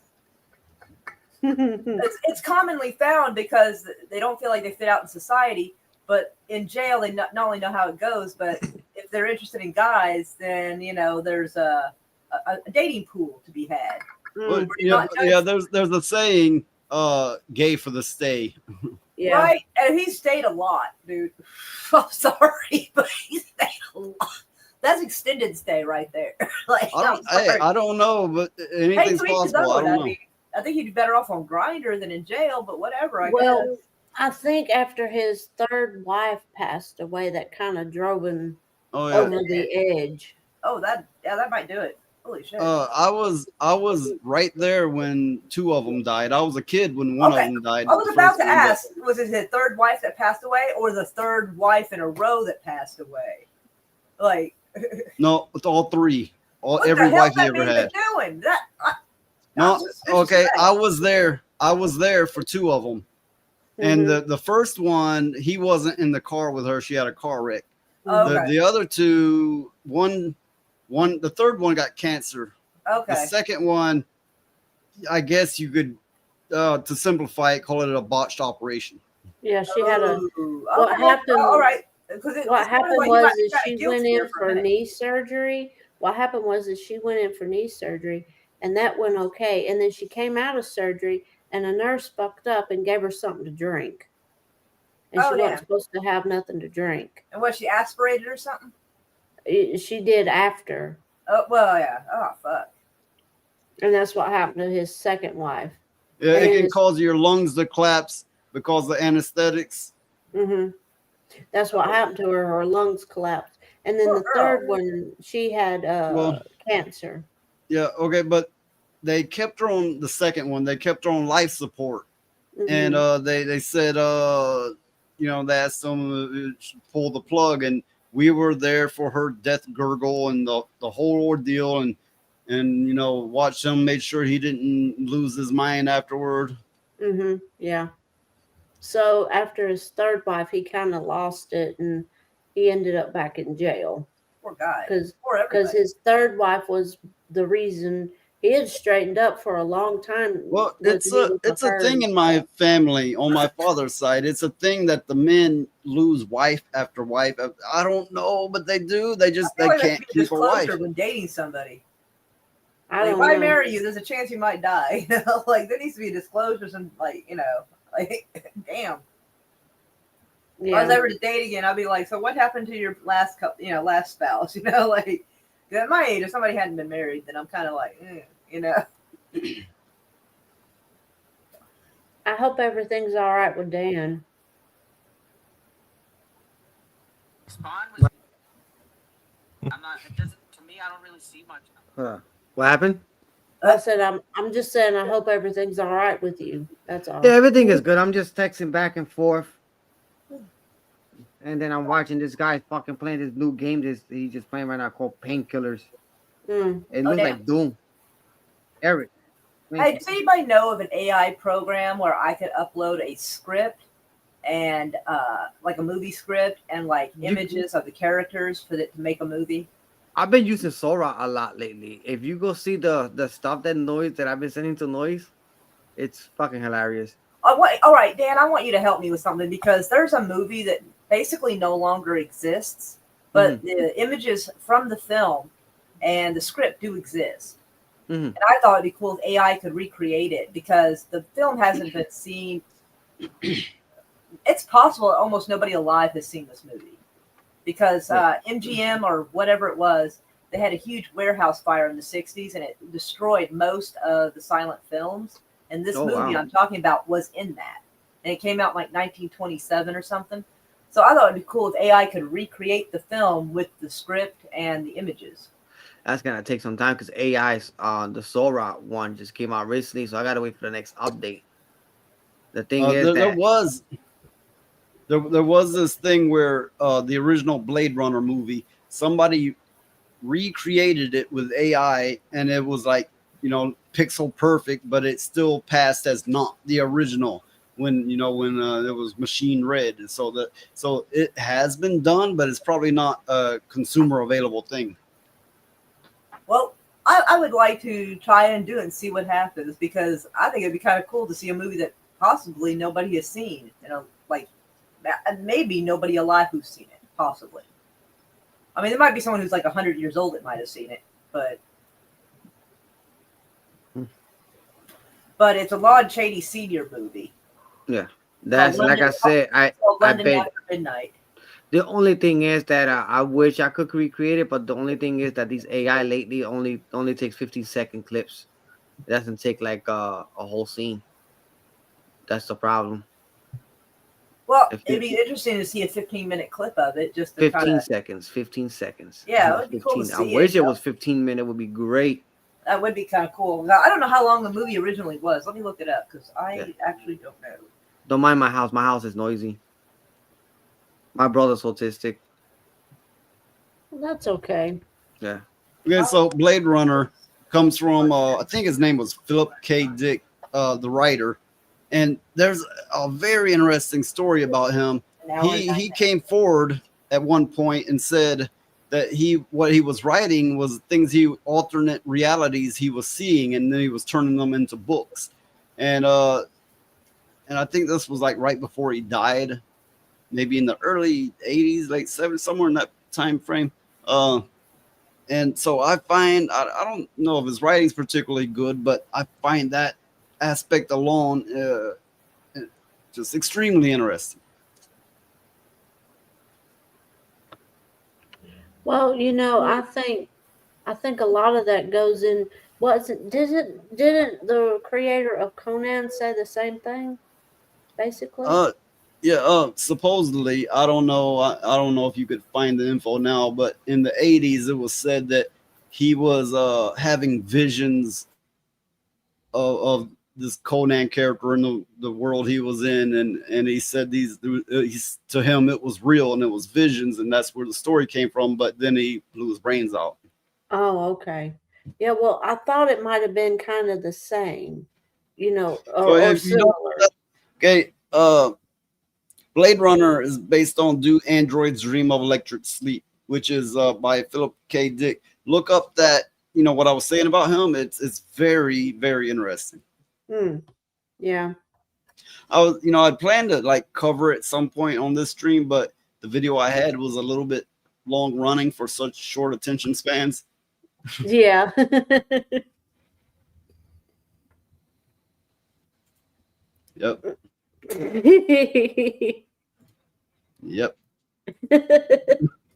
It's commonly found because they don't feel like they fit out in society, but in jail they not only know how it goes, but if they're interested in guys, then there's a dating pool to be had. Well, yeah. There's a saying, "Gay for the stay." Yeah. Right, and he stayed a lot, dude. I'm sorry, but he stayed a lot. That's extended stay right there. Like, I don't know, but anything's possible. I don't know. I think he'd be better off on Grindr than in jail, but whatever. I Well, guess. I think after his third wife passed away, that kind of drove him Oh, over the edge. Oh, that might do it. Holy shit. I was right there when 2 of them died. I was a kid when one of them died. I was The about first to one ask, was it his third wife that passed away, or the third wife in a row that passed away? Like, No, it's all 3. what Every the hell wife he that ever man had. been doing? No, okay. I was there for 2 of them, and the first one, he wasn't in the car with her. She had a car wreck. The other 2, the third one got cancer. Okay. The second one, I guess you could, to simplify it, call it a botched operation. Yeah, she had a. What happened? All right. What happened was is she went in for knee surgery. What happened was is she went in for knee surgery, and that went okay. And then she came out of surgery, and a nurse fucked up and gave her something to drink. And she wasn't supposed to have nothing to drink. And was she aspirated or something? She did after. Oh, well, yeah. Oh, fuck. And that's what happened to his second wife. Yeah, And it can his- cause your lungs to collapse because of anesthetics. Mm-hmm. That's what happened to her. Her lungs collapsed. And then the third one, she had cancer. Yeah, okay, but they kept her on the second one. They kept her on life support, and they said, they asked them to pull the plug, and we were there for her death gurgle and the whole ordeal, and watched him, made sure he didn't lose his mind afterward. Mm-hmm. Yeah. So after his third wife, he kind of lost it, and he ended up back in jail. Poor guy. Because his third wife was the reason he had straightened up for a long time. Well, it's a thing in my family on my father's side. It's a thing that the men lose wife after wife. I don't know, but they do. They can't keep a wife. When dating somebody. I Like, don't if I know. marry you, there's a chance you might die. Like, there needs to be a disclosure, and damn. If I was ever to date again, I'd be like, so what happened to your last spouse? Like, at my age, if somebody hadn't been married, then I'm kind of like, I hope everything's all right with Dan. To me, I don't really see much. What happened? I said, I'm just saying, I hope everything's all right with you. That's all. Yeah, everything is good. I'm just texting back and forth. And then I'm watching this guy fucking playing this new game he's just playing right now called Painkillers. It looks like Doom. Eric. Hey, does anybody know of an AI program where I could upload a script and like a movie script and like images of the characters to make a movie? I've been using Sora a lot lately. If you go see the stuff that I've been sending to Noise, it's fucking hilarious. All right, Dan, I want you to help me with something because there's a movie that basically no longer exists, but the images from the film and the script do exist. And I thought it'd be cool if AI could recreate it because the film hasn't been seen. It's possible that almost nobody alive has seen this movie because MGM or whatever it was, they had a huge warehouse fire in the 60s and it destroyed most of the silent films. And this movie I'm talking about was in that. And it came out in like 1927 or something. So I thought it'd be cool if AI could recreate the film with the script and the images. That's gonna take some time because AI's the Sora one just came out recently, so I gotta wait for the next update. The thing is there was this thing where the original Blade Runner movie, somebody recreated it with AI, and it was like pixel perfect, but it still passed as not the original. when it was machine read. So it has been done, but it's probably not a consumer available thing. Well, I would like to try and do it and see what happens, because I think it'd be kind of cool to see a movie that possibly nobody has seen. Like maybe nobody alive who's seen it, possibly. I mean, there might be someone who's like 100 years old that might have seen it, but it's a Lon Chaney Sr. movie. Yeah, that's like I said. I London bet. After Midnight. The only thing is that I wish I could recreate it, but the only thing is that these AI lately only takes 15-second clips. It doesn't take like a whole scene. That's the problem. Well, it'd be interesting to see a 15-minute clip of it. Just to 15 seconds. 15 seconds. Yeah, it would be cool to see. I wish it was 15 minutes. Would be great. That would be kind of cool. Now, I don't know how long the movie originally was. Let me look it up, because I actually don't know. Don't mind my house. My house is noisy. My brother's autistic. Well, that's okay. Yeah. Okay, so Blade Runner comes from I think his name was Philip K. Dick, the writer, and there's a very interesting story about him. He came forward at one point and said that what he was writing was alternate realities he was seeing, and then he was turning them into books, and I think this was like right before he died. Maybe in the early 80s, late 70s, somewhere in that time frame. And so I find, I don't know if his writing's particularly good, but I find that aspect alone just extremely interesting. Well, I think a lot of that goes in. Didn't the creator of Conan say the same thing, basically? Yeah, supposedly, I don't know. I don't know if you could find the info now, but in the 80s, it was said that he was having visions of this Conan character in the world he was in, and he said to him it was real and it was visions, and that's where the story came from. But then he blew his brains out. Oh, okay. Yeah, well, I thought it might have been kind of the same, or similar. Okay, Blade Runner is based on Do Androids Dream of Electric Sleep, which is by Philip K. Dick. Look up that, what I was saying about him. It's very, very interesting. Yeah. I'd planned to like cover at some point on this stream, but the video I had was a little bit long running for such short attention spans. Yeah. Yep. Yep.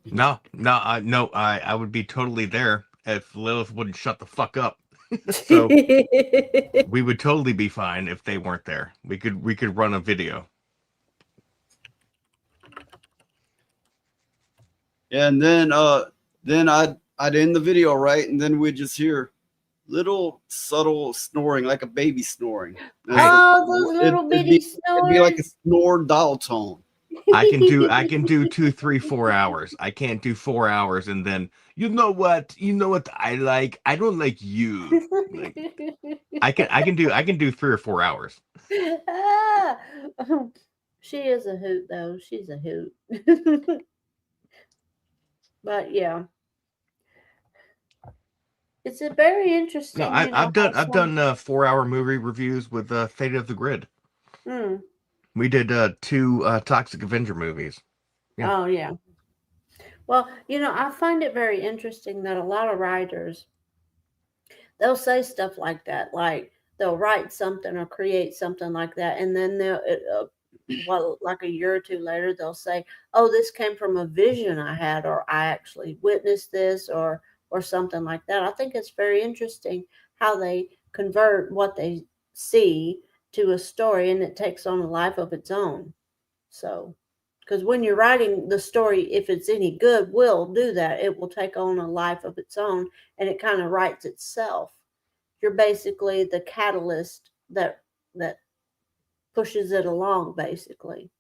No, I would be totally there if Lilith wouldn't shut the fuck up. So we would totally be fine if they weren't there. We could run a video. Yeah, and then I'd end the video, right? And then we'd just hear little subtle snoring, like a baby snoring. Oh, those little bitty snores. It'd be like a snore dial tone. I can do 2, 3, 4 hours. I can't do 4 hours and then you know what I like. I don't like you. Like, I can do 3 or 4 hours. She is a hoot, though. She's a hoot. But yeah, it's a very interesting. No, I've done 4-hour movie reviews with Fate of the Grid. We did 2 Toxic Avenger movies. Yeah. Oh yeah. Well, I find it very interesting that a lot of writers, they'll say stuff like that, like they'll write something or create something like that, and then like a year or two later, they'll say, "Oh, this came from a vision I had, or I actually witnessed this, or something like that." I think it's very interesting how they convert what they see to a story, and it takes on a life of its own. So, because when you're writing the story, if it's any good, will do that. It will take on a life of its own, and it kind of writes itself. You're basically the catalyst that pushes it along, basically.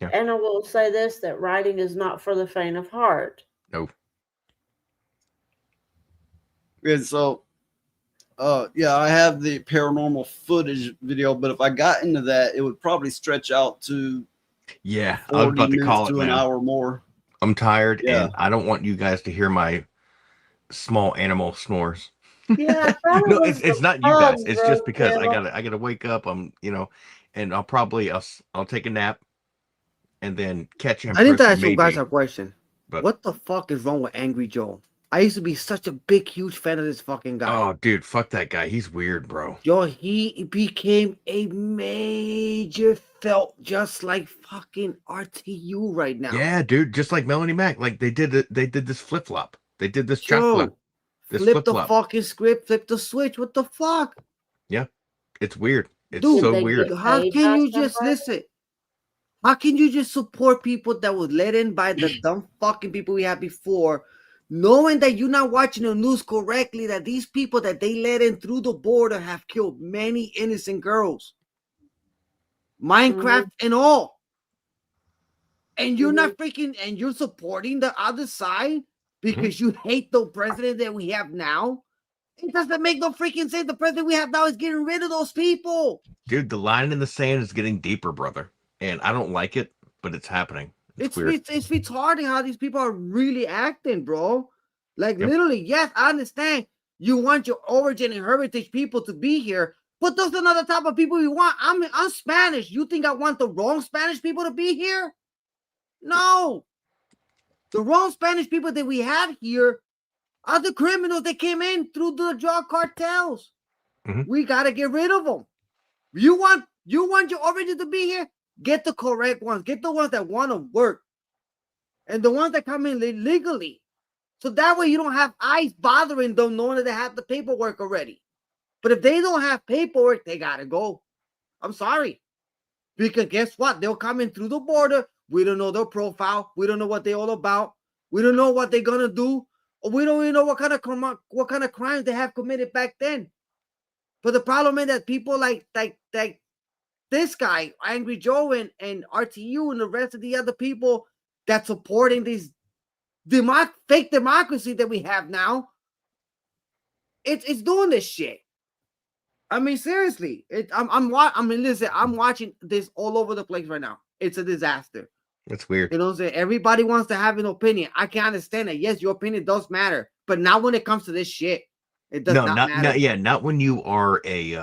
Yeah. And I will say this, that writing is not for the faint of heart. No. And so Yeah, I have the paranormal footage video, but if I got into that, it would probably stretch out to Yeah, I was about to call it, an man. hour more. I'm tired, Yeah. and I don't want you guys to hear my small animal snores. Yeah, No, it's not you guys. It's just because I got gotta wake up. And I'll take a nap, and then catch him. I need to ask you guys maybe. a question. But- What the fuck is wrong with Angry Joe? I used to be such a big, huge fan of this fucking guy. Oh, dude, fuck that guy. He's weird, bro. Yo, he became a major felt just like fucking RTU right now. Yeah, dude, just like Melanie Mac. Like they did this flip flop. They did this chop Joe, flip. This flip flip the flop. fucking script, flip the switch. What the fuck? Yeah, it's weird. It's Dude, so weird. How can you just listen? How can you just support people that was led in by the dumb fucking people we had before, knowing that you're not watching the news correctly, that these people that they let in through the border have killed many innocent girls, Minecraft and all, and you're not freaking, and you're supporting the other side because you hate the president that we have now? It doesn't make no freaking sense. The president we have now is getting rid of those people. Dude, the line in the sand is getting deeper, brother. And I don't like it, but it's happening. It's weird. It's retarding how these people are really acting, bro. Like literally, yes, I understand you want your origin and heritage people to be here, but those are not the type of people you want. I'm Spanish. You think I want the wrong Spanish people to be here? No. The wrong Spanish people that we have here are the criminals that came in through the drug cartels. We gotta get rid of them. You want your origin to be here? Get the correct ones. Get the ones that want to work. And the ones that come in legally. So that way you don't have ICE bothering them knowing that they have the paperwork already. But if they don't have paperwork, they got to go. I'm sorry. Because guess what? They'll come in through the border. We don't know their profile. We don't know what they're all about. We don't know what they're going to do. Or we don't even know what kind of crimes they have committed back then. But the problem is that people like this guy, Angry Joe, and RTU, and the rest of the other people that supporting these fake democracy that we have now, it's doing this shit. I mean, seriously, I'm watching this all over the place right now. It's a disaster. It's weird. You know what I'm saying? Everybody wants to have an opinion. I can understand that. Yes, your opinion does matter, but not when it comes to this shit. It does not matter. Not when you are a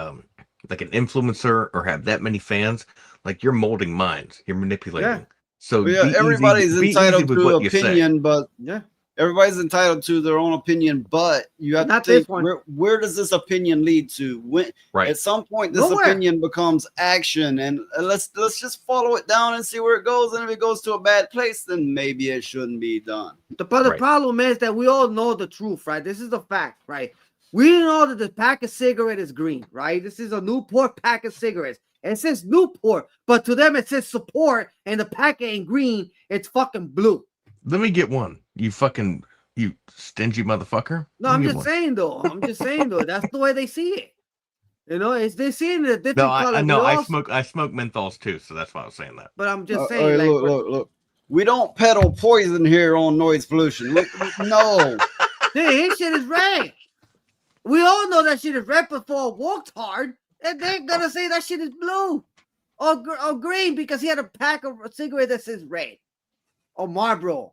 like an influencer or have that many fans. Like you're molding minds. You're manipulating. Yeah. So yeah, everybody's entitled to an opinion, but yeah, everybody's entitled to their own opinion. But you have to think, where does this opinion lead to? When at some point this opinion becomes action, and let's just follow it down and see where it goes. And if it goes to a bad place, then maybe it shouldn't be done. The problem is that we all know the truth, right? This is the fact, right? We know that the pack of cigarette is green, right? This is a Newport pack of cigarettes. It says Newport, but to them it says support, and the packet ain't green, it's fucking blue. Let me get one. You stingy motherfucker. No, I'm just saying though. That's the way they see it. You know, they're seeing it a different color. I smoke menthols too, so that's why I was saying that. But I'm just saying, look. We don't peddle poison here on Noise Pollution. Look, no. Dude, his shit is red. We all know that shit is red before it walked hard. And they're gonna say that shit is blue or green because he had a pack of cigarettes that says red or Marlboro.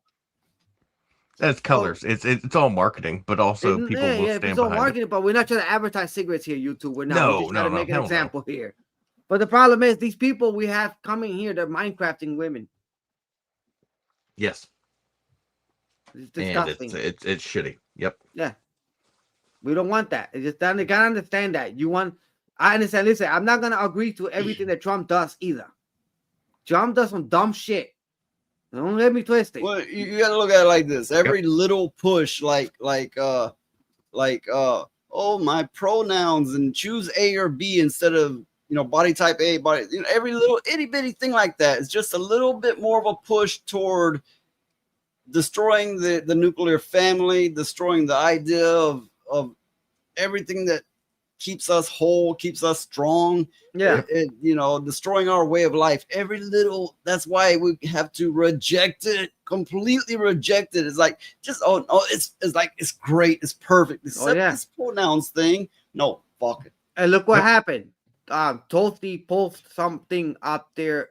That's colors. It's all marketing, but also people will stand it's all behind marketing. But we're not trying to advertise cigarettes here, YouTube. We're not. We're just trying to make an hell example here. But the problem is these people we have coming here, they're Minecrafting women. Yes. It's disgusting. And it's shitty. Yep. Yeah. We don't want that. It's just you gotta understand that. I understand. Listen, I'm not gonna agree to everything that Trump does either. Trump does some dumb shit. Don't let me twist it. Well, you gotta look at it like this. Every little push, like oh, my pronouns and choose A or B instead of body type A, every little itty bitty thing like that is just a little bit more of a push toward destroying the nuclear family, destroying the idea of everything that keeps us whole, keeps us strong. Yeah. Destroying our way of life. That's why we have to reject it, completely reject it. It's like, it's like, it's great. It's perfect. Except this pronouns thing. No, fuck it. And look what happened. Toasty posted something up there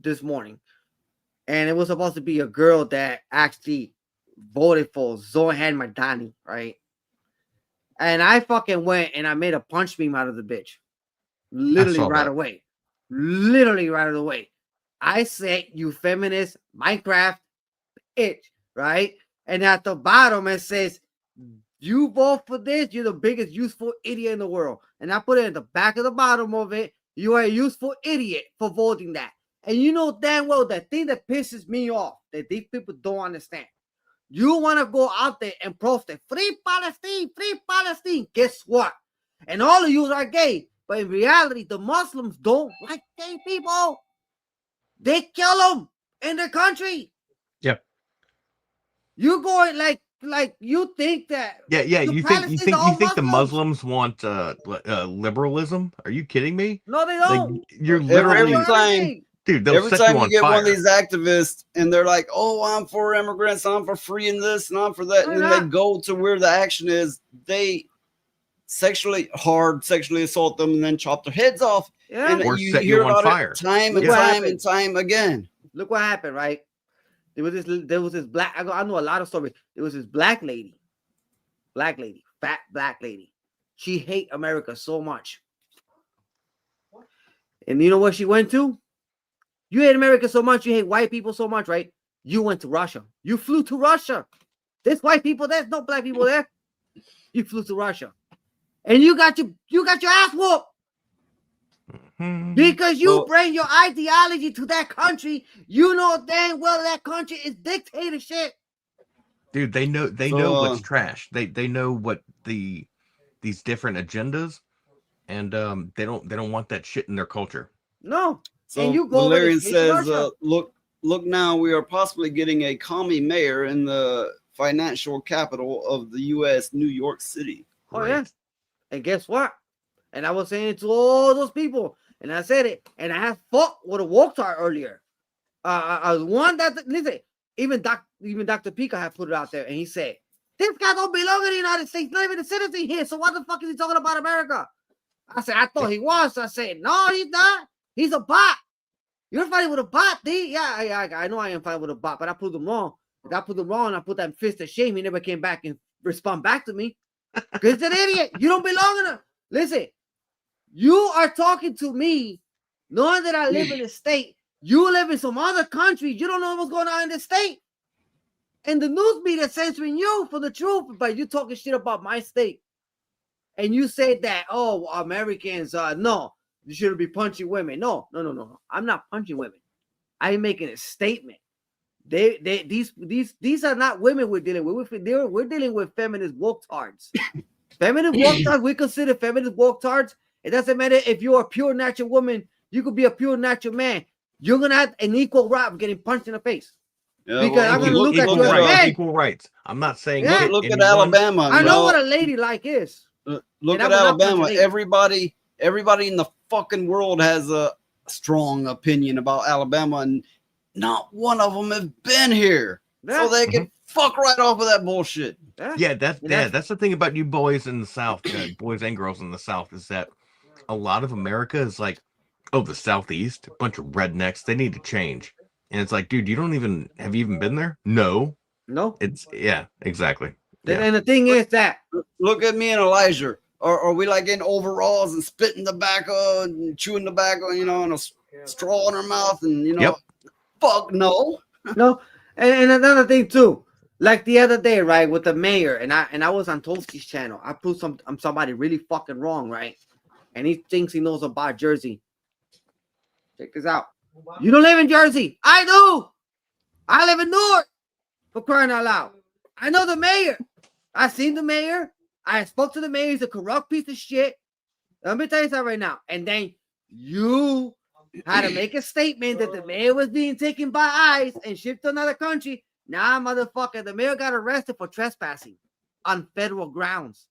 this morning, and it was supposed to be a girl that actually voted for Zohan Madani, right? And I fucking went and I made a punch meme out of the bitch. Literally right away. Literally right away. I said, you feminist Minecraft bitch, right? And at the bottom it says, you vote for this, you're the biggest useful idiot in the world. And I put it at the back of the bottom of it. You are a useful idiot for voting that. And you know damn well the thing that pisses me off that these people don't understand. You want to go out there and protest free Palestine, free Palestine. Guess what? And all of you are gay. But in reality, the Muslims don't like gay people. They kill them in their country. Yep. You going like you think that? Yeah. You think the Muslims want liberalism? Are you kidding me? No, they don't. Like, you're literally every time, dude. They'll every set time you you on get fire. one of these activists and they're like, "Oh, I'm for immigrants. I'm for free and this and I'm for that," and then they go to where the action is, they sexually assault them and then chop their heads off. Yeah. And Or you set hear you on about fire. it time and Look what time happened. and time again. Look what happened, right? There was this black. I know a lot of stories. There was this black lady, fat black lady. She hate America so much. And you know what she went to? You hate America so much, you hate white people so much, right? You went to Russia. You flew to Russia. There's white people there. There's no black people there. You flew to Russia. And you got your ass whooped. Because you bring your ideology to that country, you know dang well that country is dictatorship. Dude, they know what's trash. They know what these different agendas, and they don't want that shit in their culture. No. So and you go Valerian with it, says, Russia. look now, we are possibly getting a commie mayor in the financial capital of the U.S., New York City. Oh yeah. And guess what? And I was saying to all those people, and I said it, and I have fought with a Wokhtar earlier. One that listen, even Dr. Pika had put it out there, and he said, "This guy don't belong in the United States, not even a citizen here. So what the fuck is he talking about America?" I said, "I thought he was." I said, "No, he's not. He's a bot. You're fighting with a bot, D. Yeah, I know I am fighting with a bot, but I put them wrong. If I put them wrong, I put that fist of shame. He never came back and respond back to me. Because he's an idiot. You don't belong in a listen. You are talking to me, knowing that I live in a state. You live in some other country. You don't know what's going on in the state. And the news media censoring you for the truth, but you talking shit about my state. And you say that, oh, Americans, no, you shouldn't be punching women. No. I'm not punching women. I'm making a statement. These are not women we're dealing with. We're dealing with feminist woketards. Feminist woketards, we consider feminist woketards. It doesn't matter if you're a pure natural woman, you could be a pure natural man. You're gonna have an equal right of getting punched in the face. Yeah, because well, I'm gonna look at you as a man. Equal rights. I'm not saying look at Alabama. I know what a lady like is. Look And at I would not punch Alabama. a lady. Everybody in the fucking world has a strong opinion about Alabama, and not one of them have been here, so they can fuck right off of that bullshit. Yeah, that's the thing about you boys in the South, boys and girls in the South, is that a lot of America is like, oh, the Southeast, a bunch of rednecks, they need to change. And it's like, dude, have you even been there? No. It's exactly. And the thing is that look at me and Elijah. Are we like in overalls and spitting tobacco and chewing tobacco, and a straw in our mouth, and fuck no. No. And another thing too, like the other day, right, with the mayor, and I was on Tolsky's channel. I proved somebody really fucking wrong, right? And he thinks he knows about Jersey. Check this out. You don't live in Jersey. I do. I live in Newark. For crying out loud. I know the mayor. I seen the mayor. I spoke to the mayor. He's a corrupt piece of shit. Let me tell you something right now. And then you had to make a statement that the mayor was being taken by ICE and shipped to another country. Nah, motherfucker, the mayor got arrested for trespassing on federal grounds.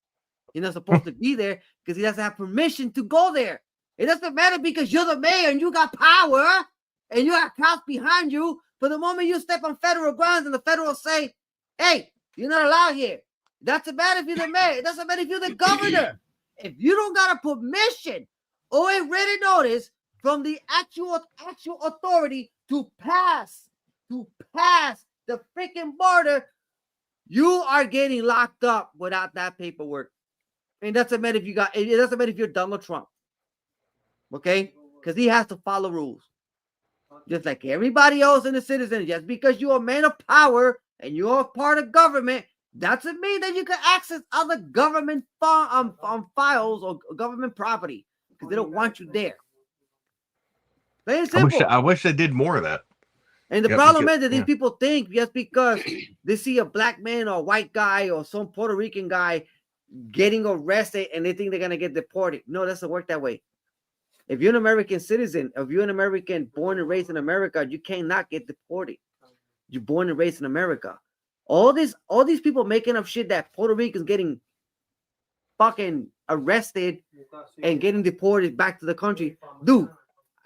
You're not supposed to be there because he doesn't have permission to go there. It doesn't matter because you're the mayor and you got power and you got cops behind you. For the moment you step on federal grounds and the federal say, hey, you're not allowed here. It doesn't matter if you're the mayor. It doesn't matter if you're the governor. if you don't got a permission or a written notice from the actual authority to pass the freaking border, you are getting locked up without that paperwork. And it doesn't matter if you're Donald Trump. Okay? Because he has to follow rules. Just like everybody else in the citizen. Just because you're a man of power and you're a part of government, doesn't mean that you can access other government files or government property. Because they don't want you there. Plain and simple. I wish they did more of that. And the problem is that these people think just because they see a black man or a white guy or some Puerto Rican guy getting arrested and they think they're going to get deported. No, it doesn't work that way. If you're an American citizen, if you're an American born and raised in America, you cannot get deported. You're born and raised in America. All these people making up shit that Puerto Ricans getting fucking arrested and getting deported back to the country. Dude,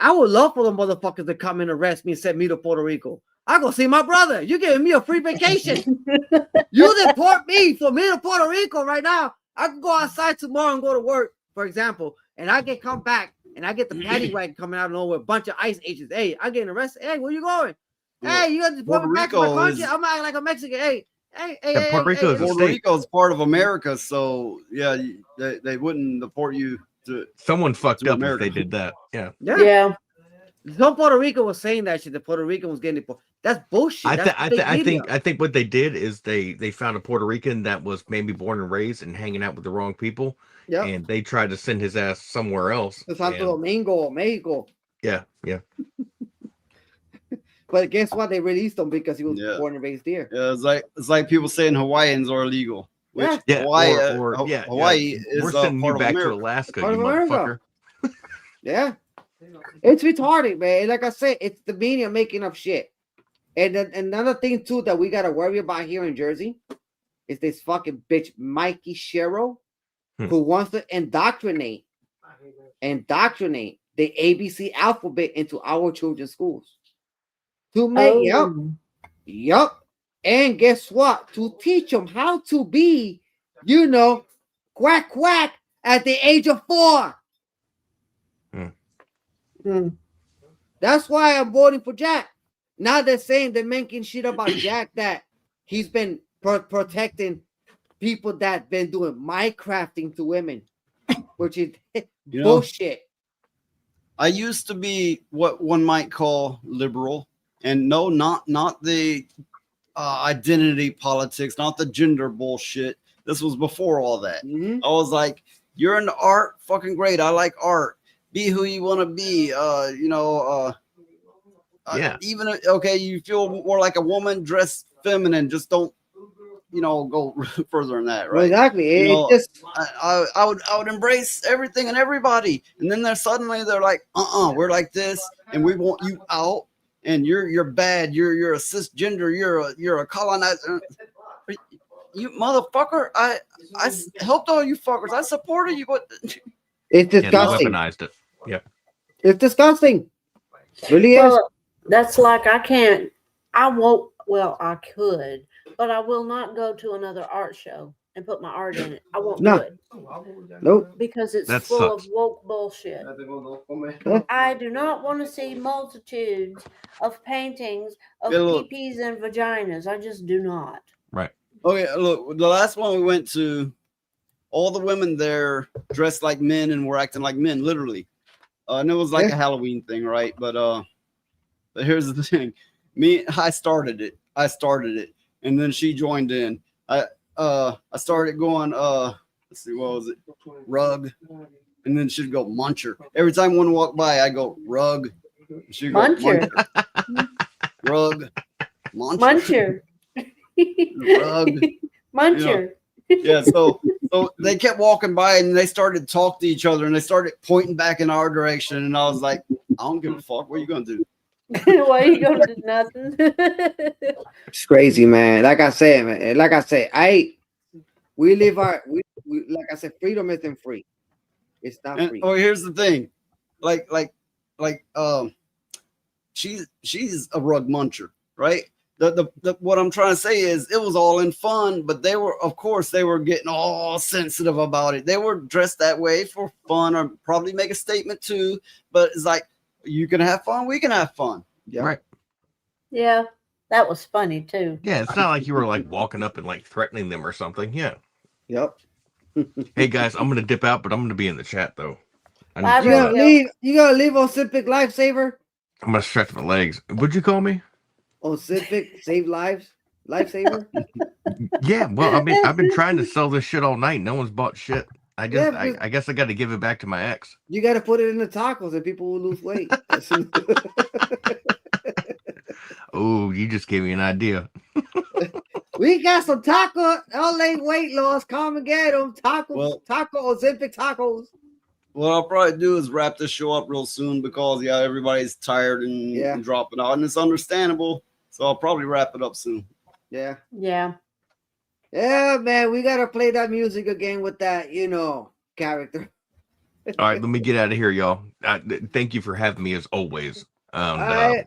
I would love for them motherfuckers to come and arrest me and send me to Puerto Rico. I go see my brother. You're giving me a free vacation. You deport me for me to Puerto Rico right now. I can go outside tomorrow and go to work, for example, and I get come back and I get the paddy wagon coming out of nowhere, a bunch of ICE agents. Hey, I'm getting arrested. Hey, where you going? Hey, you got to deport me back to my country. I'm acting like a Mexican. Hey, Puerto Rico is part of America, so yeah, they wouldn't deport you. Someone fucked up if they did that. Yeah. Some Puerto Rico was saying that shit. The Puerto Rican was getting deported. That's bullshit. I think what they did is they found a Puerto Rican that was maybe born and raised and hanging out with the wrong people. Yeah. And they tried to send his ass somewhere else. Santo Domingo, Mexico. Yeah. But guess what? They released him because he was born and raised there. Yeah, it's like people saying Hawaiians are illegal. Which Hawaii is we're sending part you back of to America. Alaska, Part you of America. motherfucker. Yeah. It's retarded, man. Like I said, it's the media making up shit. And then another thing too that we gotta worry about here in Jersey is this fucking bitch Mikey Sherrill, who wants to indoctrinate the ABC alphabet into our children's schools. To make yup. And guess what? To teach them how to be, quack quack at the age of 4. That's why I'm voting for Jack. Now they're saying they're making shit about Jack that he's been protecting people that been doing Minecrafting to women, which is bullshit. I used to be what one might call liberal, and no, not the identity politics, not the gender bullshit. This was before all that. I was like, you're into art, fucking great. I like art. Be who you want to be. Even okay, you feel more like a woman, dress feminine. Just don't, go further than that, right? Exactly. I would embrace everything and everybody, and then they're like, we're like this, and we want you out, and you're bad. You're a cisgender. You're a colonizer. You motherfucker! I helped all you fuckers. I supported you, but it's disgusting. Weaponized it. Yeah, it's disgusting. Really is. That's like I won't. Well, I could, but I will not go to another art show and put my art in it. I won't do it. Nope. Because it's That full sucks. of woke bullshit. I do not want to see multitudes of paintings of peepees and vaginas. I just do not. Right. Okay, look, the last one we went to, all the women there dressed like men and were acting like men, literally. And it was like a Halloween thing, right? But here's the thing. I started it, and then she joined in. I started going, let's see, what was it? Rug. And then she'd go muncher. Every time one walked by, I go rug. She'd go Muncher. Rug. Muncher. Rug. Muncher. Yeah, so they kept walking by and they started to talk to each other and they started pointing back in our direction. And I was like, I don't give a fuck. What are you gonna do? Why are you going to do nothing? It's crazy, man. Like I said, we live our like I said, freedom isn't free. It's not free. Oh, here's the thing. She's a rug muncher, right? what I'm trying to say is it was all in fun, but they were, of course, they were getting all sensitive about it. They were dressed that way for fun, or probably make a statement too. But it's like, you can have fun, we can have fun. Yeah. Right. Yeah, that was funny too. Yeah, it's not like you were like walking up and like threatening them or something. Yeah. Yep. Hey guys, I'm gonna dip out, but I'm gonna be in the chat though. You gotta leave. You gotta leave Ozempic Lifesaver. I'm gonna stretch my legs. Would you call me? Ozempic save lives. Lifesaver. Yeah. Well, I mean, I've been trying to sell this shit all night. No one's bought shit. I just, Yeah, I guess I got to give it back to my ex. You gotta put it in the tacos, and people will lose weight. Oh, you just gave me an idea. We got some taco LA weight loss. Come and get them. Tacos, taco Ozempic tacos. What I'll probably do is wrap this show up real soon because everybody's tired and dropping out, and it's understandable. So I'll probably wrap it up soon. Yeah. Yeah. Yeah, man. We gotta play that music again with that, character. All right, let me get out of here, y'all. Thank you for having me as always. right.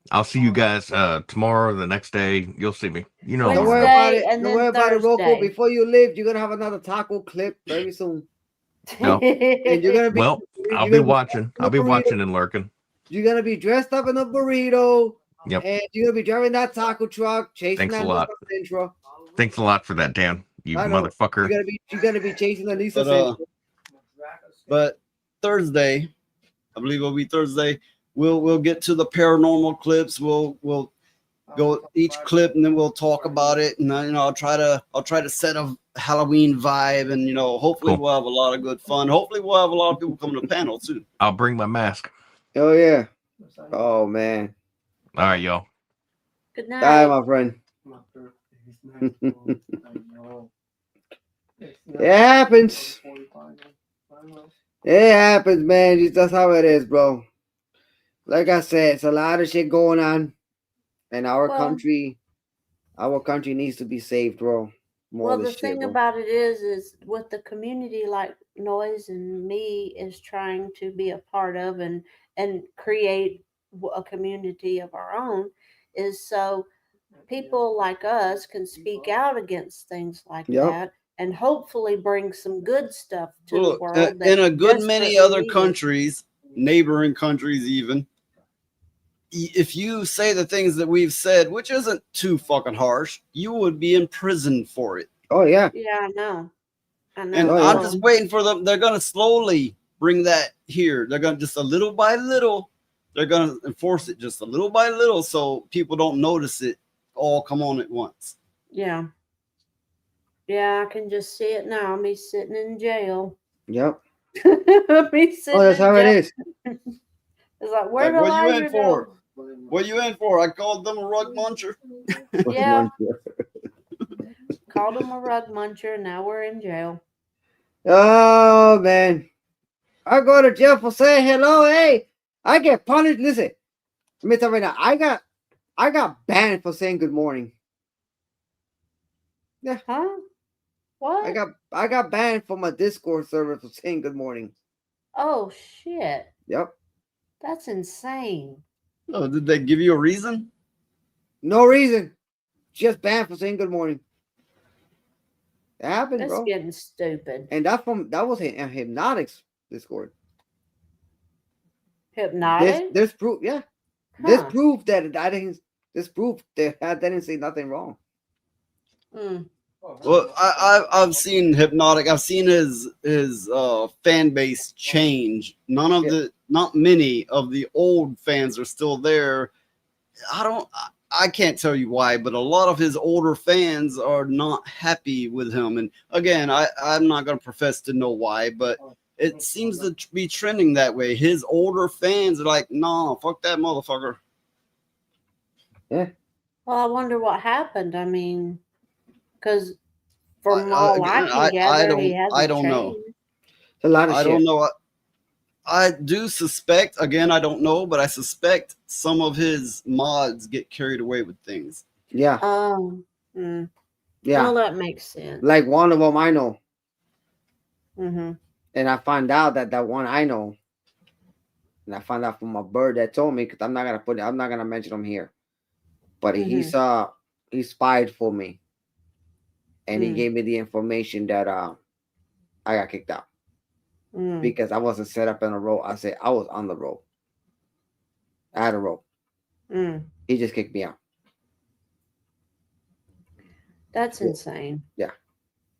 I'll see you guys tomorrow, the next day. You'll see me. You know. Don't worry about it. Don't worry about it, Rocco. Before you leave, you're gonna have another taco clip very soon. No. And you're gonna be I'll be watching. I'll be watching and lurking. You're gonna be dressed up in a burrito. Yep. And you're gonna be driving that taco truck, chasing Thanks that a lot. Lisa Centra. Thanks a lot for that, Dan. You I know. motherfucker. You're gonna be chasing the Lisa But, Centra. But Thursday, I believe it'll be Thursday. We'll get to the paranormal clips. We'll go each clip and then we'll talk about it. And I'll try to set a Halloween vibe, and hopefully we'll have a lot of good fun. Hopefully we'll have a lot of people coming to the panel too. I'll bring my mask. Oh yeah. Oh man. All right, y'all. Good night. Bye, my friend. It happens. It happens, man. That's how it is, bro. Like I said, it's a lot of shit going on, and our country needs to be saved, bro. More of the this shit, thing bro. about it is with the community, like Noise and me is trying to be a part of and create a community of our own, is so people like us can speak out against things like that, and hopefully bring some good stuff to the world. In a good many other desperately needs. countries, neighboring countries even, if you say the things that we've said, which isn't too fucking harsh, you would be in prison for it. Oh yeah. Yeah, I know. And I'm just waiting for them. They're gonna slowly bring that here. They're gonna just a little by little. They're gonna enforce it just a little by little, so people don't notice it all come on at once. Yeah. Yeah, I can just see it now. Me sitting in jail. Yep. Me sitting Oh, that's in how it jail. is. It's like, where Like, the what you lighter in for? go? What you in for? I called them a rug muncher. Yeah. Called him a rug muncher. Now we're in jail. Oh man, I go to jail for saying hello. Hey, I get punished. Listen, let me tell you right now. I got banned for saying good morning. Yeah. Huh? What? I got banned from my Discord server for saying good morning. Oh shit. Yep. That's insane. Oh, did they give you a reason? No reason. Just banned for saying good morning. It happened, That's bro. getting stupid. And that was in Hypnotics Discord. Hypnotic? There's proof, yeah. There's proof that I didn't. There's proof that I didn't say nothing wrong. Mm. Well, I've seen Hypnotic. I've seen his fan base change. Not many of the old fans are still there. I can't tell you why, but a lot of his older fans are not happy with him. And again, I'm not going to profess to know why, but it seems to be trending that way. His older fans are like, "No, fuck that motherfucker." Yeah. Well, I wonder what happened. I mean, because from all I can gather, he hasn't I don't know. changed. A lot of I shit. don't know. I do suspect, again, I don't know, but I suspect some of his mods get carried away with things. Yeah. Yeah. Yeah. Well, that makes sense. Like one of them I know. Mm-hmm. And I find out that one I know. And I found out from a bird that told me, because I'm not gonna mention him here. but he spied for me, and he Mm. gave me the information that I got kicked out because I wasn't set up in a row. I said I was on the row. I had a row. Mm. He just kicked me out. That's insane. Yeah,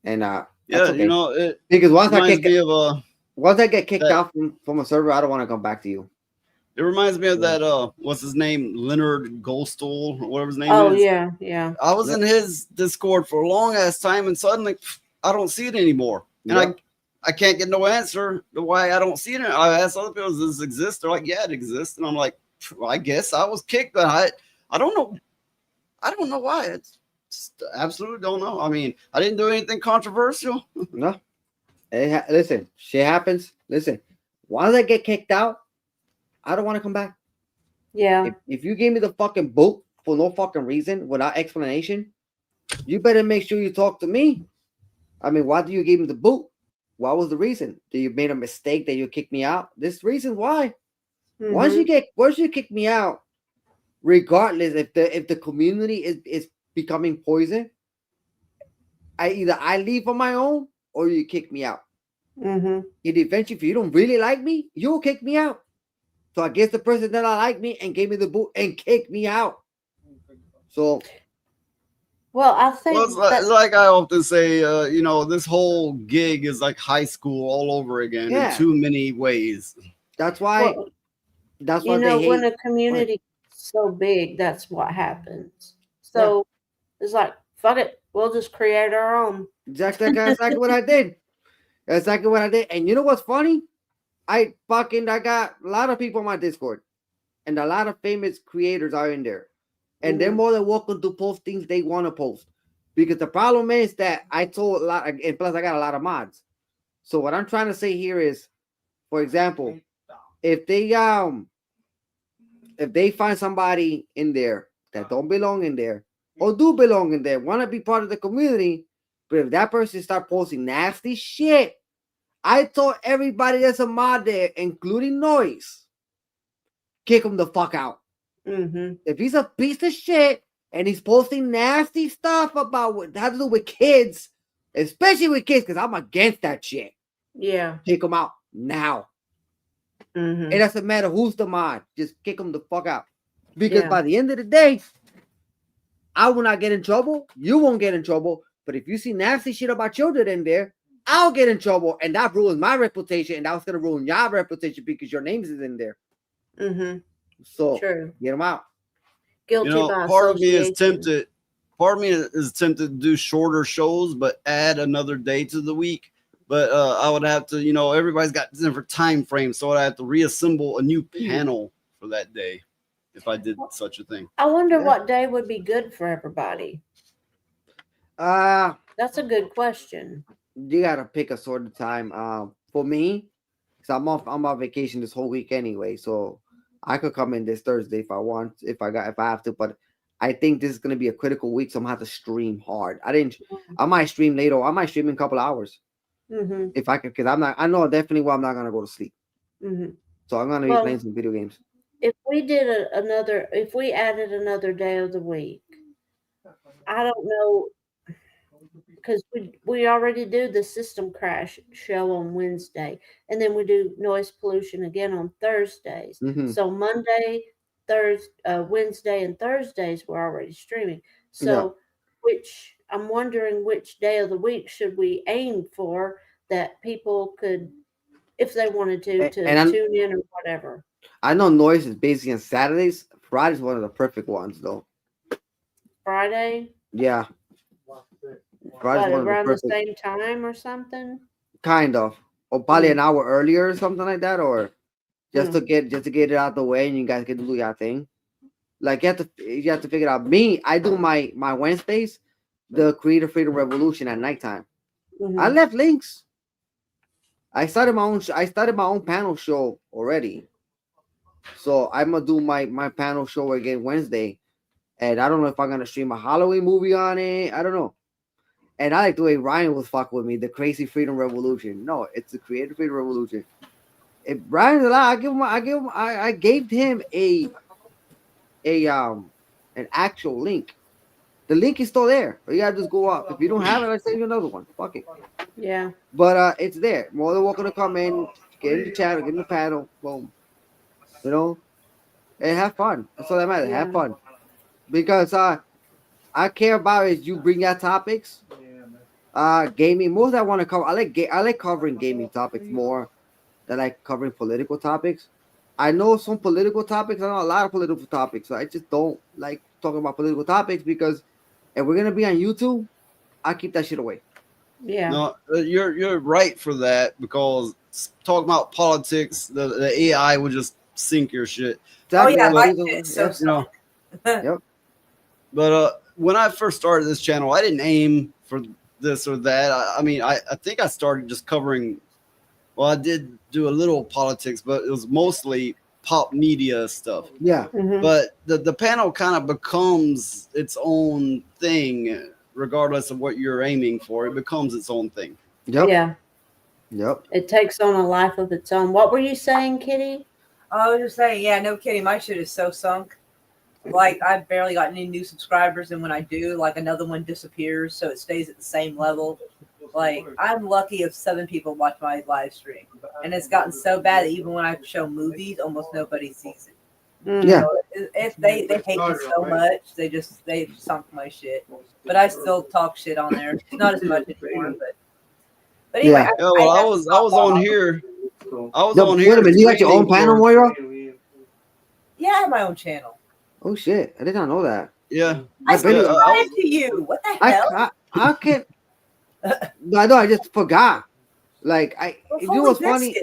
and Yeah, that's okay. you know, it Because once I reminds me of get kicked that- out from a server, I don't want to come back to you. it reminds me of that what's his name, Leonard Goldstall or whatever his name Oh is. yeah. I was in his Discord for a long ass time, and suddenly I don't see it anymore, and Yep. I can't get no answer to why I don't see it. I asked other people, does this exist? They're like, yeah, it exists, and I'm like, well, I guess I was kicked, but I don't know. I don't know why. It's just absolutely don't know. I mean, I didn't do anything controversial. No. Listen, shit happens. Listen, once I get kicked out, I don't want to come back. Yeah. If you gave me the fucking boot for no fucking reason, without explanation, you better make sure you talk to me. I mean, why do you give me the boot? What was the reason? Did you made a mistake that you kicked me out? This reason why. Once you kick me out, regardless if the community is becoming poison, I leave on my own or you kick me out. Mm-hmm. And eventually, if you don't really like me, you'll kick me out. So I guess the person that I like me and gave me the boot and kicked me out. So, well, I think Well, like I often say, you know, this whole gig is like high school all over again Yeah. in too many ways. that's why. Well, That's you why know, they hate. when a community is so big, that's what happens. So it's like, fuck it, we'll just create our own. Exactly what I did. Exactly what I did. And you know what's funny? I got a lot of people on my Discord, and a lot of famous creators are in there, and they're more than welcome to post things they want to post. Because the problem is that I told a lot, and plus I got a lot of mods. So what I'm trying to say here is, for example, if they find somebody in there that don't belong in there or do belong in there, want to be part of the community, but if that person start posting nasty shit, I told everybody that's a mod there, including Noise, kick him the fuck out. Mm-hmm. If he's a piece of shit and he's posting nasty stuff about what has to do with kids, especially with kids, because I'm against that shit, Yeah. kick him out now. Mm-hmm. It doesn't matter who's the mod, just kick him the fuck out. Because Yeah. by the end of the day, I will not get in trouble. You won't get in trouble. But if you see nasty shit about children in there, I'll get in trouble, and that ruins my reputation, and that's gonna ruin your reputation because your name is in there. Mm-hmm. So True. get them out. Guilty You know, by part of me is association. tempted. Part of me is tempted to do shorter shows, but add another day to the week. But I would have to, you know, everybody's got different time frames, so I'd have to reassemble a new panel for that day if I did such a thing. I wonder what day would be good for everybody. That's a good question. You gotta pick a sort of time. For me, because I'm on vacation this whole week anyway, so I could come in this Thursday if I want, if I have to. But I think this is gonna be a critical week, so I'm gonna have to stream hard. I might stream later. I might stream in a couple hours Mm-hmm. if I could, because I know definitely why I'm not gonna go to sleep. Mm-hmm. So I'm gonna be Well, playing some video games. If we did if we added another day of the week, I don't know, because we already do the System Crash show on Wednesday, and then we do Noise Pollution again on Thursdays. Mhm. So Monday, Wednesday, and Thursdays we're already streaming. So I'm wondering which day of the week should we aim for that people could, if they wanted to tune in or whatever. I know Noise is busy on Saturdays. Friday's one of the perfect ones, though. Friday, Yeah. Friday's what, one of the around the perfect. same time or something. Kind of, or probably an hour earlier or something like that, or just to get it out the way and you guys get to do your thing. Like you have to figure it out. Me, I do my Wednesdays, the Creator Freedom Revolution at nighttime. Mhm. I left links. I started my own panel show already, so I'm gonna do my panel show again Wednesday, and I don't know if I'm gonna stream a Halloween movie on it. I don't know. And I like the way Ryan was fuck with me, the Crazy Freedom Revolution. No, it's the Creative Freedom Revolution. If Ryan's allowed, I gave him an actual link. The link is still there. You gotta just go up. If you don't have it, let's send you another one. Fuck it. Yeah. But it's there. More than welcome to come in, get in the chat, get in the panel, boom. You know, and have fun. That's all that matters. Yeah. Have fun. Because I care about is you bring out topics. Gaming. Most I want to cover. I like covering gaming topics more than like covering political topics. I know some political topics. I know a lot of political topics. So I just don't like talking about political topics because if we're gonna be on YouTube, I keep that shit away. Yeah. No, you're right for that because talking about politics, the AI will just sink your shit. Oh yeah, my Exactly. shit's so You know, Yep. but when I first started this channel, I didn't aim for this or that. I mean, I think I started just covering. Well, I did do a little politics, but it was mostly pop media stuff. Yeah. But the panel kind of becomes its own thing, regardless of what you're aiming for. It becomes its own thing. Yep. Yeah. Yep. It takes on a life of its own. What were you saying, Kitty? I was just saying, yeah, no kidding. My shit is so sunk. Like, I've barely got any new subscribers, and when I do, like, another one disappears, so it stays at the same level. Like, I'm lucky if 7 people watch my live stream, and it's gotten so bad that even when I show movies, almost nobody sees it. Yeah. So they hate me so much, they sunk my shit. But I still talk shit on there. It's not as much anymore, but anyway. Yeah, well, I was on here. I was on Wait here. a minute, you got your own panel, Moira? Yeah, I have my own channel. Oh shit! I did not know that. Yeah. I bet you- subscribe to you. What the hell? I can't. No, I know. I just forgot. Like you know what's funny?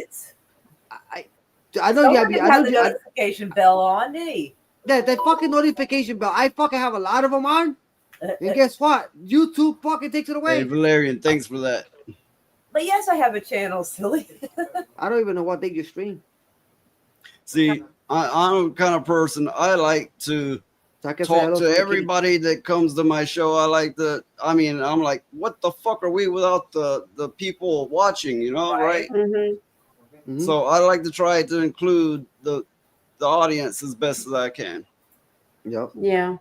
I know you Someone didn't have have the notification bell on, did he? that fucking notification bell. I fucking have a lot of them on. And guess what? YouTube fucking takes it Hey, away. Valerian, thanks for that. But yes, I have a channel, silly. I don't even know what they you stream. See, I'm the kind of person I like to So I can say hello talk to to the everybody that comes to my show. I'm like, what the fuck are we without the people watching, you know, right? Mm-hmm. So I like to try to include the audience as best as I can. Yep. Yeah.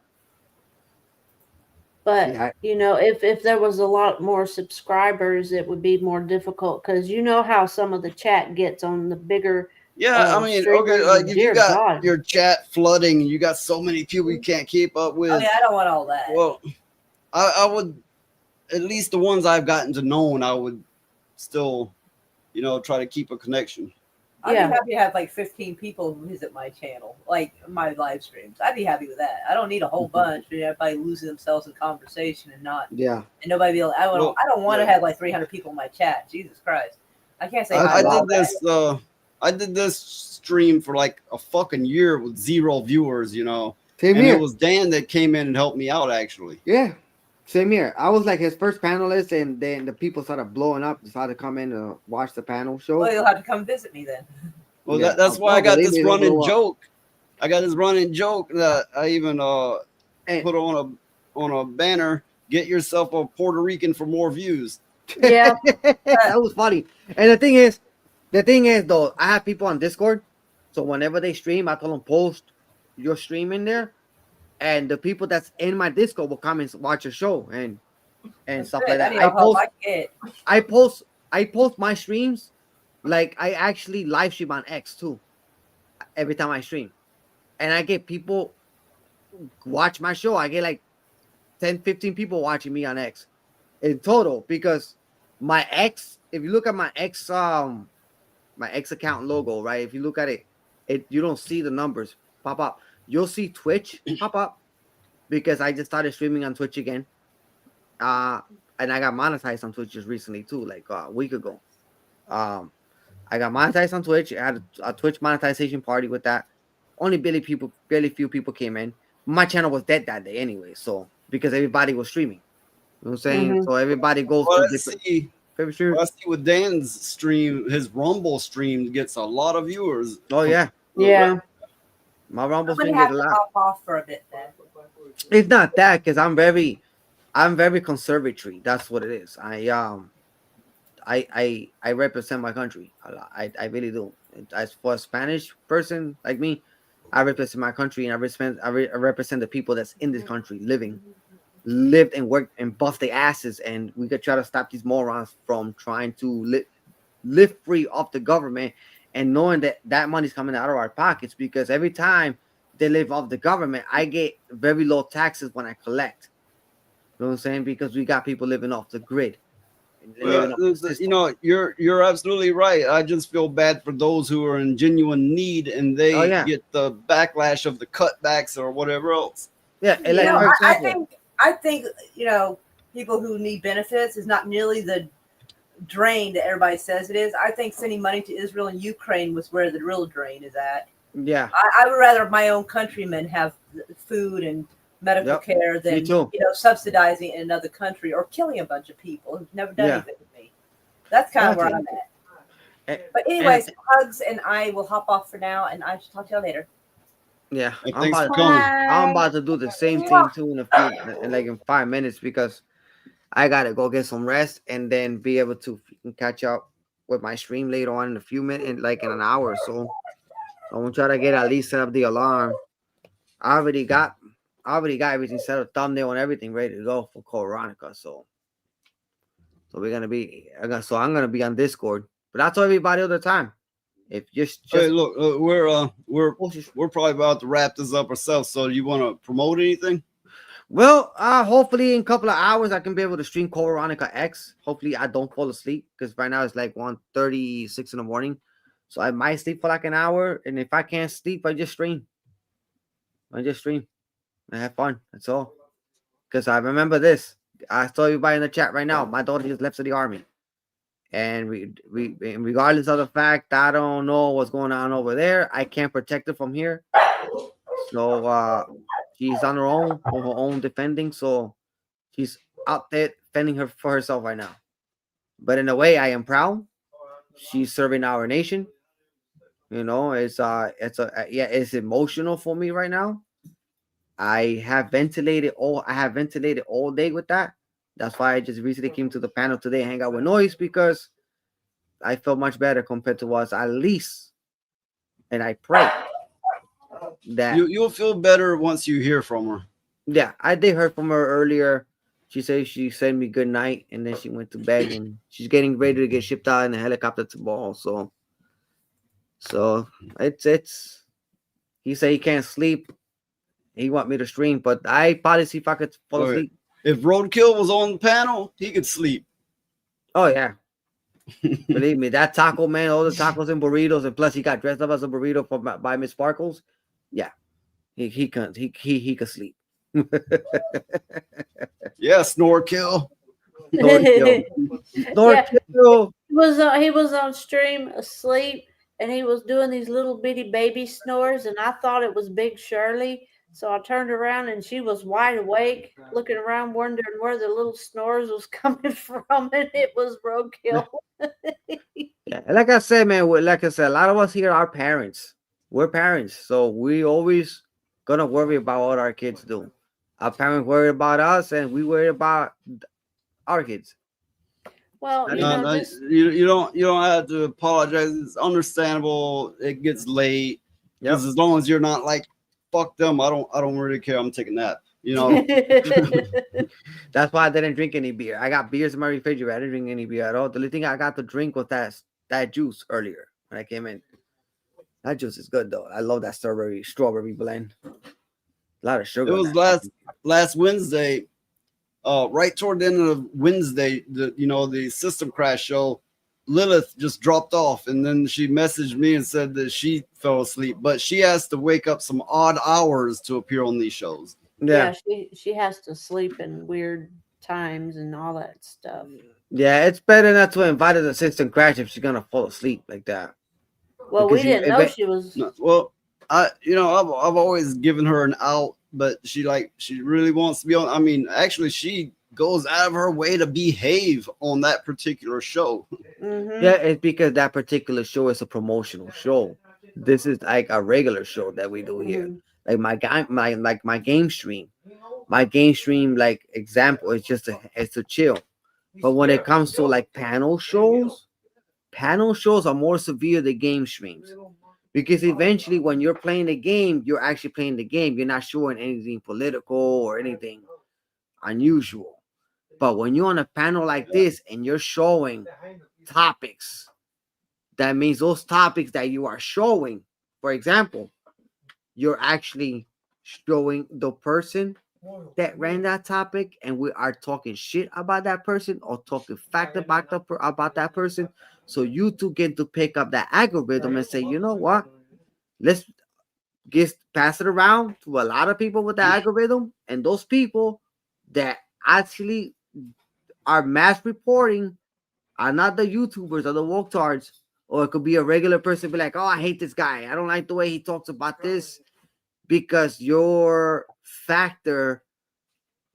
But Yeah. you know, if there was a lot more subscribers, it would be more difficult because you know how some of the chat gets on the bigger. Yeah, I mean, okay, streamers, like and if dear you got God. your chat flooding and you got so many people you can't keep up with. Oh yeah, I don't want all that. Well, I would, at least the ones I've gotten to know, I would still, try to keep a connection. I'd be happy to have like 15 people visit my channel, like my live streams. I'd be happy with that. I don't need a whole bunch, but everybody losing themselves in conversation and not, Yeah. and nobody be like, I don't want to have like 300 people in my chat. Jesus Christ, I can't say. I did this. I did this stream for like a fucking year with 0 viewers. Same and here. it was Dan that came in and helped me out actually. Yeah. Same here. I was like his first panelist, and then the people started blowing up, decided to come in to watch the panel show. Well, you'll have to come visit me then. Well, Yeah. that's why Oh, I got believe this me, they'll running blow up. joke. I got this running joke that I even put on a banner. Get yourself a Puerto Rican for more views. Yeah. That was funny. And the thing is though, I have people on Discord, so whenever they stream, I tell them post your stream in there, and the people that's in my Discord will come and watch your show and stuff like that. I post my streams, like I actually live stream on X too. Every time I stream, and I get people watch my show. I get like 10, 15 people watching me on X in total, because my X, if you look at my X account logo, right? If you look at it, you don't see the numbers pop up. You'll see Twitch pop up because I just started streaming on Twitch again. And I got monetized on Twitch just recently too, like a week ago. I got monetized on Twitch. I had a Twitch monetization party with that. Only barely few people came in. My channel was dead that day anyway, so because everybody was streaming. You know what I'm saying? Mhm. So everybody goes Well, to I different. see with Dan's stream, his Rumble stream gets a lot of viewers. Oh yeah. Yeah. My Rumble I'm gonna stream have gets a to lot. hop off for a bit then. It's not that, because I'm very conservatory. That's what it is. I represent my country a lot. I really do. As for a Spanish person like me, I represent my country, and I represent the people that's in this country, lived and worked and bust their asses, and we could try to stop these morons from trying to live free off the government, and knowing that money's coming out of our pockets, because every time they live off the government, I get very low taxes when I collect. You know what I'm saying? Because we got people living off the grid. Well, you know, you're absolutely right. I just feel bad for those who are in genuine need and they get the backlash of the cutbacks or whatever else. Yeah, You know, I think you know, people who need benefits is not nearly the drain that everybody says it is. I think sending money to Israel and Ukraine was where the real drain is at. Yeah, I would rather my own countrymen have food and medical care than subsidizing in another country or killing a bunch of people who've never done anything with me. That's kind of where I'm at. But anyways, hugs, and I will hop off for now, and I shall talk to y'all later. Yeah, thanks for coming. I'm about to do the same thing too in 5 minutes, because I gotta go get some rest and then be able to catch up with my stream later on in a few minutes, like in an hour or so. I'm gonna try to get at least set up the alarm. I already got everything set up, thumbnail and everything ready to go for Code Veronica. So we're gonna be. I'm gonna be on Discord, but I tell everybody all the time. If just hey, look, we're probably about to wrap this up ourselves. So you want to promote anything? Well, hopefully in a couple of hours I can be able to stream Code Veronica X. Hopefully I don't fall asleep, because right now it's like 1:36 in the morning. So I might sleep for like an hour, and if I can't sleep, I just stream. I have fun. That's all. Because I remember this. I told everybody in the chat right now. My daughter just left for the army, and regardless of the fact I don't know what's going on over there, I can't protect her from here. So she's on her own defending. So she's out there defending for herself right now. But in a way, I am proud. She's serving our nation. You know, it's emotional for me right now. I have ventilated all day with that. That's why I just recently came to the panel today and hang out with Noise, because I felt much better compared to what at least, and I pray that you'll feel better once you hear from her. Yeah, I did hear from her earlier. She said she said me good night, and then she went to bed, and she's getting ready to get shipped out in a helicopter to Ball. So it's. He said he can't sleep. He want me to stream, but I probably see if I could fall asleep. If Roadkill was on the panel, he could sleep. Oh yeah, believe me, that taco man, all the tacos and burritos, and plus he got dressed up as a burrito by Miss Sparkles. Yeah, he could sleep. Yeah, Snorkill. Snorkill. He was on stream asleep, and he was doing these little bitty baby snores, and I thought it was Big Shirley. So I turned around, and she was wide awake, looking around, wondering where the little snores was coming from, and it was Roadkill. Yeah, like I said, man, a lot of us here are parents. We're parents, so we always gonna worry about what our kids do. Our parents worry about us, and we worry about our kids. Well, you don't have to apologize. It's understandable. It gets late. Because as long as you're not like, fuck them, I don't really care. I'm taking that. You know. That's why I didn't drink any beer. I got beers in my refrigerator. I didn't drink any beer at all. The only thing I got to drink was that juice earlier when I came in. That juice is good though. I love that strawberry blend. A lot of sugar. It was last Wednesday. Right toward the end of Wednesday, the System Crash show, Lilith just dropped off, and then she messaged me and said that she fell asleep, but she has to wake up some odd hours to appear on these shows. Yeah, she has to sleep in weird times and all that stuff. Yeah, it's better not to invite her to System Crash if she's gonna fall asleep like that. Well, we didn't know she was. Well, I've always given her an out, but she really wants to be on. I mean, actually, she goes out of her way to behave on that particular show. Mm-hmm. Yeah, it's because that particular show is a promotional show. This is like a regular show that we do here. Like my game stream. My game stream, like example, it's a chill. But when it comes to like panel shows are more severe than game streams. Because eventually, when you're playing the game, you're actually playing the game. You're not showing anything political or anything unusual. But when you're on a panel like this and you're showing topics, that means those topics that you are showing, for example, you're actually showing the person that ran that topic, and we are talking shit about that person or talking fact about that person. So YouTube get to pick up that algorithm and say, you know what? Let's pass it around to a lot of people with the algorithm, and those people that actually are mass reporting are not the YouTubers or the woketards, or it could be a regular person be like, oh, I hate this guy. I don't like the way he talks about this, because your factor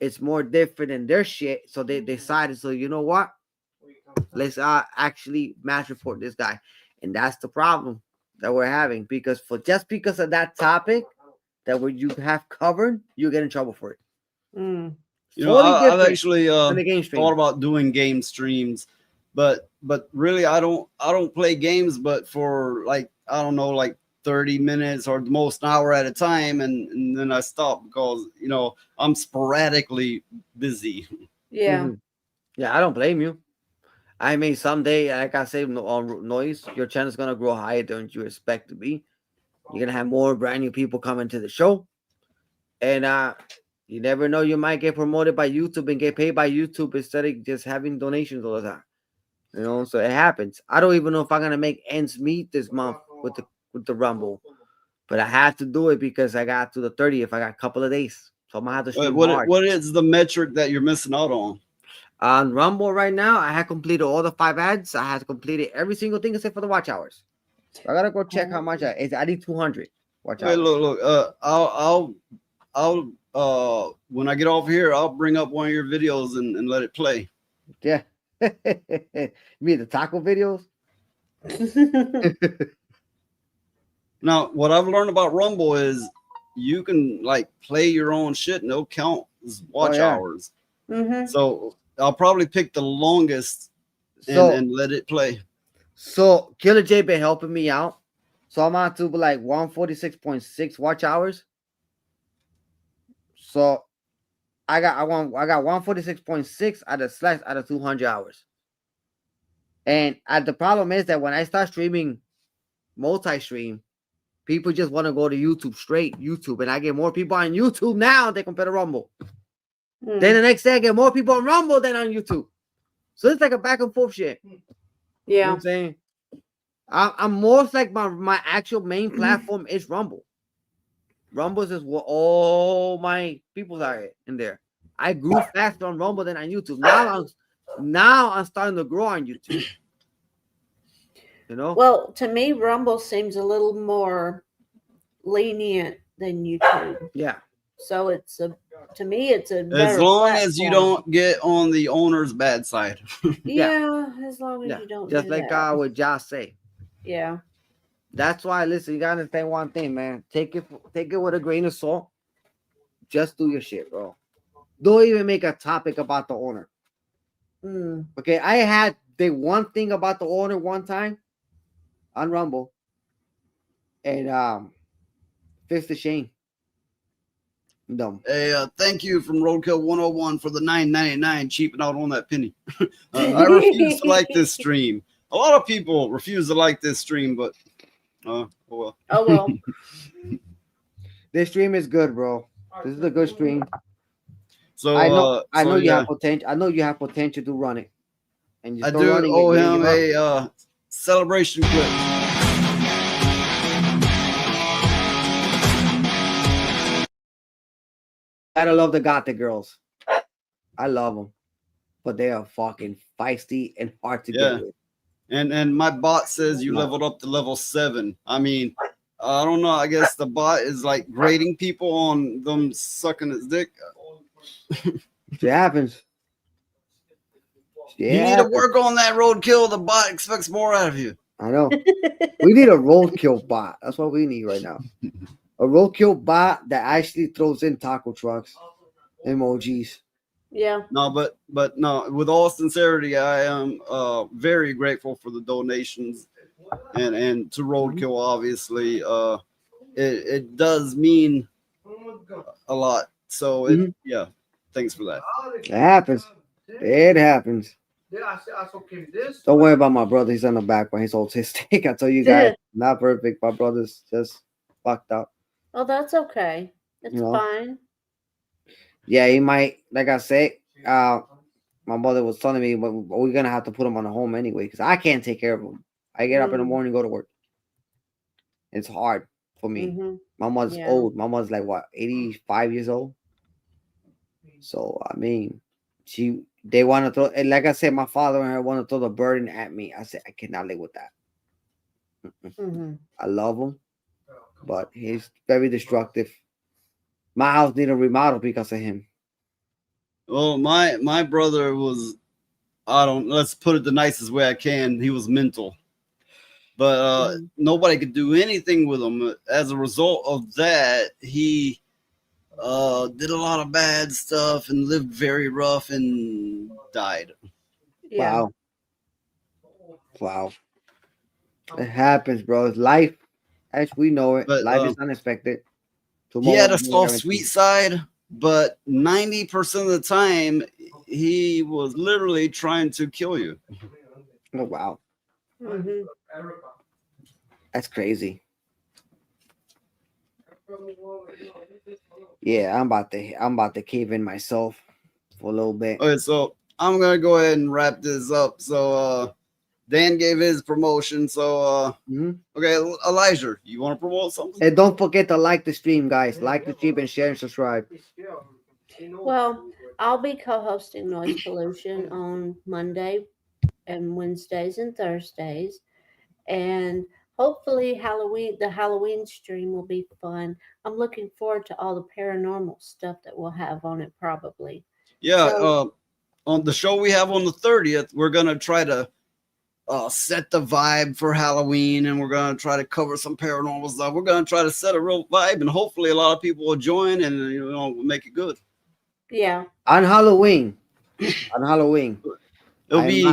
is more different than their shit. So they decided, so you know what? Let's actually mass report this guy. And that's the problem that we're having, because because of that topic that you have covered, you get in trouble for it. You know, I've actually thought about doing game streams, but really I don't play games, but for like, I don't know, like 30 minutes or the most an hour at a time, and then I stop because, you know, I'm sporadically busy. Yeah. Yeah, I don't blame you. I mean, someday, like I say on Noise, your channel's gonna grow higher than you expect to be. You're gonna have more brand new people coming to the show, and you never know, you might get promoted by YouTube and get paid by YouTube instead of just having donations all the time. You know, so it happens. I don't even know if I'm gonna make ends meet this month with the Rumble, but I have to do it because I got to the 30th. I got a couple of days, so I'm gonna have to stream hard. What is the metric that you're missing out on? On Rumble right now, I had completed all the 5 ads. I had completed every single thing except for the watch hours. So I gotta go check how much I need 200 watch hours. Look. I'll when I get off here, I'll bring up one of your videos and let it play. Yeah. You mean the taco videos? Now, what I've learned about Rumble is you can like play your own shit and it'll count as watch hours. So I'll probably pick the longest and let it play. So Killer J been helping me out. So I'm on to like 146.6 watch hours. So I got 146.6 out of 200 hours. And the problem is that when I start streaming multi-stream, people just want to go to YouTube, straight YouTube, and I get more people on YouTube now than compared to Rumble. Then the next day I get more people on Rumble than on YouTube. So it's like a back and forth shit. Yeah. You know what I'm saying? I'm more like my actual main platform is Rumble. Rumble is where all my people are in there. I grew faster on Rumble than on YouTube. Now I'm starting to grow on YouTube. You know? Well, to me, Rumble seems a little more lenient than YouTube. Yeah. So to me, it's a better as long as you platform. don't get on the owner's bad side. Yeah, as long as you don't. Just do like that. what Josh say. Yeah. That's why, listen, you gotta understand one thing, man. Take it with a grain of salt. Just do your shit, bro. Don't even make a topic about the owner. Okay, I had the one thing about the owner one time on Rumble, and fifth to shame. Dumb. Hey, thank you from Roadkill 101 for the $9.99 cheaping out on that penny. I refuse to like this stream. A lot of people refuse to like this stream, but oh well. Oh well. This stream is good, bro. This is a good stream. So I know you have potential. I know you have potential to run it. And you I do owe him a celebration clip. I love the Gothic girls. I love them, but they are fucking feisty and hard to get with. And my bot says you leveled up to level 7. I mean, I don't know. I guess the bot is like grading people on them sucking his dick. It happens. You need to work on that, Roadkill. The bot expects more out of you. I know. We need a roadkill bot. That's what we need right now. A roadkill bot that actually throws in taco trucks, emojis. Yeah. No, but no. With all sincerity, I am very grateful for the donations. and to roadkill, obviously, it does mean a lot. So yeah, thanks for that. It happens. It happens. Don't worry about my brother. He's on the back when he's autistic. I tell you guys, not perfect. My brother's just fucked up. Oh, that's okay. It's fine. Yeah, he might. Like I said, my mother was telling me, but we're gonna have to put him on a home anyway because I can't take care of him. I get up in the morning, go to work. It's hard for me. My mother's old. My mother's like what, 85 years old. So I mean, they want to throw. And like I said, my father and her want to throw the burden at me. I said I cannot live with that. I love him, but he's very destructive. My house need a remodel because of him. Well, my brother was, let's put it the nicest way I can. He was mental, but nobody could do anything with him. As a result of that, he did a lot of bad stuff and lived very rough and died. Yeah. Wow. It happens, bro. It's life as we know it. But, life is unexpected. He had a soft, sweet side, but 90% of the time, he was literally trying to kill you. Oh, wow. That's crazy. Yeah, I'm about to cave in myself for a little bit. Okay, so I'm gonna go ahead and wrap this up. So Dan gave his promotion. So okay, Elijah, you want to promote something? And don't forget to like the stream, guys. Like the stream and share and subscribe. Well, I'll be co-hosting Noise Pollution on Monday and Wednesdays and Thursdays. And hopefully the Halloween stream will be fun. I'm looking forward to all the paranormal stuff that we'll have on it probably. Yeah, on the show we have on the 30th, we're going to try to set the vibe for Halloween, and we're going to try to cover some paranormal stuff. We're going to try to set a real vibe, and hopefully a lot of people will join and we'll make it good. Yeah. On Halloween. It'll be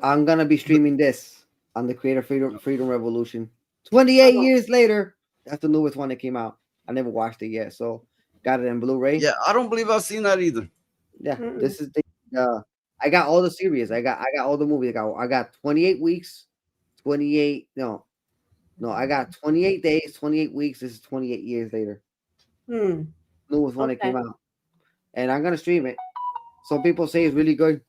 I'm going to be streaming this on the Creator Freedom Revolution. 28 years later, that's the newest one that came out. I never watched it yet, so got it in Blu-ray. Yeah, I don't believe I've seen that either. Yeah, this is the I got all the series. I got all the movies. I got 28 weeks, 28. No, I got 28 days, 28 weeks. This is 28 years later. Newest one that came out, and I'm gonna stream it. Some people say it's really good,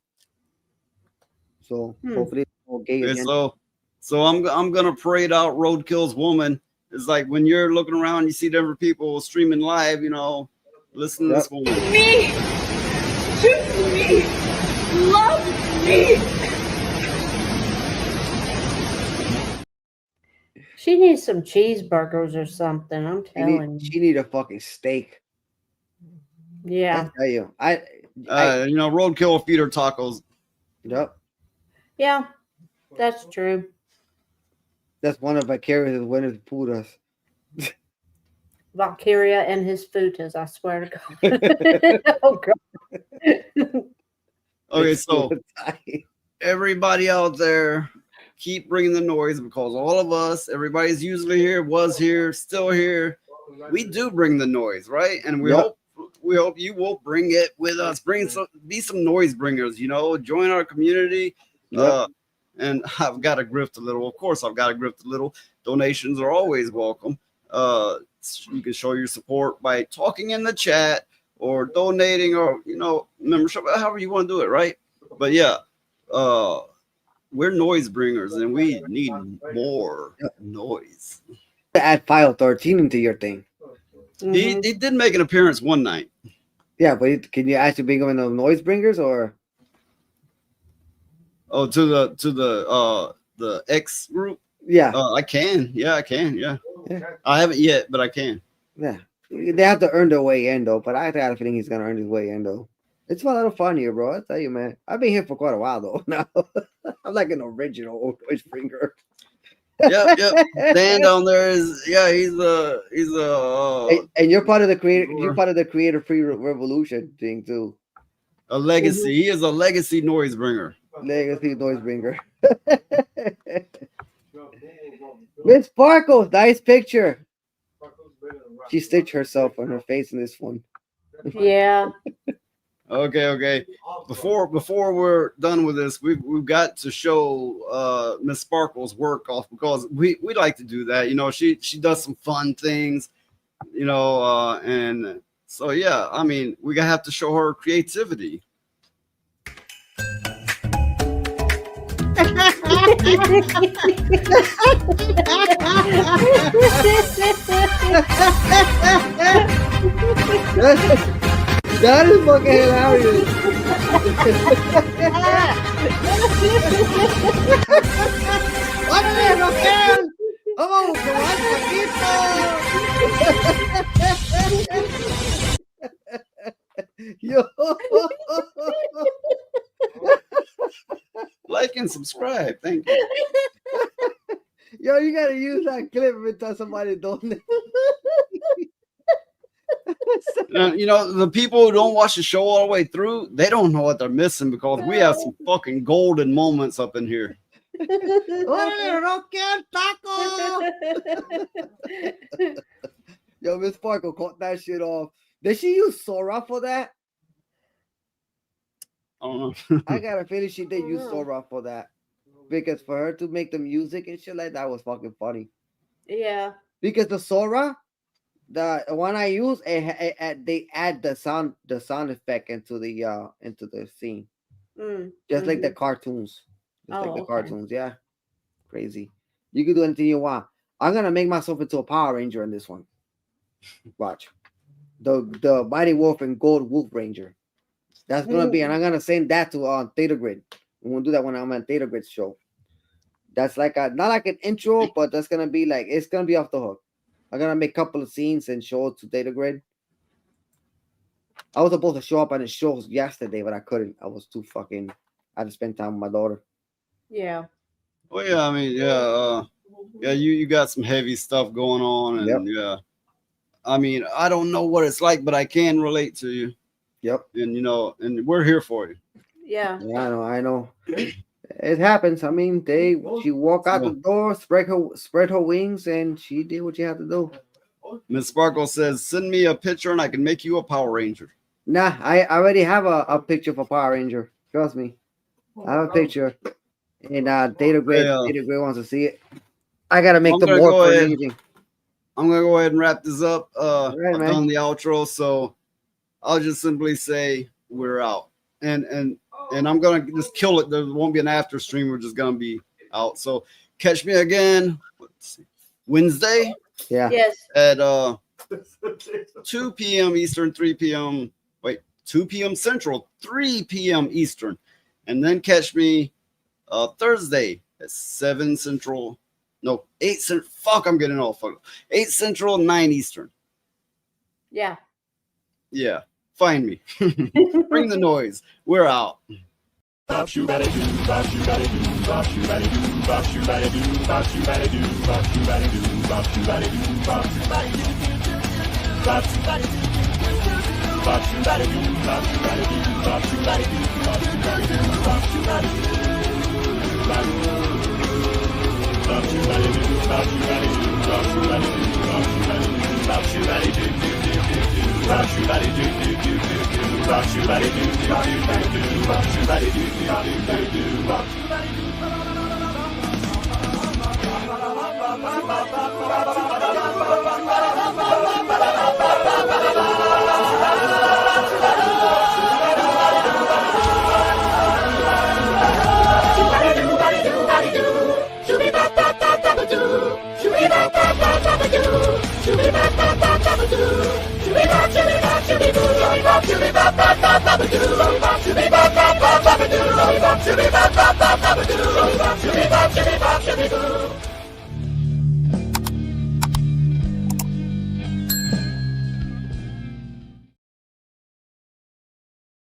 so hopefully it's okay again. So I'm gonna parade out Roadkill's Woman. It's like when you're looking around, you see different people streaming live. Listen to this woman. Me, choose me, love me. She needs some cheeseburgers or something. I'm telling you. She need a fucking steak. Yeah. I tell you, Roadkill will feed her tacos. Yep. Yeah, that's true. That's one of Vicarious winners putas. Valkyria and his futas, I swear to God. Oh, God. Okay, so everybody out there, keep bringing the noise because all of us, everybody's usually here, was here, still here. We do bring the noise, right? And we hope you will bring it with us. Be some noise bringers, join our community. And I've got to grift a little. Of course, I've got to grift a little. Donations are always welcome. You can show your support by talking in the chat or donating or, membership, however you want to do it, right? But yeah, we're noise bringers and we need more noise. Add File 13 into your thing. He did make an appearance one night. Yeah, but can you actually bring him in the noise bringers or? Oh, to the X group? Yeah. I can. Yeah, I can. Yeah. I haven't yet, but I can. Yeah. They have to earn their way in, though. But I got a feeling he's going to earn his way in, though. It's a little fun here, bro. I tell you, man. I've been here for quite a while, though. Now I'm like an original noise bringer. Yep. Dan down there he's a and you're part of the creator. You're part of the Creator Free Revolution thing, too. A legacy. He is a legacy noise bringer. Legacy noise bringer. Miss Sparkles, nice picture. She stitched herself on her face in this one. Yeah. Okay. Before we're done with this, we've got to show Miss Sparkle's work off because we like to do that. You know, she does some fun things, you know, and so yeah, I mean, we gotta have to show her creativity. That is fucking hilarious. ¡Órale, Rafael! ¡Vamos, Yo. Like and subscribe. Thank you. Yo, you gotta use that clip every time somebody donate. You know, the people who don't watch the show all the way through, they don't know what they're missing because we have some fucking golden moments up in here. Yo, Miss Sparkle caught that shit off. Did she use Sora for that? I don't know. I got a feeling she did use Sora for that. Because for her to make the music and shit like that was fucking funny. Yeah. Because the Sora, the one I use, they add the sound effect into the scene. Just like the cartoons. The cartoons, yeah. Crazy. You can do anything you want. I'm gonna make myself into a Power Ranger in this one. Watch. The Mighty Wolf and Gold Wolf Ranger. That's gonna be, and I'm gonna send that to Theta Grid. We're gonna do that when I'm on Theta Grid's show. That's like not like an intro, but that's gonna be like, it's gonna be off the hook. I'm gonna make a couple of scenes and show it to Theta Grid. I was supposed to show up on the shows yesterday, but I couldn't. I was too fucking. I had to spend time with my daughter. Yeah. Well, yeah, I mean, yeah, you got some heavy stuff going on, and yeah, I mean, I don't know what it's like, but I can relate to you. Yep. And you know, and we're here for you. Yeah. Yeah, I know. It happens. I mean, she walked out the door, spread her wings, and she did what she had to do. Miss Sparkle says, "Send me a picture, and I can make you a Power Ranger." Nah, I already have a picture for Power Ranger. Trust me, I have a picture. And Theta Grid wants to see it. I gotta make the more for anything. I'm gonna go ahead and wrap this up. Right, I've man. done the outro, so I'll just simply say we're out. And I'm gonna just kill it. There won't be an after stream. We're just gonna be out. So catch me again. Let's see, Wednesday. Yeah. Yes. At 2 p.m. Eastern, 3 p.m. 2 p.m. Central, 3 p.m. Eastern, and then catch me Thursday at 7 Central. No, 8 Central. Fuck, I'm getting all fucked. 8 Central, 9 Eastern. Yeah. Yeah, find me. Bring the noise. We're out. Shoo-be-bop,